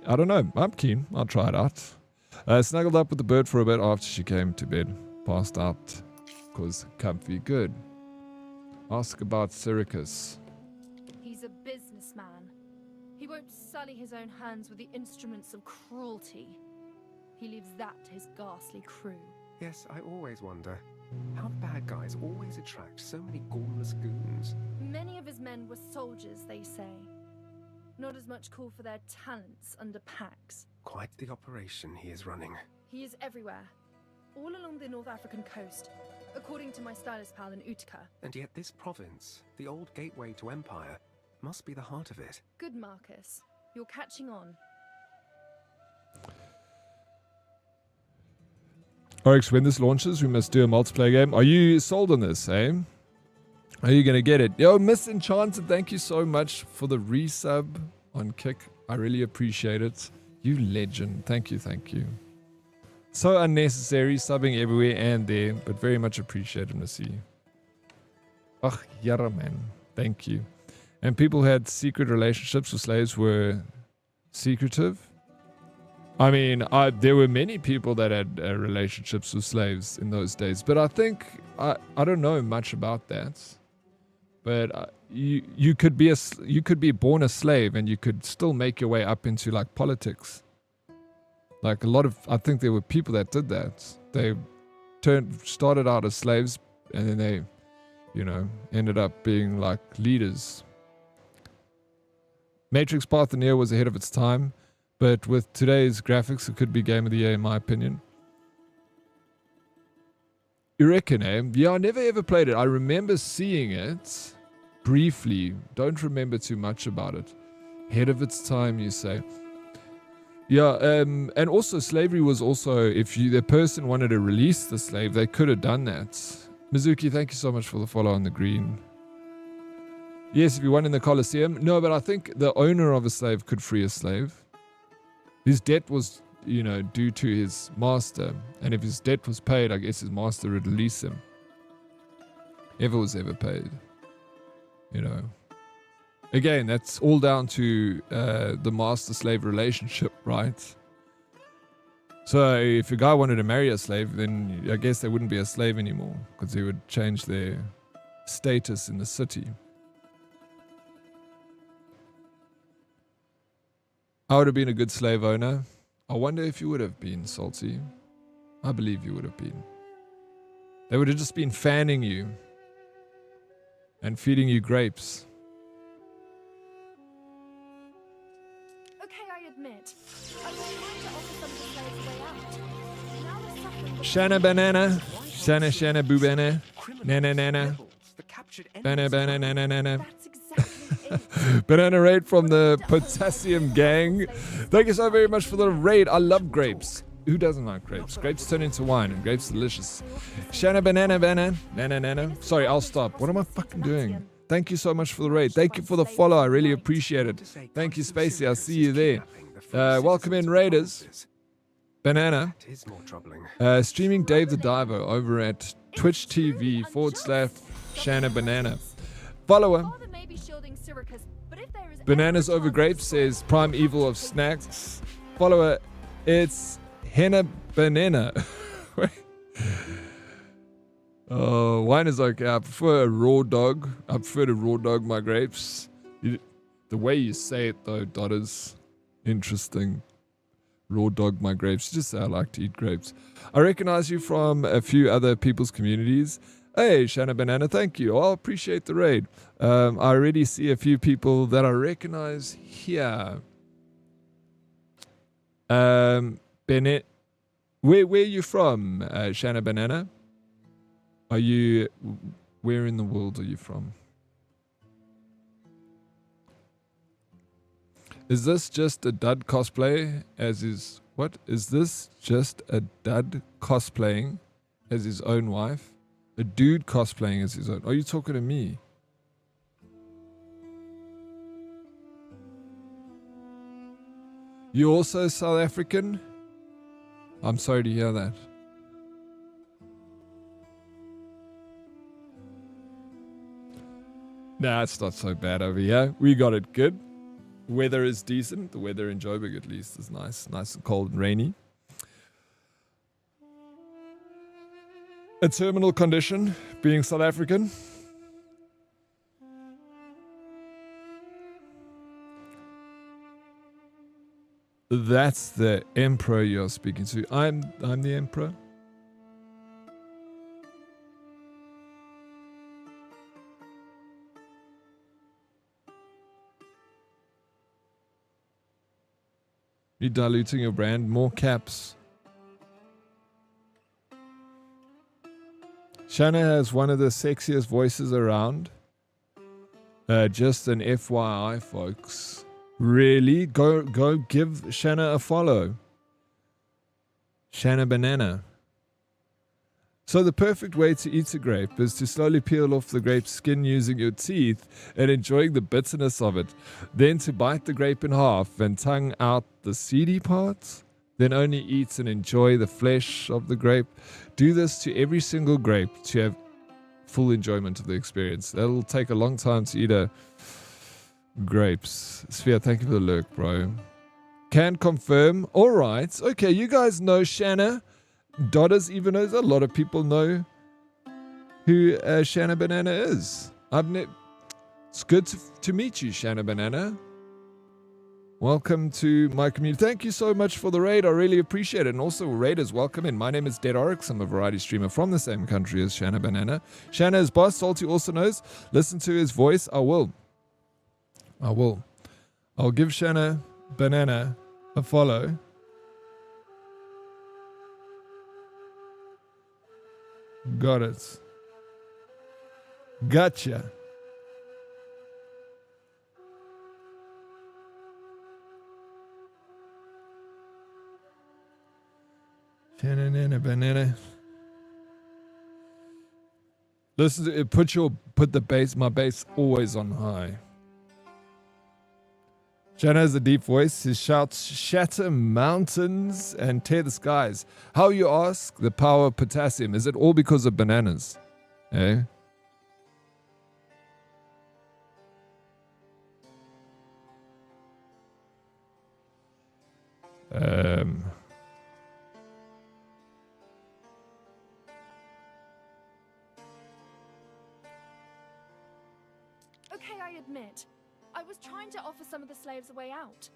I don't know. I'm keen. I'll try it out. Snuggled up with the bird for a bit after she came to bed. Passed out because comfy good. Ask about Syricus. He's a businessman. He won't sully his own hands with the instruments of cruelty. He leaves that to his ghastly crew. Yes, I always wonder how bad guys always attract so many gormless goons. Many of his men were soldiers, they say. Not as much call for their talents under Pax. Quite the operation he is running. He is everywhere, all along the North African coast, according to my stylist pal in Utica. And yet this province, the old gateway to empire, must be the heart of it. Good, Marcus. You're catching on. Oryx, when this launches, we must do a multiplayer game. Are you sold on this, eh? Are you going to get it? Yo, Miss Enchanted, thank you so much for the resub on Kick. I really appreciate it. You legend. Thank you, thank you. So unnecessary, subbing everywhere and there, but very much appreciated, Missy. Ach, yara, man. Thank you. And people who had secret relationships with slaves were secretive. I mean, there were many people that had relationships with slaves in those days, but I think, I don't know much about that. But you could be born a slave and you could still make your way up into like politics. Like I think there were people that did that. They started out as slaves and then they, you know, ended up being like leaders. Matrix Path of Neo was ahead of its time, but with today's graphics, it could be Game of the Year in my opinion. You reckon, eh? Yeah, I never ever played it. I remember seeing it briefly. Don't remember too much about it. Ahead of its time, you say. Yeah, and also slavery was also, if the person wanted to release the slave, they could have done that. Mizuki, thank you so much for the follow on the green. Yes, if you won in the Colosseum. No, but I think the owner of a slave could free a slave. His debt was, you know, due to his master. And if his debt was paid, I guess his master would release him. If it was ever paid. You know. Again, that's all down to the master-slave relationship, right? So if a guy wanted to marry a slave, then I guess they wouldn't be a slave anymore because they would change their status in the city. I would have been a good slave owner. I wonder if you would have been, Salty. I believe you would have been. They would have just been fanning you and feeding you grapes. Okay, I admit. I was trying to offer some of the slaves a way out. Now they're suffering the Shana banana. Shana shana boobana. Nana nana. Banana banana nana nana. Banana raid from the Potassium Gang. Thank you so very much for the raid. I love grapes. Who doesn't like grapes? Grapes turn into wine and grapes are delicious. Shana banana banana. Nana nana. Sorry, I'll stop. What am I fucking doing? Thank you so much for the raid. Thank you for the follow. I really appreciate it. Thank you, Spacey. I'll see you there. Welcome in, Raiders. Banana. Streaming Dave the Diver over at Twitch TV /Shana Banana. Follower. Bananas over grapes says Prime Evil of Snacks. Follower. It's Henna Banana. Oh, wine is okay. I prefer a raw dog. I prefer to raw dog my grapes. The way you say it though, Dotters. Interesting. Raw dog my grapes. Just say I like to eat grapes. I recognize you from a few other people's communities. Hey, Shanna Banana, thank you. I appreciate the raid. I already see a few people that I recognize here. Bennett, where are you from, Shanna Banana? Where in the world are you from? Is this just a dud cosplay is this just a dud cosplaying as his own wife? A dude cosplaying as his own. Are you talking to me? You also South African? I'm sorry to hear that. Nah, it's not so bad over here. We got it good. Weather is decent. The weather in Joburg at least is nice. Nice and cold and rainy. A terminal condition, being South African. That's the emperor you're speaking to. I'm the emperor. You're diluting your brand. More caps. Shanna has one of the sexiest voices around. Just an FYI, folks. Really? Go give Shanna a follow. Shanna Banana. So the perfect way to eat a grape is to slowly peel off the grape's skin using your teeth and enjoying the bitterness of it. Then to bite the grape in half and tongue out the seedy parts. Then only eat and enjoy the flesh of the grape. Do this to every single grape to have full enjoyment of the experience. That'll take a long time to eat a grapes. Sphere, thank you for the lurk, bro. Can confirm. All right. Okay, you guys know Shanna. Dodders even knows. A lot of people know who Shanna Banana is. It's good to meet you, Shanna Banana. Welcome to my community. Thank you so much for the raid. I really appreciate it. And also, raiders, welcome in. My name is Dead Oryx. I'm a variety streamer from the same country as Shanna Banana. Shanna is boss. Salty also knows. Listen to his voice. I will. I'll give Shanna Banana a follow. Got it. Gotcha. Banana. Listen to it. Put the bass. My bass always on high. Shanna has a deep voice. His shouts shatter mountains and tear the skies. How, you ask? The power of potassium. Is it all because of bananas? Eh? Um, Okay, I admit. I was trying to offer some of the slaves a way out.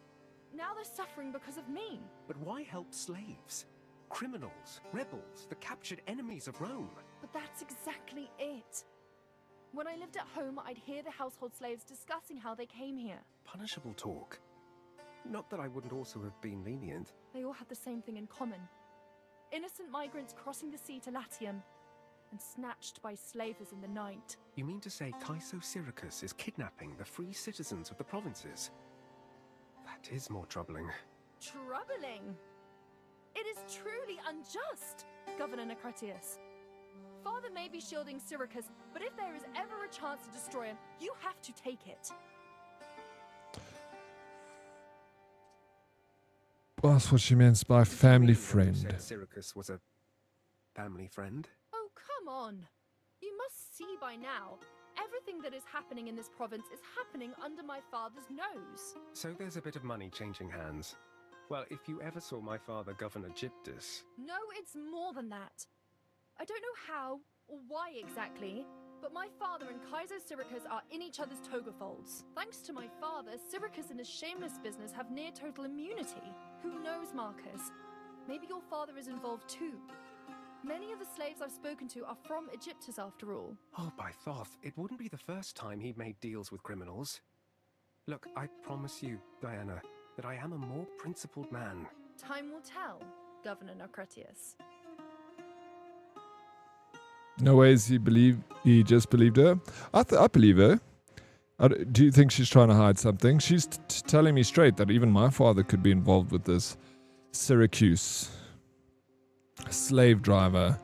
Now they're suffering because of me. But why help slaves? Criminals, rebels, the captured enemies of Rome. But that's exactly it. When I lived at home, I'd hear the household slaves discussing how they came here. Punishable talk. Not that I wouldn't also have been lenient. They all had the same thing in common. Innocent migrants crossing the sea to Latium and snatched by slavers in the night. You mean to say Caeso Syracuse is kidnapping the free citizens of the provinces? That is more troubling. Troubling? It is truly unjust, Governor Necretius. Father may be shielding Syracuse, but if there is ever a chance to destroy him, you have to take it. That's what she means by family friend. Said Syracuse was a family friend? Oh, come on. You must see by now. Everything that is happening in this province is happening under my father's nose. So there's a bit of money changing hands. Well, if you ever saw my father, Governor Gyptus... No, it's more than that. I don't know how or why exactly, but my father and Caeso Syracuse are in each other's toga folds. Thanks to my father, Syracuse and his shameless business have near total immunity. Who knows, Marcus? Maybe your father is involved too. Many of the slaves I've spoken to are from Egyptus after all. Oh, by Thoth, it wouldn't be the first time he made deals with criminals. Look, I promise you, Diana, that I am a more principled man. Time will tell, Governor Necretius. No ways he just believed her. I believe her. Do you think she's trying to hide something? She's telling me straight that even my father could be involved with this Syracuse slave driver.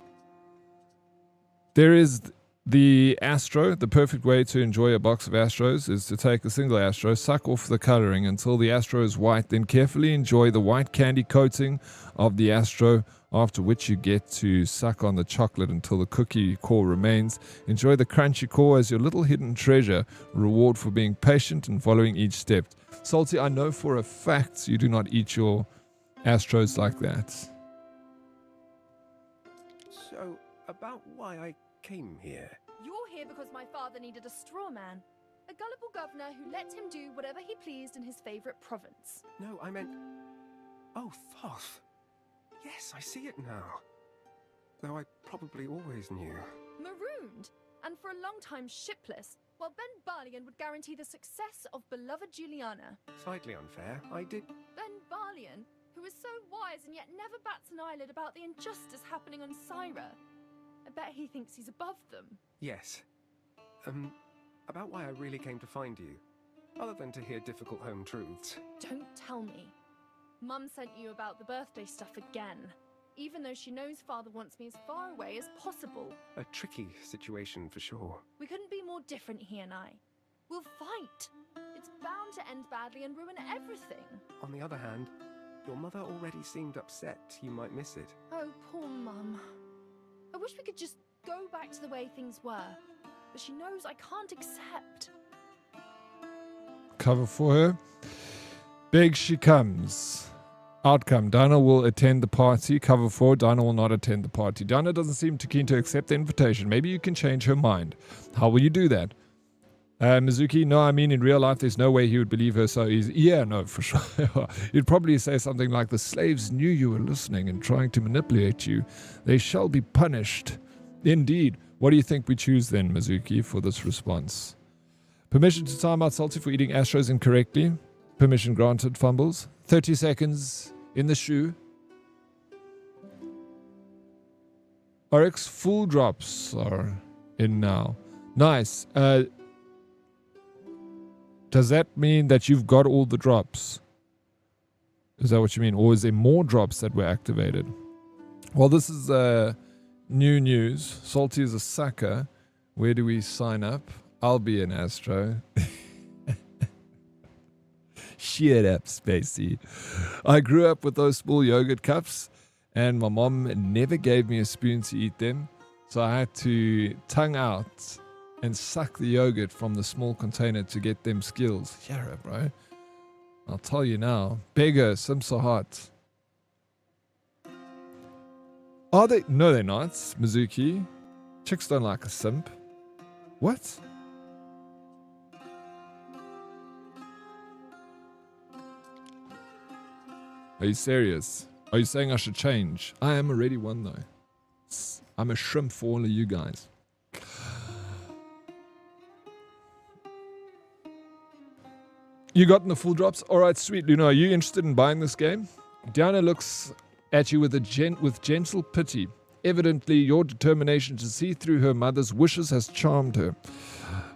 There is the Astro. The perfect way to enjoy a box of Astros is to take a single Astro, suck off the coloring until the Astro is white, then carefully enjoy the white candy coating of the Astro, after which you get to suck on the chocolate until the cookie core remains. Enjoy the crunchy core as your little hidden treasure, reward for being patient and following each step. Salty, I know for a fact you do not eat your Astros like that. So, about why I came here. You're here because my father needed a straw man. A gullible governor who let him do whatever he pleased in his favorite province. No, I meant... Oh, Thoth. Yes, I see it now. Though I probably always knew. Marooned, and for a long time shipless, while Ben Barlian would guarantee the success of beloved Juliana. Slightly unfair, I did... Ben Barlian, who is so wise and yet never bats an eyelid about the injustice happening on Syra. I bet he thinks he's above them. Yes. About why I really came to find you. Other than to hear difficult home truths. Don't tell me. Mum sent you about the birthday stuff again, even though she knows Father wants me as far away as possible. A tricky situation for sure. We couldn't be more different, he and I. We'll fight. It's bound to end badly and ruin everything. On the other hand, your mother already seemed upset you might miss it. Oh, poor Mum. I wish we could just go back to the way things were, but she knows I can't accept. Cover for her. Big she comes. Outcome. Dinah will attend the party. Cover 4. Dinah will not attend the party. Dinah doesn't seem too keen to accept the invitation. Maybe you can change her mind. How will you do that? Mizuki, no, I mean in real life there's no way he would believe her so easy. Yeah, no, for sure. You'd probably say something like, the slaves knew you were listening and trying to manipulate you. They shall be punished. Indeed. What do you think we choose then, Mizuki, for this response? Permission to time out Salty for eating Astros incorrectly. Permission granted, Fumbles. 30 seconds in the shoe. Oryx, full drops are in now. Nice. Does that mean that you've got all the drops? Is that what you mean? Or is there more drops that were activated? Well, this is new news. Salty is a sucker. Where do we sign up? I'll be an Astro. Shut up, Spacey. I grew up with those small yogurt cups, and my mom never gave me a spoon to eat them, so I had to tongue out and suck the yogurt from the small container to get them skills. Yeah, bro. I'll tell you now. Beggar, Sims are hot. Are they? No, they're not. Mizuki. Chicks don't like a simp. What? Are you serious? Are you saying I should change? I am already one though. I'm a shrimp for all of you guys. You gotten the full drops? Alright, sweet. Luna, are you interested in buying this game? Diana looks at you with gentle pity. Evidently, your determination to see through her mother's wishes has charmed her.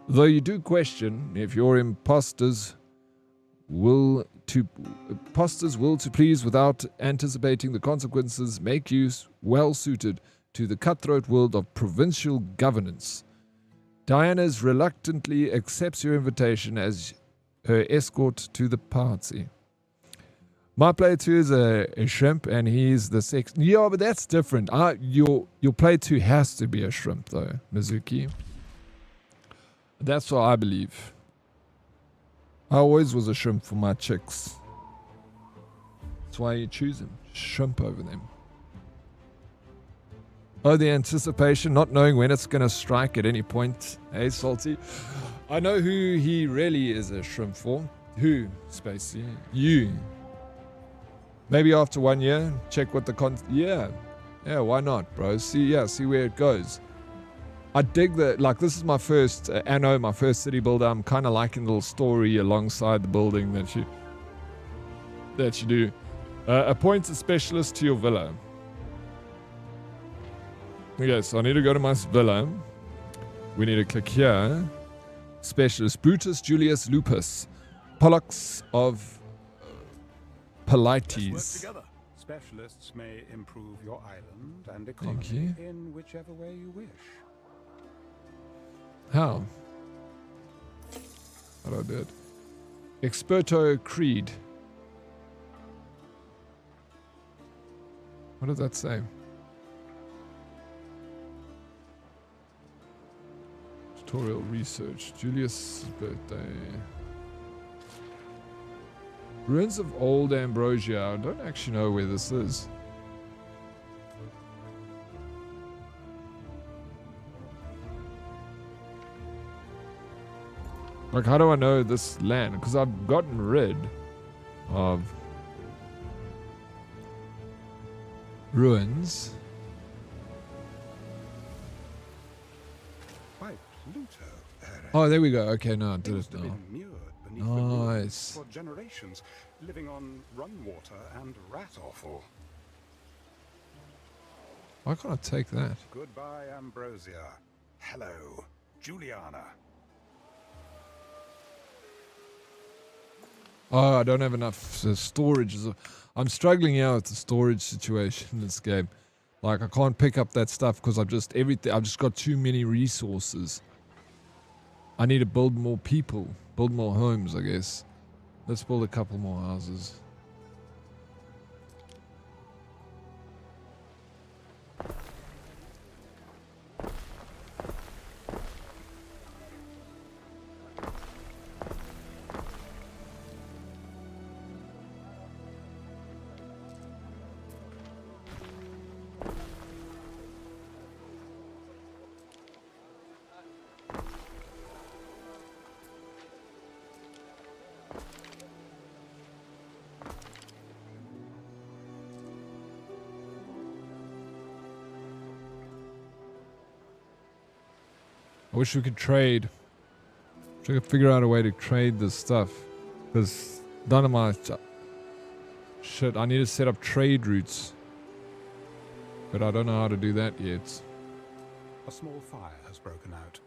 Though you do question if your imposters will to please without anticipating the consequences make you well suited to the cutthroat world of provincial governance. Diana reluctantly accepts your invitation as her escort to the party. My player 2 is a shrimp and he's the sex. Yeah, but that's different. Your player 2 has to be a shrimp though, Mizuki. That's what I believe. I always was a shrimp for my chicks. That's why you choose him. Shrimp over them. Oh, the anticipation, not knowing when it's going to strike at any point. Hey, Salty. I know who he really is a shrimp for. Who, Spacey? You. Maybe after 1 year, check what the Yeah, why not, bro? See where it goes. I dig that, like, this is my first Anno, my first city builder. I'm kind of liking the little story alongside the building that you do. Appoint a specialist to your villa. Okay, so I need to go to my villa. We need to click here. Specialist Brutus Julius Lupus, Pollux of Polites. Specialists may improve your island and economy in whichever way you wish. How? How do I do it? Experto Creed. What does that say? Tutorial research. Julius' birthday. Ruins of Old Ambrosia. I don't actually know where this is. Like, how do I know this land? Because I've gotten rid of ruins. Oh, there we go. Okay, no, I did it now. Nice. For generations, living on run water and rat offal. Why can't I take that? Goodbye, Ambrosia. Hello, Juliana. Oh, I don't have enough storage. I'm struggling out with the storage situation in this game. Like, I can't pick up that stuff because I've just got too many resources. I need to build more people, build more homes, I guess. Let's build a couple more houses. I wish we could trade. Wish I could figure out a way to trade this stuff. Because none of my... Shit, I need to set up trade routes. But I don't know how to do that yet. A small fire has broken out.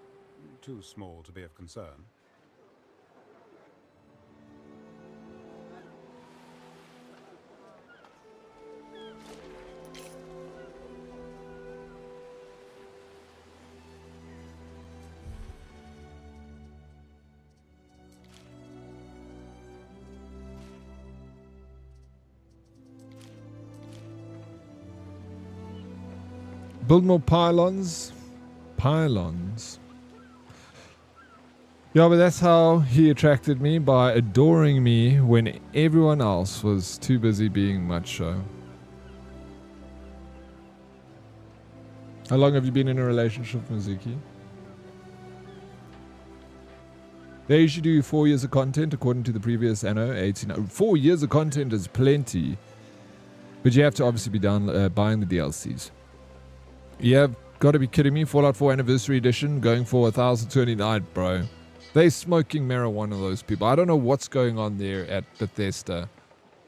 Too small to be of concern. Build more pylons. Pylons. Yeah, but that's how he attracted me, by adoring me when everyone else was too busy being macho. How long have you been in a relationship, Mizuki? They usually do 4 years of content according to the previous Anno 18. 4 years of content is plenty. But you have to obviously be down buying the DLCs. You have got to be kidding me. Fallout 4 Anniversary Edition going for 1,029, bro. They smoking marijuana, those people. I don't know what's going on there at Bethesda.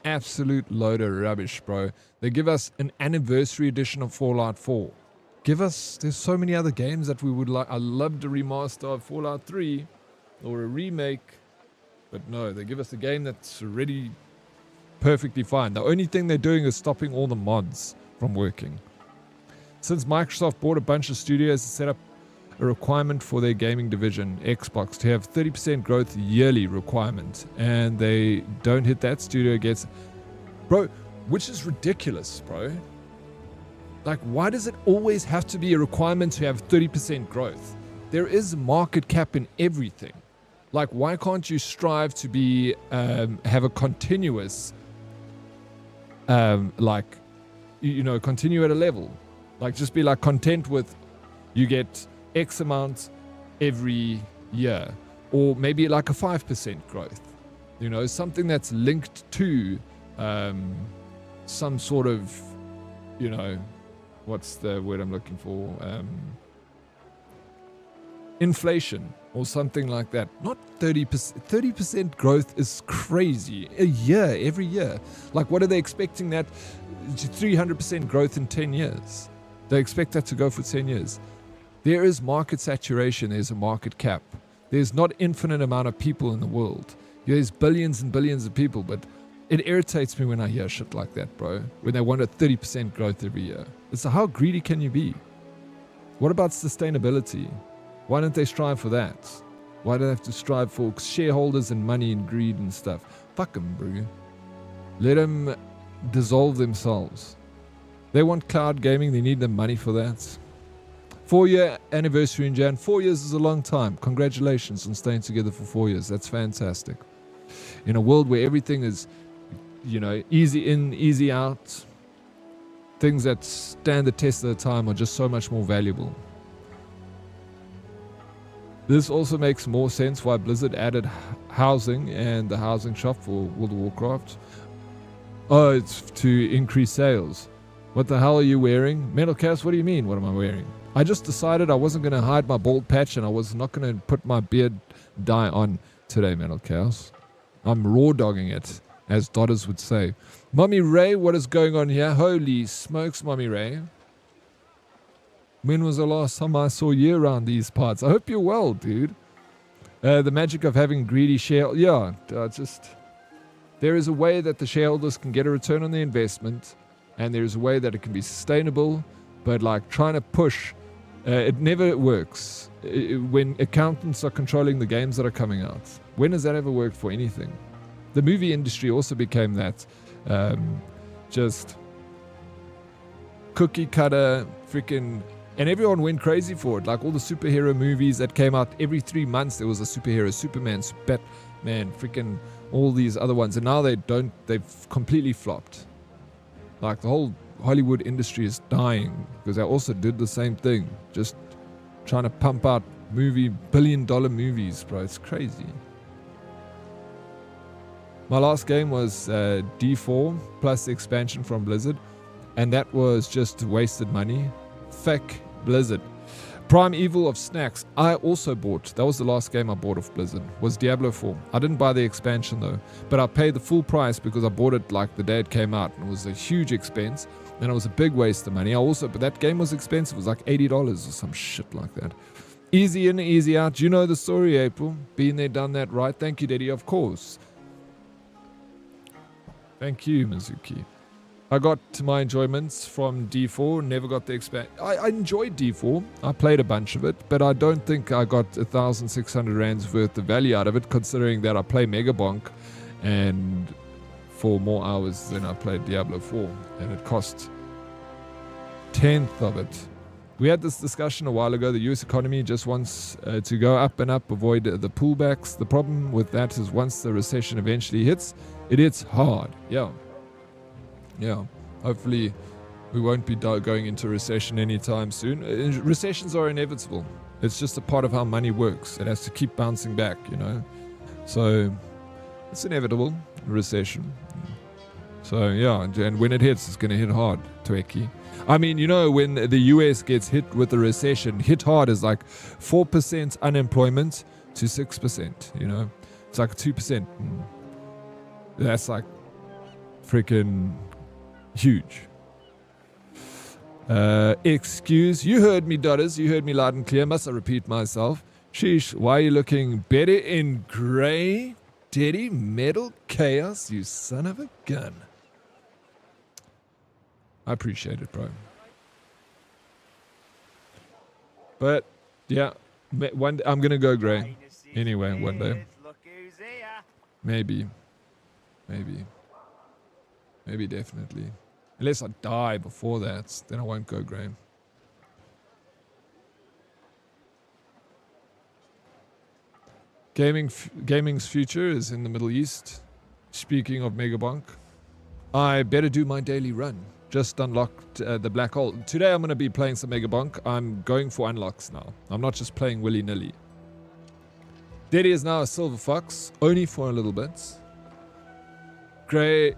Absolute load of rubbish, bro. They give us an Anniversary Edition of Fallout 4. Give us... There's so many other games that we would like. I loved a remaster of Fallout 3. Or a remake. But no, they give us a game that's already perfectly fine. The only thing they're doing is stopping all the mods from working. Since Microsoft bought a bunch of studios to set up a requirement for their gaming division, Xbox, to have 30% growth yearly requirement, and they don't hit that, studio gets... Bro, which is ridiculous, bro. Like, why does it always have to be a requirement to have 30% growth? There is market cap in everything. Like, why can't you strive to be, have a continuous, like, you know, continue at a level? Like, just be like content with, you get X amount every year. Or maybe like a 5% growth. You know, something that's linked to some sort of, you know, what's the word I'm looking for? Inflation or something like that. Not 30%. 30% growth is crazy. A year, every year. Like, what are they expecting that 300% growth in 10 years? They expect that to go for 10 years. There is market saturation. There's a market cap. There's not infinite amount of people in the world. There's billions and billions of people, but it irritates me when I hear shit like that, bro. When they want a 30% growth every year. It's how greedy can you be? What about sustainability? Why don't they strive for that? Why do they have to strive for shareholders and money and greed and stuff? Fuck them, bro. Let them dissolve themselves. They want cloud gaming. They need the money for that. 4-year anniversary in Jan. 4 years is a long time. Congratulations on staying together for 4 years. That's fantastic. In a world where everything is, you know, easy in, easy out, things that stand the test of the time are just so much more valuable. This also makes more sense why Blizzard added housing and the housing shop for World of Warcraft. Oh, it's to increase sales. What the hell are you wearing? Metal Chaos, what do you mean? What am I wearing? I just decided I wasn't going to hide my bald patch and I was not going to put my beard dye on today, Metal Chaos. I'm raw dogging it, as Dodders would say. Mommy Ray, what is going on here? Holy smokes, Mommy Ray. When was the last time I saw you around these parts? I hope you're well, dude. The magic of having greedy shareholders. Yeah, there is a way that the shareholders can get a return on the investment, and there is a way that it can be sustainable, but like trying to push, it never works. When accountants are controlling the games that are coming out. When has that ever worked for anything? The movie industry also became that. Just cookie cutter, freaking... And everyone went crazy for it. Like all the superhero movies that came out every 3 months, there was a superhero, Superman, Batman, freaking all these other ones. And now they've completely flopped. Like the whole Hollywood industry is dying because they also did the same thing. Just trying to pump out billion-dollar movies, bro. It's crazy. My last game was D4 plus the expansion from Blizzard. And that was just wasted money. Fuck Blizzard. Primeval of Snacks, I also bought. That was the last game I bought of Blizzard. Was Diablo 4. I didn't buy the expansion though. But I paid the full price because I bought it like the day it came out. And it was a huge expense. And it was a big waste of money. But that game was expensive. It was like $80 or some shit like that. Easy in, easy out. You know the story, April. Been there, done that, right? Thank you, Daddy. Of course. Thank you, Mizuki. I got my enjoyments from D4, never got the expansion. I enjoyed D4, I played a bunch of it, but I don't think I got 1,600 rands worth of value out of it, considering that I play Megabonk and for more hours than I played Diablo 4, and it cost 1/10 of it. We had this discussion a while ago. The US economy just wants to go up and up, avoid the pullbacks. The problem with that is once the recession eventually hits, it hits hard. Yeah, hopefully We won't be going into recession anytime soon. Recessions are inevitable. It's just a part of how money works. It has to keep bouncing back, you know. So it's inevitable, recession. So yeah, and when it hits, it's going to hit hard, Tweki. I mean, you know, when the US gets hit with a recession, hit hard is like 4% unemployment to 6%, you know. It's like 2%. That's like freaking huge. Excuse, you heard me, daughters. You heard me loud and clear. Must I repeat myself? Sheesh, why are you looking better in grey? Daddy metal chaos, you son of a gun. I appreciate it, bro. But, yeah, I'm going to go grey. Anyway, one day. Maybe. Maybe definitely. Unless I die before that, then I won't go grey. Gaming's future is in the Middle East. Speaking of Megabonk, I better do my daily run. Just unlocked the black hole. Today I'm going to be playing some Megabonk. I'm going for unlocks now. I'm not just playing willy-nilly. Daddy is now a silver fox, only for a little bit. Grey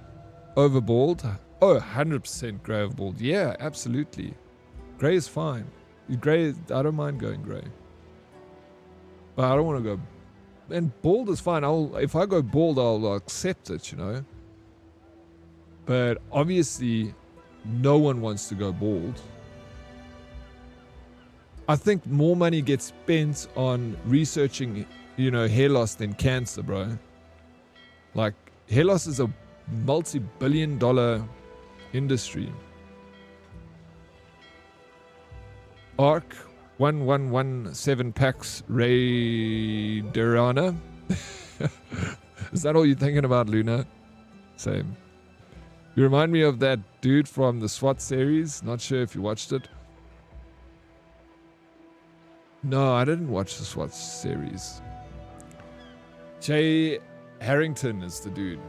overballed. Oh, 100% grey overballed. Yeah, absolutely. Grey is fine. Grey, I don't mind going grey. But I don't want to go... And bald is fine. If I go bald, I'll accept it, you know. But obviously, no one wants to go bald. I think more money gets spent on researching, you know, hair loss than cancer, bro. Like, hair loss is a multi-billion-dollar industry. Arc 1117 Pax Romana. Is that all you're thinking about, Luna? Same. You remind me of that dude from the SWAT series. Not sure if you watched it. No, I didn't watch the SWAT series. Jay Harrington is the dude.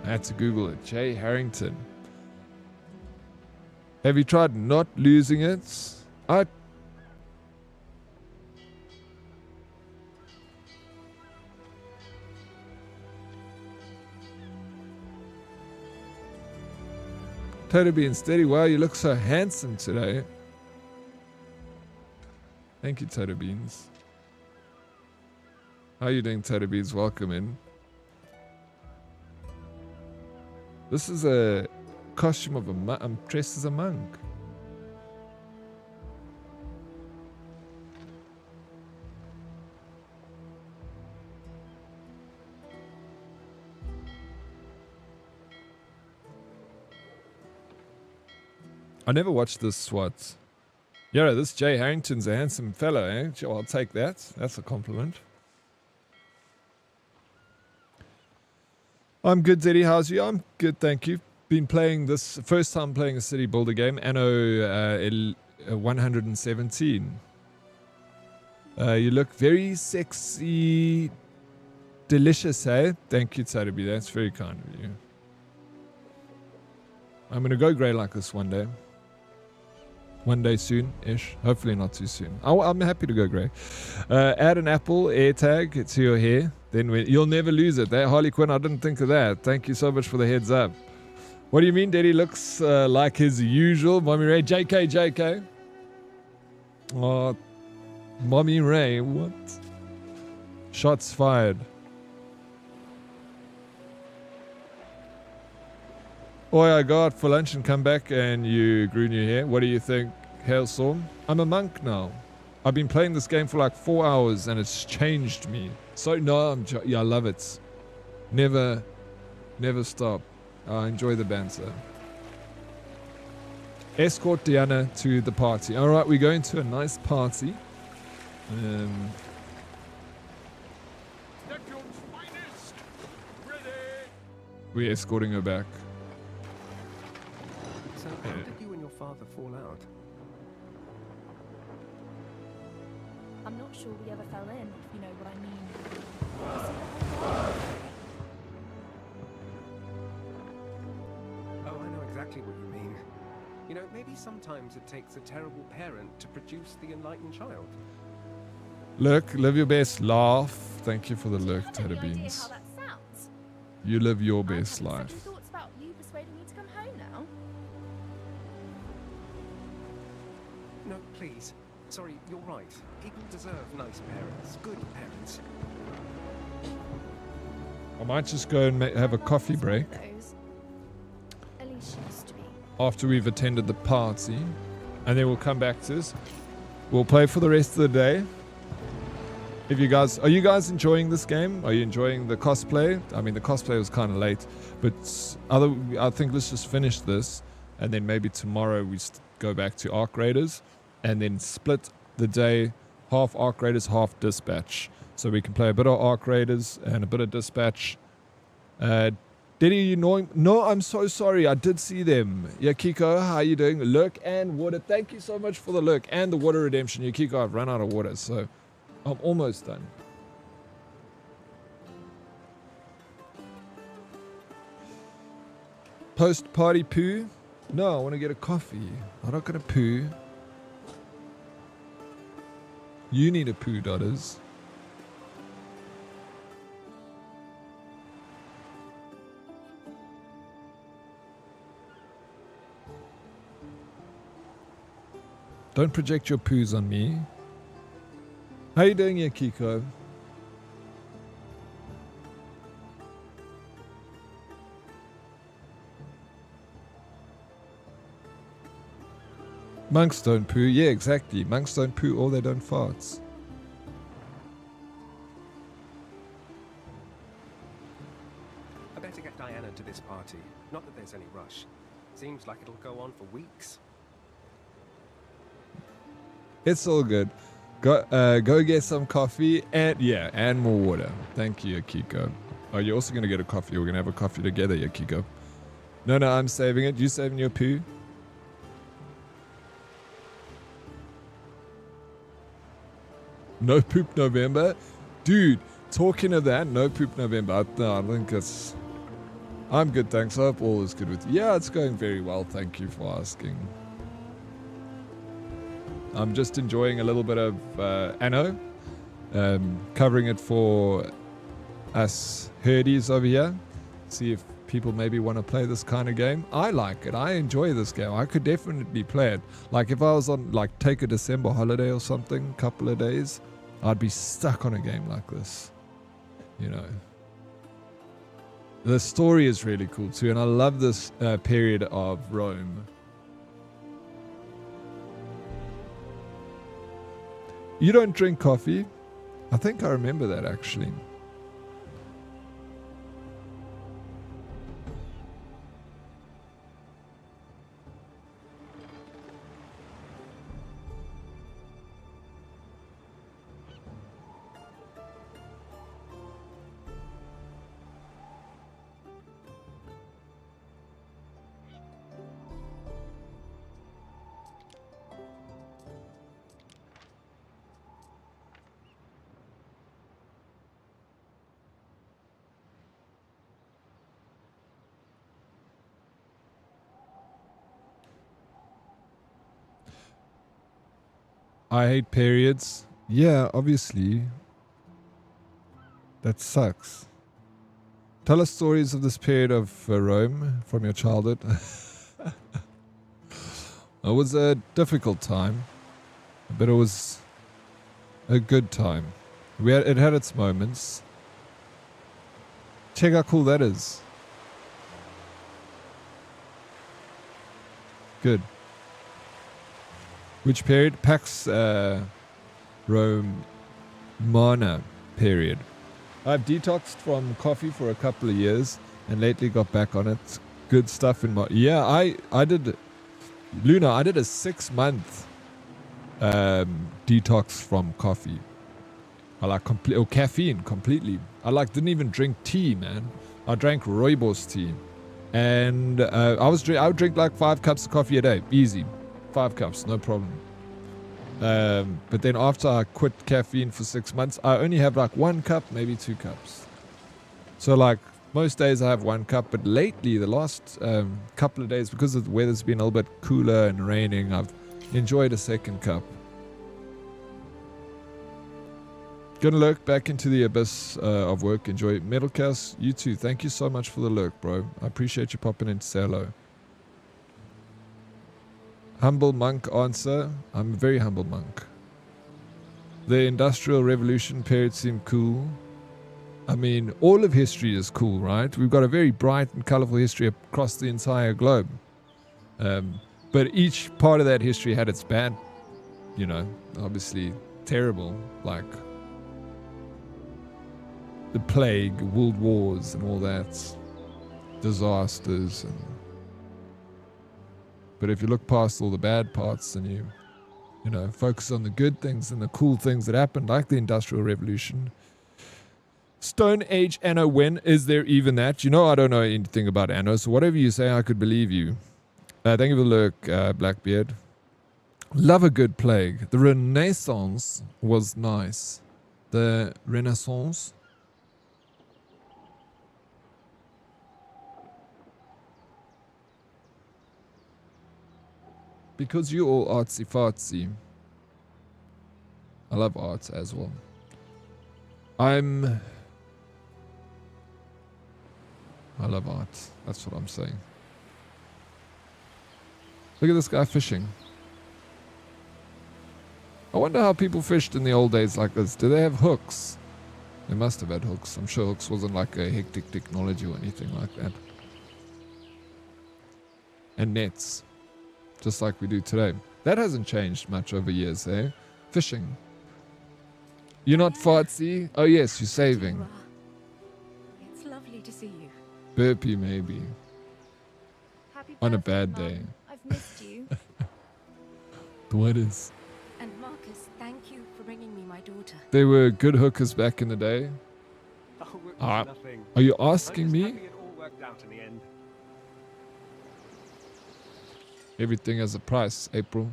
I had to Google it. Jay Harrington. Have you tried not losing it? Toto being steady. Wow, you look so handsome today. Thank you, Toto Beans. How are you doing, Toto Beans? Welcome in. This is a costume of a monk. I'm dressed as a monk. I never watched this SWAT. Yeah, this Jay Harrington's a handsome fellow, eh? Well, I'll take that. That's a compliment. I'm good, Zeddy. How's you? I'm good, thank you. Been playing this, first time playing a city builder game, Anno 117. You look very sexy, delicious, eh? Thank you, Tadabi. That's very kind of you. I'm going to go grey like this one day. One day soon-ish. Hopefully not too soon. I'm happy to go grey. Add an Apple AirTag to your hair. Then you'll never lose it. That Harley Quinn, I didn't think of that. Thank you so much for the heads up. What do you mean, Daddy looks like his usual? Mommy Ray. JK. Oh, Mommy Ray. What? Shots fired. Boy, I go out for lunch and come back and you grew new hair. What do you think, Hailstorm? I'm a monk now. I've been playing this game for like 4 hours and it's changed me. So, no, I love it. Never stop. I enjoy the banter. Escort Diana to the party. All right, we're going to a nice party. We're escorting her back. So, how did you and your father fall out? I'm not sure we ever fell in, if you know what I mean. Oh, I know exactly what you mean. You know, maybe sometimes it takes a terrible parent to produce the enlightened child. Look, live your best life. Thank you for the lurk, I have Tater any idea Beans. how that sounds. You live your I'm best having life. second thoughts about you persuading me to come home now. No, please. Sorry, you're right. People deserve nice parents, good parents. I might just go and have a coffee break At least she used to be. after we've attended the party, and then we'll come back to this. We'll play for the rest of the day. If you guys, are you guys enjoying this game? Are you enjoying the cosplay? I mean, the cosplay was kind of late, but I think let's just finish this, and then maybe tomorrow we go back to Arc Raiders, and then split the day, half Arc Raiders, half Dispatch. So we can play a bit of Arc Raiders and a bit of Dispatch. Diddy, you know? No, I'm so sorry. I did see them. Yakiko, how you doing? Lurk and water. Thank you so much for the lurk and the water redemption. Yakiko, I've run out of water, so I'm almost done. Post-party poo? No, I want to get a coffee. I'm not going to poo. You need a poo, daughters. Don't project your poos on me. How you doing here, Kiko? Monks don't poo. Yeah, exactly. Monks don't poo or they don't farts. I better get Diana to this party. Not that there's any rush. Seems like it'll go on for weeks. It's all good. Go get some coffee and more water. Thank you, Akiko. Oh, you're also gonna get a coffee. We're gonna have a coffee together, Akiko. No, I'm saving it. You saving your poo? No poop November, dude. Talking of that, no poop November. I think it's. I'm good, thanks. I hope all is good with you. Yeah, it's going very well. Thank you for asking. I'm just enjoying a little bit of Anno, covering it for us herdies over here. See if people maybe want to play this kind of game. I like it. I enjoy this game. I could definitely play it. Like if I was on, like, take a December holiday or something, couple of days, I'd be stuck on a game like this. You know. The story is really cool too, and I love this period of Rome. You don't drink coffee? I think I remember that actually. I hate periods. Yeah, obviously. That sucks. Tell us stories of this period of Rome from your childhood. It was a difficult time, but it was a good time. It had its moments. Check how cool that is. Good. Which period? Pax Romana period. I've detoxed from coffee for a couple of years and lately got back on it. Good stuff in my... Yeah, I did... Luna, I did a 6-month detox from coffee. I like caffeine completely. I didn't even drink tea, man. I drank rooibos tea. And I would drink like 5 cups of coffee a day. Easy. 5 cups, no problem. But then after I quit caffeine for 6 months, I only have like 1 cup, maybe 2 cups. So like Most days I have 1 cup, but lately, the last couple of days, because the weather's been a little bit cooler and raining, I've enjoyed a 2nd cup. Gonna lurk back into the abyss of work. Enjoy. Metalcast, you too. Thank you so much for the lurk, bro. I appreciate you popping in to say hello. Humble monk answer. I'm a very humble monk. The Industrial Revolution period seemed cool. I mean, all of history is cool, right? We've got a very bright and colorful history across the entire globe. But each part of that history had its bad, you know, obviously terrible, like the plague, world wars and all that, disasters. But if you look past all the bad parts and you know, focus on the good things and the cool things that happened, like the Industrial Revolution. Stone Age Anno, when is there even that? You know I don't know anything about Anno, so whatever you say, I could believe you. Thank you for the look, Blackbeard. Love a good plague. The Renaissance was nice. The Renaissance? Because you're all artsy-fartsy. I love art as well. I love art. That's what I'm saying. Look at this guy fishing. I wonder how people fished in the old days like this. Do they have hooks? They must have had hooks. I'm sure hooks wasn't like a hectic technology or anything like that. And nets. Just like we do today. That hasn't changed much over years, eh? Fishing. You're not fartsy? Oh yes, you're saving. It's lovely to see you. Burpee maybe. Happy On a birthday, bad Mum. day. I've missed you. What is? And Marcus, thank you for bringing me my daughter. They were good hookers back in the day. Oh, it was Ah, nothing. are you I'm asking just me? happy it all worked out in the end. Everything has a price, April.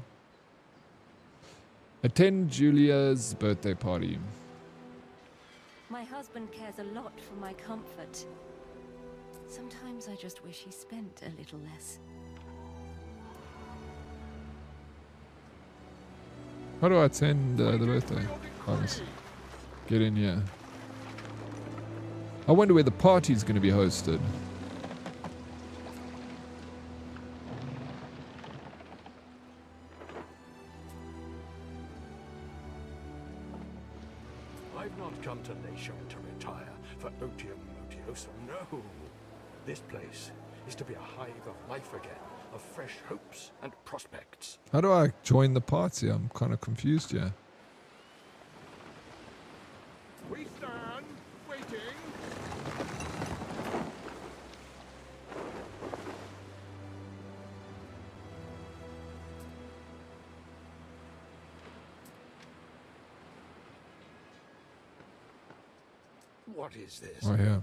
Attend Julia's birthday party. My husband cares a lot for my comfort. Sometimes I just wish he spent a little less. How do I attend the birthday? Get in here. I wonder where the party's going to be hosted. I've not come to Latium to retire for otium motioso, no. This place is to be a hive of life again, of fresh hopes and prospects. How do I join the party? I'm kind of confused here. We stand waiting. What is this? Oh, yeah.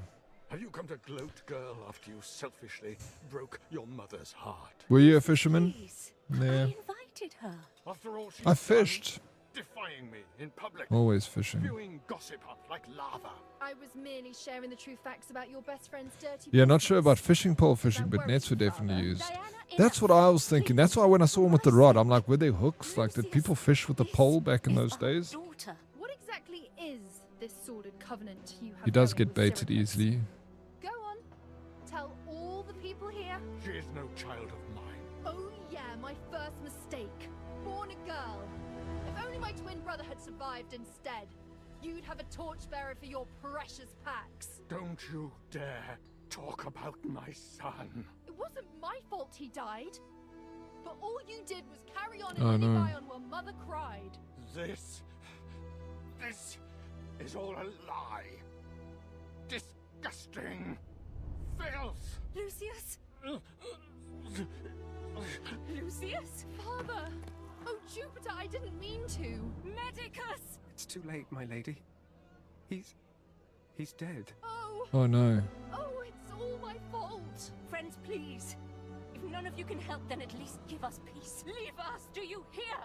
Have you come to gloat, girl, after you selfishly broke your mother's heart? Were you a fisherman? Please, Yeah. I invited her. After all she's I done, fished. defying me in public, Always fishing. spewing gossip up like lava. I was merely sharing the true facts about your best friend's dirty Yeah, not sure about business. fishing, pole fishing, but Don't nets were worry, definitely Father. used. Diana, That's what I was thinking. That's why when I saw him with the rod, I'm like, were there hooks? Like, did people fish with a pole back in those days? Daughter. What exactly is this sordid covenant you have? He does going get with baited Syracuse? easily. Go on. Tell all the people here. She is no child of mine. Oh yeah, my first mistake. Born a girl. If only my twin brother had survived instead. You'd have a torchbearer for your precious Pax. Don't you dare talk about my son. It wasn't my fault he died. But all you did was carry on Oh, and no. live on while Mother cried. This is all a lie. Disgusting filth. Lucius? Lucius? Father! Oh, Jupiter, I didn't mean to. Medicus! It's too late, my lady. He's dead. Oh, Oh no. oh, it's all my fault. Friends, please. If none of you can help, then at least give us peace. Leave us, do you hear?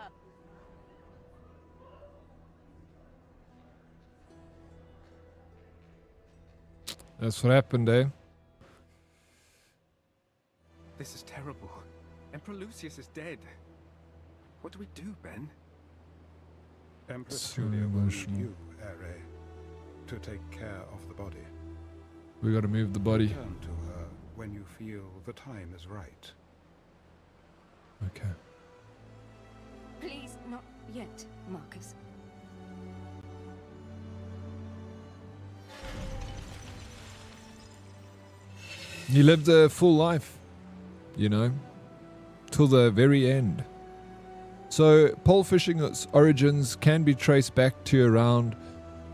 That's what happened, eh? This is terrible. Emperor Lucius is dead. What do we do, Ben? Empress So Julia will need emotional. you, Ere, to take care of the body. We gotta move the body. Return to her when you feel the time is right. Okay. Please, not yet, Marcus. He lived a full life, you know, till the very end. So, pole fishing's origins can be traced back to around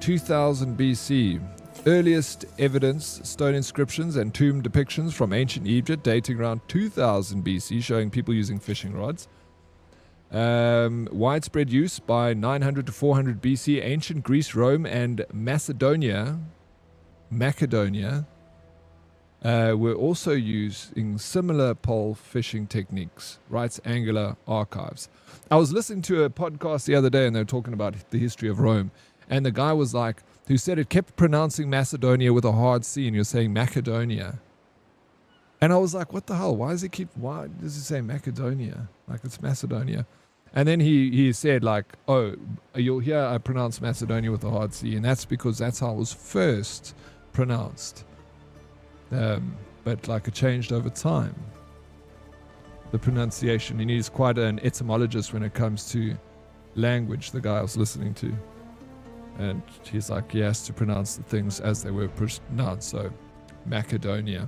2000 BC. Earliest evidence, stone inscriptions and tomb depictions from ancient Egypt dating around 2000 BC, showing people using fishing rods. Widespread use by 900 to 400 BC, ancient Greece, Rome, and Macedonia were also using similar pole fishing techniques, writes Angular Archives. I was listening to a podcast the other day and they were talking about the history of Rome, and the guy was like, who said it kept pronouncing Macedonia with a hard C and you're saying Macedonia. And I was like, what the hell? Why does he say Macedonia? Like it's Macedonia. And then he said like, oh, you'll hear I pronounce Macedonia with a hard C, and that's because that's how it was first pronounced. But like it changed over time. The pronunciation, and he's quite an etymologist when it comes to language, the guy I was listening to. And he's like, he has to pronounce the things as they were pronounced. So, Macedonia.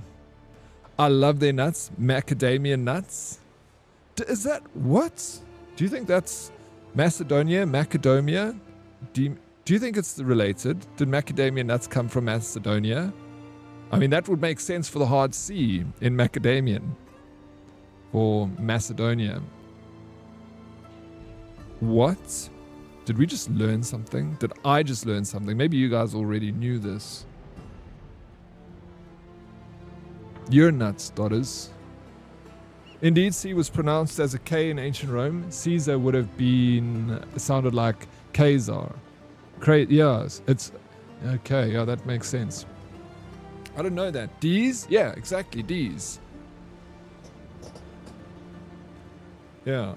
I love their nuts. Macadamia nuts. Is that what? Do you think that's Macedonia, Macadamia? Do you think it's related? Did macadamia nuts come from Macedonia? I mean, that would make sense for the hard C in Macadamian. For Macedonia. What? Did we just learn something? Did I just learn something? Maybe you guys already knew this. You're nuts, daughters. Indeed, C was pronounced as a K in ancient Rome. Caesar would have sounded like Kazar. Yes, it's okay. Yeah, that makes sense. I don't know that. D's? Yeah, exactly. D's. Yeah.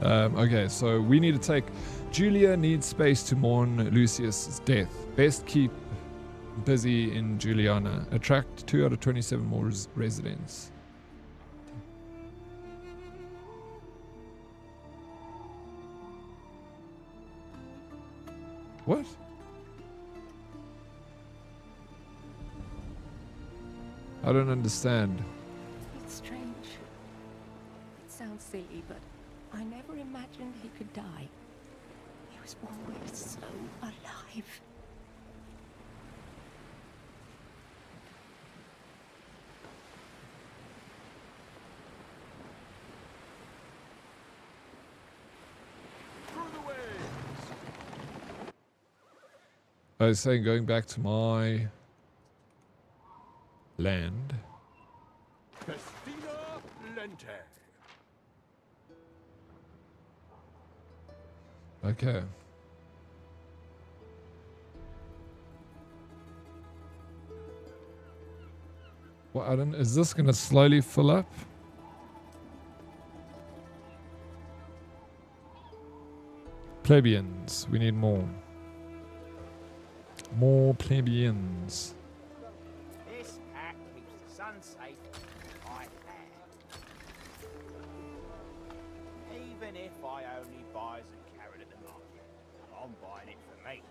Okay, so we need to take... Julia needs space to mourn Lucius's death. Best keep busy in Juliana. Attract 2 out of 27 more residents. What? I don't understand. It's strange. It sounds silly, but I never imagined he could die. He was always so alive. I was saying going back to my land. Festina Lente. Okay. Well, I don't... Is this going to slowly fill up? Plebeians. We need more. More plebeians. This hat keeps the sun safe. I have. Even if I only buy as a carrot at the market, I'm buying it for me.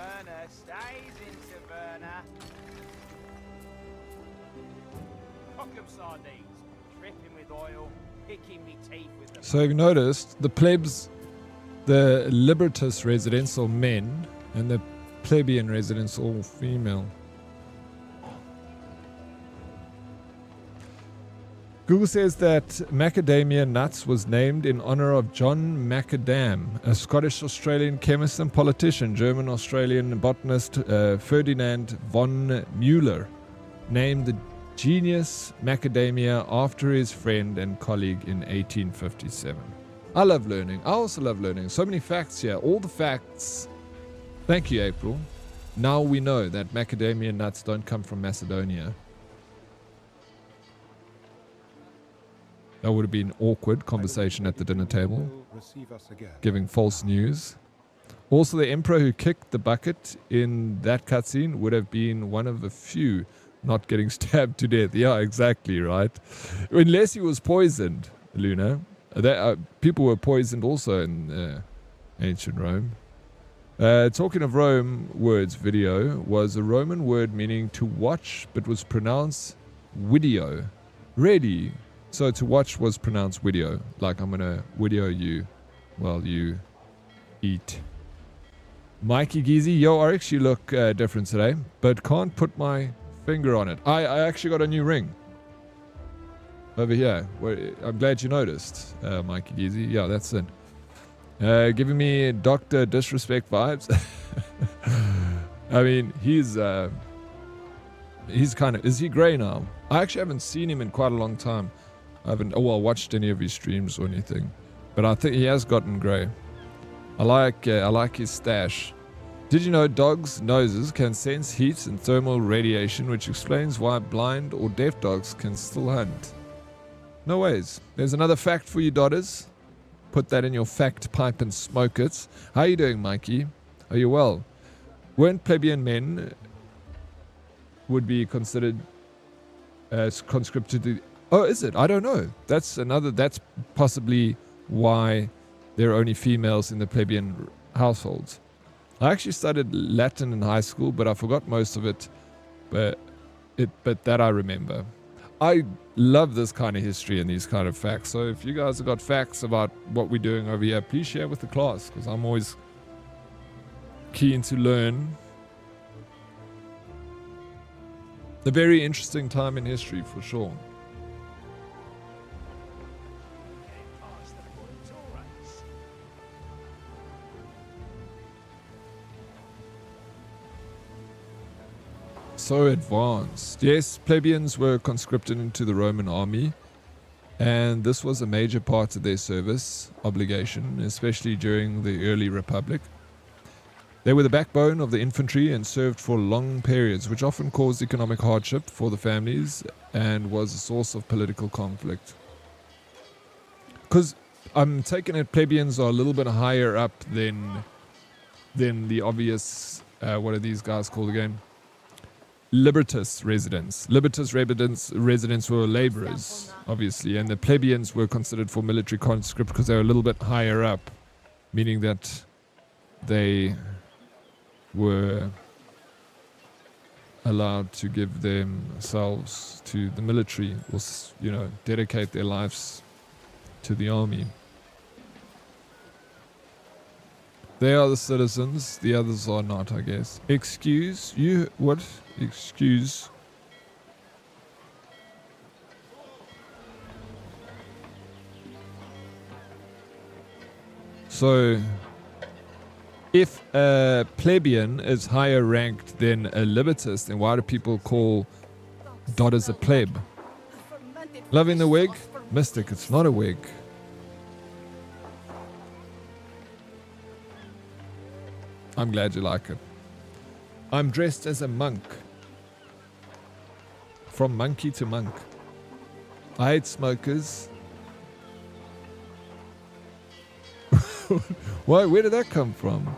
Taverna stays in Taverna. Cock 'em sardines, dripping with oil, picking me teeth with them. So have you noticed the plebs, the libertus residents are men, and the plebeian residents all female. Google says that macadamia nuts was named in honor of John Macadam, a Scottish-Australian chemist and politician. German-Australian botanist Ferdinand von Müller named the genus macadamia after his friend and colleague in 1857. I love learning. I also love learning. So many facts here. All the facts. Thank you, April. Now we know that macadamia nuts don't come from Macedonia. That would have been an awkward conversation at the dinner table, giving false news. Also, the emperor who kicked the bucket in that cutscene would have been one of the few not getting stabbed to death. Yeah, exactly, right? Unless he was poisoned, Luna. People were poisoned also in ancient Rome. Talking of Rome words, video was a Roman word meaning to watch, but was pronounced video. Really? So to watch was pronounced video, like I'm gonna video you while you eat. Mikey Geezy, yo Oryx, you look different today, but can't put my finger on it. I actually got a new ring over here. I'm glad you noticed, Mikey Geezy. Yeah, that's it. Giving me Dr. Disrespect vibes. I mean, he's kind of, is he grey now? I actually haven't seen him in quite a long time. I haven't watched any of his streams or anything, but I think he has gotten grey. I like his stash. Did you know dogs' noses can sense heat and thermal radiation, which explains why blind or deaf dogs can still hunt? No ways. There's another fact for you, daughters. Put that in your fact pipe and smoke it. How are you doing, Mikey? Are you well? Weren't plebeian men would be considered as conscripted to... Oh, is it? I don't know. That's possibly why there are only females in the plebeian households. I actually studied Latin in high school, but I forgot most of it. But that I remember. I love this kind of history and these kind of facts. So if you guys have got facts about what we're doing over here, please share with the class, because I'm always keen to learn. A very interesting time in history, for sure. So advanced. Yes, plebeians were conscripted into the Roman army, and this was a major part of their service obligation, especially during the early Republic. They were the backbone of the infantry and served for long periods, which often caused economic hardship for the families and was a source of political conflict. Because I'm taking it plebeians are a little bit higher up than the obvious, what are these guys called again? Libertus residents. Libertus residents were laborers, obviously, and the plebeians were considered for military conscript because they were a little bit higher up, meaning that they were allowed to give themselves to the military, or, dedicate their lives to the army. They are the citizens, the others are not, I guess. Excuse? You, what? Excuse? So, if a plebeian is higher ranked than a libertus, then why do people call Dodders a pleb? Loving the wig? Mystic, it's not a wig. I'm glad you like it. I'm dressed as a monk. From monkey to monk. I hate smokers. Why? Where did that come from?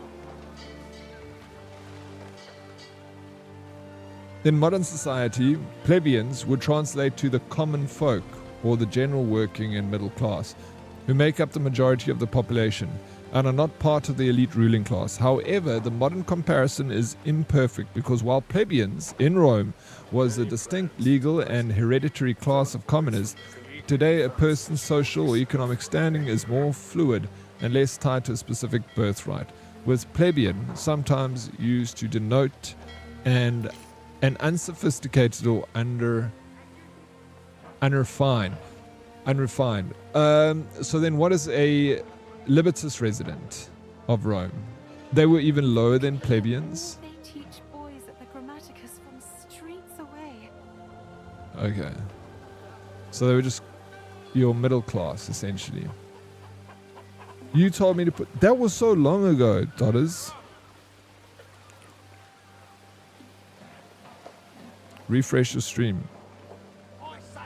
In modern society, plebeians would translate to the common folk, or the general working and middle class, who make up the majority of the population. and are not part of the elite ruling class. However, the modern comparison is imperfect because while plebeians in Rome was a distinct legal and hereditary class of commoners, today a person's social or economic standing is more fluid and less tied to a specific birthright, with plebeian sometimes used to denote an unsophisticated or unrefined. So then what is a Libertus resident of Rome? They were even lower than plebeians. They teach boys at the Grammaticus from streets away. Okay. So they were just your middle class, essentially. You told me to put... That was so long ago, Dotters. Refresh your stream.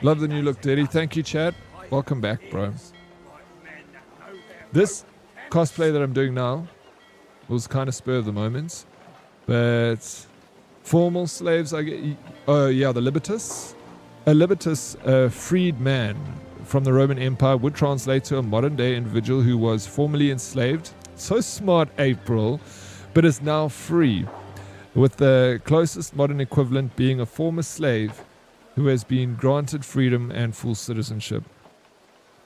Love the new look, Daddy. Thank you, chat. Welcome back, bro. This cosplay that I'm doing now was kind of spur of the moment, but formal slaves, I get. Oh yeah, the Libertus. A Libertus, a freed man from the Roman Empire, would translate to a modern day individual who was formerly enslaved. So smart, April, but is now free, with the closest modern equivalent being a former slave who has been granted freedom and full citizenship,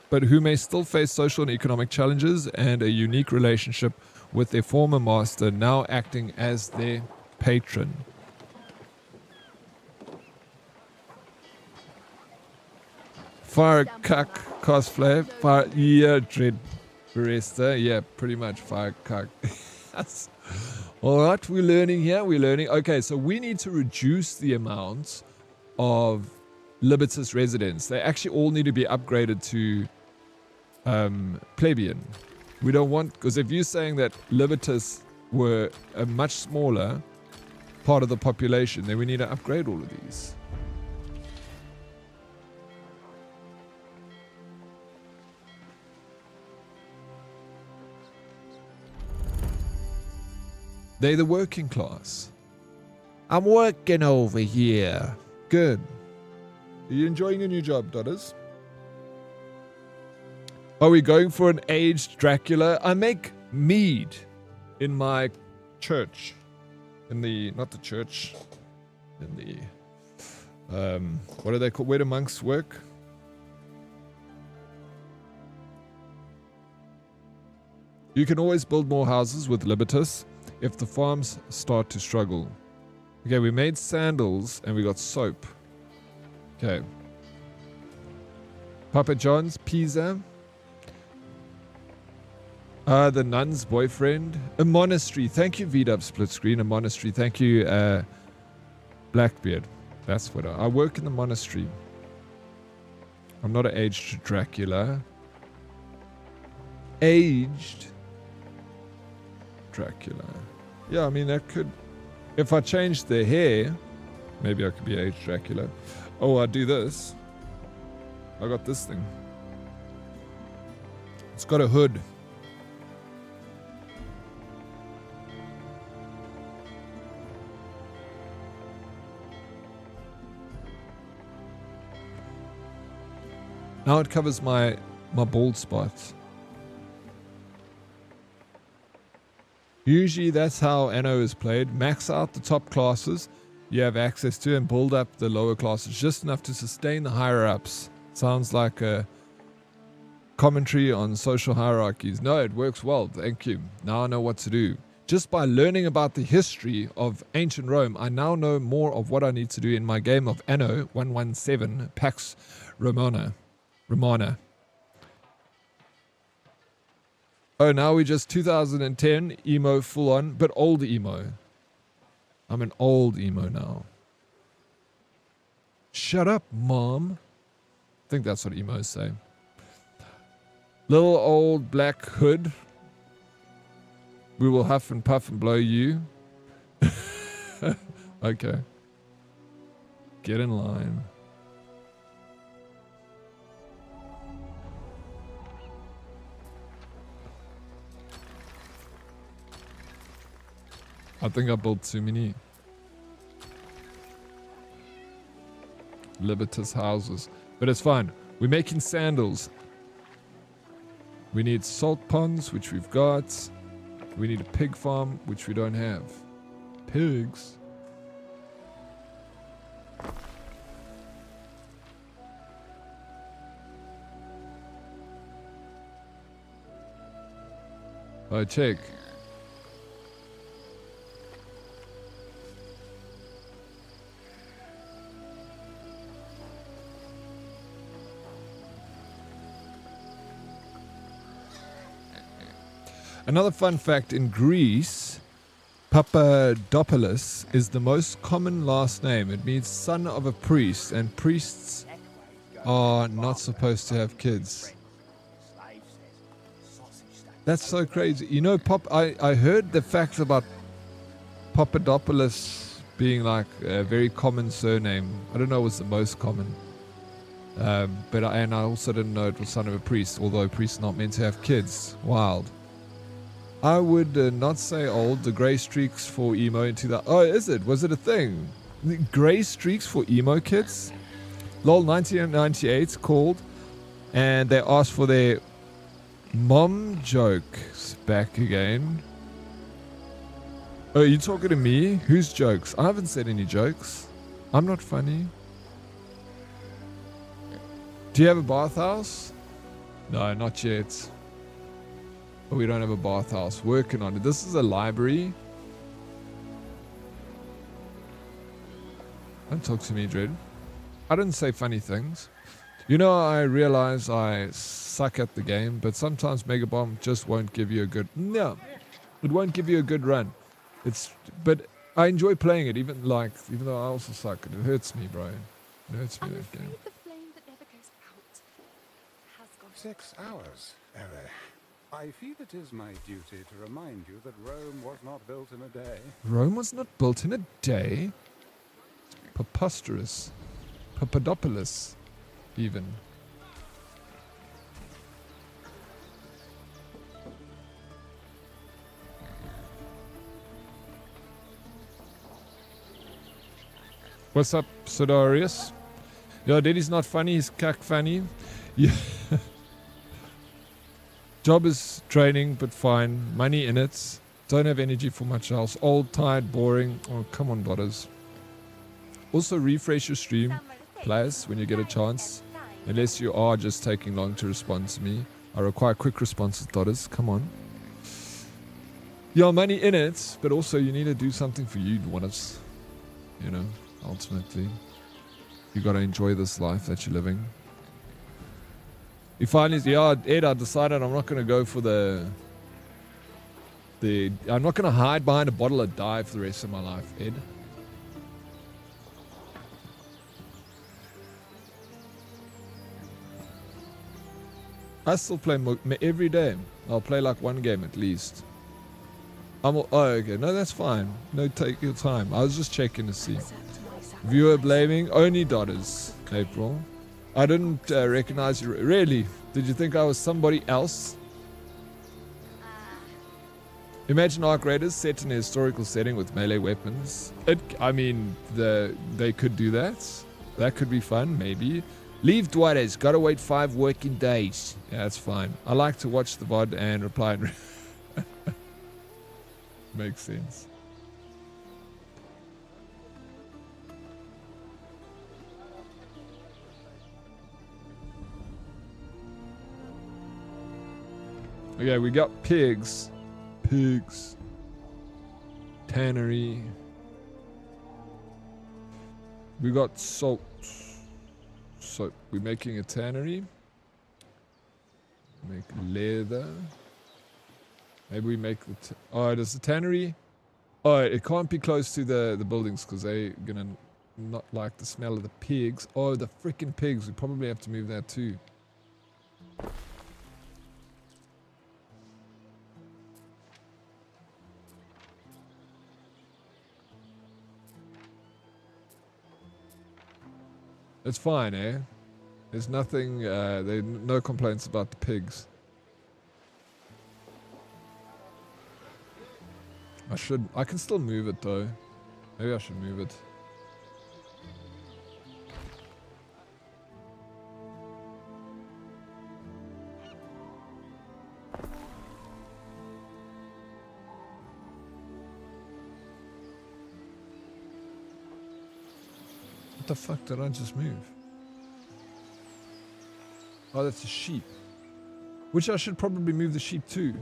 but who may still face social and economic challenges and a unique relationship with their former master, now acting as their patron. Fire cuck cosplay. Fire, yeah, dread barista. Yeah, pretty much fire cuck. Alright, we're learning here. We're learning. Okay, so we need to reduce the amount of Libertus residents. They actually all need to be upgraded to plebeian. We don't want, because if you're saying that Libertus were a much smaller part of the population, then we need to upgrade all of these. They're the working class. I'm working over here. Good. Are you enjoying your new job, Dotters? Are we going for an aged Dracula? I make mead in my church. In the, not the church, in the, what are they called? Where do monks work? You can always build more houses with Libertus if the farms start to struggle. Okay, we made sandals and we got soap. Okay. Papa John's Pizza. The nun's boyfriend. A monastery. Thank you, VW Split Screen. A monastery. Thank you, Blackbeard. That's what I work in the monastery. I'm not an aged Dracula. Aged Dracula. Yeah, I mean, that could... If I changed the hair, maybe I could be aged Dracula. Oh, I do this. I got this thing. It's got a hood. Now it covers my bald spots. Usually that's how Anno is played. Max out the top classes you have access to and build up the lower classes just enough to sustain the higher ups. Sounds like a commentary on social hierarchies. No, it works well. Thank you. Now I know what to do. Just by learning about the history of ancient Rome, I now know more of what I need to do in my game of Anno117 Pax Romana. Oh, now we just 2010 emo full on, but old emo. I'm an old emo now. Shut up, mom. I think that's what emos say. Little old black hood. We will huff and puff and blow you. Okay. Get in line. I think I built too many Libertus houses. But it's fine. We're making sandals. We need salt ponds, which we've got. We need a pig farm, which we don't have. Pigs? Oh, check. Another fun fact, in Greece, Papadopoulos is the most common last name. It means son of a priest, and priests are not supposed to have kids. That's so crazy. You know, I heard the facts about Papadopoulos being like a very common surname. I don't know it was the most common. But I also didn't know it was son of a priest, although priests are not meant to have kids. Wild. I would not say old. The grey streaks for emo into that. Oh, is it? Was it a thing? The grey streaks for emo kids? LOL 1998 called, and they asked for their mom jokes back again. Oh, you talking to me? Whose jokes? I haven't said any jokes. I'm not funny. Do you have a bathhouse? No, not yet. But we don't have a bathhouse. Working on it. This is a library. Don't talk to me, Dread. I didn't say funny things. You know, I realize I suck at the game, but sometimes Mega Bomb just won't give you a good... No, it won't give you a good run. But I enjoy playing it, even though I also suck. It hurts me, bro. It hurts me, that game. The flame that never goes out has gone. 6 hours, Ere. I feel it is my duty to remind you that Rome was not built in a day. Rome was not built in a day? Preposterous. Papadopoulos, even. What's up, Sodarius? Yo, Daddy's not funny, he's cack funny. Yeah. Job is draining, but fine. Money in it. Don't have energy for much else. Old, tired, boring. Oh, come on, daughters. Also, refresh your stream, players, when you get a chance. Unless you are just taking long to respond to me. I require quick responses, daughters. Come on. Yeah, money in it, but also you need to do something for you, daughters. You know, ultimately. You gotta enjoy this life that you're living. He finally, yeah, Ed, I decided I'm not going to go for I'm not going to hide behind a bottle of dye for the rest of my life, Ed. I still play every day. I'll play like one game at least. Oh, okay. No, that's fine. No, take your time. I was just checking to see. Viewer blaming only daughters, April. I didn't recognize you. Really? Did you think I was somebody else? Imagine Arc Raiders set in a historical setting with melee weapons. I mean, they could do that. That could be fun, maybe. Leave Duarez. Gotta wait 5 working days. Yeah, that's fine. I like to watch the VOD and reply. Makes sense. Okay, we got pigs. Pigs. Tannery. We got salt. So we're making a tannery. Make leather. Maybe we make the... oh, does the tannery... oh, it can't be close to the buildings because they're gonna not like the smell of the pigs. Oh, the freaking pigs. We probably have to move that too. It's fine, eh? There's nothing, there no complaints about the pigs. I can still move it though. Maybe I should move it. What the fuck did I just move? Oh, that's a sheep. Which I should probably move the sheep too.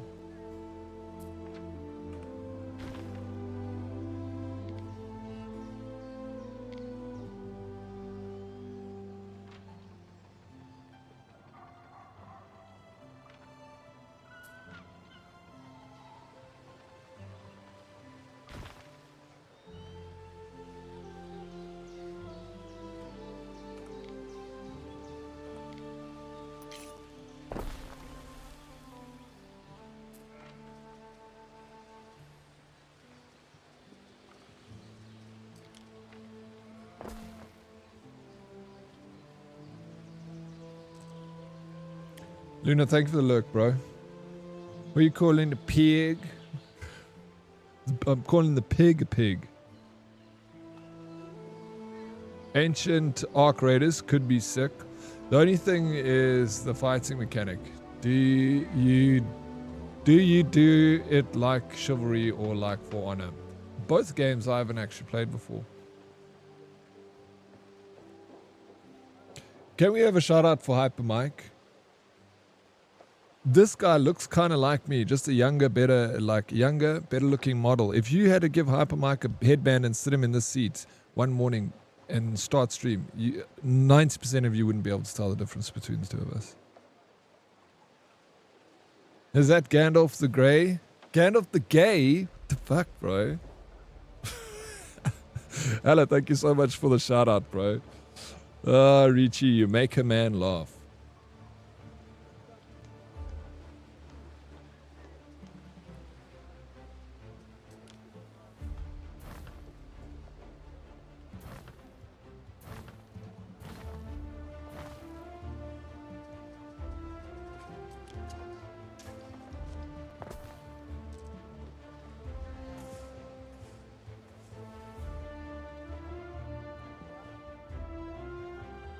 Luna, thank you for the lurk, bro. What are you calling the pig? I'm calling the pig a pig. Ancient Arc Raiders could be sick. The only thing is the fighting mechanic. Do you do it like Chivalry or like For Honor? Both games I haven't actually played before. Can we have a shout out for Hyper Mike? This guy looks kind of like me, just a younger, better looking model. If you had to give Hyper Mike a headband and sit him in this seat one morning and start stream, 90% of you wouldn't be able to tell the difference between the two of us. Is that Gandalf the Grey? Gandalf the Gay? What the fuck, bro? Hello, thank you so much for the shout out, bro. Richie, you make a man laugh.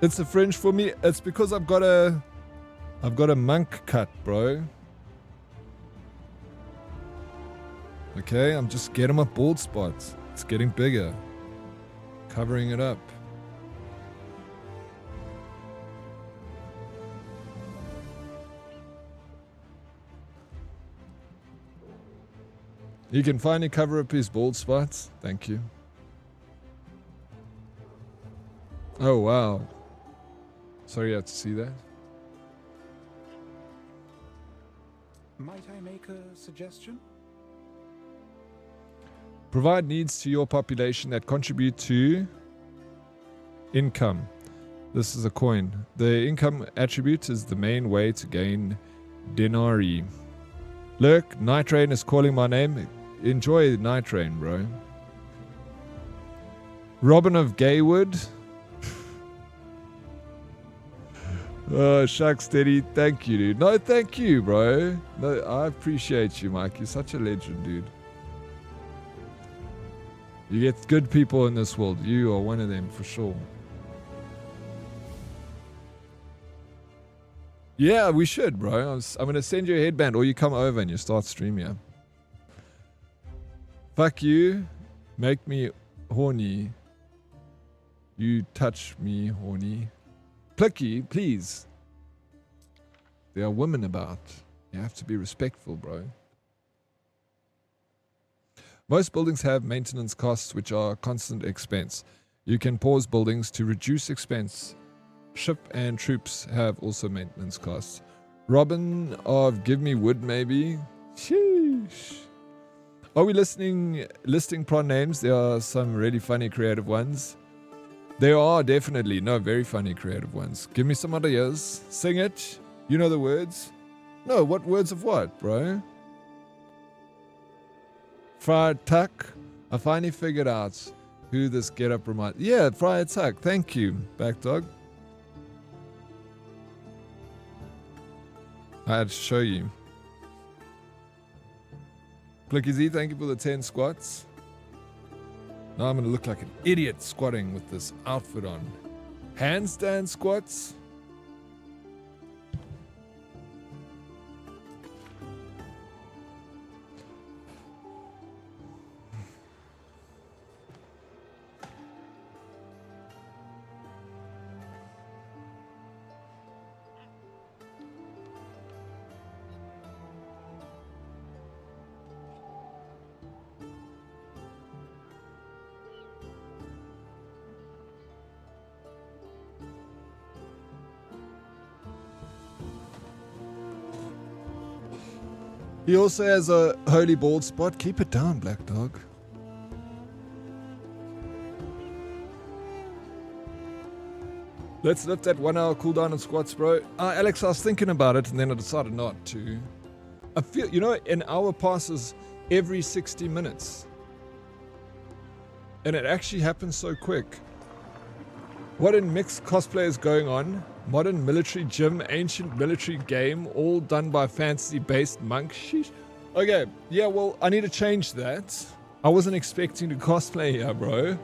It's a fringe for me. It's because I've got a monk cut, bro. Okay, I'm just getting my bald spots. It's getting bigger. Covering it up. You can finally cover up his bald spots. Thank you. Oh, wow. Sorry you had to see that. Might I make a suggestion? Provide needs to your population that contribute to income. This is a coin. The income attribute is the main way to gain denarii. Look, Night Rain is calling my name. Enjoy Night Rain, bro. Robin of Gaywood. Oh, shucks, Steady. Thank you, dude. No, thank you, bro. No, I appreciate you, Mike. You're such a legend, dude. You get good people in this world. You are one of them, for sure. Yeah, we should, bro. I'm going to send you a headband, or you come over and you start streaming. Yeah. Fuck you. Make me horny. You touch me horny. Plicky, please. There are women about. You have to be respectful, bro. Most buildings have maintenance costs which are constant expense. You can pause buildings to reduce expense. Ship and troops have also maintenance costs. Robin of Give Me Wood, maybe? Sheesh. Are we listing prawn names? There are some really funny creative ones. There are definitely, no, very funny creative ones. Give me some ideas. Sing it. You know the words? No, what words of what, bro? Friar Tuck. I finally figured out who this get-up reminds. Yeah, Friar Tuck. Thank you, Backdog. I had to show you. Clicky Z, thank you for the 10 squats. Now I'm going to look like an idiot squatting with this outfit on. Handstand squats? He also has a holy bald spot. Keep it down, Black Dog. Let's lift that 1 hour cooldown on squats, bro. Alex, I was thinking about it and then I decided not to. I feel, you know, an hour passes every 60 minutes. And it actually happens so quick. What in mixed cosplay is going on? Modern military gym, ancient military game, all done by fantasy-based monk. Sheesh. Okay, yeah, well, I need to change that. I wasn't expecting to cosplay here, bro.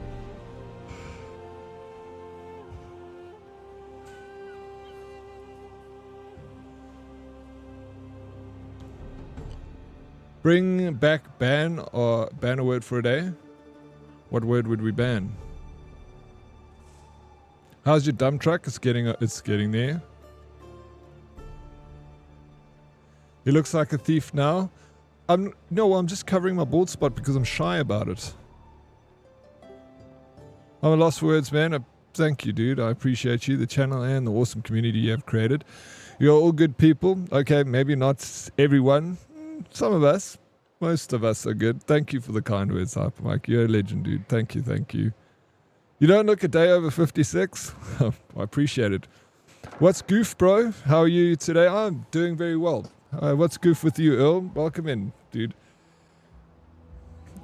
Bring back ban or ban a word for a day? What word would we ban? How's your dump truck? It's getting there. He looks like a thief now. I'm just covering my bald spot because I'm shy about it. I'm a lost for words, man. Thank you, dude. I appreciate you, the channel, and the awesome community you have created. You're all good people. Okay, maybe not everyone. Some of us. Most of us are good. Thank you for the kind words, Hyper Mike. You're a legend, dude. Thank you, thank you. You don't look a day over 56? I appreciate it. What's goof, bro? How are you today? I'm doing very well. What's goof with you, Earl? Welcome in, dude.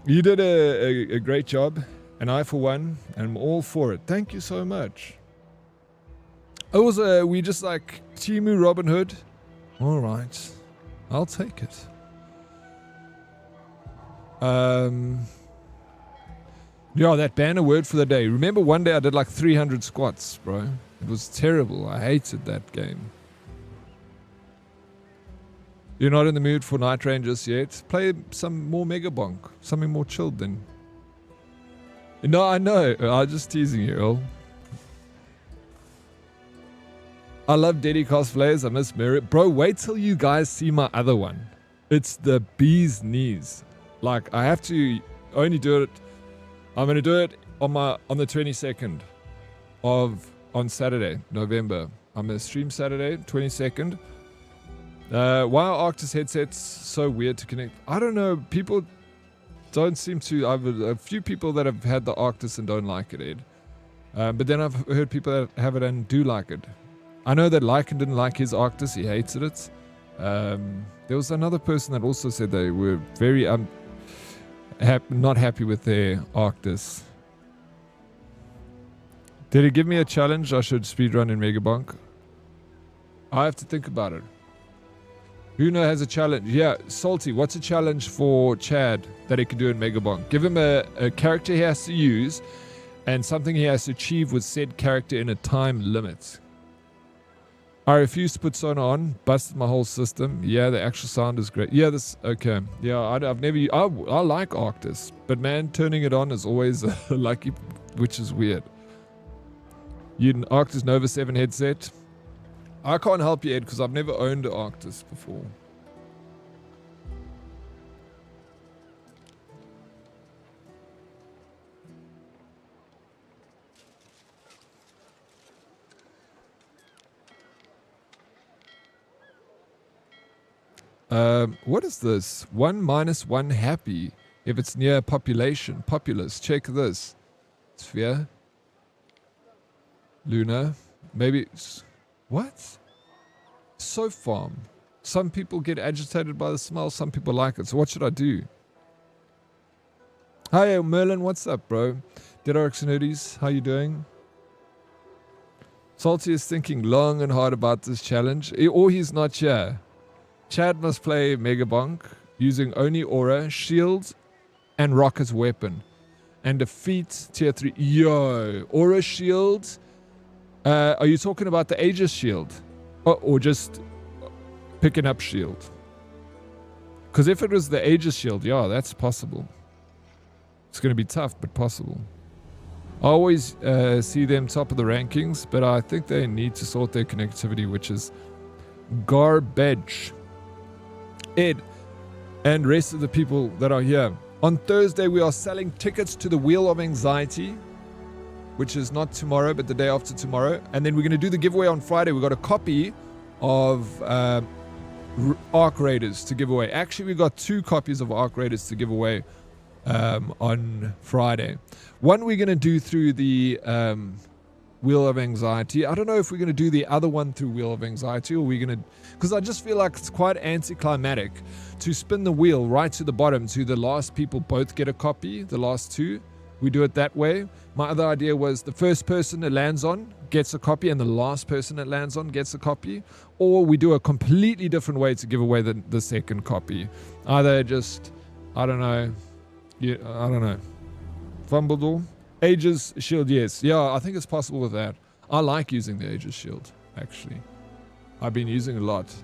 You did a great job, and I, for one, am all for it. Thank you so much. We just like Timu Robin Hood? All right. I'll take it. Yeah, that banner word for the day. Remember one day I did like 300 squats, bro. It was terrible. I hated that game. You're not in the mood for Night Rangers yet? Play some more Mega Bonk. Something more chilled then. No, I know. I'm just teasing you, Earl. I love Daddy cosplays. I miss Merit. Bro, wait till you guys see my other one. It's the bee's knees. Like, I have to only do it. I'm going to do it on the 22nd on Saturday, November. I'm going to stream Saturday, 22nd. Why are Arctis headsets so weird to connect? I don't know. People don't seem to. I've a few people that have had the Arctis and don't like it, Ed. But then I've heard people that have it and do like it. I know that Lycan didn't like his Arctis. He hated it. There was another person that also said they were very not happy with their Arctis. Did it give me a challenge I should speedrun in Megabonk? I have to think about it. Who has a challenge? Yeah, Salty, what's a challenge for Chad that he can do in Megabonk? Give him a character he has to use and something he has to achieve with said character in a time limit. I refuse to put Sona on. Busted my whole system. Yeah, the actual sound is great. Yeah, okay. Yeah, I've never. I like Arctis, but man, turning it on is always lucky, which is weird. You an Arctis Nova 7 headset? I can't help you, Ed, because I've never owned an Arctis before. What is this? 1 minus 1 happy if it's near population. Populace. Check this. Sphere. Luna. Maybe. What? Soap farm. Some people get agitated by the smell. Some people like it. So what should I do? Hi, Merlin. What's up, bro? Dead Oryx and Hoodies. How you doing? Salty is thinking long and hard about this challenge. Or he's not here. Chad must play Megabonk using only Aura, Shield, and Rocket's weapon. And defeat Tier 3. Yo! Aura, Shield. Are you talking about the Aegis Shield? Or just picking up Shield? Because if it was the Aegis Shield, yeah, that's possible. It's going to be tough, but possible. I always see them top of the rankings, but I think they need to sort their connectivity, which is garbage. Ed and rest of the people that are here. On Thursday, we are selling tickets to the Wheel of Anxiety, which is not tomorrow, but the day after tomorrow. And then we're going to do the giveaway on Friday. We got a copy of Arc Raiders to give away. Actually, we got 2 copies of Arc Raiders to give away on Friday. One we're going to do through the Wheel of Anxiety. I don't know if we're going to do the other one through Wheel of Anxiety, or we're going to, because I just feel like it's quite anticlimactic to spin the wheel right to the bottom to the last people both get a copy, the last 2. We do it that way. My other idea was the first person it lands on gets a copy and the last person it lands on gets a copy. Or we do a completely different way to give away the second copy. Either just, I don't know. Yeah, I don't know. Fumbledore. Aegis Shield, yes. Yeah, I think it's possible with that. I like using the Aegis Shield, actually. I've been using it a lot.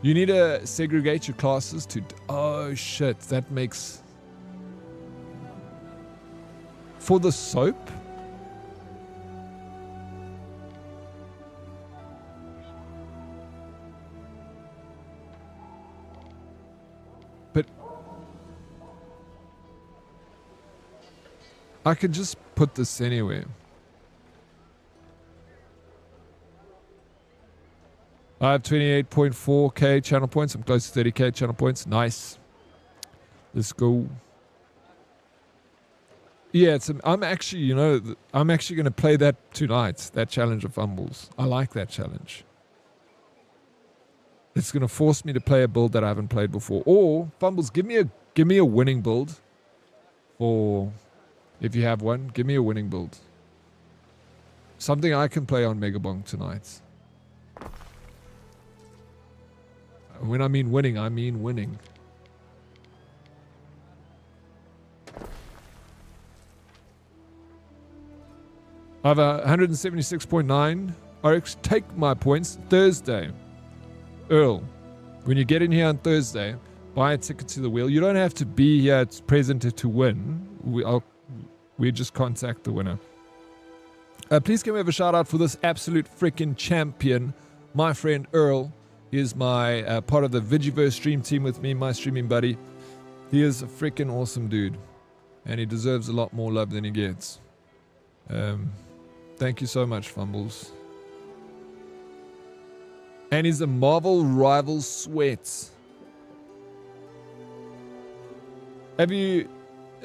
You need to segregate your classes to... Oh, shit. That makes... For the soap? But... I could just put this anywhere. I have 28.4k channel points. I'm close to 30k channel points. Nice. Let's go. Yeah, I'm actually, you know, I'm actually going to play that tonight. That challenge of fumbles. I like that challenge. It's going to force me to play a build that I haven't played before. Or fumbles, give me a winning build. Or if you have one, give me a winning build. Something I can play on Megabonk tonight. When I mean winning, I mean winning. I have 176.9. RX, take my points Thursday. Earl, when you get in here on Thursday, buy a ticket to the wheel. You don't have to be here present to win. We just contact the winner. Please can we have a shout out for this absolute freaking champion, my friend Earl. He is my part of the Vigiverse stream team with me, my streaming buddy. He is a freaking awesome dude. And he deserves a lot more love than he gets. Thank you so much, Fumbles. And he's a Marvel Rival Sweat. Have you...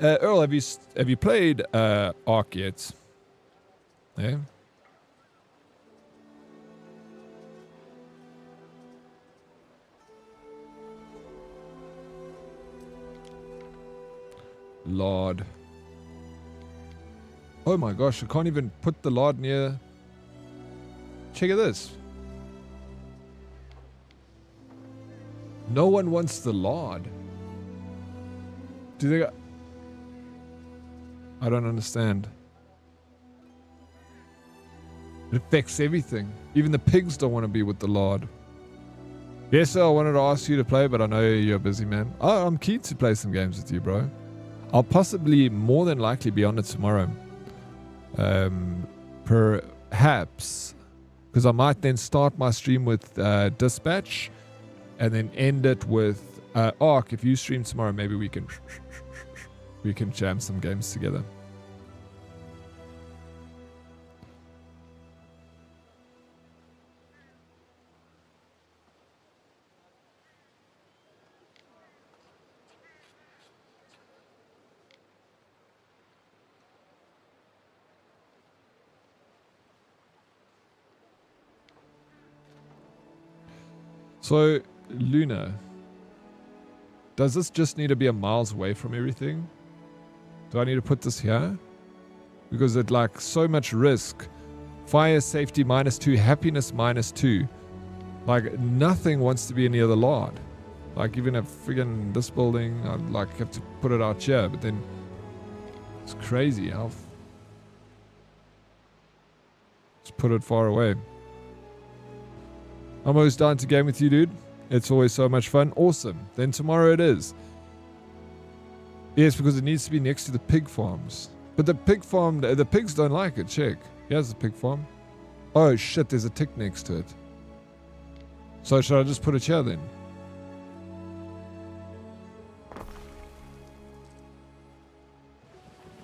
Earl, have you played Ark yet? Yeah? Lord. Oh my gosh, I can't even put the lard near. Check out this. No one wants the lard. Do they... I don't understand. It affects everything. Even the pigs don't want to be with the lard. Yes, sir, I wanted to ask you to play, but I know you're a busy man. Oh, I'm keen to play some games with you, bro. I'll possibly, more than likely, be on it tomorrow. Perhaps. Because I might then start my stream with Dispatch and then end it with Ark. If you stream tomorrow, maybe we can jam some games together. So, Luna, does this just need to be a miles away from everything? Do I need to put this here? Because it's like so much risk. Fire safety -2, happiness -2. Like nothing wants to be near the lard. Like even a friggin' this building, I'd like have to put it out here, but then it's crazy how. Just put it far away. I'm always down to game with you, dude. It's always so much fun. Awesome. Then tomorrow it is. Yes, because it needs to be next to the pig farms. But the pig farm, the pigs don't like it. Check. Here's the pig farm. Oh shit, there's a tick next to it. So should I just put it here then?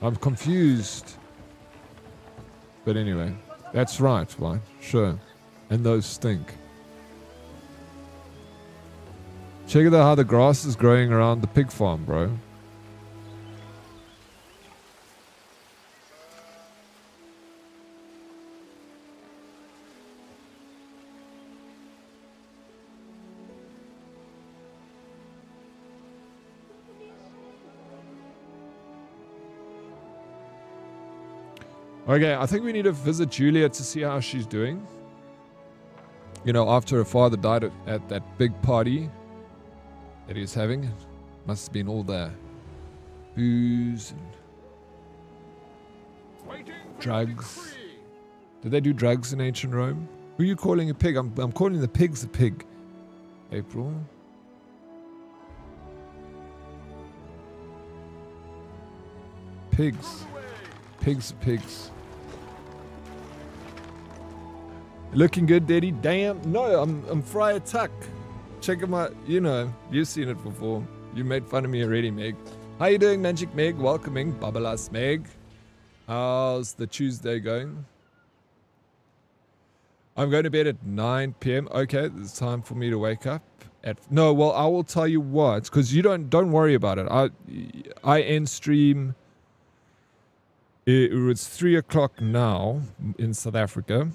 I'm confused. But anyway, that's right, sure. And those stink. Check out how the grass is growing around the pig farm, bro. Okay, I think we need to visit Julia to see how she's doing. You know, after her father died at that big party that he was having. Must have been all the booze and drugs. Did they do drugs in ancient Rome? Who are you calling a pig? I'm calling the pigs a pig. April. Pigs. Pigs are pigs. Looking good, Daddy? Damn. No, I'm Friar Tuck. Check out my, you know, you've seen it before. You made fun of me already, Meg. How you doing, Magic Meg? Welcoming Babalas Meg. How's the Tuesday going? I'm going to bed at 9 p.m. Okay, it's time for me to wake up. No, well, I will tell you what, because you don't worry about it. I end stream. It's 3 o'clock now in South Africa.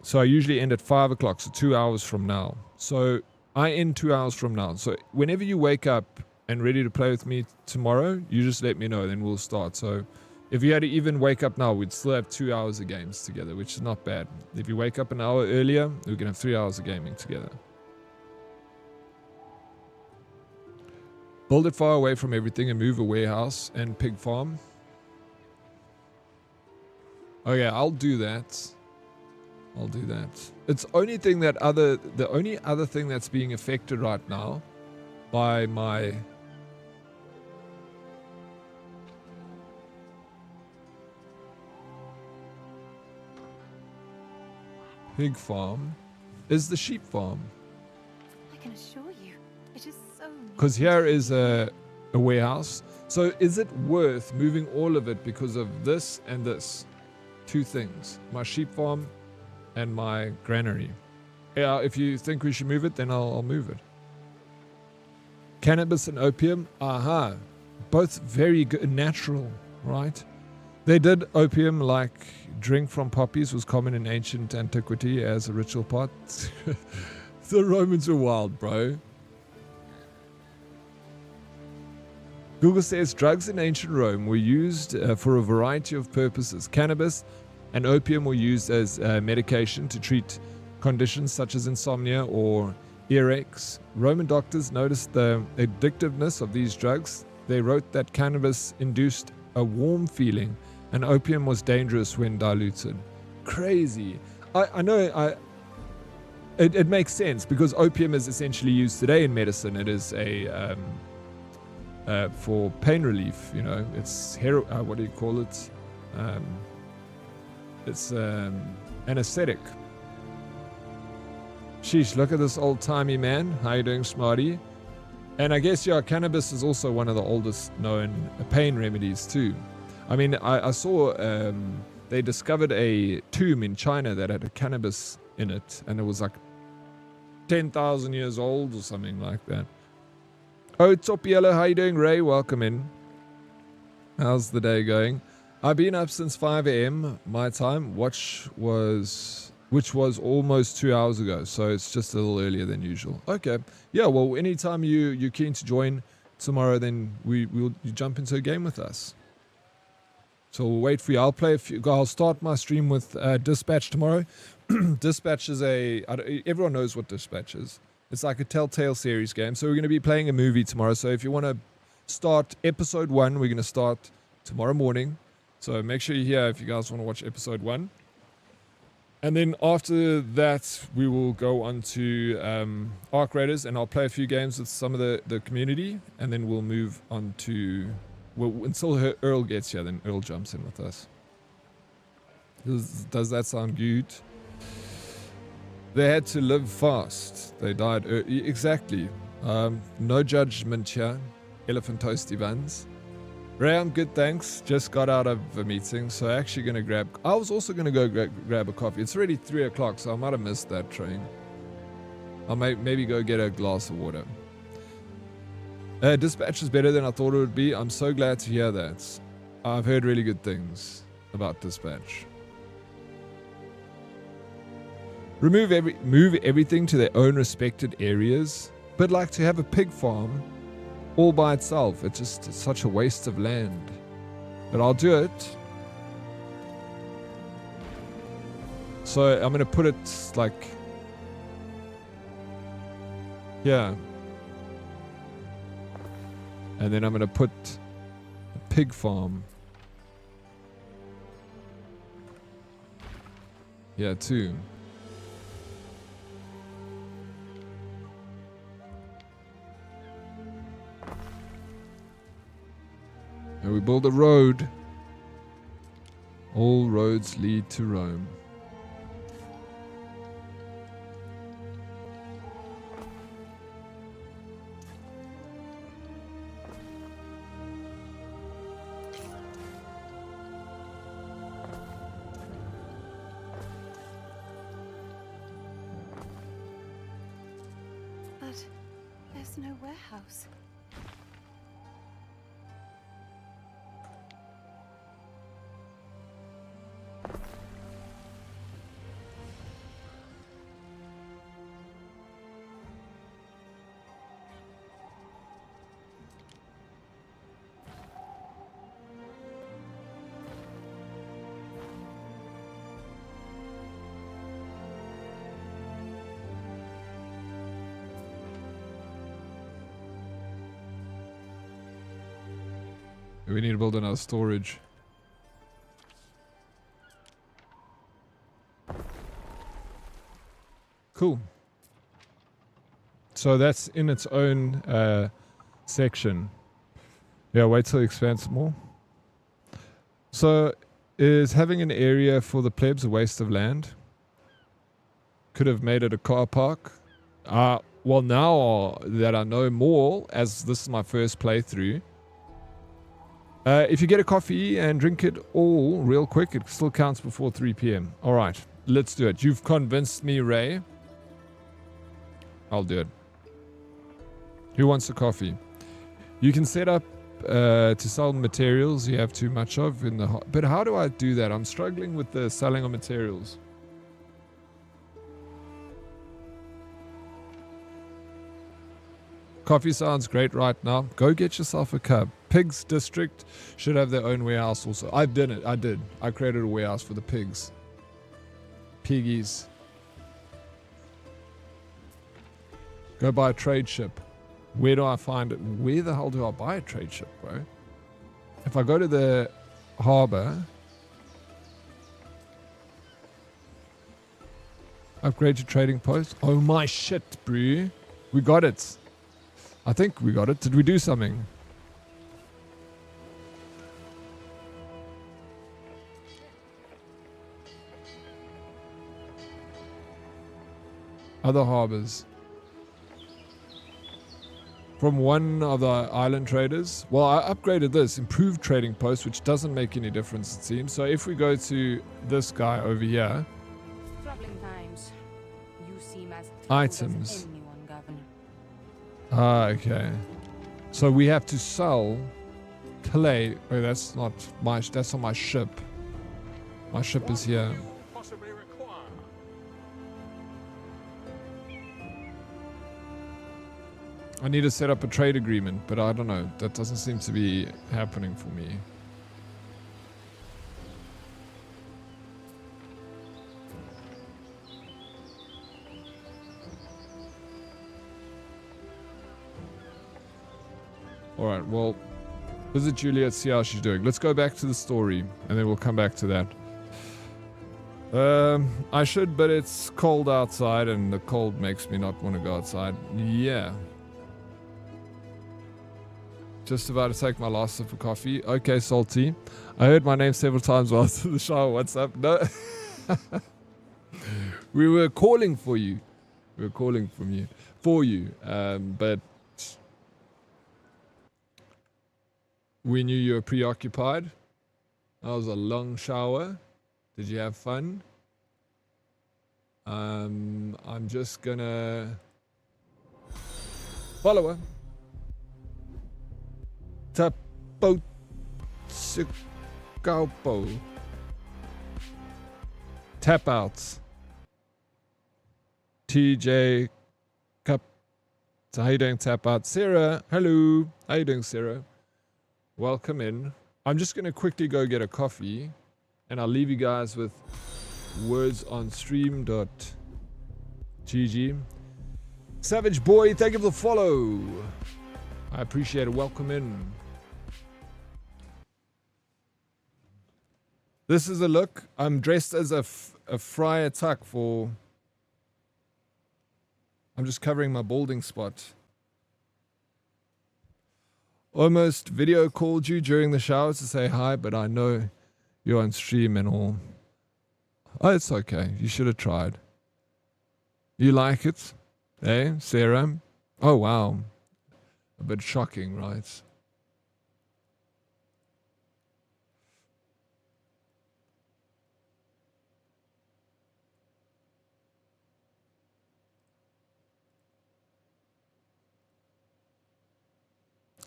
So I usually end at 5 o'clock, so 2 hours from now. So I end 2 hours from now. So whenever you wake up and ready to play with me tomorrow, you just let me know, then we'll start. So if you had to even wake up now, we'd still have 2 hours of games together, which is not bad. If you wake up an hour earlier, we can have 3 hours of gaming together. Build it far away from everything and move a warehouse and pig farm. Okay, I'll do that. I'll do that. It's the only other thing that's being affected right now by my pig farm is the sheep farm. I can assure you, it is so. Because here is a warehouse. So is it worth moving all of it because of this and this? Two things. My sheep farm and my granary. Yeah, if you think we should move it, then I'll move it. Cannabis and opium. Aha. Both very good, natural, right? They did opium like drink from poppies was common in ancient antiquity as a ritual part. The Romans were wild, bro. Google says drugs in ancient Rome were used for a variety of purposes. Cannabis and opium were used as medication to treat conditions such as insomnia or earaches. Roman doctors noticed the addictiveness of these drugs. They wrote that cannabis induced a warm feeling and opium was dangerous when diluted. Crazy. I know it makes sense because opium is essentially used today in medicine. It is a for pain relief, you know. It's what do you call it? It's anesthetic. Sheesh, look at this old-timey man. How you doing, Smarty? And I guess, yeah, cannabis is also one of the oldest known pain remedies too. I mean, I saw they discovered a tomb in China that had a cannabis in it, and it was like 10,000 years old or something like that. Oh, Top Yellow, how you doing, Ray? Welcome in. How's the day going? I've been up since 5 a.m. my time, which was almost 2 hours ago, so it's just a little earlier than usual. Okay, yeah. Well, anytime you're keen to join tomorrow, then you jump into a game with us. So we'll wait for you. I'll start my stream with Dispatch tomorrow. Dispatch is everyone knows what Dispatch is. It's like a Telltale series game. So we're going to be playing a movie tomorrow. So if you want to start episode 1, we're going to start tomorrow morning. So make sure you're here if you guys want to watch episode 1. And then after that, we will go on to Arc Raiders, and I'll play a few games with some of the community, and then we'll move on to... until Earl gets here, then Earl jumps in with us. Does that sound good? They had to live fast. They died early. Exactly. No judgment here. Elephant toasty buns. Ray, I'm good, thanks. Just got out of a meeting, so actually going to grab... I was also going to go grab a coffee. It's already 3 o'clock, so I might have missed that train. I'll maybe go get a glass of water. Dispatch is better than I thought it would be. I'm so glad to hear that. I've heard really good things about Dispatch. Move everything to their own respected areas, but like to have a pig farm all by itself. It's just such a waste of land. But I'll do it. So I'm going to put it like... yeah. And then I'm going to put a pig farm. Yeah, too. And we build a road. All roads lead to Rome. But there's no warehouse. We need to build another storage. Cool. So that's in its own section. Yeah, wait till it expands more. So is having an area for the plebs a waste of land? Could have made it a car park. Well, now that I know more, as this is my first playthrough, if you get a coffee and drink it all real quick, it still counts before 3 p.m. All right, let's do it. You've convinced me, Ray. I'll do it. Who wants a coffee? You can set up to sell materials you have too much of in the... But how do I do that? I'm struggling with the selling of materials. Coffee sounds great right now. Go get yourself a cup. Pigs District should have their own warehouse also. I did. I created a warehouse for the pigs. Piggies. Go buy a trade ship. Where do I find it? Where the hell do I buy a trade ship, bro? If I go to the harbor... Upgrade to trading post. Oh my shit, bro. We got it. I think we got it. Did we do something? Other harbors. From one of the island traders. Well, I upgraded this. Improved trading post, which doesn't make any difference, it seems. So if we go to this guy over here. Troubling times. You seem as items. as anyone, Governor. Ah, okay. So we have to sell clay. Oh, that's not my. That's on my ship. My ship is here. I need to set up a trade agreement, but I don't know. That doesn't seem to be happening for me. Alright, well, visit Juliet, see how she's doing. Let's go back to the story, and then we'll come back to that. I should, but it's cold outside, and the cold makes me not want to go outside. Yeah. Just about to take my last sip of coffee. Okay, Salty. I heard my name several times while I was in the shower. What's up? No. We were calling for you. We were calling for you. But We knew you were preoccupied. That was a long shower. Did you have fun? I'm just gonna follow her. Tapo Tsikaupo. Tap outs. TJ Cup. So how you doing, tap out? Sarah, hello. How you doing, Sarah? Welcome in. I'm just gonna quickly go get a coffee, and I'll leave you guys with words on stream.gg. Savage Boy, thank you for the follow. I appreciate it. Welcome in. This is a look. I'm dressed as a friar tuck for... I'm just covering my balding spot. Almost video called you during the shower to say hi, but I know you're on stream and all. Oh, it's okay. You should have tried. You like it? Eh, Sarah? Oh, wow. A bit shocking, right?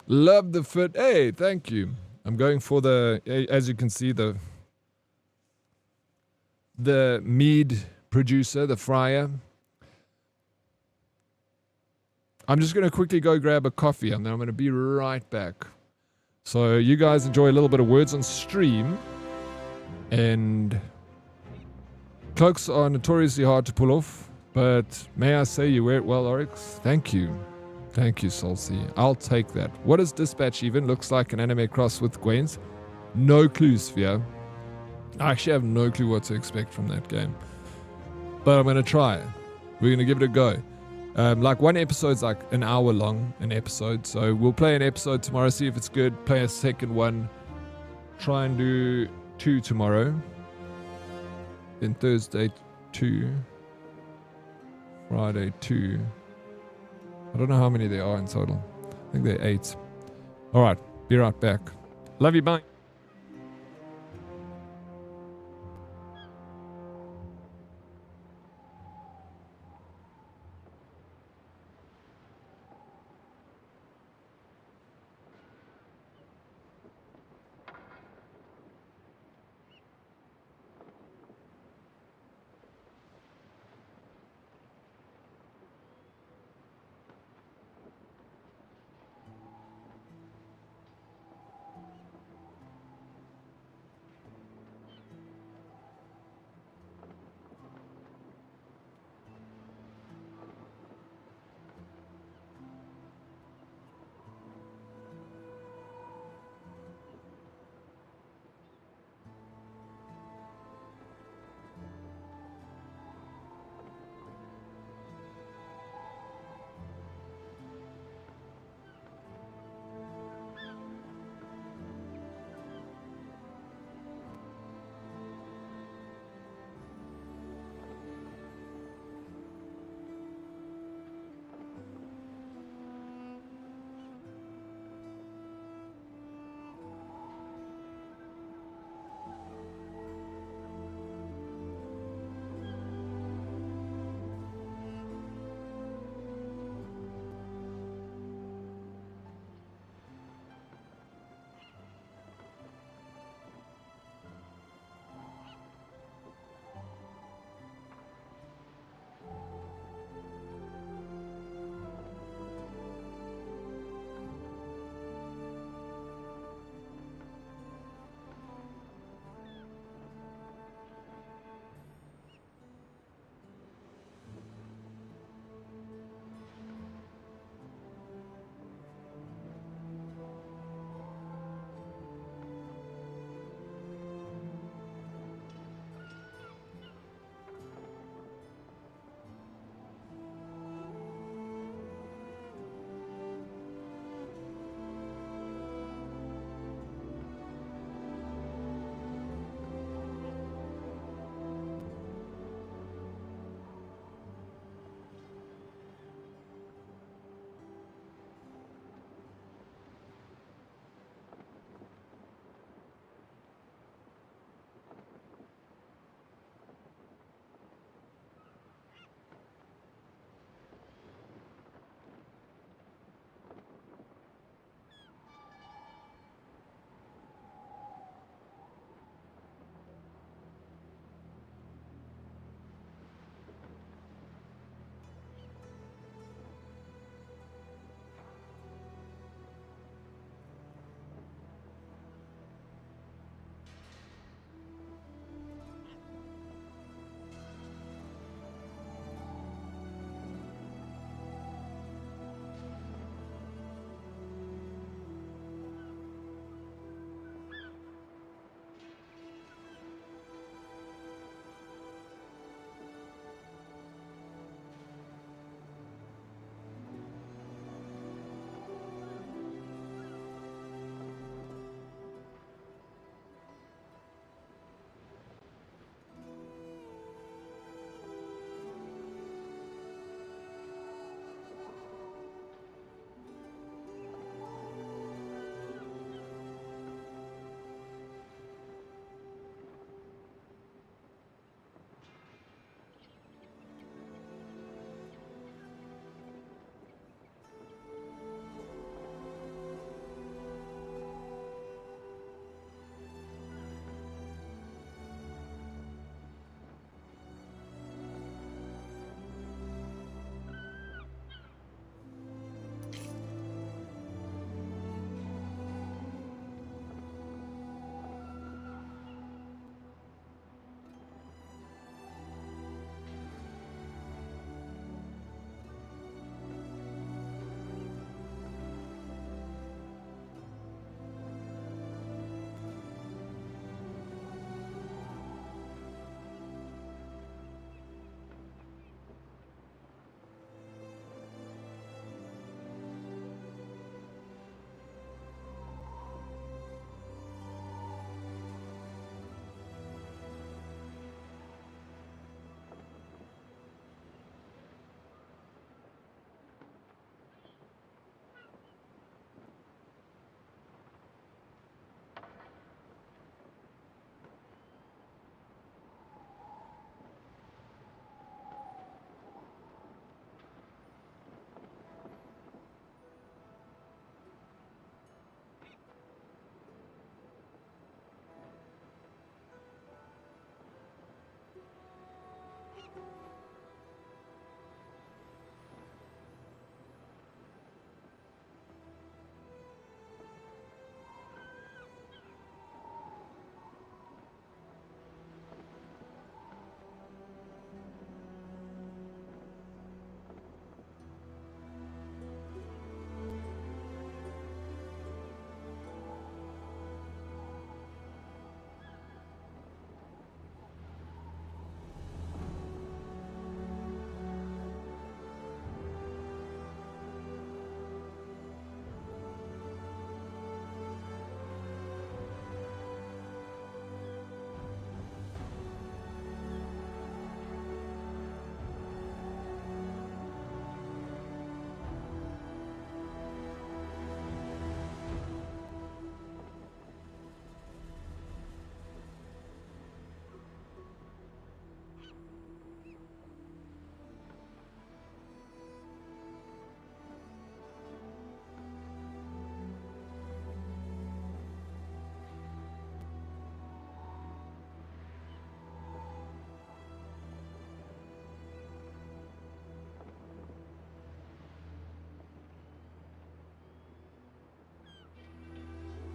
Love the fit. Hey, thank you. I'm going for the, as you can see, the mead producer, the friar. I'm just going to quickly go grab a coffee and then I'm going to be right back. So you guys enjoy a little bit of words on stream. And cloaks are notoriously hard to pull off, but may I say you wear it well, Oryx? Thank you. Thank you, Salsy. I'll take that. What is Dispatch even? Looks like an anime cross with Gwen's. No clue, Sphere. I actually have no clue what to expect from that game. But I'm going to try it. We're going to give it a go. Like one episode's like an hour long, an episode. So we'll play an episode tomorrow, see if it's good. Play a second one. Try and do 2 tomorrow. Then Thursday 2. Friday 2. I don't know how many there are in total. I think there are 8. Alright, be right back. Love you, bye.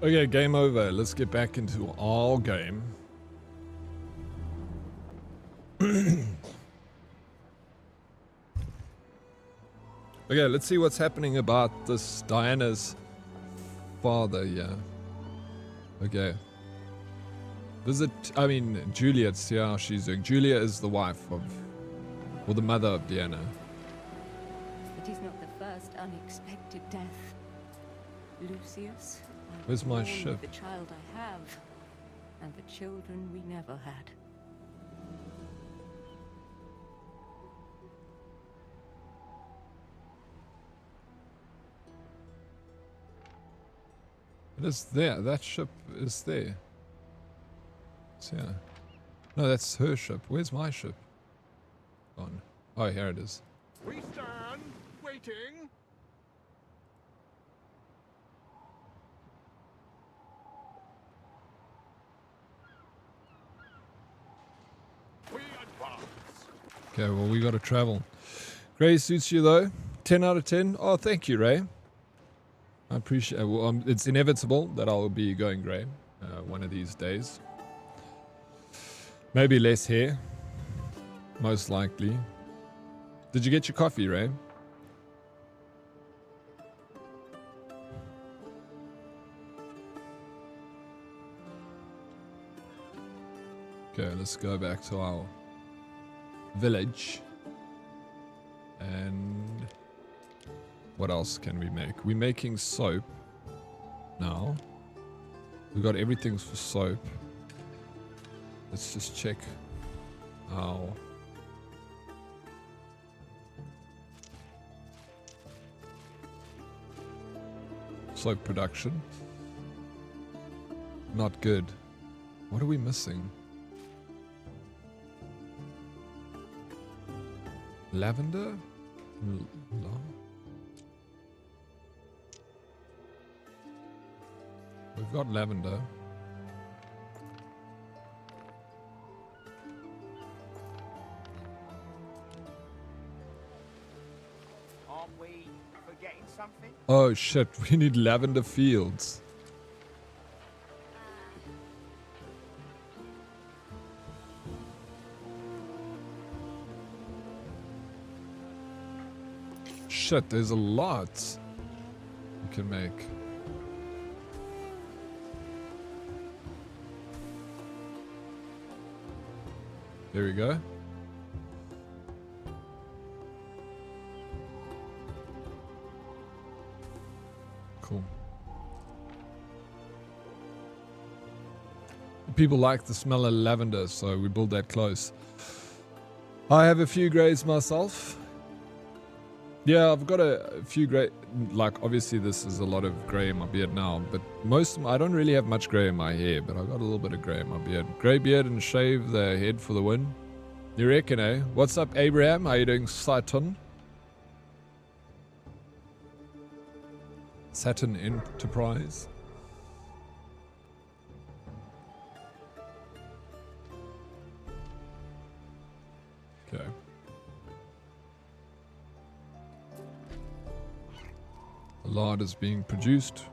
Okay, game over. Let's get back into our game. Okay, let's see what's happening about this Diana's father, yeah. Okay. Juliet's see how she's doing. Julia is the wife of, or the mother of Diana. It is not the first unexpected death. Lucius, I Where's was my born ship? with the child I have, and the children we never had. It is there. That ship is there. So, yeah. No, that's her ship. Where's my ship? Gone. Oh, here it is. We stand, waiting. We advance. Okay, well, we got to travel. Gray suits you, though. 10 out of 10. Oh, thank you, Ray. I appreciate it. Well, it's inevitable that I'll be going grey one of these days. Maybe less hair. Most likely. Did you get your coffee, Ray? Okay, let's go back to our village. And what else can we make? We're making soap now. We got everything for soap. Let's just check our soap production. Not good. What are we missing? Lavender? No. We've got lavender. Aren't we forgetting something? Oh shit, we need lavender fields. Shit, there's a lot you can make. There we go. Cool. People like the smell of lavender, so we build that close. I have a few greys myself. Yeah, I've got a few grey, like obviously this is a lot of grey in my beard now, but I don't really have much grey in my hair, but I've got a little bit of grey in my beard. Grey beard and shave the head for the win. You reckon, eh? What's up, Abraham? How you doing, Saturn? Saturn Enterprise. Okay. The lard is being produced.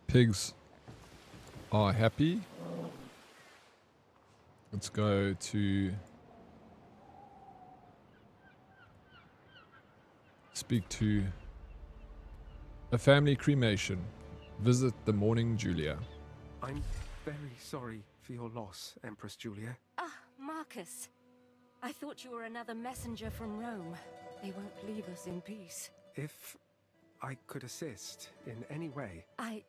Pigs are happy. Let's go to speak to a family cremation. Visit the mourning Julia. I'm very sorry for your loss, Empress Julia. Ah, Marcus. I thought you were another messenger from Rome. They won't leave us in peace. If I could assist in any way. I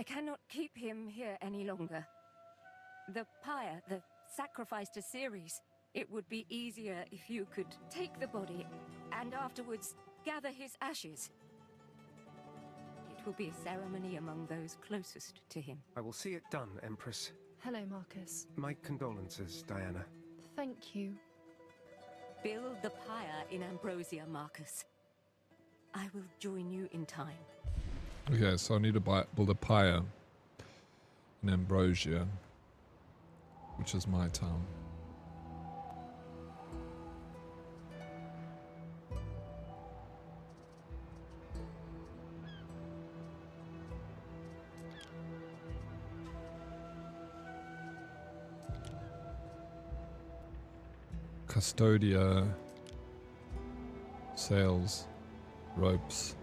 cannot keep him here any longer. The pyre, the sacrifice to Ceres, it would be easier if you could take the body and afterwards gather his ashes. It will be a ceremony among those closest to him. I will see it done, Empress. Hello, Marcus. My condolences, Diana. Thank you. Build the pyre in Ambrosia, Marcus. I will join you in time. Okay, so I need to build a pyre in Ambrosia, which is my town. Custodia. Sails. Ropes.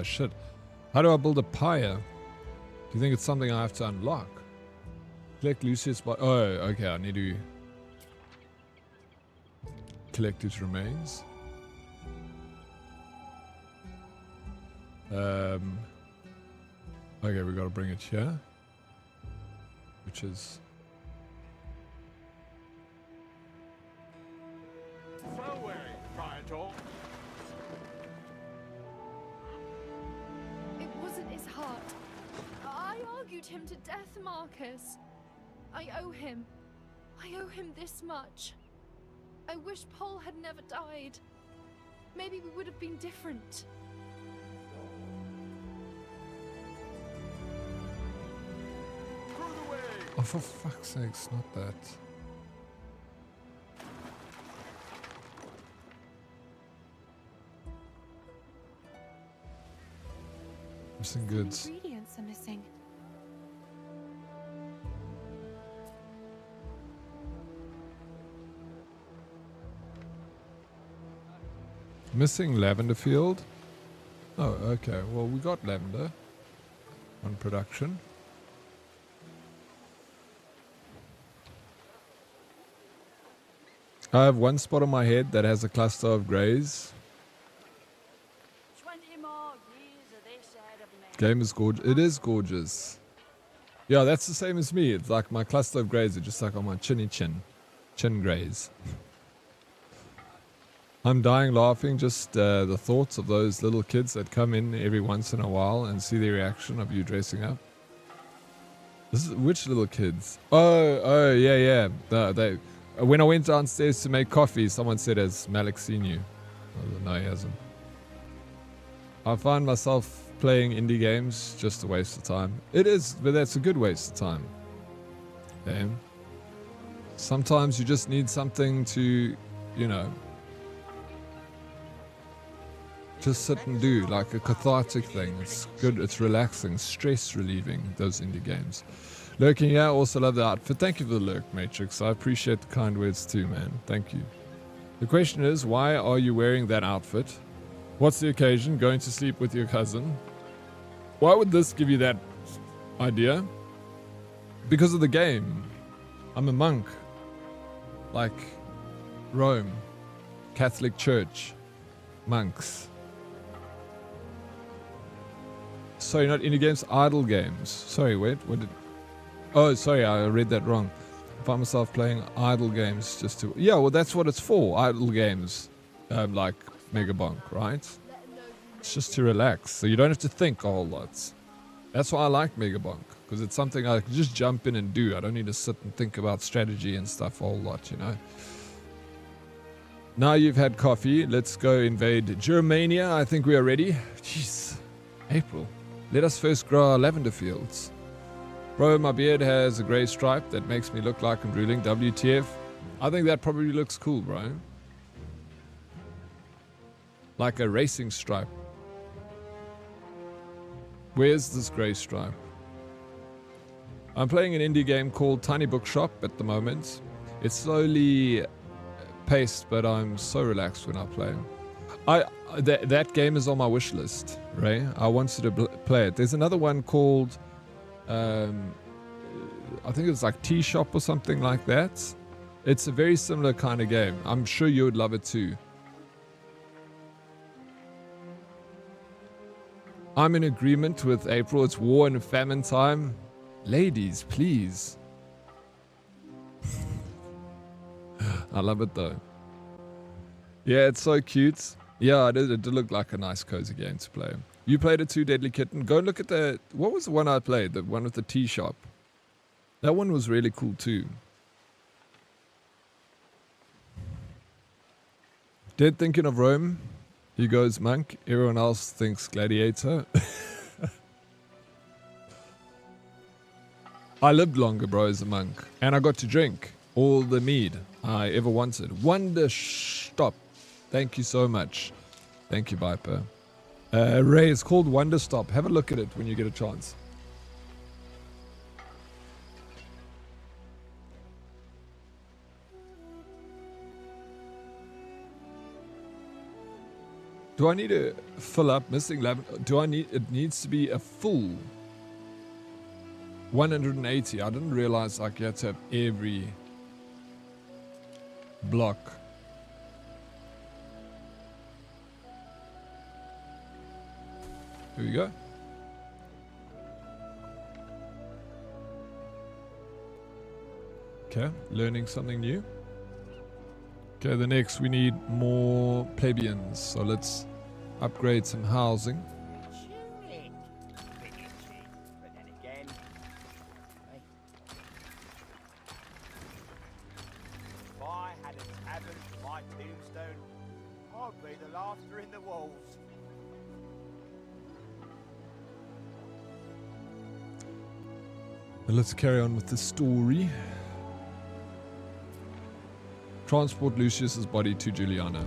Shit. How do I build a pyre? Do you think it's something I have to unlock? Collect Lucius by... Oh, okay. I need to collect his remains. Okay, we got to bring it here. Which is... Away, Praetor. It wasn't his heart. I argued him to death, Marcus. I owe him. I owe him this much. I wish Paul had never died. Maybe we would have been different. Oh, for fuck's sakes, not that. Missing goods. Ingredients are missing. Missing lavender field. Oh, okay. Well, we got lavender on production. I have one spot on my head that has a cluster of greys. 20 more years of this head of me. Game is gorgeous. It is gorgeous. Yeah, that's the same as me. It's like my cluster of greys are just like on my chinny chin. Chin greys. I'm dying laughing just the thoughts of those little kids that come in every once in a while and see the reaction of you dressing up. This is, which little kids? Oh, yeah. When I went downstairs to make coffee, someone said, "Has Malik seen you?" No, he hasn't. I find myself playing indie games just a waste of time. It is, but that's a good waste of time. Okay. Sometimes you just need something to, you know, just sit and do, like a cathartic thing. It's good, it's relaxing, stress relieving, those indie games. Lurking here, also love the outfit. Thank you for the lurk, Matrix. I appreciate the kind words too, man. Thank you. The question is, why are you wearing that outfit? What's the occasion? Going to sleep with your cousin? Why would this give you that idea? Because of the game. I'm a monk. Like Rome. Catholic Church. Monks. Sorry, not indie games, idle games. Sorry, wait, what did... Oh, sorry, I read that wrong. I find myself playing idle games just to... Yeah, well, that's what it's for, idle games. Like Megabonk, right? It's just to relax, so you don't have to think a whole lot. That's why I like Megabonk, because it's something I can just jump in and do. I don't need to sit and think about strategy and stuff a whole lot, you know? Now you've had coffee, let's go invade Germania. I think we are ready. Jeez, April. Let us first grow our lavender fields. Bro, my beard has a grey stripe that makes me look like I'm drooling. WTF. I think that probably looks cool, bro. Like a racing stripe. Where's this grey stripe? I'm playing an indie game called Tiny Bookshop at the moment. It's slowly paced, but I'm so relaxed when I play. That game is on my wish list, Ray. I wanted to play it. There's another one called... I think it's like Tea Shop or something like that. It's a very similar kind of game. I'm sure you would love it too. I'm in agreement with April. It's war and famine time. Ladies, please. I love it though. Yeah, it's so cute. Yeah, it did look like a nice cozy game to play. You played it too, Deadly Kitten. Go and look at the... What was the one I played? The one with the tea shop. That one was really cool too. Dead thinking of Rome. He goes monk. Everyone else thinks gladiator. I lived longer, bro, as a monk. And I got to drink all the mead I ever wanted. Wonder Stop. Thank you so much. Thank you, Viper. Ray, it's called Wonder Stop. Have a look at it when you get a chance. Do I need to fill up missing lavender? It needs to be a full 180. I didn't realize like you had to have every block. Here we go. Okay, learning something new. Okay, the next we need more plebeians. So let's upgrade some housing. If I had a tavern for my tombstone, I'd be the laughter in the walls. But let's carry on with the story. Transport Lucius's body to Juliana.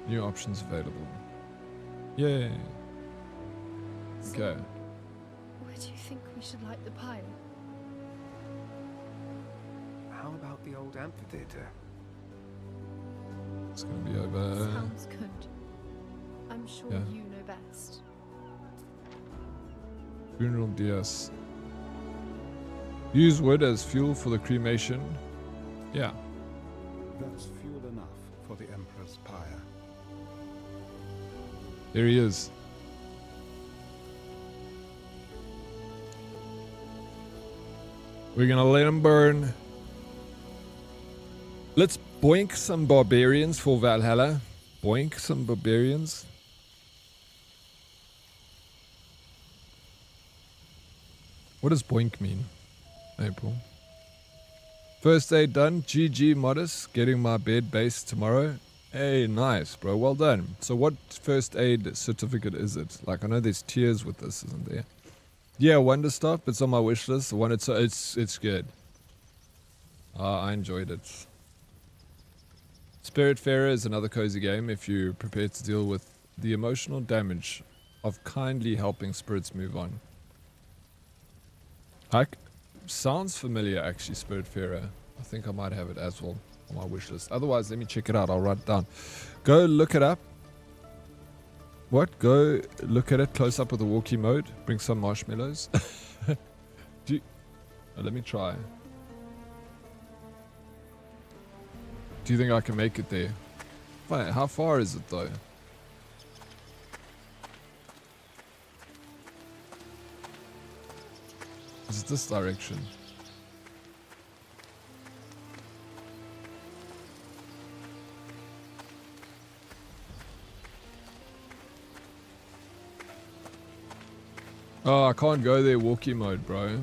New options available. Yay. Okay. Where do you think we should light the pile? How about the old amphitheater? It's gonna be over. Sounds good. I'm sure Yeah. you know best. Funeral DS. Use wood as fuel for the cremation. Yeah. That's fuel enough for the Emperor's pyre. There he is. We're gonna let him burn. Let's boink some barbarians for Valhalla. Boink some barbarians. What does boink mean? April. First aid done. GG Modest. Getting my bed base tomorrow. Hey, nice, bro. Well done. So what first aid certificate is it? Like, I know there's tiers with this, isn't there? Yeah, Wonder Stop. It's on my wish list. The one it's good. I enjoyed it. Spiritfarer is another cozy game if you're prepared to deal with the emotional damage of kindly helping spirits move on. Sounds familiar, actually, Spiritfarer. I think I might have it as well on my wish list. Otherwise, let me check it out. I'll write it down. Go look it up. What? Go look at it close up with the walkie mode. Bring some marshmallows. Let me try. Do you think I can make it there? Wait, how far is it though? Is it this direction? Oh, I can't go there walkie mode, bro.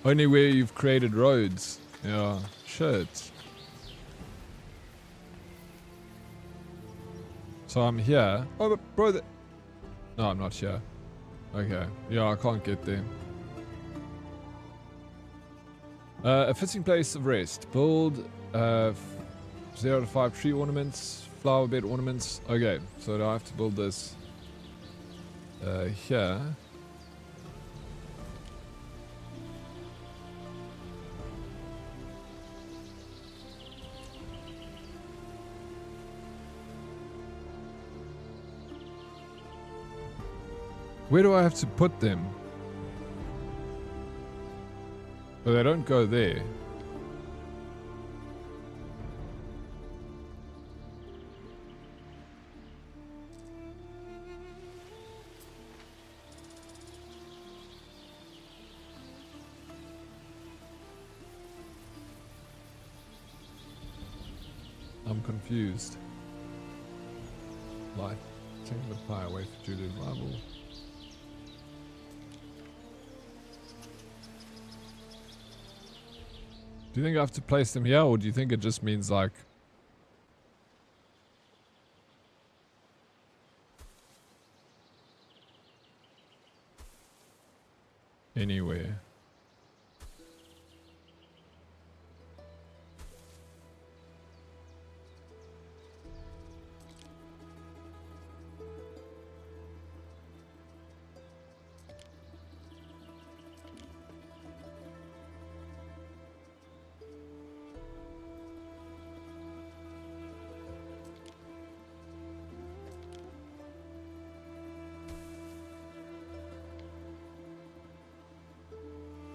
Only where you've created roads. Yeah, shit. So I'm here. Oh, but bro, no, I'm not here. Okay. Yeah, I can't get there. A fitting place of rest. Build 0 to 5 tree ornaments, flower bed ornaments. Okay, so I have to build this here. Where do I have to put them? But they don't go there. I'm confused. Like, taking the fire away for Julia's rival. Do you think I have to place them here, or do you think it just means like... anywhere.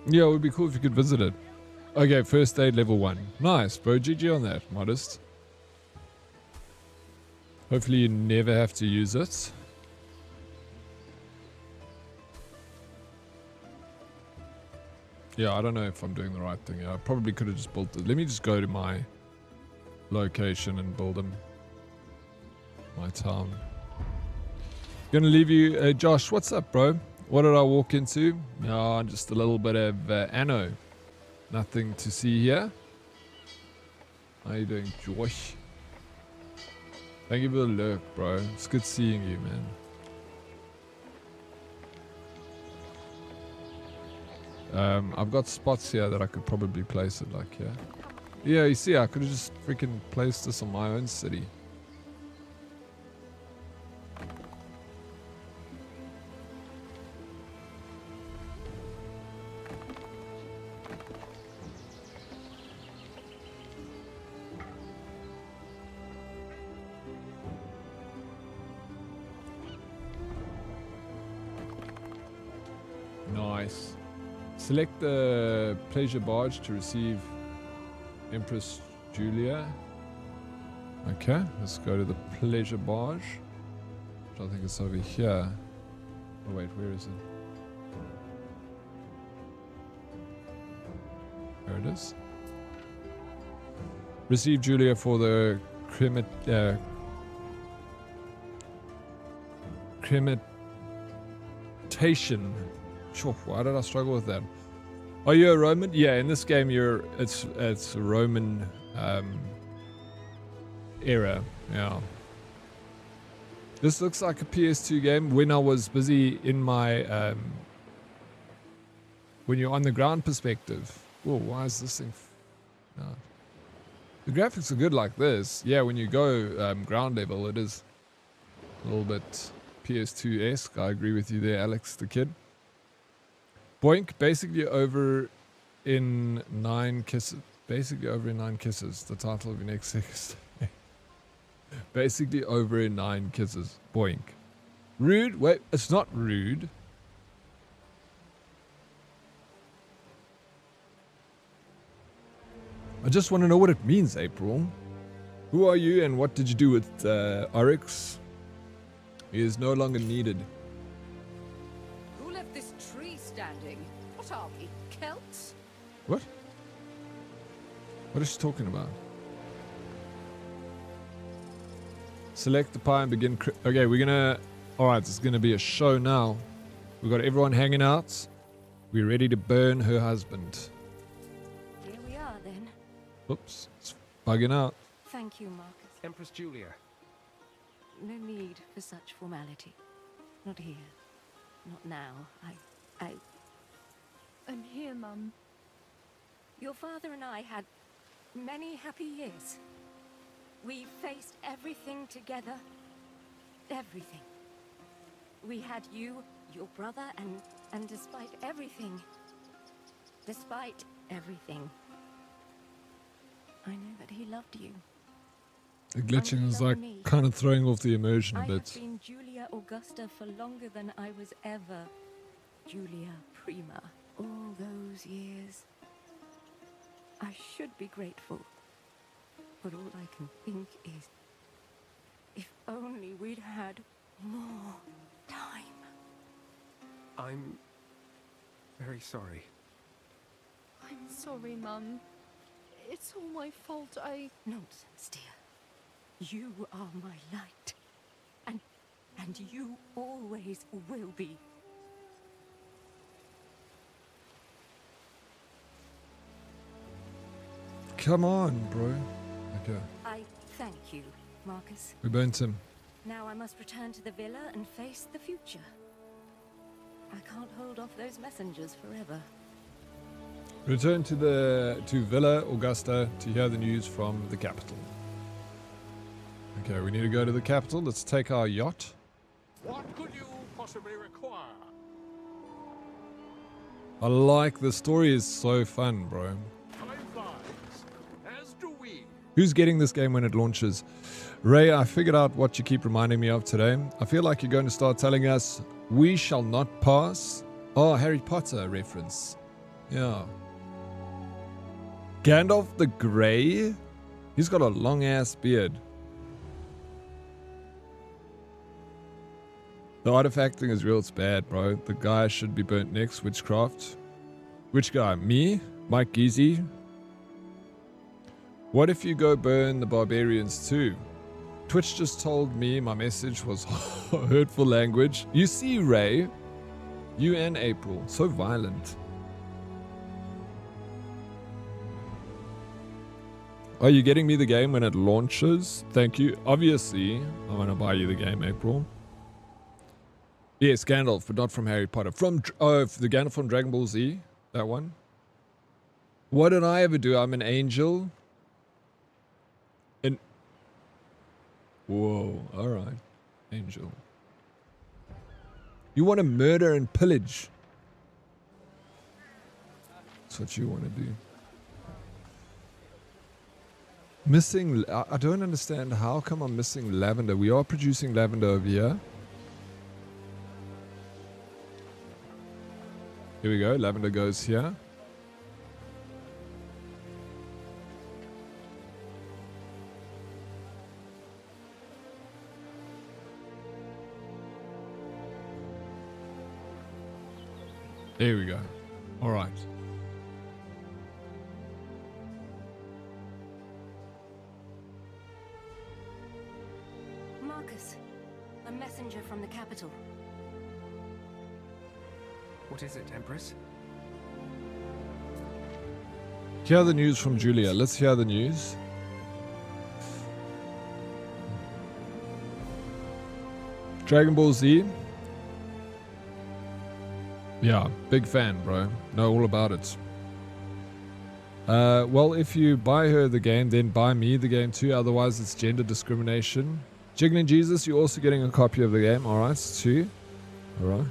Yeah, it would be cool if you could visit it. Okay, first aid level 1. Nice, bro. GG on that, Modest. Hopefully you never have to use it. Yeah, I don't know if I'm doing the right thing. I probably could have just built it. Let me just go to my location and build them. My town. Gonna leave you. Josh, what's up, bro? What did I walk into? Oh, just a little bit of Anno. Nothing to see here. How you doing, Josh? Thank you for the lurk, bro. It's good seeing you, man. I've got spots here that I could probably place it like here. Yeah, you see, I could have just freaking placed this on my own city. Nice. Select the pleasure barge to receive Empress Julia. Okay, let's go to the pleasure barge. Which I think it's over here. Oh wait, where is it? There it is. Receive Julia for the crematation. Sure, why did I struggle with that? Are you a Roman? Yeah, in this game it's a Roman era. Yeah. This looks like a PS2 game. When I was busy in my when you're on the ground perspective. Whoa, why is this thing? No. The graphics are good like this. Yeah, when you go ground level, it is a little bit PS2-esque. I agree with you there, Alex the Kid. Boink, basically over in 9 kisses. Basically over in 9 kisses. The title of your next series. Basically over in 9 kisses. Boink. Rude? Wait, it's not rude. I just want to know what it means, April. Who are you and what did you do with Oryx? He is no longer needed. Who left this tree standing? What are we, Celts? What? What is she talking about? Select the pie and begin. Okay, we're gonna. Alright, it's gonna be a show now. We got everyone hanging out. We're ready to burn her husband. Here we are then. Oops, it's bugging out. Thank you, Marcus. Empress Julia. No need for such formality. Not here. Not now. I'm here, Mum. Your father and I had many happy years. We faced everything together. Everything. We had you, your brother, and despite everything, I knew that he loved you. The glitching is like kind of throwing off the immersion a I bit. have been Julia Augusta for longer than I was ever Julia Prima. All those years. I should be grateful. But all I can think is, if only we'd had more time. I'm very sorry. I'm sorry, Mum. It's all my fault. Nonsense, dear. You are my light. And you always will be. Come on, bro. Okay. I thank you, Marcus. We burnt him. Now I must return to the villa and face the future. I can't hold off those messengers forever. Return to Villa Augusta to hear the news from the capital. Okay, we need to go to the capital. Let's take our yacht. What could you possibly require? I like the story is so fun, bro. Time flies, as do we. Who's getting this game when it launches? Ray, I figured out what you keep reminding me of today. I feel like you're going to start telling us, we shall not pass. Oh, Harry Potter reference. Yeah. Gandalf the Grey? He's got a long ass beard. The artifacting is real, it's bad, bro. The guy should be burnt next. Witchcraft. Which guy? Me? Mike Geezy? What if you go burn the barbarians too? Twitch just told me my message was hurtful language. You see, Ray? You and April. So violent. Are you getting me the game when it launches? Thank you. Obviously, I'm going to buy you the game, April. Yes, Gandalf, but not from Harry Potter. From the Gandalf from Dragon Ball Z, that one. What did I ever do? I'm an angel. Whoa, all right, angel. You want to murder and pillage. That's what you want to do. Missing. I don't understand. How come I'm missing lavender? We are producing lavender over here. Here we go. Lavender goes here. There we go. All right. Marcus, a messenger from the capital. What is it, Empress? Hear the news from Julia. Let's hear the news. Dragon Ball Z. Yeah, big fan, bro. Know all about it. Well, if you buy her the game, then buy me the game too. Otherwise, it's gender discrimination. Jiggling Jesus, you're also getting a copy of the game. Alright, it's 2. Alright.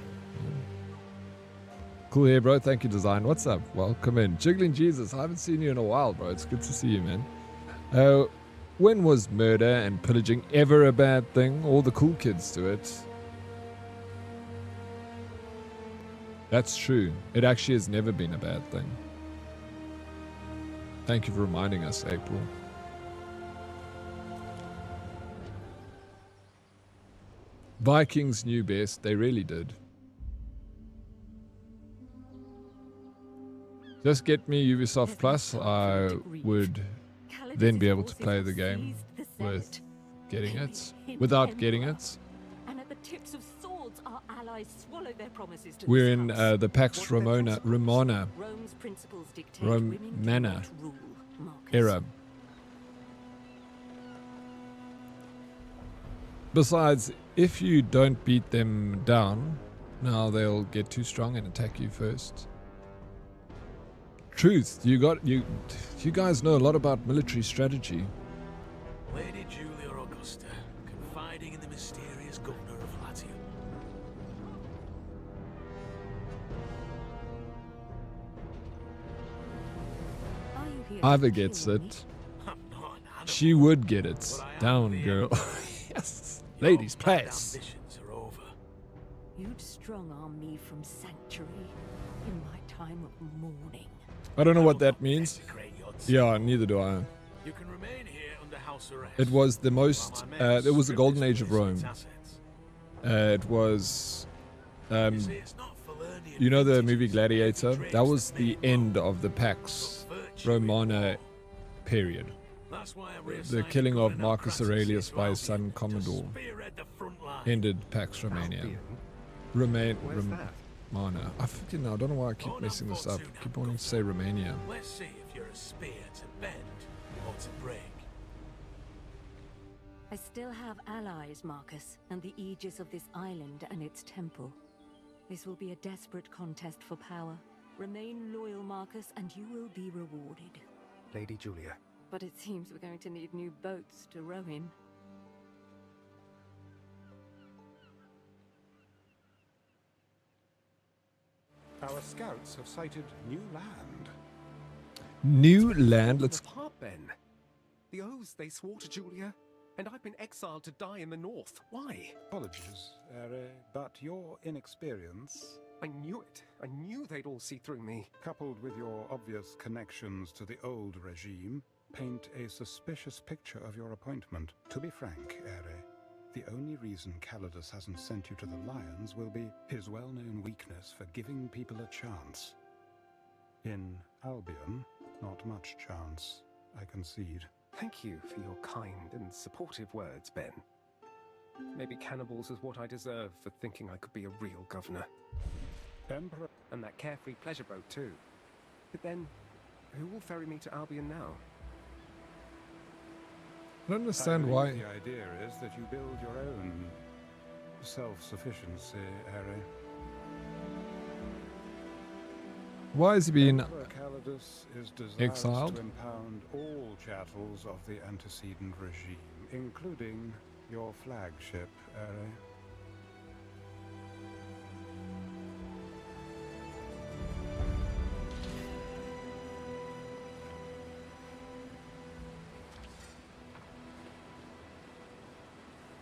Cool here, bro. Thank you, Design. What's up? Welcome in. Jiggling Jesus, I haven't seen you in a while, bro. It's good to see you, man. When was murder and pillaging ever a bad thing? All the cool kids do it. That's true. It actually has never been a bad thing. Thank you for reminding us, April. Vikings knew best. They really did. Just get me Ubisoft Plus. I would then be able to play the game with getting it, without getting it. And at the tips of swords, our allies swallow their promises to We're in the Pax Romana Rome's principles dictate Romana era. Besides, if you don't beat them down, now they'll get too strong and attack you first. Truth, you guys know a lot about military strategy. Lady Julia Augusta, confiding in the mysterious governor of Latium. Ava gets it. She would get it. Down, girl. Yes. Ladies, pass. You'd strong-arm me from sanctuary in my time of mourning. I don't know what that means. Yeah, neither do I. You can remain here under house arrest. It was the most. It was the golden age of Rome. It was. You know the movie Gladiator? That was the end of the Pax Romana period. The killing of Marcus Aurelius by his son Commodore ended Pax Romana. Romana. I don't know why I keep messing this up. I keep wanting to say Romania. Let's see if you're a spear to bend or to break. I still have allies, Marcus, and the aegis of this island and its temple. This will be a desperate contest for power. Remain loyal, Marcus, and you will be rewarded. Lady Julia. But it seems we're going to need new boats to row in. Our scouts have sighted new land. New land. Let's. Apart, Ben. The oaths they swore to Julia, and I've been exiled to die in the north. Why? Apologies, Ere, but your inexperience... I knew it. I knew they'd all see through me. coupled with your obvious connections to the old regime, paint a suspicious picture of your appointment. To be frank, Ere, the only reason Calidus hasn't sent you to the Lions will be his well-known weakness for giving people a chance. In Albion, not much chance, I concede. Thank you for your kind and supportive words, Ben. Maybe cannibals is what I deserve for thinking I could be a real governor. Emperor... And that carefree pleasure boat, too. But then, who will ferry me to Albion now? I don't understand I why. believe the idea is that you build your own self-sufficiency, Ere. Why is he being Emperor Calidus is desirous exiled? to impound all chattels of the antecedent regime, including your flagship, Ere.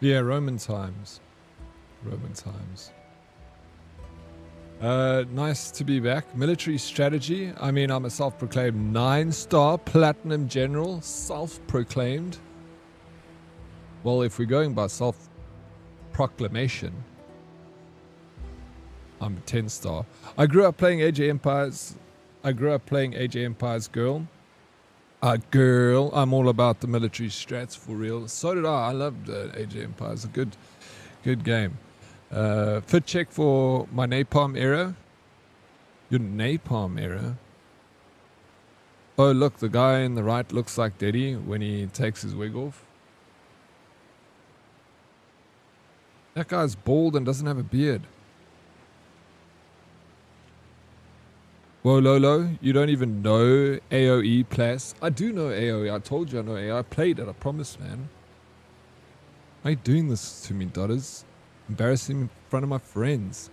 Yeah, Roman times. Roman times. Nice to be back. Military strategy. I mean, I'm a self-proclaimed 9-star platinum general. Self-proclaimed. Well, if we're going by self-proclamation, I'm a 10-star. I grew up playing Age of Empires. Girl. I'm all about the military strats for real. So did I. I loved Age of Empires. A good game. Fit check for my napalm era. Your napalm era? Oh, look, the guy in the right looks like Daddy when he takes his wig off. That guy's bald and doesn't have a beard. Whoa, Lolo, you don't even know AoE Plus. I do know AoE. I told you I know AoE. I played it, I promise, man. Why are you doing this to me, daughters? Embarrassing me in front of my friends.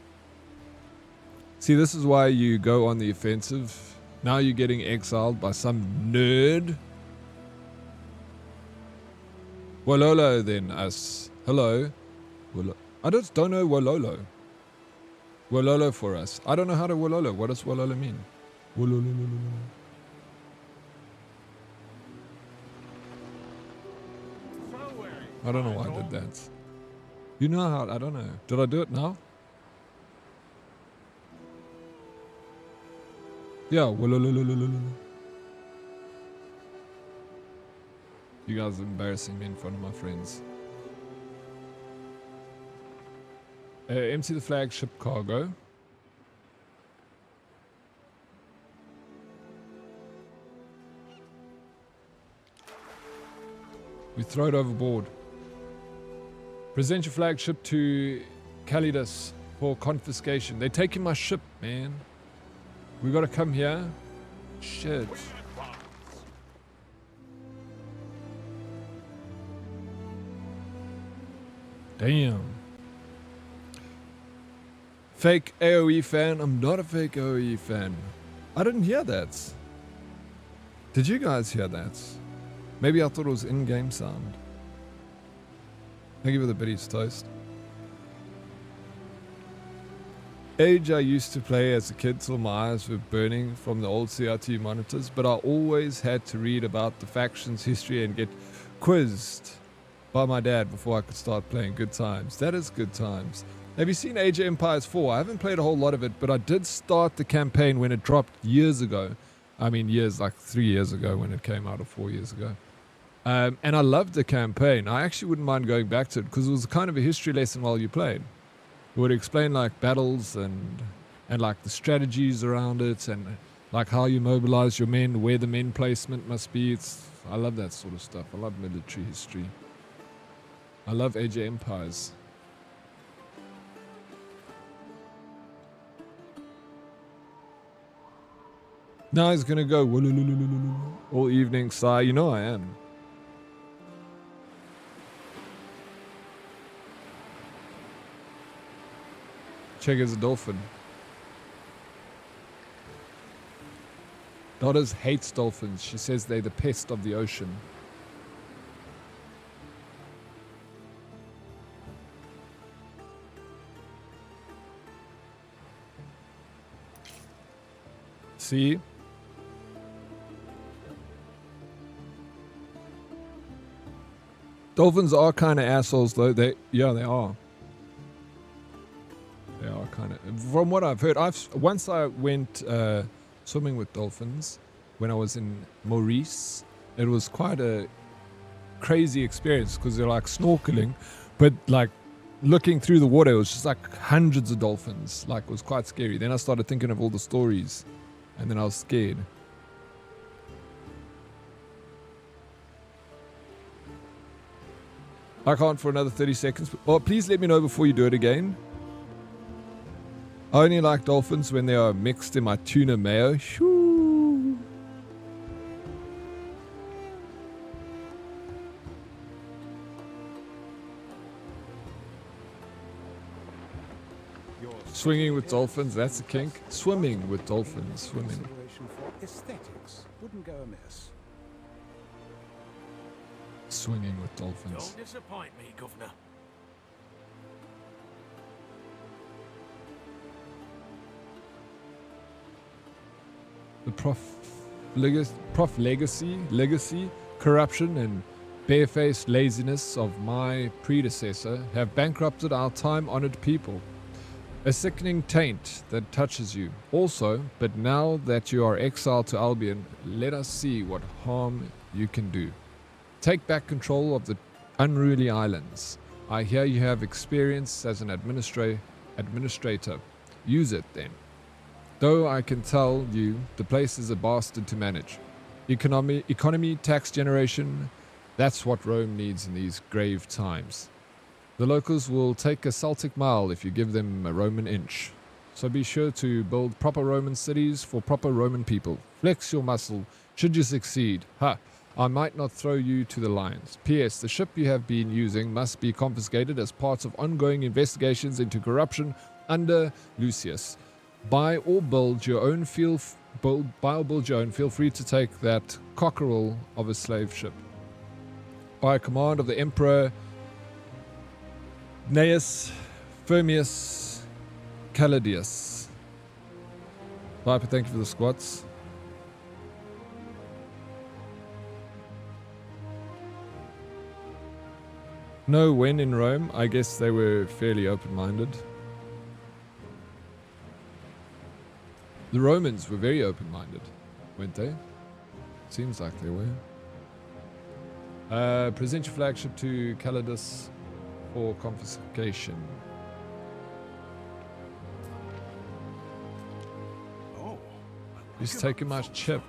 See, this is why you go on the offensive. Now you're getting exiled by some nerd. Wololo, then, us. Hello. I just don't know Wololo. Wololo for us. I don't know how to Wololo. What does Wololo mean? Wololo. I don't know why I did that. You know how? I don't know. Did I do it now? Yeah. Wololo. You guys are embarrassing me in front of my friends. Empty the flagship cargo. We throw it overboard. Present your flagship to Calidus for confiscation. They're taking my ship, man. We gotta come here. Shit. Damn. Fake AoE fan? I'm not a fake AoE fan. I didn't hear that. Did you guys hear that? Maybe I thought it was in-game sound. Thank you for the biddies toast. Age I used to play as a kid till my eyes were burning from the old CRT monitors, but I always had to read about the faction's history and get quizzed by my dad before I could start playing. Good times. That is good times. Have you seen Age of Empires 4? I haven't played a whole lot of it, but I did start the campaign when it dropped years ago. I mean years, like 3 years ago when it came out, or 4 years ago. And I loved the campaign. I actually wouldn't mind going back to it because it was kind of a history lesson while you played. It would explain like battles and like the strategies around it and like how you mobilize your men, where the men placement must be. I love that sort of stuff. I love military history. I love Age of Empires. Now he's gonna go all evening, sigh. You know I am. Check as a dolphin. Dodders hates dolphins. She says they're the pest of the ocean. See? Dolphins are kind of assholes, though. They are. They are kind of. From what I've heard, once I went swimming with dolphins when I was in Maurice. It was quite a crazy experience because they're like snorkeling, but like looking through the water, it was just like hundreds of dolphins. Like, it was quite scary. Then I started thinking of all the stories, and then I was scared. I can't for another 30 seconds. Oh, please let me know before you do it again. I only like dolphins when they are mixed in my tuna mayo. Shoo. Swinging with dolphins, that's a kink. Swimming with dolphins, swimming. Consideration for aesthetics wouldn't go amiss. Swinging with dolphins. Don't disappoint me, Governor. The legacy, corruption, and barefaced laziness of my predecessor have bankrupted our time-honored people. A sickening taint that touches you. Also, but now that you are exiled to Albion, let us see what harm you can do. Take back control of the unruly islands. I hear you have experience as an administrator. Use it then. Though I can tell you, the place is a bastard to manage. Economy, tax generation, that's what Rome needs in these grave times. The locals will take a Celtic mile if you give them a Roman inch. So be sure to build proper Roman cities for proper Roman people. Flex your muscle, should you succeed. Ha! I might not throw you to the lions. P.S. The ship you have been using must be confiscated as part of ongoing investigations into corruption under Lucius. Buy or build your own. Feel free to take that cockerel of a slave ship. By command of the Emperor Gnaeus Firmius Caladius. Viper, thank you for the squats. No, when in Rome, I guess they were fairly open-minded. The Romans were very open-minded, weren't they? Seems like they were. Present your flagship to Calidus for confiscation. Oh, He's taking my chip.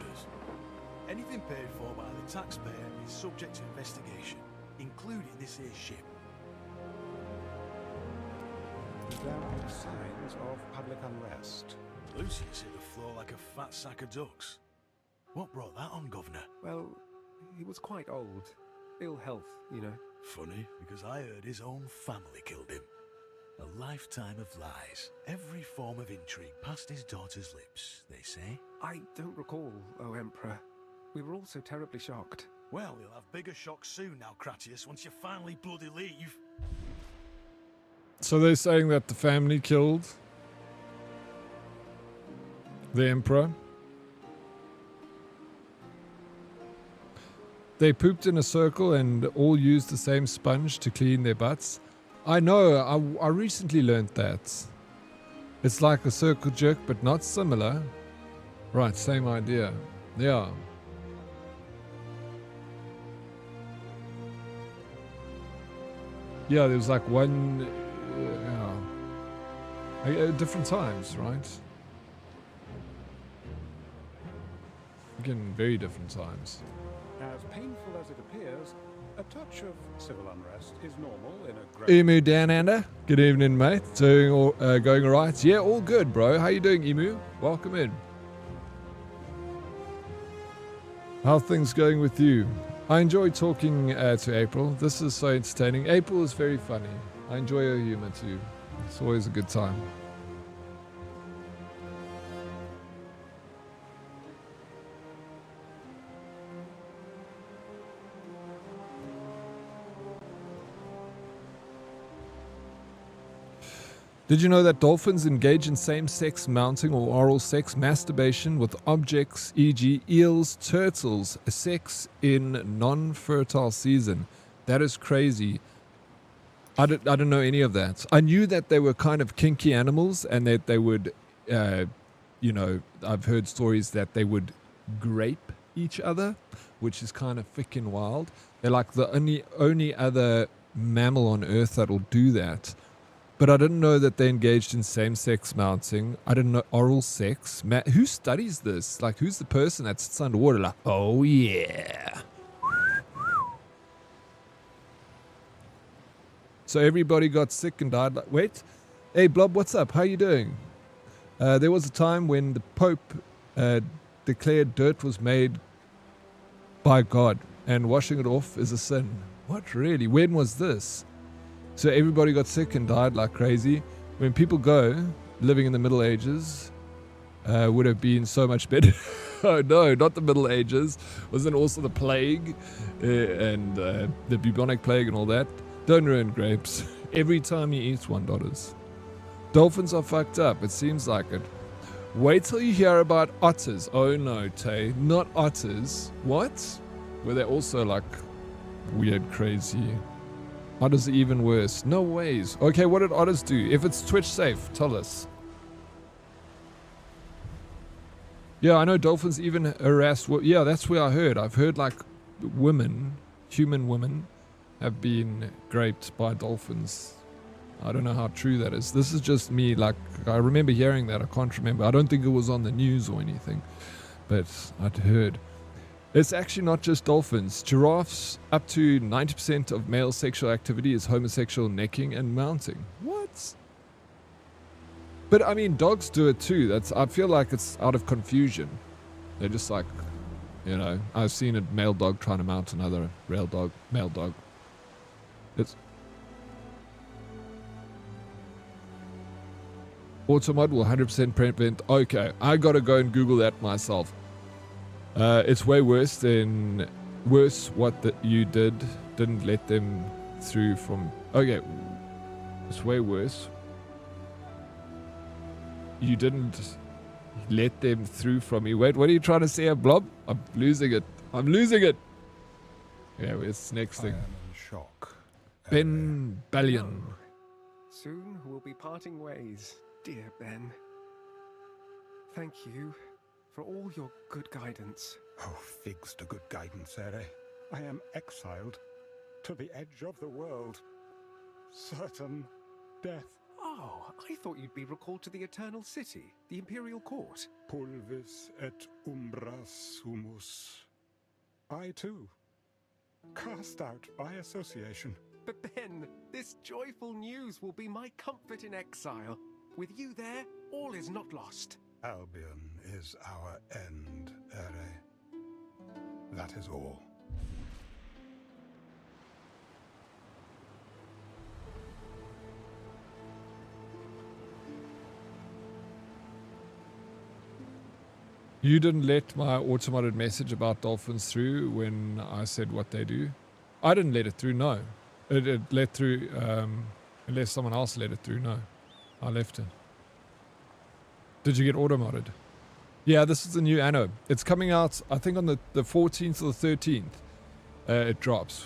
Anything paid for by the taxpayer is subject to investigation, including this here ship. There are signs of public unrest. Lucius hit the floor like a fat sack of ducks. What brought that on, Governor? Well, he was quite old. Ill health, you know. Funny, because I heard his own family killed him. A lifetime of lies. Every form of intrigue past his daughter's lips, they say. I don't recall, O Emperor. We were all so terribly shocked. Well, you'll have bigger shocks soon now, Cratius, once you finally bloody leave. So they're saying that the family killed the Emperor. They pooped in a circle and all used the same sponge to clean their butts. I know, I recently learned that. It's like a circle jerk, but not similar. Right, same idea. Yeah. Yeah, there was like one... different times, right? Again, very different times. As painful as it appears, a touch of civil unrest is normal in a great... Emu Down Under, good evening, mate. Going all right? Yeah, all good, bro. How you doing, Emu? Welcome in. How things going with you? I enjoy talking to April. This is so entertaining. April is very funny. I enjoy her humor too. It's always a good time. Did you know that dolphins engage in same-sex mounting or oral sex, masturbation with objects, e.g. eels, turtles, sex in non-fertile season? That is crazy. I don't know any of that. I knew that they were kind of kinky animals and that they would, you know, I've heard stories that they would grape each other, which is kind of freaking wild. They're like the only other mammal on Earth that will do that. But I didn't know that they engaged in same-sex mounting. I didn't know oral sex. Who studies this? Like, who's the person that sits underwater like, oh yeah. So everybody got sick and died. Like, wait. Hey, Blob, what's up? How you doing? There was a time when the Pope declared dirt was made by God and washing it off is a sin. What, really? When was this? So everybody got sick and died like crazy. When people go, living in the Middle Ages, would have been so much better. Oh no, not the Middle Ages. Wasn't also the plague and the bubonic plague and all that? Don't ruin grapes. Every time you eat $1. Dolphins are fucked up. It seems like it. Wait till you hear about otters. Oh no, Tay. Not otters. What? Were they also like weird, crazy... Otters are even worse. No ways. Okay, what did otters do? If it's Twitch safe, tell us. Yeah, I know dolphins even harass... Yeah, that's where I heard. I've heard like women, human women, have been raped by dolphins. I don't know how true that is. This is just me. Like, I remember hearing that. I can't remember. I don't think it was on the news or anything. But I'd heard. It's actually not just dolphins. Giraffes, up to 90% of male sexual activity is homosexual necking and mounting. What? But I mean, dogs do it too. I feel like it's out of confusion. They're just like, you know, I've seen a male dog trying to mount another male dog. It's Automod will 100% prevent. Okay, I gotta go and Google that myself. It's way worse what you didn't let them through from... Okay, it's way worse. You didn't let them through from me. Wait, what are you trying to say, Blob? I'm losing it. Yeah, it's next thing. I am in shock. Ben Ballion. Oh, soon we'll be parting ways, dear Ben. Thank you for all your good guidance. Oh, figs to good guidance, Ere. I am exiled to the edge of the world. Certain death. Oh, I thought you'd be recalled to the Eternal City, the Imperial Court. Pulvis et umbras humus. I too, cast out by association. But Ben, this joyful news will be my comfort in exile. With you there, all is not lost. Albion is our end, Ere. That is all. You didn't let my automated message about dolphins through when I said what they do. I didn't let it through, no. It let through, unless someone else let it through, no. I left it. Did you get automodded? Yeah, this is the new Anno. It's coming out, I think, on the 14th or the 13th. It drops.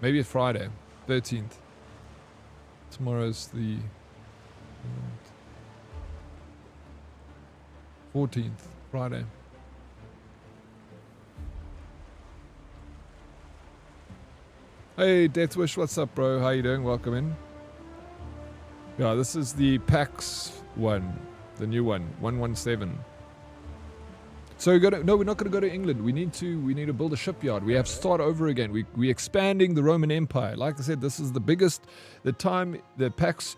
Maybe it's Friday, 13th. Tomorrow's the 14th, Friday. Hey, Deathwish, what's up, bro? How you doing? Welcome in. Yeah, this is the Pax one, the new one, 117. So we're not going to go to England. We need to build a shipyard. We have to start over again. We're expanding the Roman Empire. Like I said, this is the Pax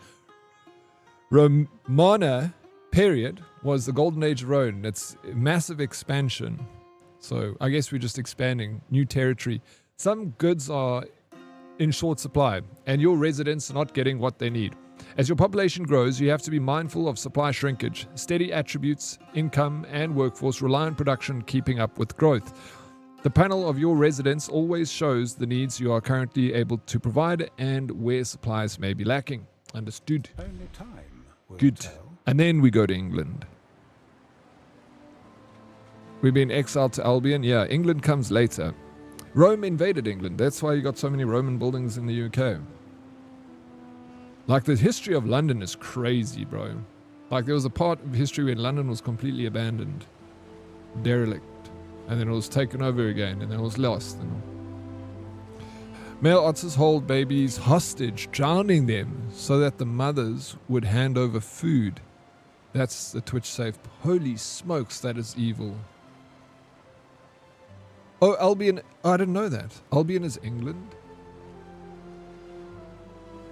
Romana period was the golden age of Rome. It's massive expansion. So I guess we're just expanding new territory. Some goods are in short supply, and your residents are not getting what they need. As your population grows, you have to be mindful of supply shrinkage. Steady attributes, income, and workforce rely on production keeping up with growth. The panel of your residents always shows the needs you are currently able to provide and where supplies may be lacking. Understood. Only time will Good. tell. And then we go to England. We've been exiled to Albion. Yeah, England comes later. Rome invaded England. That's why you got so many Roman buildings in the UK. Like, the history of London is crazy, bro. Like, there was a part of history when London was completely abandoned, derelict, and then it was taken over again, and then it was lost. Male otters hold babies hostage, drowning them so that the mothers would hand over food. That's the Twitch safe. Holy smokes, that is evil. Oh, Albion. Oh, I didn't know that. Albion is England?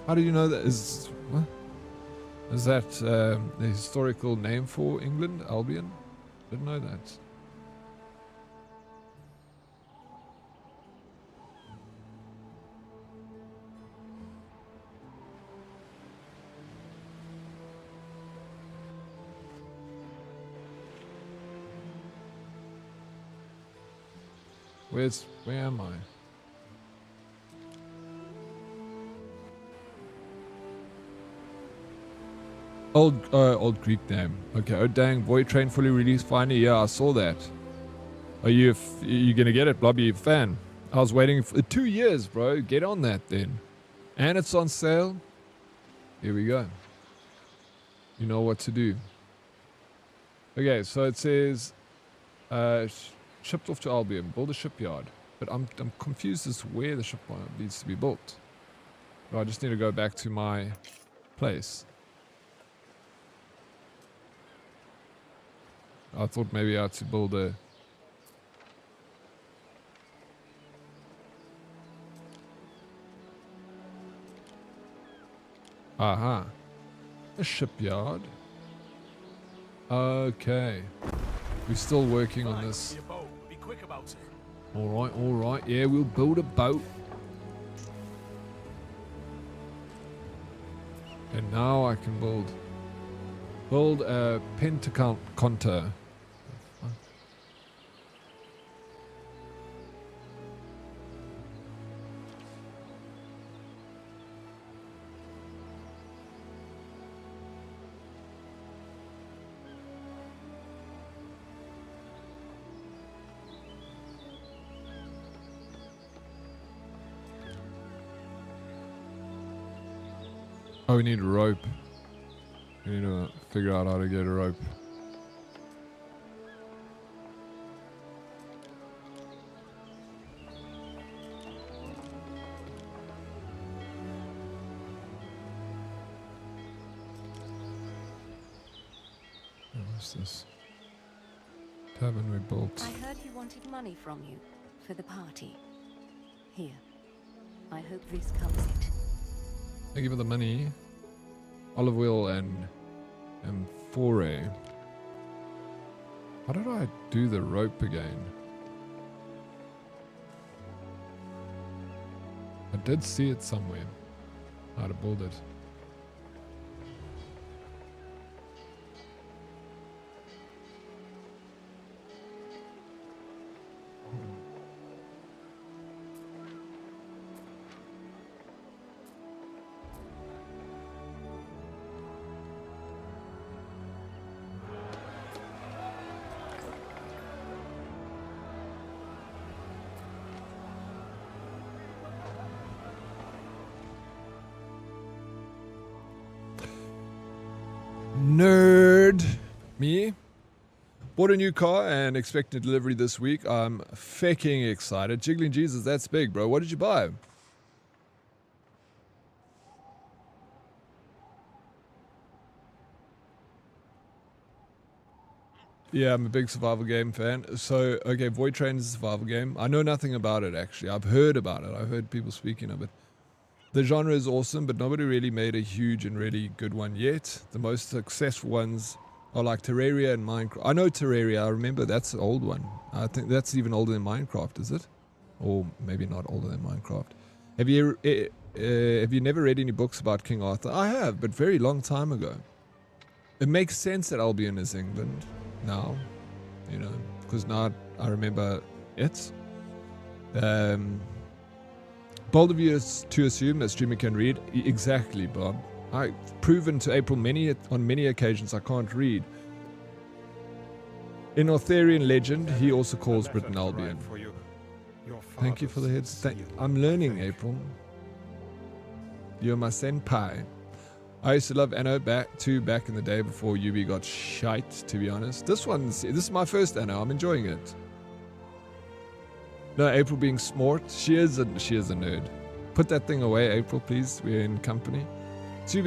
How do you know that? Is that the historical name for England, Albion? Didn't know that. Where am I? Old Greek name. Okay. Oh dang, Void Train fully released finally. Yeah, I saw that. Are you gonna get it, Blobby fan? I was waiting for 2 years, bro. Get on that then. And it's on sale. Here we go. You know what to do. Okay, so it says shipped off to Albion. Build a shipyard. But I'm confused as to where the shipyard needs to be built. I just need to go back to my place. I thought maybe I had to build a... Aha. A shipyard. Okay. We're still working on this. Be quick about it. Alright. Yeah, we'll build a boat. And now I can build a pentaconter. Oh, we need a rope. We need to figure out how to get a rope. What's this? Tavern we built. I heard he wanted money from you for the party. Here. I hope this covers it. Thank you for the money. Olive oil and amphore. How did I do the rope again? I did see it somewhere. How to build it. Nerd. Me. Bought a new car and expecting delivery this week. I'm fucking excited. Jiggling Jesus, that's big, bro. What did you buy? Yeah, I'm a big survival game fan. So, okay, Void Train is a survival game. I know nothing about it, actually. I've heard about it. I've heard people speaking of it. The genre is awesome, but nobody really made a huge and really good one yet. The most successful ones Oh, like Terraria and Minecraft. I know Terraria. I remember that's an old one. I think that's even older than Minecraft, is it? Or maybe not older than Minecraft. Have you never read any books about King Arthur? I have, but very long time ago. It makes sense that Albion is England now, you know, because now I remember it. Bold of you to assume that streamer can read. Exactly, Bob. I've proven to April on many occasions I can't read. In Arthurian legend, he also calls Britain Albion. Thank you for the heads. I'm learning, April. You're my senpai. I used to love Anno back in the day before Ubi got shite, to be honest. This is my first Anno. I'm enjoying it. No, April being smart. She is a nerd. Put that thing away, April, please. We're in company. Too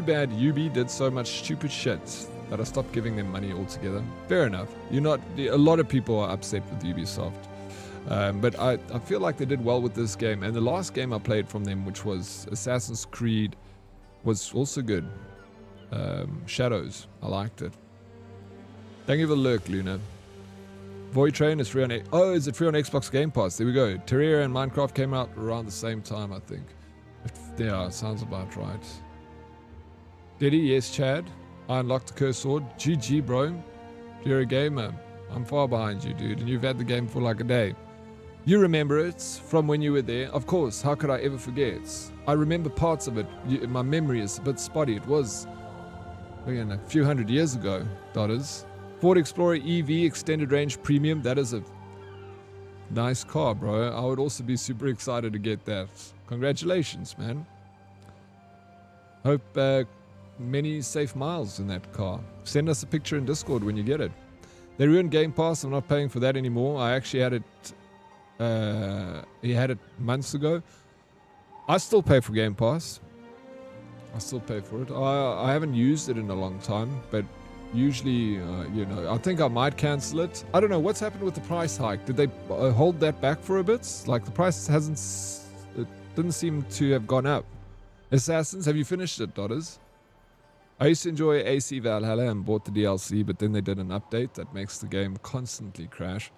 bad Ubi did so much stupid shit that I stopped giving them money altogether. Fair enough. A lot of people are upset with Ubisoft. But I feel like they did well with this game. And the last game I played from them, which was Assassin's Creed, was also good. Shadows. I liked it. Thank you for the lurk, Luna. Void Train is free on... is it free on Xbox Game Pass? There we go. Terraria and Minecraft came out around the same time, I think. Yeah, sounds about right. Diddy, yes, Chad. I unlocked the cursed sword. GG, bro. You're a gamer. I'm far behind you, dude, and you've had the game for like a day. You remember it from when you were there. Of course, how could I ever forget? I remember parts of it. My memory is a bit spotty. It was again, a few hundred years ago, that is. Ford Explorer EV Extended Range Premium. That is a nice car, bro. I would also be super excited to get that. Congratulations, man. Hope many safe miles in that car. Send us a picture in Discord when you get it. They ruined Game Pass. I'm not paying for that anymore. I actually had it. He had it months ago. I still pay for Game Pass. I still pay for it. I haven't used it in a long time, but usually, I think I might cancel it. I don't know what's happened with the price hike. Did they hold that back for a bit? Like the price it didn't seem to have gone up. Assassins, have you finished it, Dotters? I used to enjoy AC Valhalla and bought the DLC, but then they did an update that makes the game constantly crash.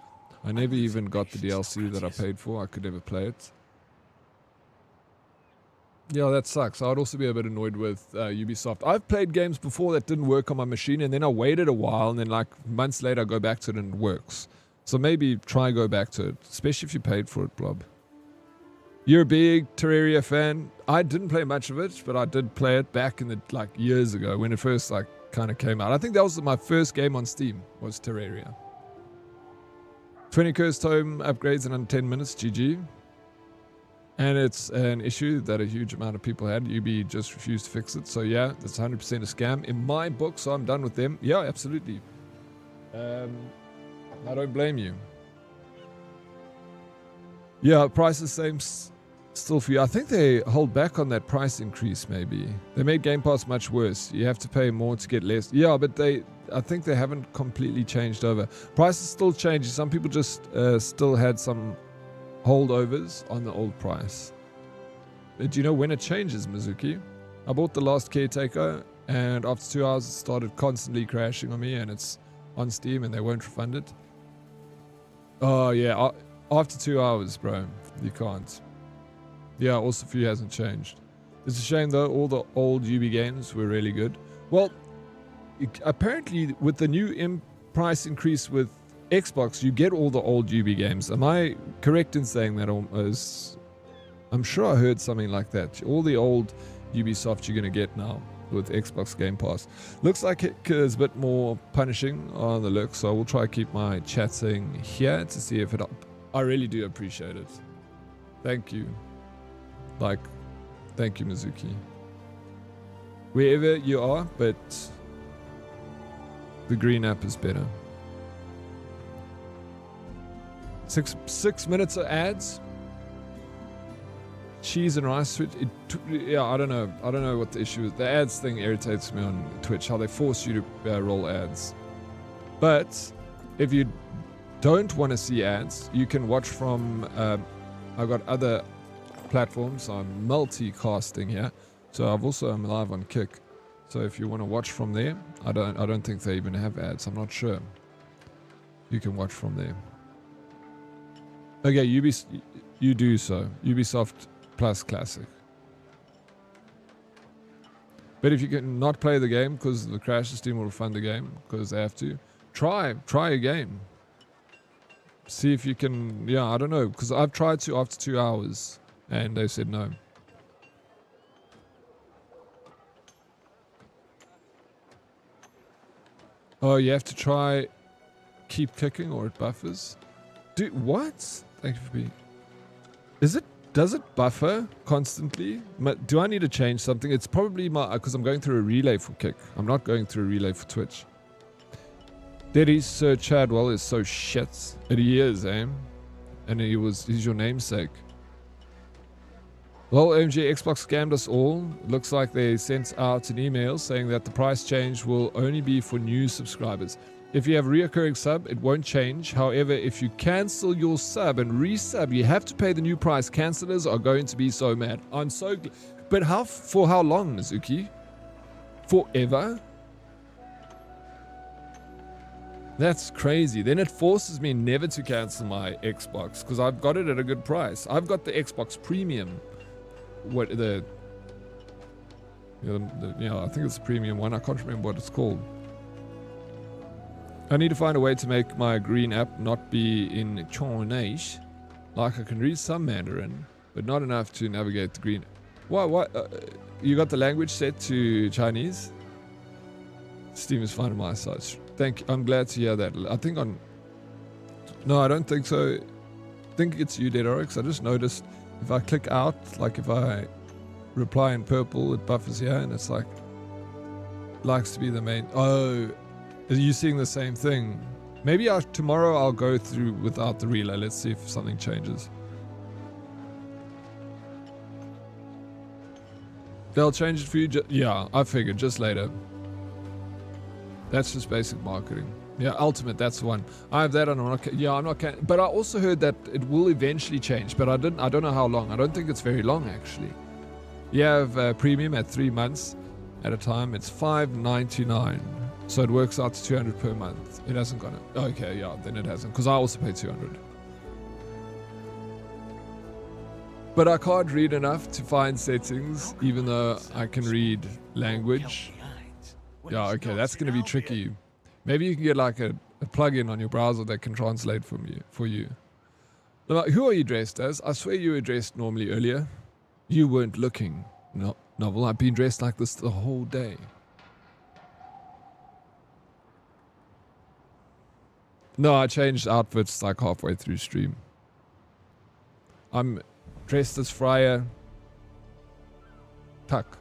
I never even got the DLC that I paid for. I could never play it. Yeah, that sucks. I'd also be a bit annoyed with Ubisoft. I've played games before that didn't work on my machine, and then I waited a while, and then like months later I go back to it and it works. So maybe try and go back to it, especially if you paid for it, Blob. You're a big Terraria fan. I didn't play much of it, but I did play it back in the years ago when it first kind of came out. I think that was my first game on Steam, was Terraria. 20 cursed home upgrades in under 10 minutes, GG. And it's an issue that a huge amount of people had. UB just refused to fix it. So yeah, that's 100% a scam in my book, so I'm done with them. Yeah, absolutely. I don't blame you. Yeah, price is same still for you. I think they hold back on that price increase maybe. They made Game Pass much worse. You have to pay more to get less. Yeah, but I think they haven't completely changed over. Prices still changing. Some people just still had some holdovers on the old price. But do you know when it changes, Mizuki? I bought The Last Caretaker, and after 2 hours it started constantly crashing on me, and it's on Steam and they won't refund it. Oh yeah, after 2 hours, bro, you can't. Yeah, also for you hasn't changed. It's a shame though, all the old UB games were really good. Well, apparently with the new price increase with Xbox, you get all the old UB games. Am I correct in saying that? Almost, I'm sure I heard something like that. All the old Ubisoft you're going to get now with Xbox Game Pass. Looks like it is a bit more punishing on the look, so I will try to keep my chatting here to see if it... I really do appreciate it. Thank you. Thank you, Mizuki. Wherever you are, but the green app is better. 6 minutes of ads. Cheese and rice. Yeah, I don't know. I don't know what the issue is. The ads thing irritates me on Twitch. How they force you to roll ads. But if you don't want to see ads, you can watch from. I've got other platforms. I'm multicasting here, so I'm live on Kick. So if you want to watch from there, I don't think they even have ads. I'm not sure. You can watch from there. Okay, you do so. Ubisoft Plus Classic. But if you can not play the game because the crash, Steam will refund the game because they have to. Try a game. See if you can. Yeah, I don't know, because I've tried to after 2 hours and they said no. Oh, you have to try keep clicking or it buffers. Dude, what? Thank you for being. Does it buffer constantly? Do I need to change something? It's probably because I'm going through a relay for Kick. I'm not going through a relay for Twitch. Daddy Sir Chadwell is so shit. And he is, eh? And he's your namesake. Well, OMG, Xbox scammed us all. It looks like they sent out an email saying that the price change will only be for new subscribers. If you have a reoccurring sub, it won't change. However, if you cancel your sub and resub, you have to pay the new price. Cancelers are going to be so mad. I'm so but for how long, Mizuki? Forever? That's crazy. Then it forces me never to cancel my Xbox because I've got it at a good price. I've got the Xbox Premium. I think it's the premium one. I can't remember what it's called. I need to find a way to make my green app not be in Chinese. Like I can read some Mandarin, but not enough to navigate the green. What? You got the language set to Chinese? Steam is fine on my side. I'm glad to hear that. I think no, I don't think so. I think it's you, DeadRx. I just noticed if I click out, like if I reply in purple, it buffers here, and it's like likes to be the main. Oh, are you seeing the same thing? Maybe tomorrow I'll go through without the relay. Let's see if something changes. They'll change it for you. Yeah, I figured just later. That's just basic marketing. Yeah, Ultimate, that's the one. I have that and I'm not. But I also heard that it will eventually change, but I don't know how long. I don't think it's very long actually. You have premium at 3 months at a time. It's $5.99. So it works out to 200 per month. It hasn't gone up. Okay, yeah, then it hasn't. Because I also pay 200. But I can't read enough to find settings, even though I can read language. Yeah, okay, that's going to be tricky. Maybe you can get like a plugin on your browser that can translate for you. Now, who are you dressed as? I swear you were dressed normally earlier. You weren't looking. No, Novel, I've been dressed like this the whole day. No, I changed outfits like halfway through stream. I'm dressed as Friar Tuck.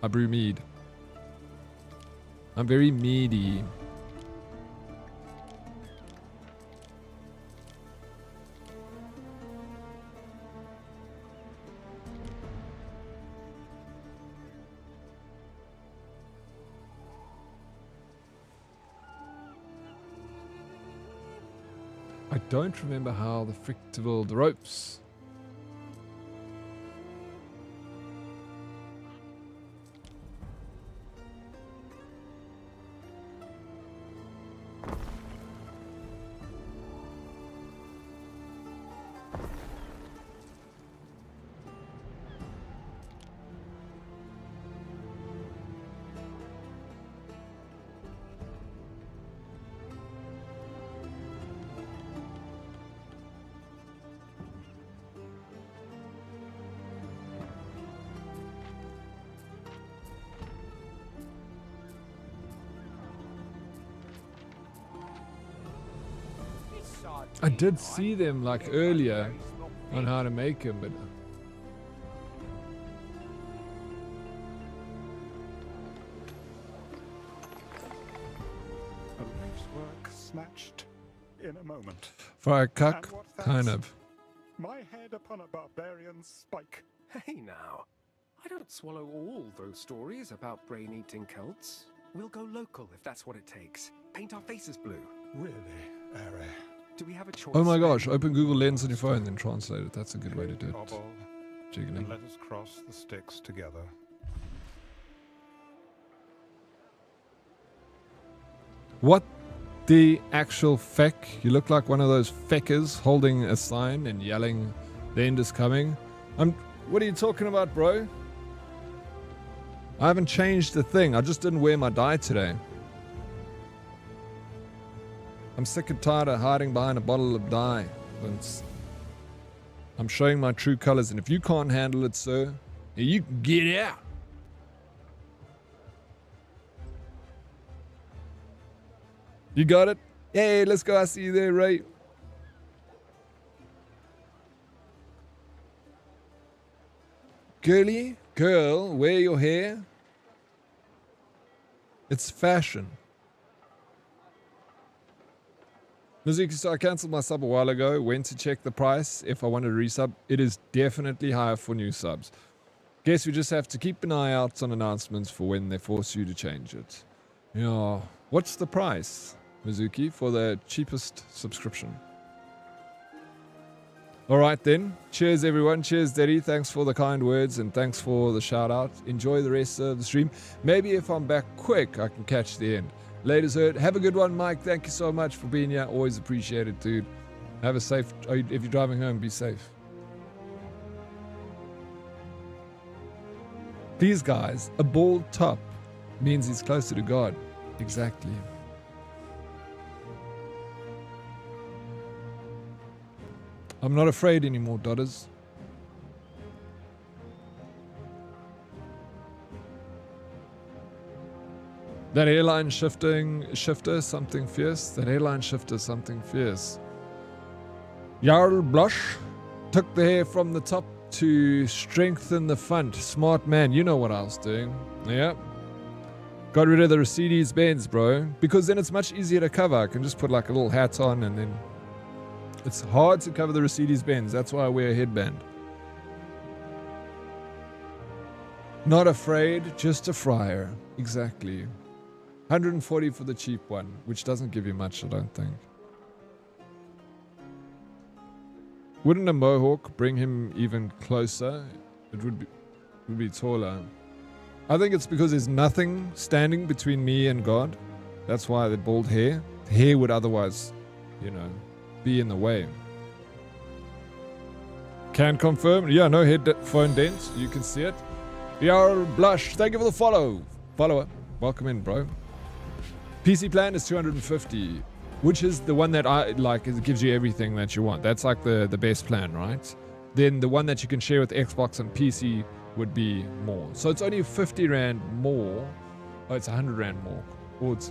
I brew mead. I'm very meaty. I don't remember how the frick to build the ropes. I did see them like earlier on how to make them, but A life's work snatched in a moment. for a cuck, kind of. My head upon a barbarian's spike. Hey now, I don't swallow all those stories about brain-eating cults. We'll go local if that's what it takes. Paint our faces blue. Really, Airy? Do we have a choice? Oh my gosh, open Google Lens on your phone and then translate it. That's a good way to do it. Cobble, Jiggling. and let us cross the sticks together. What the actual feck? You look like one of those feckers holding a sign and yelling, "The end is coming." What are you talking about, bro? I haven't changed a thing. I just didn't wear my dye today. I'm sick and tired of hiding behind a bottle of dye, Vince. I'm showing my true colors, and if you can't handle it, sir, you can get out. You got it? Hey, let's go. I see you there, right? Girly, girl, wear your hair. It's fashion. Mizuki, so I cancelled my sub a while ago. Went to check the price if I wanted to resub. It is definitely higher for new subs. Guess we just have to keep an eye out on announcements for when they force you to change it. Yeah. What's the price, Mizuki, for the cheapest subscription? All right then. Cheers, everyone. Cheers, Daddy. Thanks for the kind words and thanks for the shout out. Enjoy the rest of the stream. Maybe if I'm back quick, I can catch the end. Ladies, heard. Have a good one, Mike. Thank you so much for being here. Always appreciate it, dude. Have a safe. If you're driving home, be safe. These guys, a bald top means he's closer to God. Exactly. I'm not afraid anymore, daughters. That airline shifter, something fierce. That airline shifter, something fierce. Jarl Blush took the hair from the top to strengthen the front. Smart man, you know what I was doing. Yeah. Got rid of the Mercedes Benz, bro. Because then it's much easier to cover. I can just put like a little hat on and then... It's hard to cover the Mercedes Benz. That's why I wear a headband. Not afraid, just a friar. Exactly. 140 for the cheap one, which doesn't give you much, I don't think. Wouldn't a mohawk bring him even closer? It would be taller. I think it's because there's nothing standing between me and God. That's why the bald hair. The hair would otherwise, you know, be in the way. Can confirm. Yeah, no headphone dent. You can see it. Jarl Blush, thank you for the follow. Follower, welcome in, bro. PC plan is 250, which is the one that I like. It gives you everything that you want. That's like the best plan, right? Then the one that you can share with Xbox and PC would be more. So it's only 50 Rand more. Oh, it's 100 Rand more. Or it's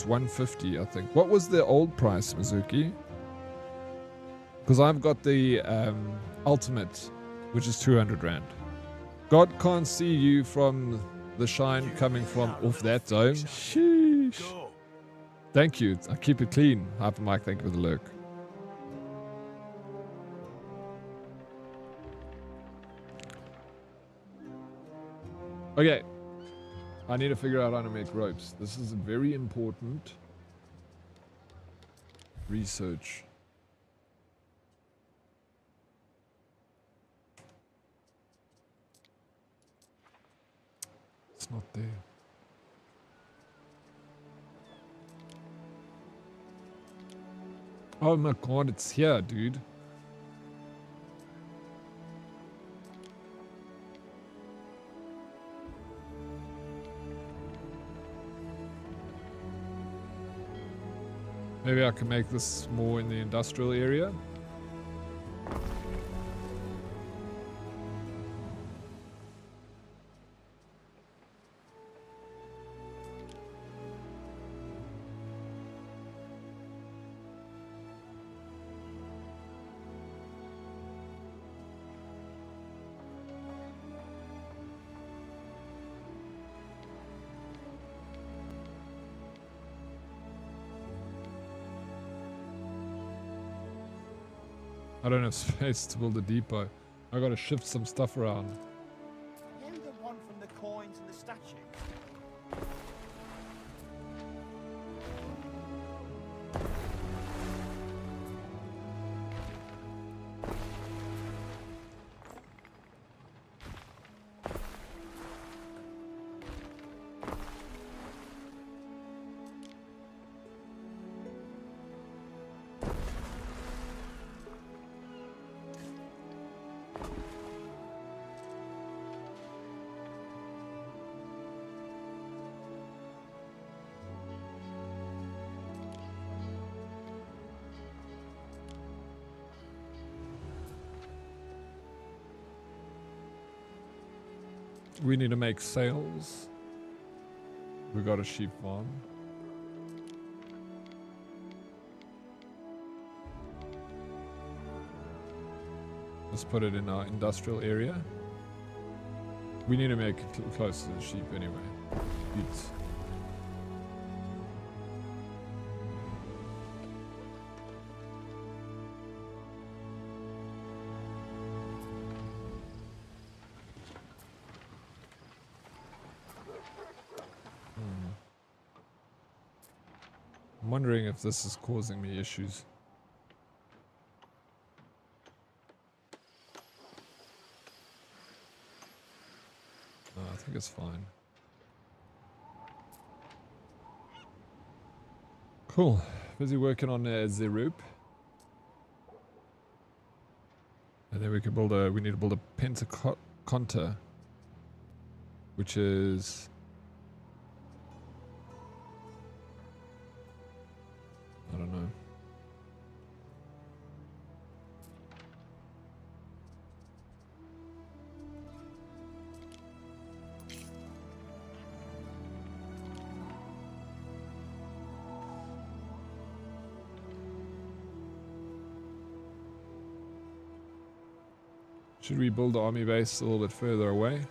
150, I think. What was the old price, Mizuki? Because I've got the ultimate, which is 200 Rand. God can't see you from the shine coming from off that dome. Sheesh. Thank you. I keep it clean. Hyper Mike, thank you for the lurk. Okay. I need to figure out how to make ropes. This is a very important research. It's not there. Oh my god, it's here, dude. Maybe I can make this more in the industrial area. I don't have space to build a depot. I gotta shift some stuff around. You the one from the coins and the statue? We need to make sails. We got a sheep farm. Let's put it in our industrial area. We need to make it close to the sheep anyway. It's I'm wondering if this is causing me issues. No, I think it's fine. Cool. Busy working on the rope. And then we can build we need to build a pentaconta, which is I don't know. Should we build the army base a little bit further away?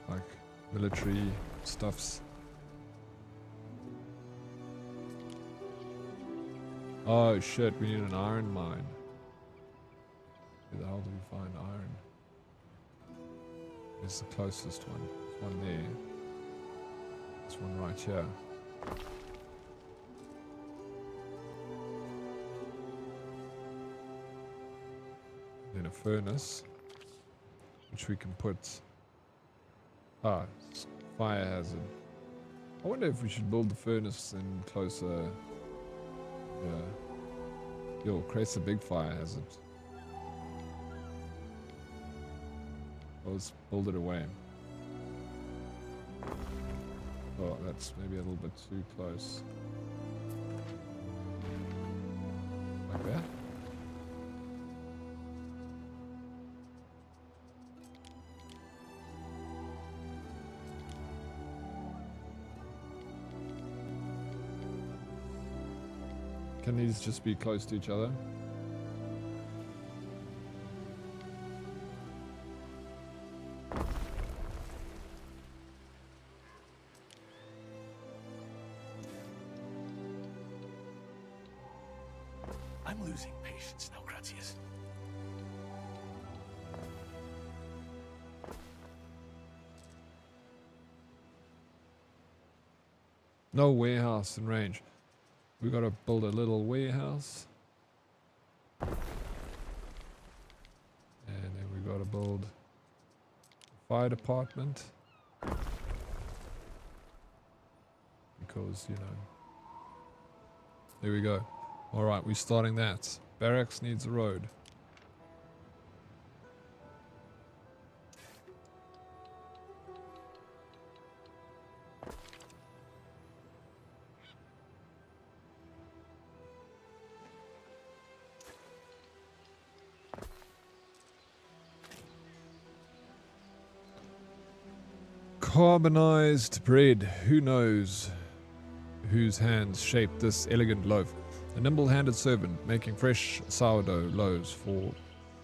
Like military stuffs. Oh shit, we need an iron mine. Where the hell do we find iron? Where's the closest one? There's one there. There's one right here. Then a furnace, which we can put... fire hazard. I wonder if we should build the furnace in closer... Yo, creates a big fire hazard. Let's build it away. Oh, that's maybe a little bit too close. Like that? Can these just be close to each other? I'm losing patience now, Gratius. No warehouse in range. We gotta build a little warehouse. And then we gotta build a fire department. Because, you know. There we go. Alright, we're starting that. Barracks needs a road. Carbonized bread. Who knows whose hands shaped this elegant loaf? A nimble-handed servant making fresh sourdough loaves for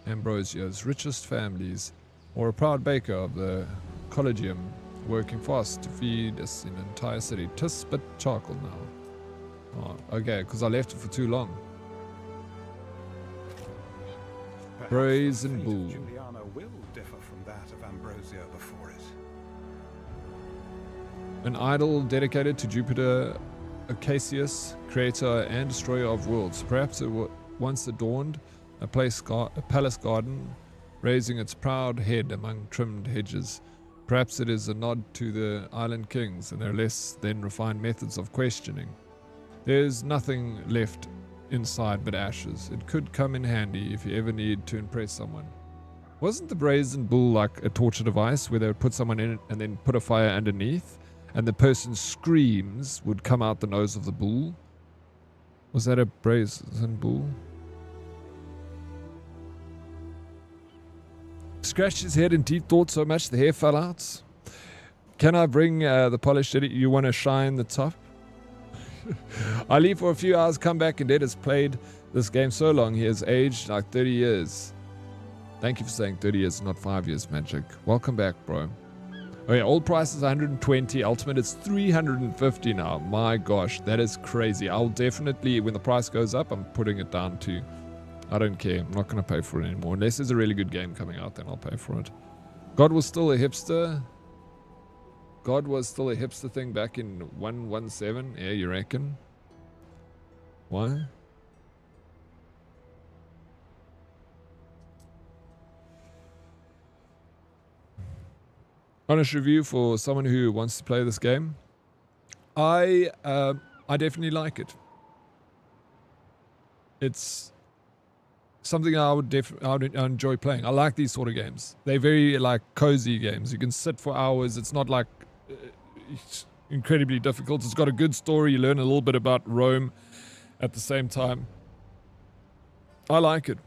Ambrosia's richest families, or a proud baker of the Collegium working fast to feed us an entire city. Tis but charcoal now. Oh, okay, because I left it for too long. Brazen bull. Juliana will differ from that of Ambrosia before it. An idol dedicated to Jupiter Acacius, creator and destroyer of worlds. Perhaps it once adorned a palace garden, raising its proud head among trimmed hedges. Perhaps it is a nod to the island kings and their less than refined methods of questioning. There's nothing left inside but ashes. It could come in handy if you ever need to impress someone. Wasn't the brazen bull like a torture device where they would put someone in it and then put a fire underneath? And the person's screams would come out the nose of the bull? Was that a brazen bull? Scratched his head in deep thought so much the hair fell out. Can I bring the polished edit? You want to shine the top? I leave for a few hours, come back, and Dad has played this game so long he has aged like 30 years. Thank you for saying 30 years, not 5 years, Magic. Welcome back, bro. Oh yeah, old price is 120, ultimate is 350 now. My gosh, that is crazy. I'll definitely, when the price goes up, I'm putting it down too. I don't care. I'm not going to pay for it anymore. Unless there's a really good game coming out, then I'll pay for it. God was still a hipster. God was still a hipster thing back in 117. Yeah, you reckon? Why? Honest review for someone who wants to play this game. I definitely like it. It's something I would enjoy playing. I like these sort of games. They're very like cozy games. You can sit for hours. It's not like it's incredibly difficult. It's got a good story. You learn a little bit about Rome at the same time. I like it.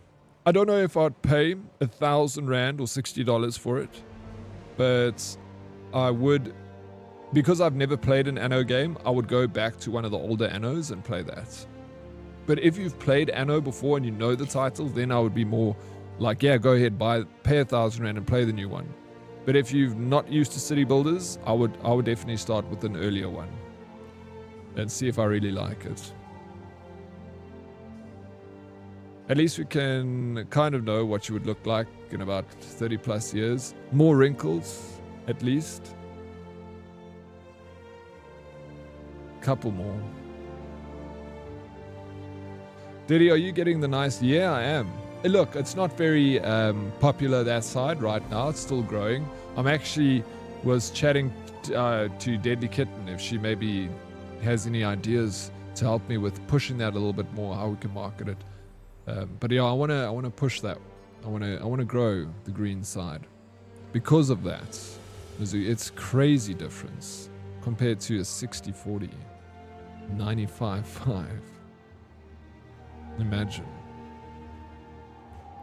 I don't know if I'd pay 1,000 Rand or $60 for it, but I would, because I've never played an Anno game, I would go back to one of the older Annos and play that. But if you've played Anno before and you know the title, then I would be more like, yeah, go ahead, pay 1,000 Rand and play the new one. But if you're not used to city builders, I would definitely start with an earlier one and see if I really like it. At least we can kind of know what you would look like in about 30 plus years. More wrinkles, at least. Couple more. Diddy, are you getting the nice? Yeah, I am. Look, it's not very popular that side right now. It's still growing. I'm actually was chatting to Deadly Kitten if she maybe has any ideas to help me with pushing that a little bit more, how we can market it. But yeah, I wanna push that. I wanna grow the green side because of that. It's crazy difference compared to a 60-40, 95-5. Imagine.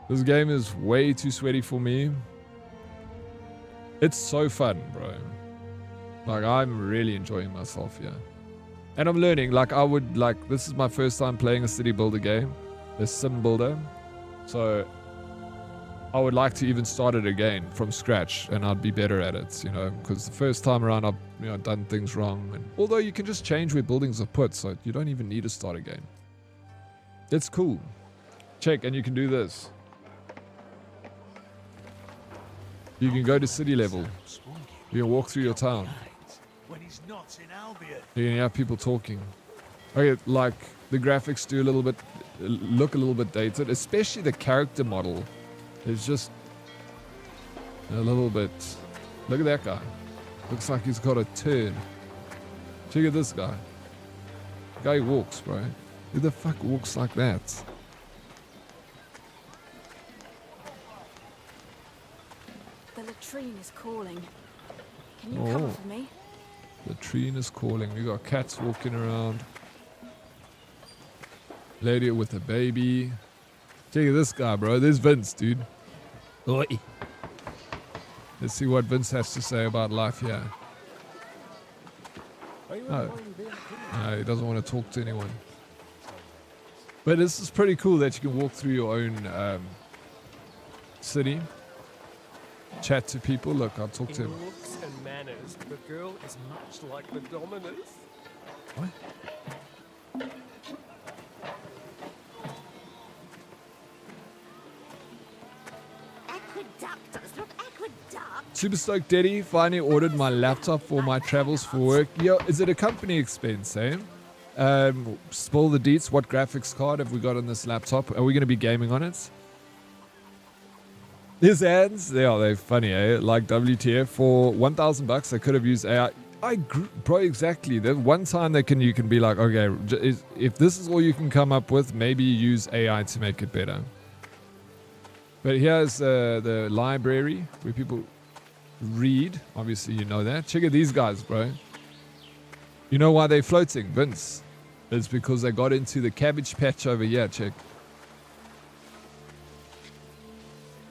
This game is way too sweaty for me. It's so fun, bro. Like, I'm really enjoying myself here. And I'm learning. Like, this is my first time playing a city builder game. A sim builder. So, I would like to even start it again from scratch. And I'd be better at it, you know. Because the first time around, I've done things wrong. And although you can just change where buildings are put. So, you don't even need to start again. It's cool. Check, and you can do this. You can go to city level. You can walk through your town. When he's not in Albion. You can have people talking. Okay, like the graphics look a little bit dated, especially the character model is just a little bit. Look at that guy. Looks like he's got a turn. Check out this guy. The guy walks, bro. Who the fuck walks like that? The latrine is calling. Can you cover for me? The latrine is calling. We got cats walking around. Lady with a baby. Check out this guy, bro. There's Vince, dude. Oi. Let's see what Vince has to say about life here. No, he doesn't want to talk to anyone. But this is pretty cool that you can walk through your own city. Chat to people. Look, I'll talk to him. In looks and manners, the girl is much like the Dominus. What? Aqueductors, look, aqueduct. Super stoked, Daddy. Finally ordered my laptop for my travels for work. Yo, is it a company expense, eh? Spoil the deets. What graphics card have we got on this laptop? Are we going to be gaming on it? His hands, they're funny, eh? Like WTF, for 1,000 bucks, I could have used AI. Bro, exactly. There's one time you can be like, okay, if this is all you can come up with, maybe use AI to make it better. But here's the library where people read. Obviously, you know that. Check out these guys, bro. You know why they're floating, Vince? It's because they got into the cabbage patch over here. Check.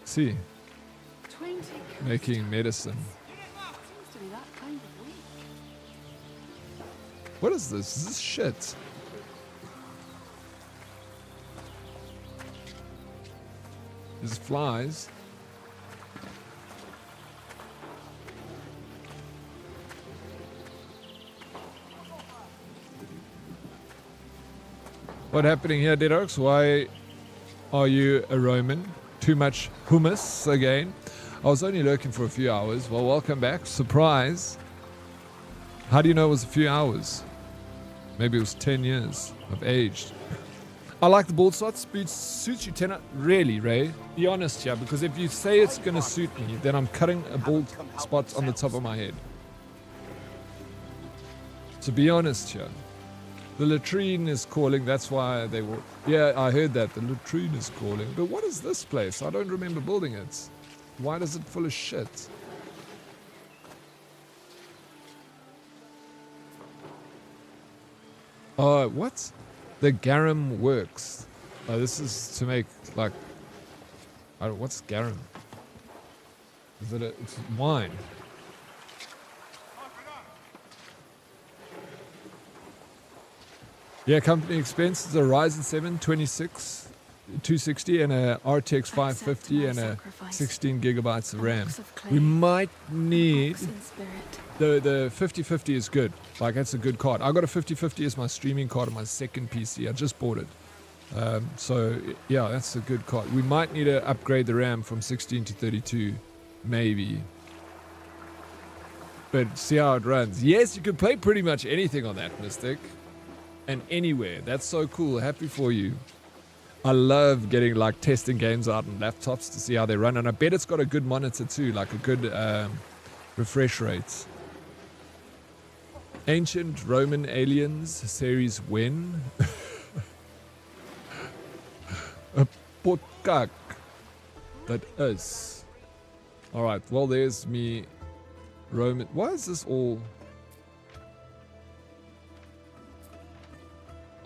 See. making medicine. Seems to be that kind of week. What is this? Is this shit? There's flies. What happening here, Dead Oaks? Why are you a Roman? Too much hummus again? I was only lurking for a few hours. Well, welcome back. Surprise. How do you know it was a few hours? Maybe it was 10 years. I've aged. I like the bald spots. Suits you 10. Really, Ray? Be honest here, because if you say it's going to suit me, then I'm cutting a bald spot on the top of my head. So be honest here. The latrine is calling, that's why they were... Yeah, I heard that. The latrine is calling. But what is this place? I don't remember building it. Why is it full of shit? What? The garum works. This is to make, like... I don't, what's garum? Is it it's wine. Yeah, company expenses, a Ryzen 7 26 260 and a RTX 550 and a 16 gigabytes of RAM. We might need the 5050 is good. Like, that's a good card. I got a 5050 as my streaming card on my second PC. I just bought it. So yeah, that's a good card. We might need to upgrade the RAM from 16 to 32, maybe. But see how it runs. Yes, you can play pretty much anything on that, Mystic. And anywhere. That's so cool. Happy for you. I love getting, like, testing games out on laptops to see how they run. And I bet it's got a good monitor too, like a good refresh rate. Ancient Roman Aliens series when? A potkak. That is. Alright, well, there's me. Roman. Why is this all...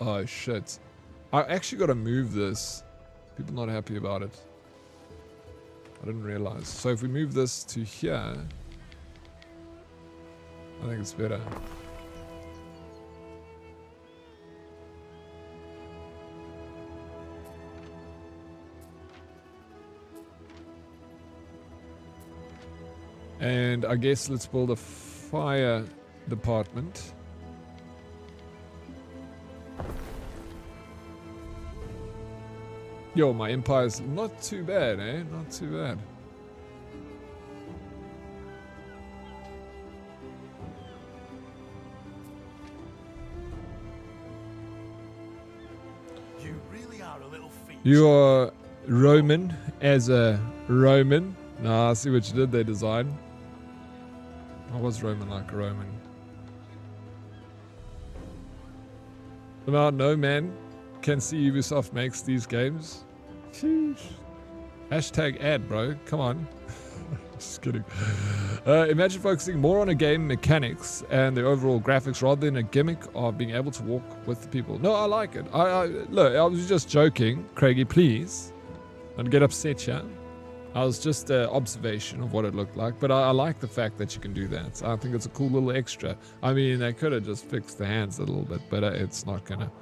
Oh shit. I actually gotta move this. People not happy about it. I didn't realize. So if we move this to here, I think it's better. And I guess let's build a fire department. Yo, my empire's not too bad, eh? Not too bad. You really are a little fiend. You are Roman as a Roman. Nah, I see what you did there, design. I was Roman like a Roman. Well, no man can see Ubisoft makes these games. Sheesh. Hashtag ad, bro. Come on. Just kidding. Imagine focusing more on a game mechanics and the overall graphics rather than a gimmick of being able to walk with the people. No, I like it. Look, I was just joking. Craigie, please. Don't get upset, yeah? I was just an observation of what it looked like, but I like the fact that you can do that. I think it's a cool little extra. I mean, they could have just fixed the hands a little bit, but it's not gonna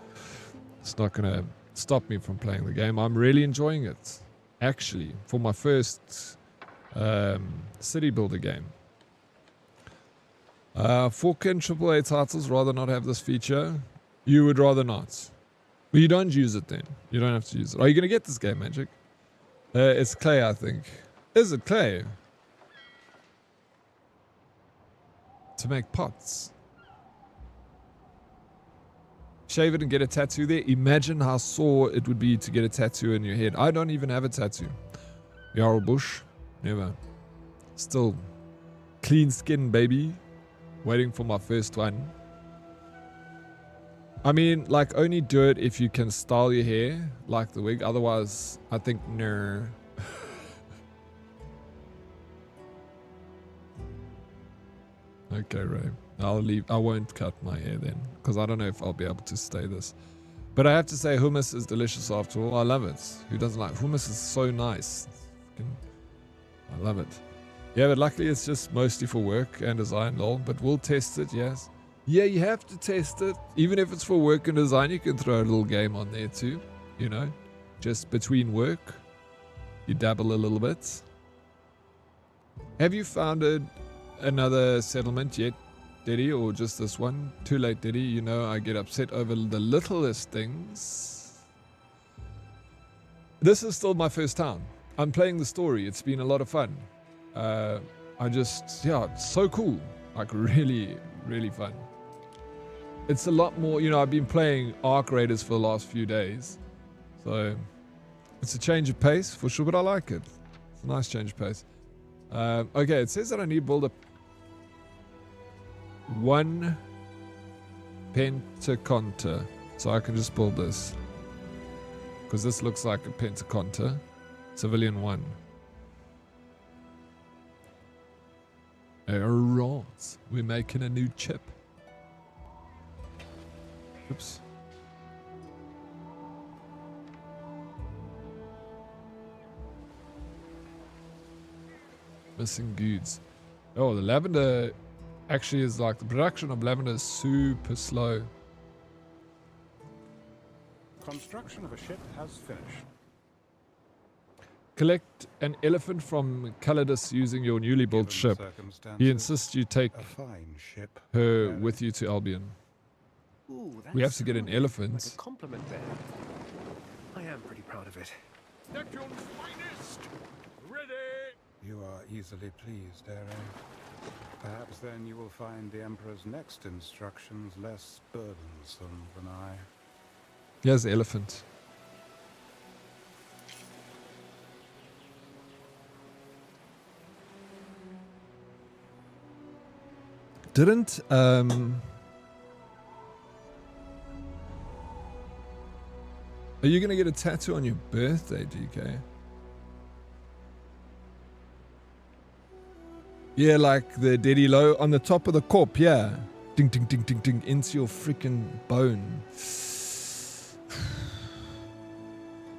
stop me from playing the game. I'm really enjoying it, actually, for my first city builder game. 4K and AAA titles rather not have this feature. You would rather not. But you don't use it then. You don't have to use it. Are you gonna get this game, Magic? It's clay, I think. Is it clay? To make pots. Shave it and get a tattoo there. Imagine how sore it would be to get a tattoo in your head. I don't even have a tattoo. Jarl Bush. Never. Still clean skin, baby. Waiting for my first one. I mean, like, only do it if you can style your hair like the wig. Otherwise, I think no. Okay, Ray. I'll leave. I won't cut my hair then, because I don't know if I'll be able to stay this. But I have to say, hummus is delicious after all. I love it. Who doesn't like hummus? Is so nice. I love it. Yeah, but luckily it's just mostly for work and design, lol. But we'll test it, yes. Yeah, you have to test it. Even if it's for work and design, you can throw a little game on there too. You know, just between work, you dabble a little bit. Have you founded another settlement yet, Diddy, or just this one? Too late, Diddy. You know I get upset over the littlest things. This is still my first town. I'm playing the story. It's been a lot of fun. It's so cool. Like really, really fun. It's a lot more, you know, I've been playing Arc Raiders for the last few days. So it's a change of pace for sure, but I like it. It's a nice change of pace. Okay, it says that I need to build a 1 pentaconta. So I can just build this. Because this looks like a pentaconta. Civilian 1. Alright, we're making a new chip. Oops. Missing goods. Oh, the lavender actually is like, the production of lavender is super slow. Construction of a ship has finished. Collect an elephant from Calidus using your newly built ship. He insists you take her with you to Albion. Ooh, We have to get an elephant. Like a compliment there. I am pretty proud of it. Neptune's finest! Ready! You are easily pleased, Ere. Perhaps then you will find the Emperor's next instructions less burdensome than I. Here's the elephant. Didn't are you gonna get a tattoo on your birthday, DK? Yeah, like the Daddy Low on the top of the corp, yeah. Ding ding ding ding ding into your freaking bone.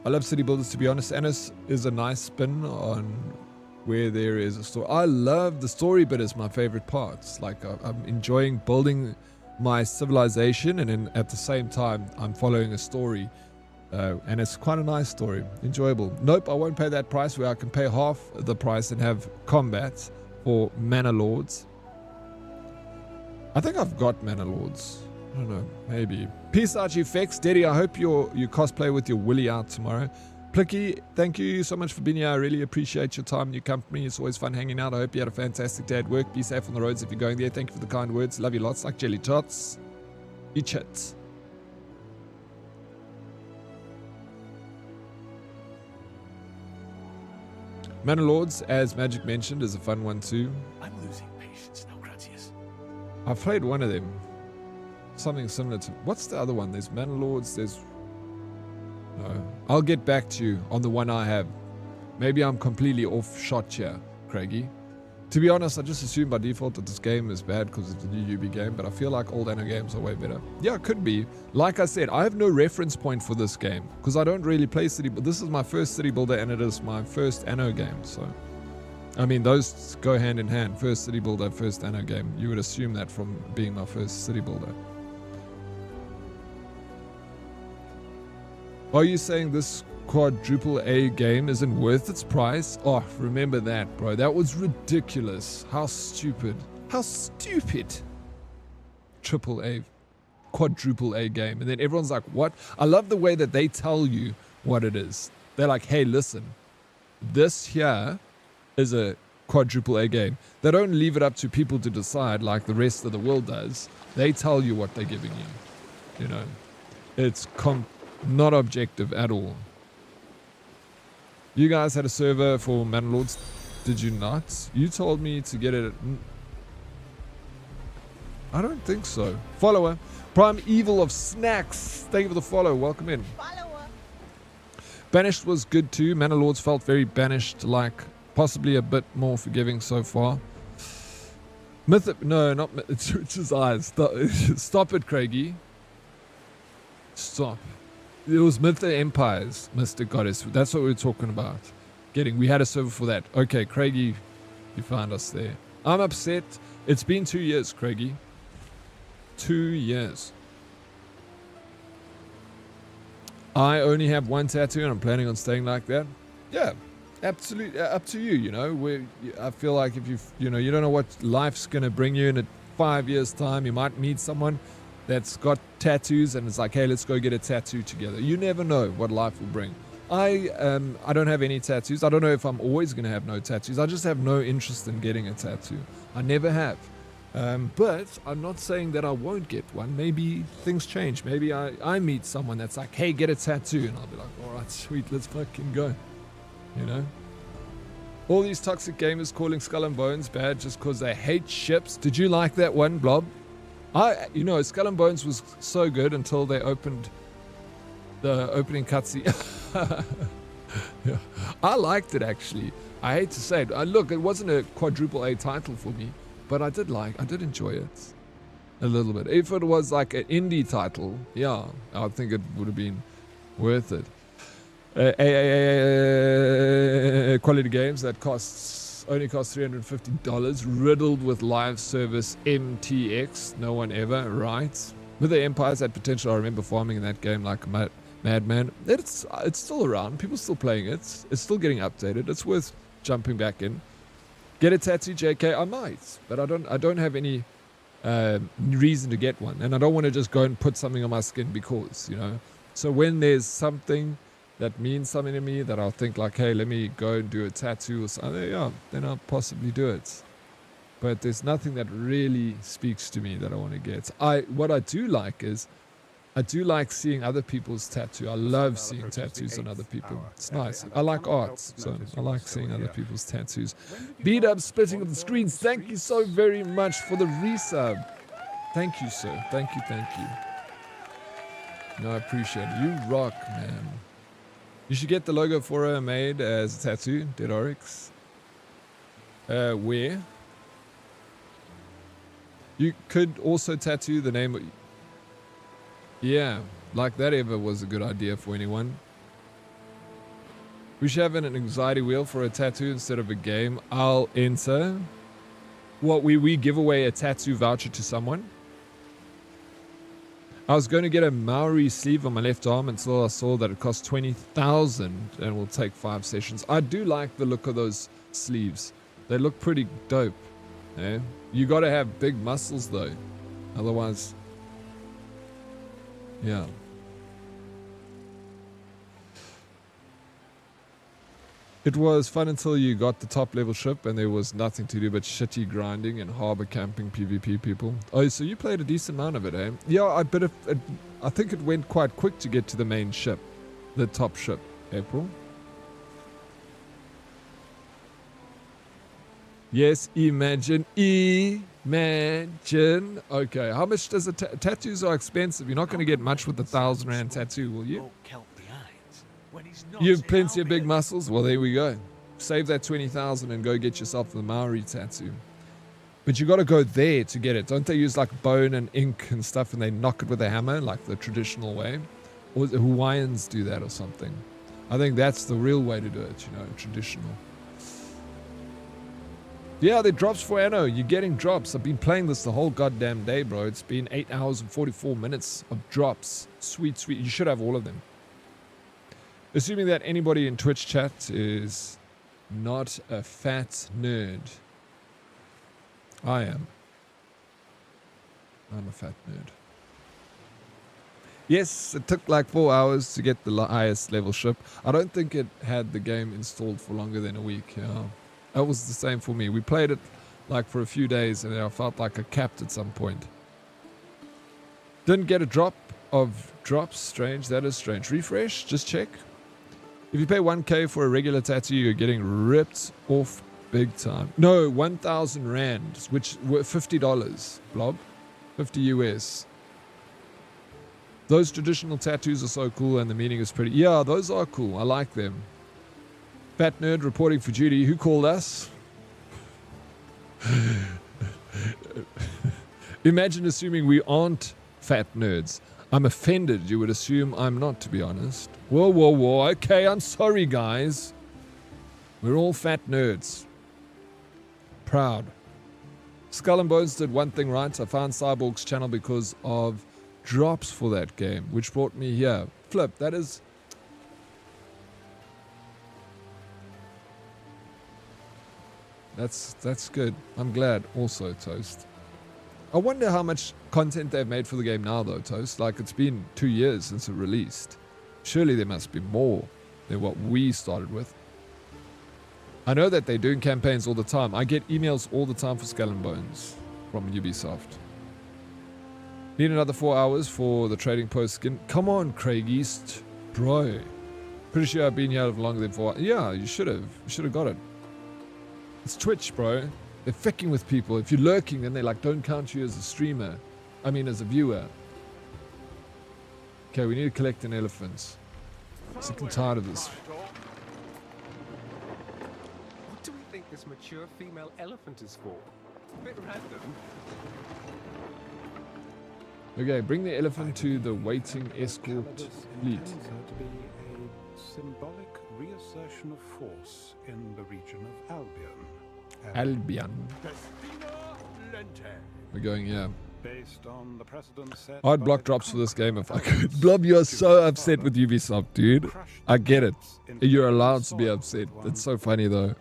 I love city builders, to be honest. Annis is a nice spin on where there is a story. I love the story bit is my favorite parts. Like I'm enjoying building my civilization, and then at the same time I'm following a story, and it's quite a nice story, enjoyable. Nope, I won't pay that price. Where I can pay half the price and have combat for Manor Lords. I think I've got Manor Lords. I don't know, maybe. Peace out, you Fex. Daddy, I hope you cosplay with your Willy out tomorrow. Plicky, thank you so much for being here. I really appreciate your time and your company. It's always fun hanging out. I hope you had a fantastic day at work. Be safe on the roads if you're going there. Thank you for the kind words. Love you lots, like jelly tots. Eat it. Manor Lords, as Magic mentioned, is a fun one too. I'm losing patience now, Gratius. I've played one of them. Something similar to... What's the other one? There's Manor Lords, there's... No. I'll get back to you on the one I have. Maybe I'm completely off shot here, Craigie. To be honest, I just assume by default that this game is bad because it's a new UB game, but I feel like old Anno games are way better. Yeah, it could be. Like I said, I have no reference point for this game because I don't really play city, but this is my first city builder and it is my first Anno game, so... I mean, those go hand in hand. First city builder, first Anno game. You would assume that from being my first city builder. Are you saying this quadruple A game isn't worth its price? Oh, remember that, bro. That was ridiculous. How stupid. How stupid. Triple A, quadruple A game. And then everyone's like, what? I love the way that they tell you what it is. They're like, hey, listen, this here is a quadruple A game. They don't leave it up to people to decide like the rest of the world does. They tell you what they're giving you. You know, it's not objective at all. You guys had a server for Manor Lords, did you not? You told me to get it. I don't think so. Follower. Prime Evil of Snacks. Thank you for the follow. Welcome in. Follower. Banished was good too. Manor Lords felt very banished-like. Possibly a bit more forgiving so far. No, not it's Rich's eyes. Stop it, Craigie. Stop. It was Myth of Empires, Mr. Goddess. That's what we were talking about. We had a server for that. Okay, Craigie, you find us there. I'm upset. It's been 2 years, Craigie. 2 years. I only have one tattoo and I'm planning on staying like that. Yeah, absolutely. Up to you, you know. I feel like if you know, you don't know what life's going to bring you in 5 years' time. You might meet someone that's got tattoos and it's like, hey, let's go get a tattoo together. You never know what life will bring. I don't have any tattoos. I don't know if I'm always going to have no tattoos. I just have no interest in getting a tattoo. I never have. But I'm not saying that I won't get one. Maybe things change. Maybe I meet someone that's like, hey, get a tattoo. And I'll be like, all right, sweet, let's fucking go. You know? All these toxic gamers calling Skull and Bones bad just because they hate ships. Did you like that one, Blob? You know, Skull and Bones was so good until they opened the opening cutscene. Yeah. I liked it, actually. I hate to say it. Look, it wasn't a quadruple A title for me, but I did enjoy it a little bit. If it was like an indie title, yeah, I think it would have been worth it. Quality games that only cost $350, riddled with live service MTX. No one ever, right? With the Empires had potential. I remember farming in that game like a madman. It's still around. People still playing it. It's still getting updated. It's worth jumping back in. Get a tattoo, JK. I might, but I don't have any reason to get one, and I don't want to just go and put something on my skin because, you know. So when there's something that means something to me that I'll think like, hey, let me go and do a tattoo or something, yeah, then I'll possibly do it. But there's nothing that really speaks to me that I want to get. What I do like is, I do like seeing other people's tattoo. I love seeing tattoos on other people. It's nice. I like art, so I like seeing other people's tattoos. Beat up splitting of the screens. Thank you so very much for the resub. Thank you, sir. Thank you. No, I appreciate it. You rock, man. You should get the logo for her made as a tattoo, Dead Oryx. Where? You could also tattoo the name. Yeah, like that ever was a good idea for anyone. We should have an anxiety wheel for a tattoo instead of a game. I'll enter. What, we give away a tattoo voucher to someone? I was going to get a Maori sleeve on my left arm until I saw that it cost 20,000 and will take 5 sessions. I do like the look of those sleeves. They look pretty dope. Yeah? You got to have big muscles though. Otherwise, yeah. It was fun until you got the top level ship and there was nothing to do but shitty grinding and harbor camping PvP people. Oh, so you played a decent amount of it, eh? Yeah, I think it went quite quick to get to the main ship. The top ship. April? Yes, imagine. Imagine. Okay, how much does tattoos are expensive? You're not going to get much with a 1,000 rand tattoo, will you? You have plenty of big muscles? Well, there we go. Save that 20,000 and go get yourself the Maori tattoo. But you got to go there to get it. Don't they use like bone and ink and stuff and they knock it with a hammer like the traditional way? Or the Hawaiians do that or something. I think that's the real way to do it, you know, traditional. Yeah, the drops for Anno. You're getting drops. I've been playing this the whole goddamn day, bro. It's been 8 hours and 44 minutes of drops. Sweet, sweet. You should have all of them. Assuming that anybody in Twitch chat is not a fat nerd. I am. I'm a fat nerd. Yes, it took like 4 hours to get the highest level ship. I don't think it had the game installed for longer than a week. Yeah. That was the same for me. We played it like for a few days and I felt like I capped at some point. Didn't get a drop of drops. Strange. That is strange. Refresh. Just check. If you pay 1k for a regular tattoo, you're getting ripped off big time. No, 1,000 rand, which were $50, Blob. 50 US. Those traditional tattoos are so cool and the meaning is pretty. Yeah, those are cool. I like them. Fat nerd reporting for duty. Who called us? Imagine assuming we aren't fat nerds. I'm offended. You would assume I'm not, to be honest. Whoa, whoa, whoa. Okay, I'm sorry, guys. We're all fat nerds. Proud. Skull and Bones did one thing right. I found Cyborg's channel because of drops for that game, which brought me here. Flip, that is... That's good. I'm glad also, Toast. I wonder how much content they've made for the game now, though, Toast. Like, it's been 2 years since it released. Surely there must be more than what we started with. I know that they're doing campaigns all the time. I get emails all the time for Skull and Bones from Ubisoft. Need another 4 hours for the trading post skin. Come on, Craig East. Bro. Pretty sure I've been here longer than 4 hours. Yeah, you should have. You should have got it. It's Twitch, bro. They're ficking with people. If you're lurking, then they like don't count you as a streamer. I mean, as a viewer. Okay, we need to collect an elephant. Sick and tired of this. What do we think this mature female elephant is for? A bit random. Okay, bring the elephant to the waiting escort fleet. To be a symbolic reassertion of force in the region of Albion. Albion. We're going, yeah. Based on the precedent set I'd block drops for this game if I could. Blob, you're so upset with Ubisoft, dude. I get it. You're allowed to be upset. It's so funny, though.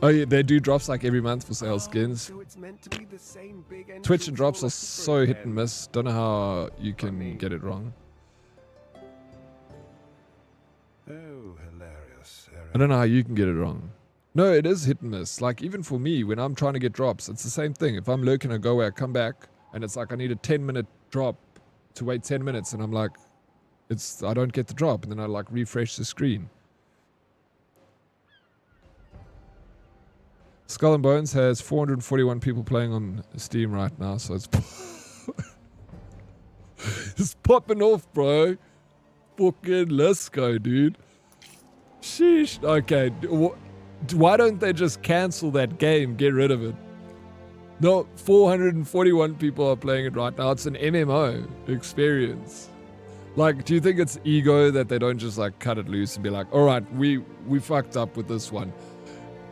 Oh, yeah, they do drops like every month for sale skins. Twitch and drops are so hit and miss. Don't know how you can get it wrong. Oh, hilarious. I don't know how you can get it wrong. No, it is hit and miss. Like, even for me, when I'm trying to get drops, it's the same thing. If I'm lurking, I go away, I come back, and it's like I need a 10-minute drop to wait 10 minutes, and I'm like, I don't get the drop, and then I like refresh the screen. Skull and Bones has 441 people playing on Steam right now, so it's it's popping off, bro. Fucking let's go, dude. Sheesh. Okay, why don't they just cancel that game? Get rid of it. No, 441 people are playing it right now. It's an MMO experience. Like, do you think it's ego that they don't just like cut it loose and be like, all right, we fucked up with this one?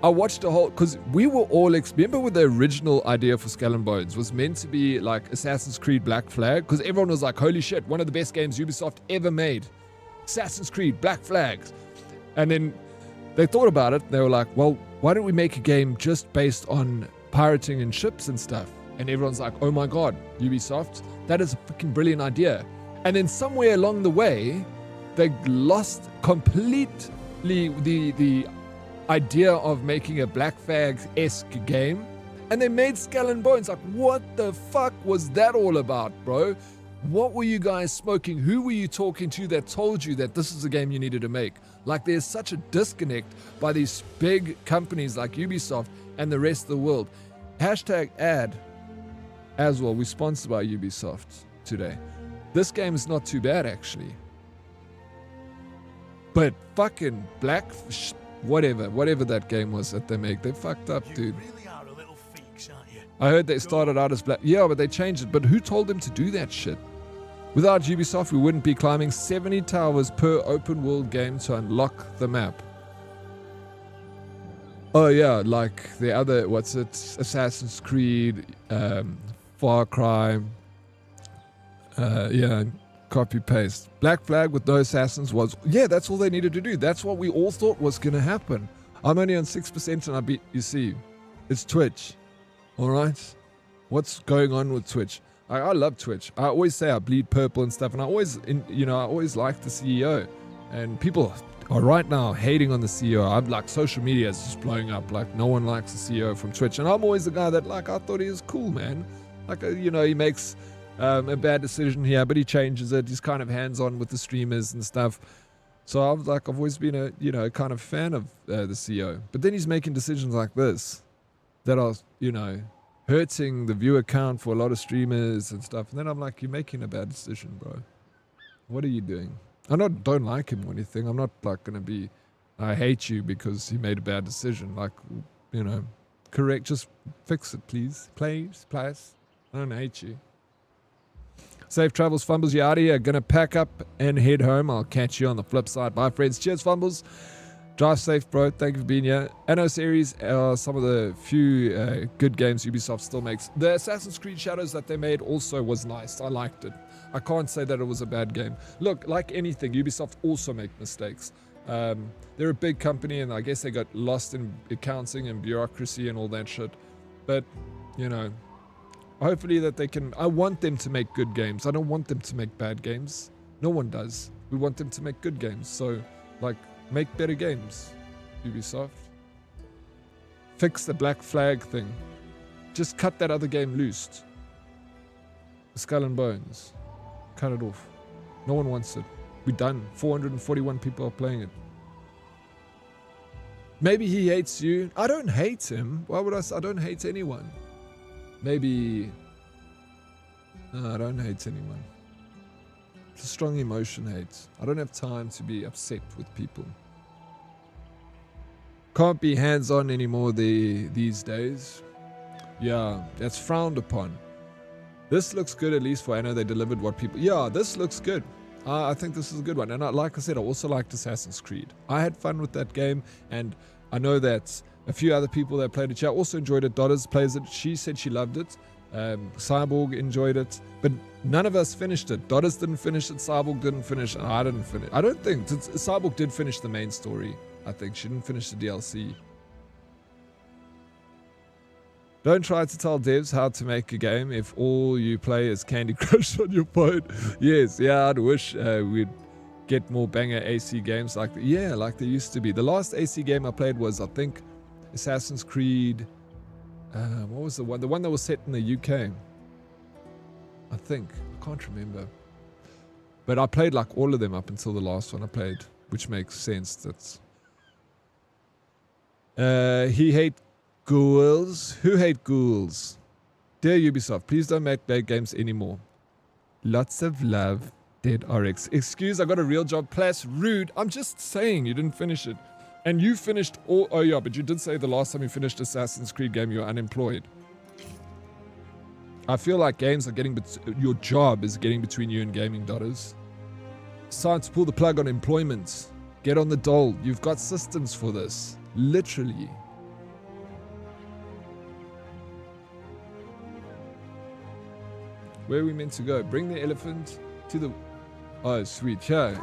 I watched a whole, because we were all, remember with the original idea for Skull and Bones was meant to be like Assassin's Creed Black Flag, because everyone was like, holy shit, one of the best games Ubisoft ever made. Assassin's Creed Black Flags. And then they thought about it, and they were like, well, why don't we make a game just based on pirating and ships and stuff? And everyone's like, oh my god, Ubisoft, that is a freaking brilliant idea. And then somewhere along the way, they lost completely the idea of making a Black Flag-esque game, and they made Skull and Bones. Like, what the fuck was that all about, bro? What were you guys smoking? Who were you talking to that told you that this is a game you needed to make? Like, there's such a disconnect by these big companies like Ubisoft and the rest of the world. Hashtag ad as well. We're sponsored by Ubisoft today. This game is not too bad, actually. But fucking whatever that game was that they make, they fucked up, dude. Really are a little freaks, aren't you? I heard they started out as black. Yeah, but they changed it. But who told them to do that shit? Without Ubisoft, we wouldn't be climbing 70 towers per open world game to unlock the map. Oh yeah, like the other, what's it? Assassin's Creed, Far Cry. Yeah, copy paste. Black Flag with no assassins was, yeah, that's all they needed to do. That's what we all thought was going to happen. I'm only on 6% and I beat, you see, it's Twitch. All right. What's going on with Twitch? I love Twitch. I always say I bleed purple and stuff. And I always, I always like the CEO, and people are right now hating on the CEO. I'm like, social media is just blowing up. Like, no one likes the CEO from Twitch. And I'm always the guy that, like, I thought he was cool, man. Like, he makes a bad decision here, but he changes it. He's kind of hands-on with the streamers and stuff. So I've always been a, kind of fan of the CEO. But then he's making decisions like this that are, hurting the viewer count for a lot of streamers and stuff. And then I'm like, you're making a bad decision, bro. What are you doing? I don't like him or anything. I'm not like going to be, I hate you because he made a bad decision. Like, correct. Just fix it, please. Please. I don't hate you. Safe travels, Fumbles. You out of here. Gonna pack up and head home. I'll catch you on the flip side. Bye, friends. Cheers, Fumbles. Drive safe, bro. Thank you for being here. Anno series are some of the few good games Ubisoft still makes. The Assassin's Creed Shadows that they made also was nice. I liked it. I can't say that it was a bad game. Look, like anything, Ubisoft also make mistakes. They're a big company, and I guess they got lost in accounting and bureaucracy and all that shit. But, you know, hopefully that they can... I want them to make good games. I don't want them to make bad games. No one does. We want them to make good games. So, like... make better games, Ubisoft. Fix the Black Flag thing. Just cut that other game loose. Skull and Bones. Cut it off. No one wants it. We're done. 441 people are playing it. Maybe he hates you. I don't hate him. Why would I don't hate anyone. Maybe... No, I don't hate anyone. It's a strong emotion, hate. I don't have time to be upset with people. Can't be hands-on anymore these days. Yeah, that's frowned upon. This looks good, at least for Anno. They delivered what people... Yeah, this looks good. I think this is a good one. And like I said, I also liked Assassin's Creed. I had fun with that game, and I know that a few other people that played it, I also enjoyed it. Dotters plays it. She said she loved it. Cyborg enjoyed it, but none of us finished it. Dotters didn't finish it, Cyborg didn't finish it, and I didn't finish it. I don't think... Cyborg did finish the main story, I think. She didn't finish the DLC. Don't try to tell devs how to make a game if all you play is Candy Crush on your phone. Yes, yeah, I'd wish we'd get more banger AC games like like they used to be. The last AC game I played was, I think, Assassin's Creed... what was the one? The one that was set in the UK. I think. I can't remember. But I played like all of them up until the last one I played, which makes sense. That's... he hate ghouls. Who hate ghouls? Dear Ubisoft, please don't make bad games anymore. Lots of love, Dead RX. Excuse, I got a real job. Plus, rude. I'm just saying you didn't finish it. And you finished all... Oh yeah, but you did say the last time you finished Assassin's Creed game, you were unemployed. I feel like games are getting... Your job is getting between you and gaming, Dotters. It's time to pull the plug on employment. Get on the dole. You've got systems for this. Literally. Where are we meant to go? Bring the elephant to the... Oh, sweet. Yeah.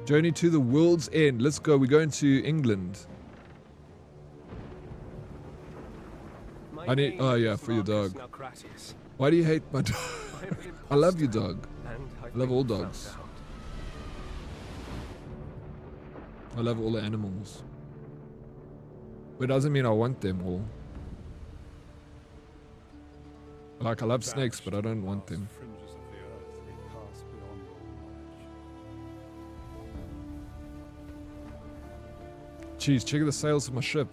Journey to the world's end. Let's go. We're going to England. I need... Oh, yeah, for your dog. Why do you hate my dog? I love your dog. I love all dogs. I love all the animals. But it doesn't mean I want them all. Like, I love snakes, but I don't want them. Jeez, check the sails of my ship.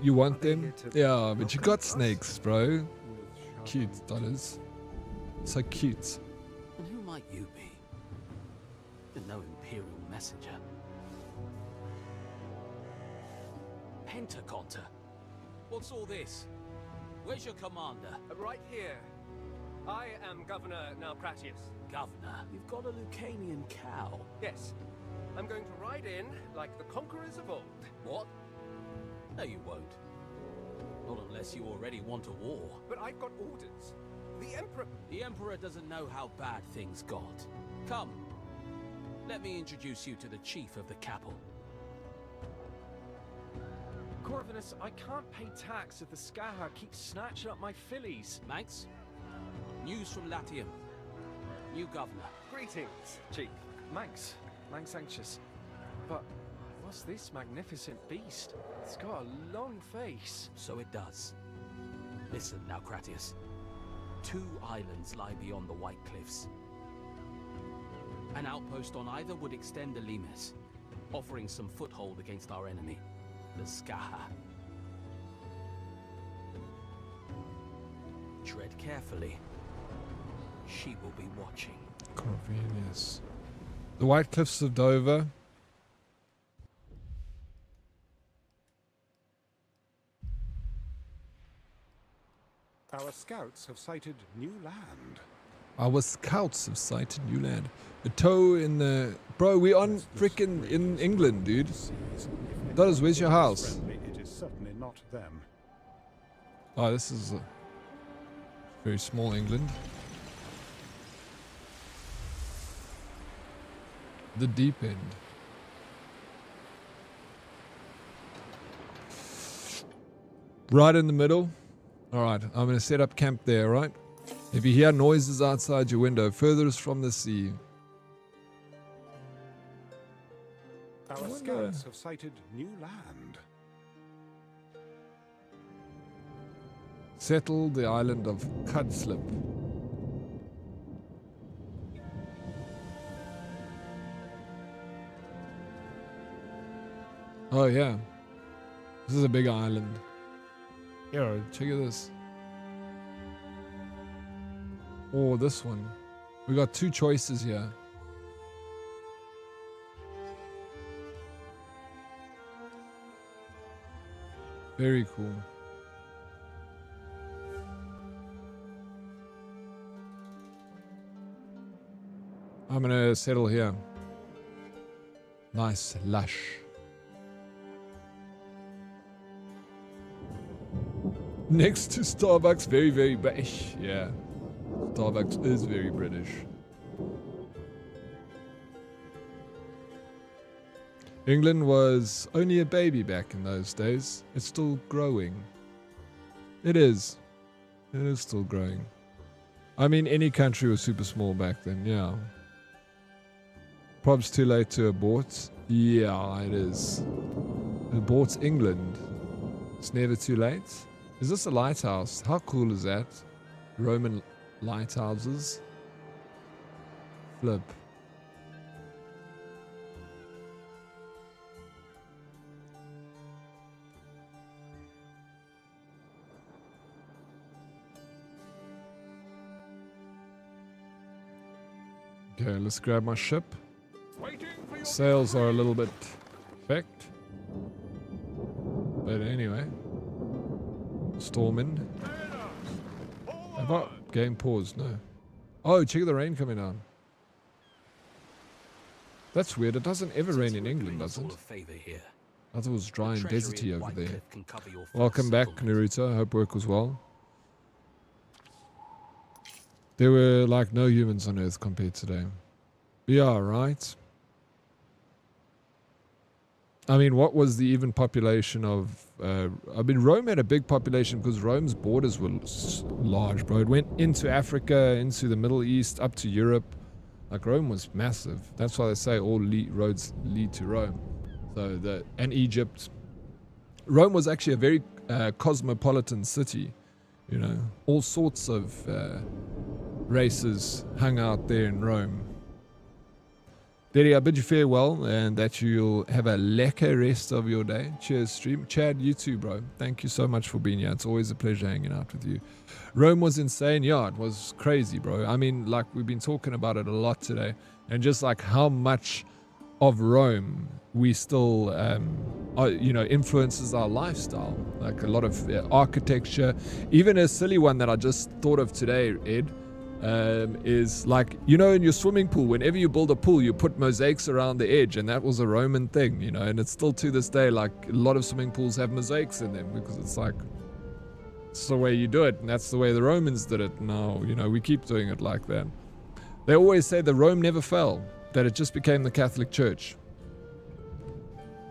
You want them? Yeah, but you got snakes, bro. Cute, Dollars. So cute. And who might you be? You're no Imperial messenger. Pentaconter. What's all this? Where's your commander? Right here. I am Governor Naucratius. Governor? You've got a Lucanian cow. Yes. I'm going to ride in like the conquerors of old. What? No, you won't. Not unless you already want a war. But I've got orders. The Emperor... The Emperor doesn't know how bad things got. Come. Let me introduce you to the chief of the capital. Corvinus, I can't pay tax if the Skaha keeps snatching up my fillies. Manx? News from Latium. New governor. Greetings, Chief. Manx anxious. But what's this magnificent beast? It's got a long face. So it does. Listen, Naucratius. 2 islands lie beyond the White Cliffs. An outpost on either would extend the Limes, offering some foothold against our enemy, the Skaha. Tread carefully. She will be watching. Corvinus. The White Cliffs of Dover. Our scouts have sighted new land. Our scouts have sighted new land. A toe in the... Bro, we on frickin' in England, dude. Doris, where's your house? It is certainly not them. Oh, this is very small England. The deep end. Right in the middle. Alright, I'm going to set up camp there, right? If you hear noises outside your window, furthest from the sea. Our scouts have sighted new land. Settle the island of Cudslip. Oh yeah. This is a big island. Here, check out this. Oh, this one. We got two choices here. Very cool. I'm gonna settle here. Nice, lush. Next to Starbucks, very, very British. Yeah, Starbucks is very British. England was only a baby back in those days. It's still growing. It is. It is still growing. I mean, any country was super small back then, yeah. Probs too late to abort. Yeah, it is. Abort England. It's never too late. Is this a lighthouse? How cool is that? Roman lighthouses. Flip. Okay, let's grab my ship. Sails are a little bit fecked. But anyway. Storming. Have I? Game paused, no. Oh, check the rain coming down. That's weird. It doesn't ever rain in England, does it? I thought it was dry and deserty over there. Welcome back, Naruto. I hope work was well. There were like no humans on Earth compared to today. Yeah, right. I mean, what was the even population of... I mean, Rome had a big population because Rome's borders were large, bro. It went into Africa, into the Middle East, up to Europe. Like, Rome was massive. That's why they say all roads lead to Rome. So and Egypt. Rome was actually a very cosmopolitan city. You know, all sorts of races hung out there in Rome. Daddy, I bid you farewell and that you'll have a lekker rest of your day. Cheers, stream. Chad, you too, bro. Thank you so much for being here. It's always a pleasure hanging out with you. Rome was insane. Yeah, it was crazy, bro. I mean, like, we've been talking about it a lot today. And just like how much of Rome we still, you know, influences our lifestyle. Like a lot of architecture. Even a silly one that I just thought of today, Ed. Is like, you know, in your swimming pool, whenever you build a pool, you put mosaics around the edge, and that was a Roman thing, you know, and it's still to this day, like, a lot of swimming pools have mosaics in them because it's like, it's the way you do it, and that's the way the Romans did it. Now, you know, we keep doing it like that. They always say that Rome never fell, that it just became the Catholic Church,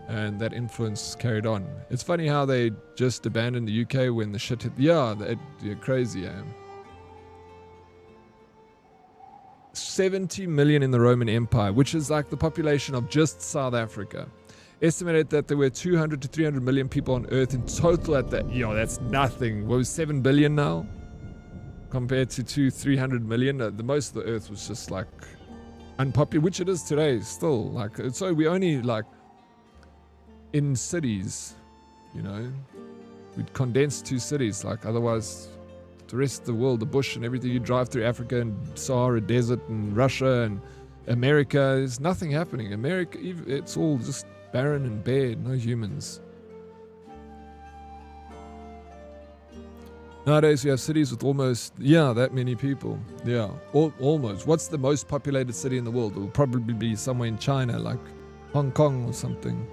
and that influence carried on. It's funny how they just abandoned the UK when the shit hit. Yeah, they're crazy, yeah. 70 million in the Roman Empire, which is like the population of just South Africa. Estimated that there were 200 to 300 million people on Earth in total at that. Yo, that's nothing. What was 7 billion now? Compared to 300 million. The most of the Earth was just like unpopular, which it is today still. Like, so we only like in cities, you know, we'd condense 2 cities. Like, otherwise, the rest of the world, the bush and everything, you drive through Africa and Sahara Desert and Russia and America, there's nothing happening. America, it's all just barren and bare, no humans. Nowadays we have cities with almost, that many people. Yeah, almost. What's the most populated city in the world? It will probably be somewhere in China, like Hong Kong or something.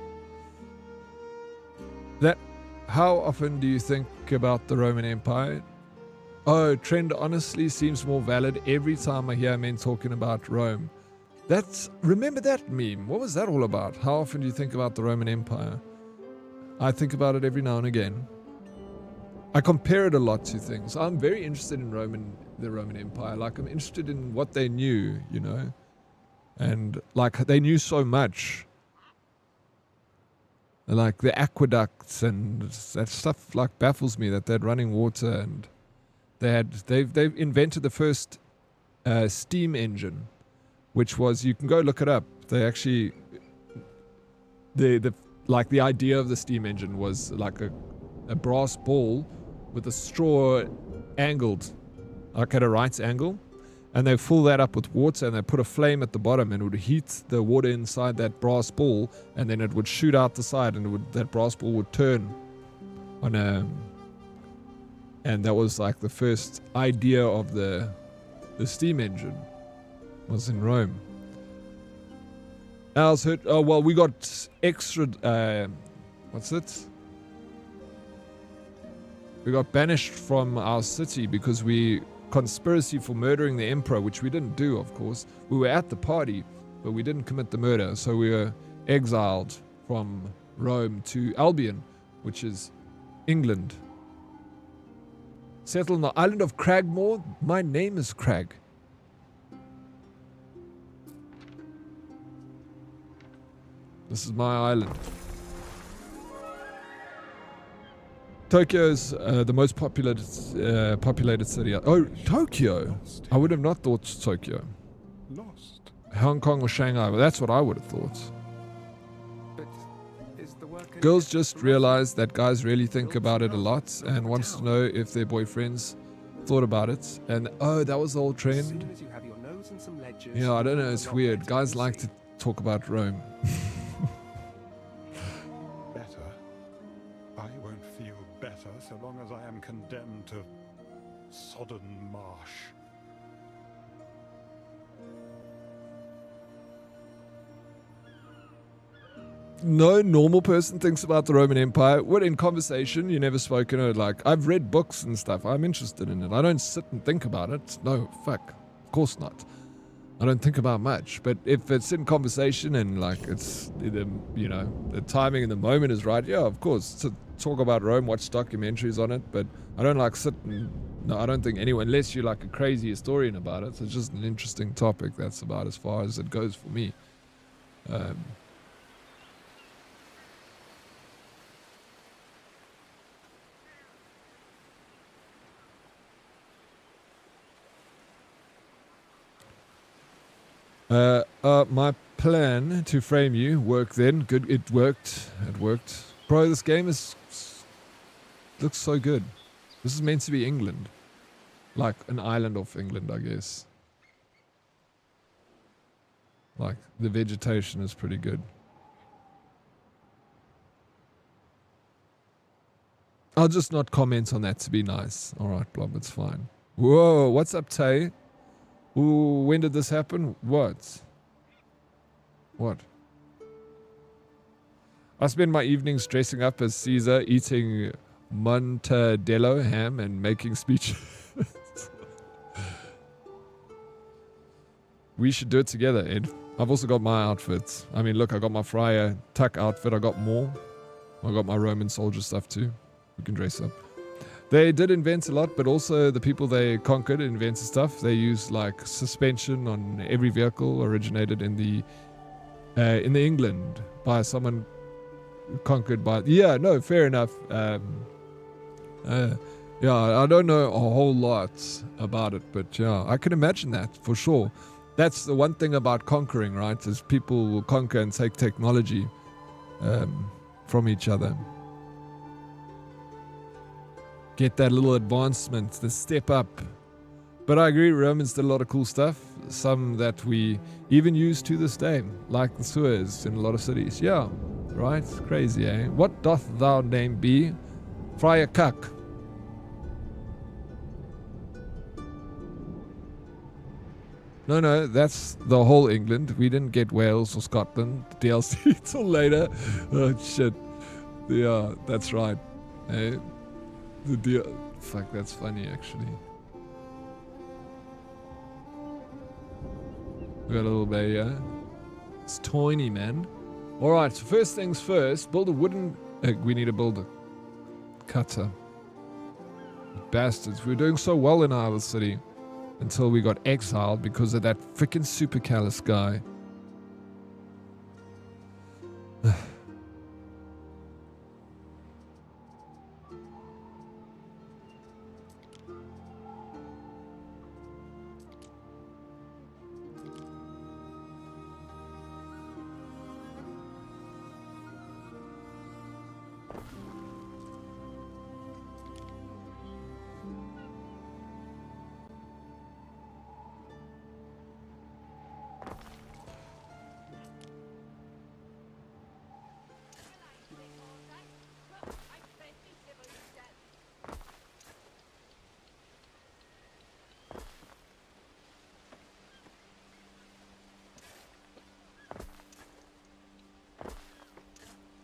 How often do you think about the Roman Empire? Oh, trend honestly seems more valid every time I hear men talking about Rome. Remember that meme? What was that all about? How often do you think about the Roman Empire? I think about it every now and again. I compare it a lot to things. I'm very interested in the Roman Empire. Like, I'm interested in what they knew, you know? And, like, they knew so much. Like, the aqueducts and that stuff, like, baffles me, that they had running water, and they've invented the first steam engine, which was, you can go look it up. They actually, the idea of the steam engine was like a brass ball with a straw angled, like at a right angle, and they fill that up with water, and they put a flame at the bottom, and it would heat the water inside that brass ball, and then it would shoot out the side, and that brass ball would turn on and that was like the first idea of the steam engine was in Rome. Else heard, we got extra, we got banished from our city because we conspiracy for murdering the emperor, which we didn't do, of course. We were at the party, but we didn't commit the murder, so we were exiled from Rome to Albion, which is England. Settled on the island of Cragmore. My name is Crag. This is my island. Tokyo is the most populated city. Oh, Tokyo! I would have not thought Tokyo. Lost. Hong Kong or Shanghai, but that's what I would have thought. Girls just realized that guys really think about it a lot and wants to know if their boyfriends thought about it. And that was the whole trend. Yeah, I don't know, it's weird. Guys like to talk about Rome. Better? I won't feel better so long as I am condemned to sodden marsh. No normal person thinks about the Roman Empire. What, in conversation, you never spoken, like, I've read books and stuff. I'm interested in it. I don't sit and think about it. No, fuck. Of course not. I don't think about much. But if it's in conversation and, like, it's, the timing and the moment is right, yeah, of course. To talk about Rome, watch documentaries on it. But I don't, like, sit and, no, I don't think anyone, unless you're, like, a crazy historian about it. It's just an interesting topic. That's about as far as it goes for me. My plan to frame you worked then. Good, it worked. It worked. Bro, this game looks so good. This is meant to be England. Like an island off England, I guess. Like, the vegetation is pretty good. I'll just not comment on that to be nice. Alright, Blob, it's fine. Whoa, what's up, Tay? Ooh, when did this happen? What? I spend my evenings dressing up as Caesar, eating Montadello ham and making speeches. We should do it together, Ed. I've also got my outfits. I mean, look, I got my Friar Tuck outfit. I got more. I got my Roman soldier stuff too. We can dress up. They did invent a lot, but also the people they conquered invented stuff. They used like suspension on every vehicle, originated in the England by someone conquered by. Yeah, no, fair enough. Yeah, I don't know a whole lot about it, but yeah, I can imagine that for sure. That's the one thing about conquering, right? Is people will conquer and take technology from each other. Get that little advancement, the step up. But I agree, Romans did a lot of cool stuff. Some that we even use to this day, like the sewers in a lot of cities. Yeah, right? Crazy, eh? What doth thou name be? Friar Cuck. No, that's the whole England. We didn't get Wales or Scotland DLC till later. Oh shit. Yeah, that's right. Hey, the deal. Fuck, that's funny actually. We got a little bit here. It's tiny, man. Alright, so first things first, build a wooden... we need to build a cutter. Bastards. We were doing so well in our city until we got exiled because of that freaking super callous guy.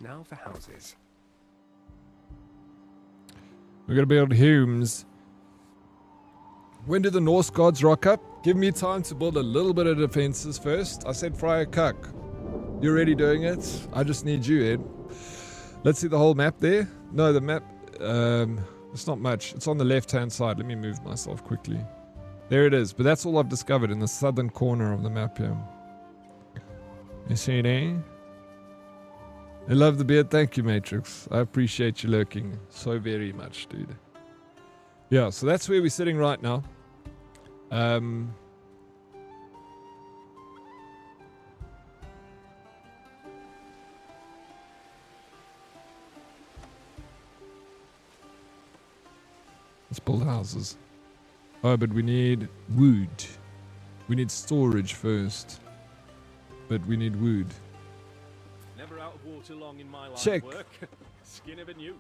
Now for houses. We're gonna build homes. When do the Norse gods rock up? Give me time to build a little bit of defenses first. I said Friar Cuck. You're already doing it. I just need you, Ed. Let's see the whole map there. No, the map, it's not much. It's on the left-hand side. Let me move myself quickly. There it is. But that's all I've discovered in the southern corner of the map here. You see it, eh? I love the beard. Thank you, Matrix. I appreciate you lurking so very much, dude. Yeah, so that's where we're sitting right now. Let's build houses. Oh, but we need wood. We need storage first. But we need wood. Never out of water long in my line Check. of work. Skin of a new.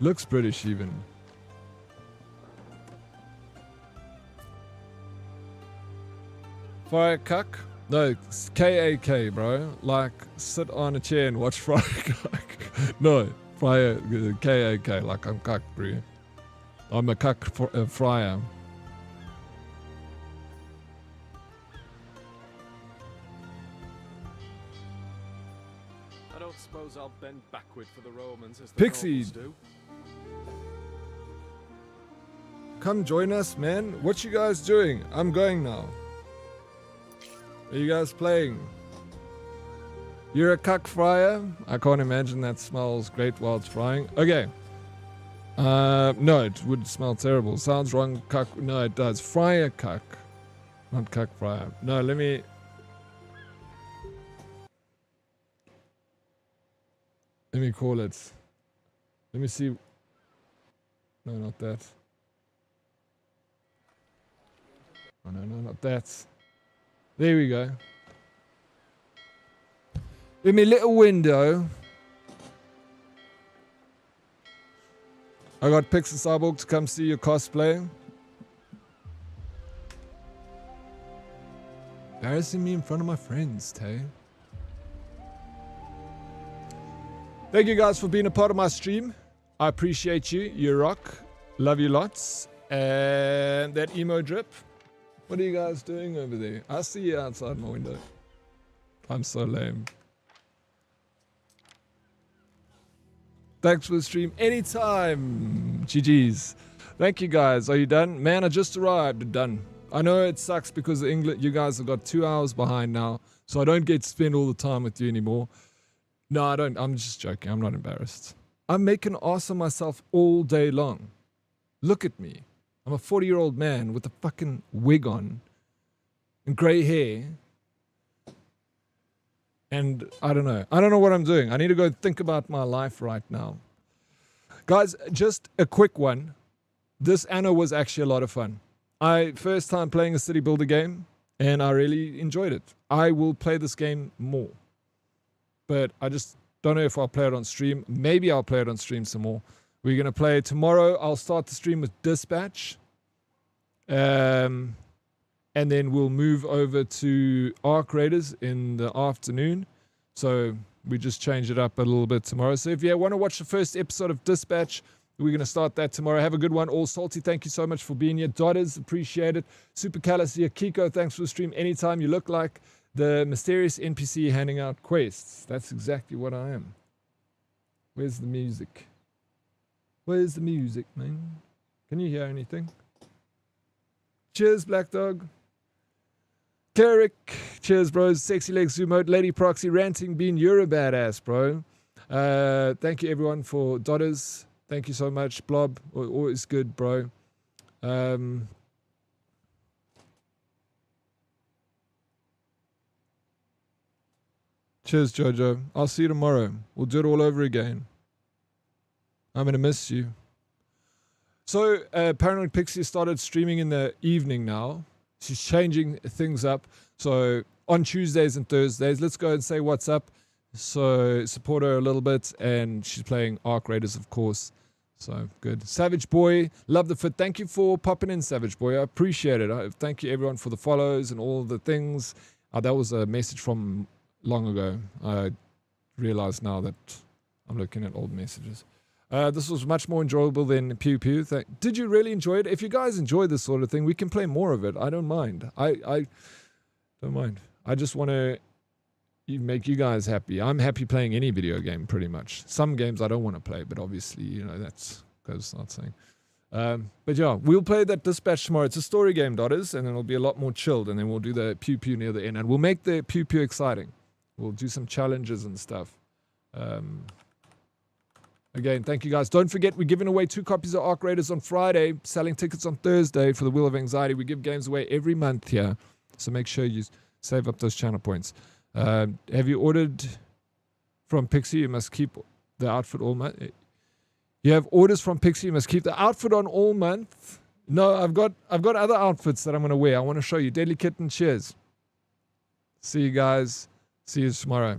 Looks British even. Friar Cuck? No, it's K-A-K, bro. Like, sit on a chair and watch Friar Cuck. No, Friar, K-A-K, like I'm cuck, bro. I'm a cuck friar. I don't suppose I'll bend backward for the Romans as the Pixie. Normans do. Come join us, man. What you guys doing? I'm going now. Are you guys playing? You're a cuck fryer? I can't imagine that smells great while it's frying. Okay. No, it would smell terrible. Sounds wrong, cuck. No, it does. Fryer cuck. Not cuck fryer. No, let me call it. Let me see. No, not that. Oh, no, not that. There we go. In my little window, I got Pixel Cyborg to come see your cosplay. Embarrassing me in front of my friends, Tay. Thank you guys for being a part of my stream. I appreciate you. You rock. Love you lots. And that emo drip. What are you guys doing over there? I see you outside my window. I'm so lame. Thanks for the stream. Anytime. GG's. Thank you guys. Are you done? Man, I just arrived. Done. I know it sucks because England, you guys have got 2 hours behind now. So I don't get to spend all the time with you anymore. No, I don't. I'm just joking. I'm not embarrassed. I'm making ass of myself all day long. Look at me. I'm a 40-year-old man with a fucking wig on and grey hair. And I don't know. I don't know what I'm doing. I need to go think about my life right now. Guys, just a quick one. This Anno was actually a lot of fun. First time playing a city builder game, and I really enjoyed it. I will play this game more. But I just don't know if I'll play it on stream. Maybe I'll play it on stream some more. We're going to play tomorrow. I'll start the stream with Dispatch. And and then we'll move over to Arc Raiders in the afternoon. So we just change it up a little bit tomorrow. So if you want to watch the first episode of Dispatch, we're going to start that tomorrow. Have a good one. All Salty, thank you so much for being here. Dodders, appreciate it. Super Callus here. Kiko, thanks for the stream. Anytime. You look like the mysterious NPC handing out quests. That's exactly what I am. Where's the music? Where's the music, man? Can you hear anything? Cheers, Black Dog. Carrick, cheers, bros. Sexy Legs Zoom Mode, Lady Proxy, Ranting Bean, you're a badass, bro. Thank you, everyone, for Dodders. Thank you so much. Blob, always good, bro. Cheers, Jojo. I'll see you tomorrow. We'll do it all over again. I'm going to miss you. So, Paranoid Pixie started streaming in the evening now. She's changing things up. So, on Tuesdays and Thursdays, let's go and say what's up. So, support her a little bit. And she's playing Arc Raiders, of course. So, good. Savage Boy, love the fit. Thank you for popping in, Savage Boy. I appreciate it. Thank you, everyone, for the follows and all the things. That was a message from long ago. I realize now that I'm looking at old messages. This was much more enjoyable than Pew Pew. Did you really enjoy it? If you guys enjoy this sort of thing, we can play more of it. I don't mind. I don't mind. I just want to make you guys happy. I'm happy playing any video game, pretty much. Some games I don't want to play, but obviously, you know, that's goes without saying. But yeah, we'll play that Dispatch tomorrow. It's a story game, Dodders, and then it'll be a lot more chilled, and then we'll do the Pew Pew near the end, and we'll make the Pew Pew exciting. We'll do some challenges and stuff. Again, thank you guys. Don't forget, we're giving away 2 copies of Arc Raiders on Friday, selling tickets on Thursday for the Wheel of Anxiety. We give games away every month here, so make sure you save up those channel points. Have you ordered from Pixie? You must keep the outfit all month. You have orders from Pixie. You must keep the outfit on all month. No, I've got other outfits that I'm going to wear. I want to show you. Deadly Kitten, cheers. See you guys. See you tomorrow.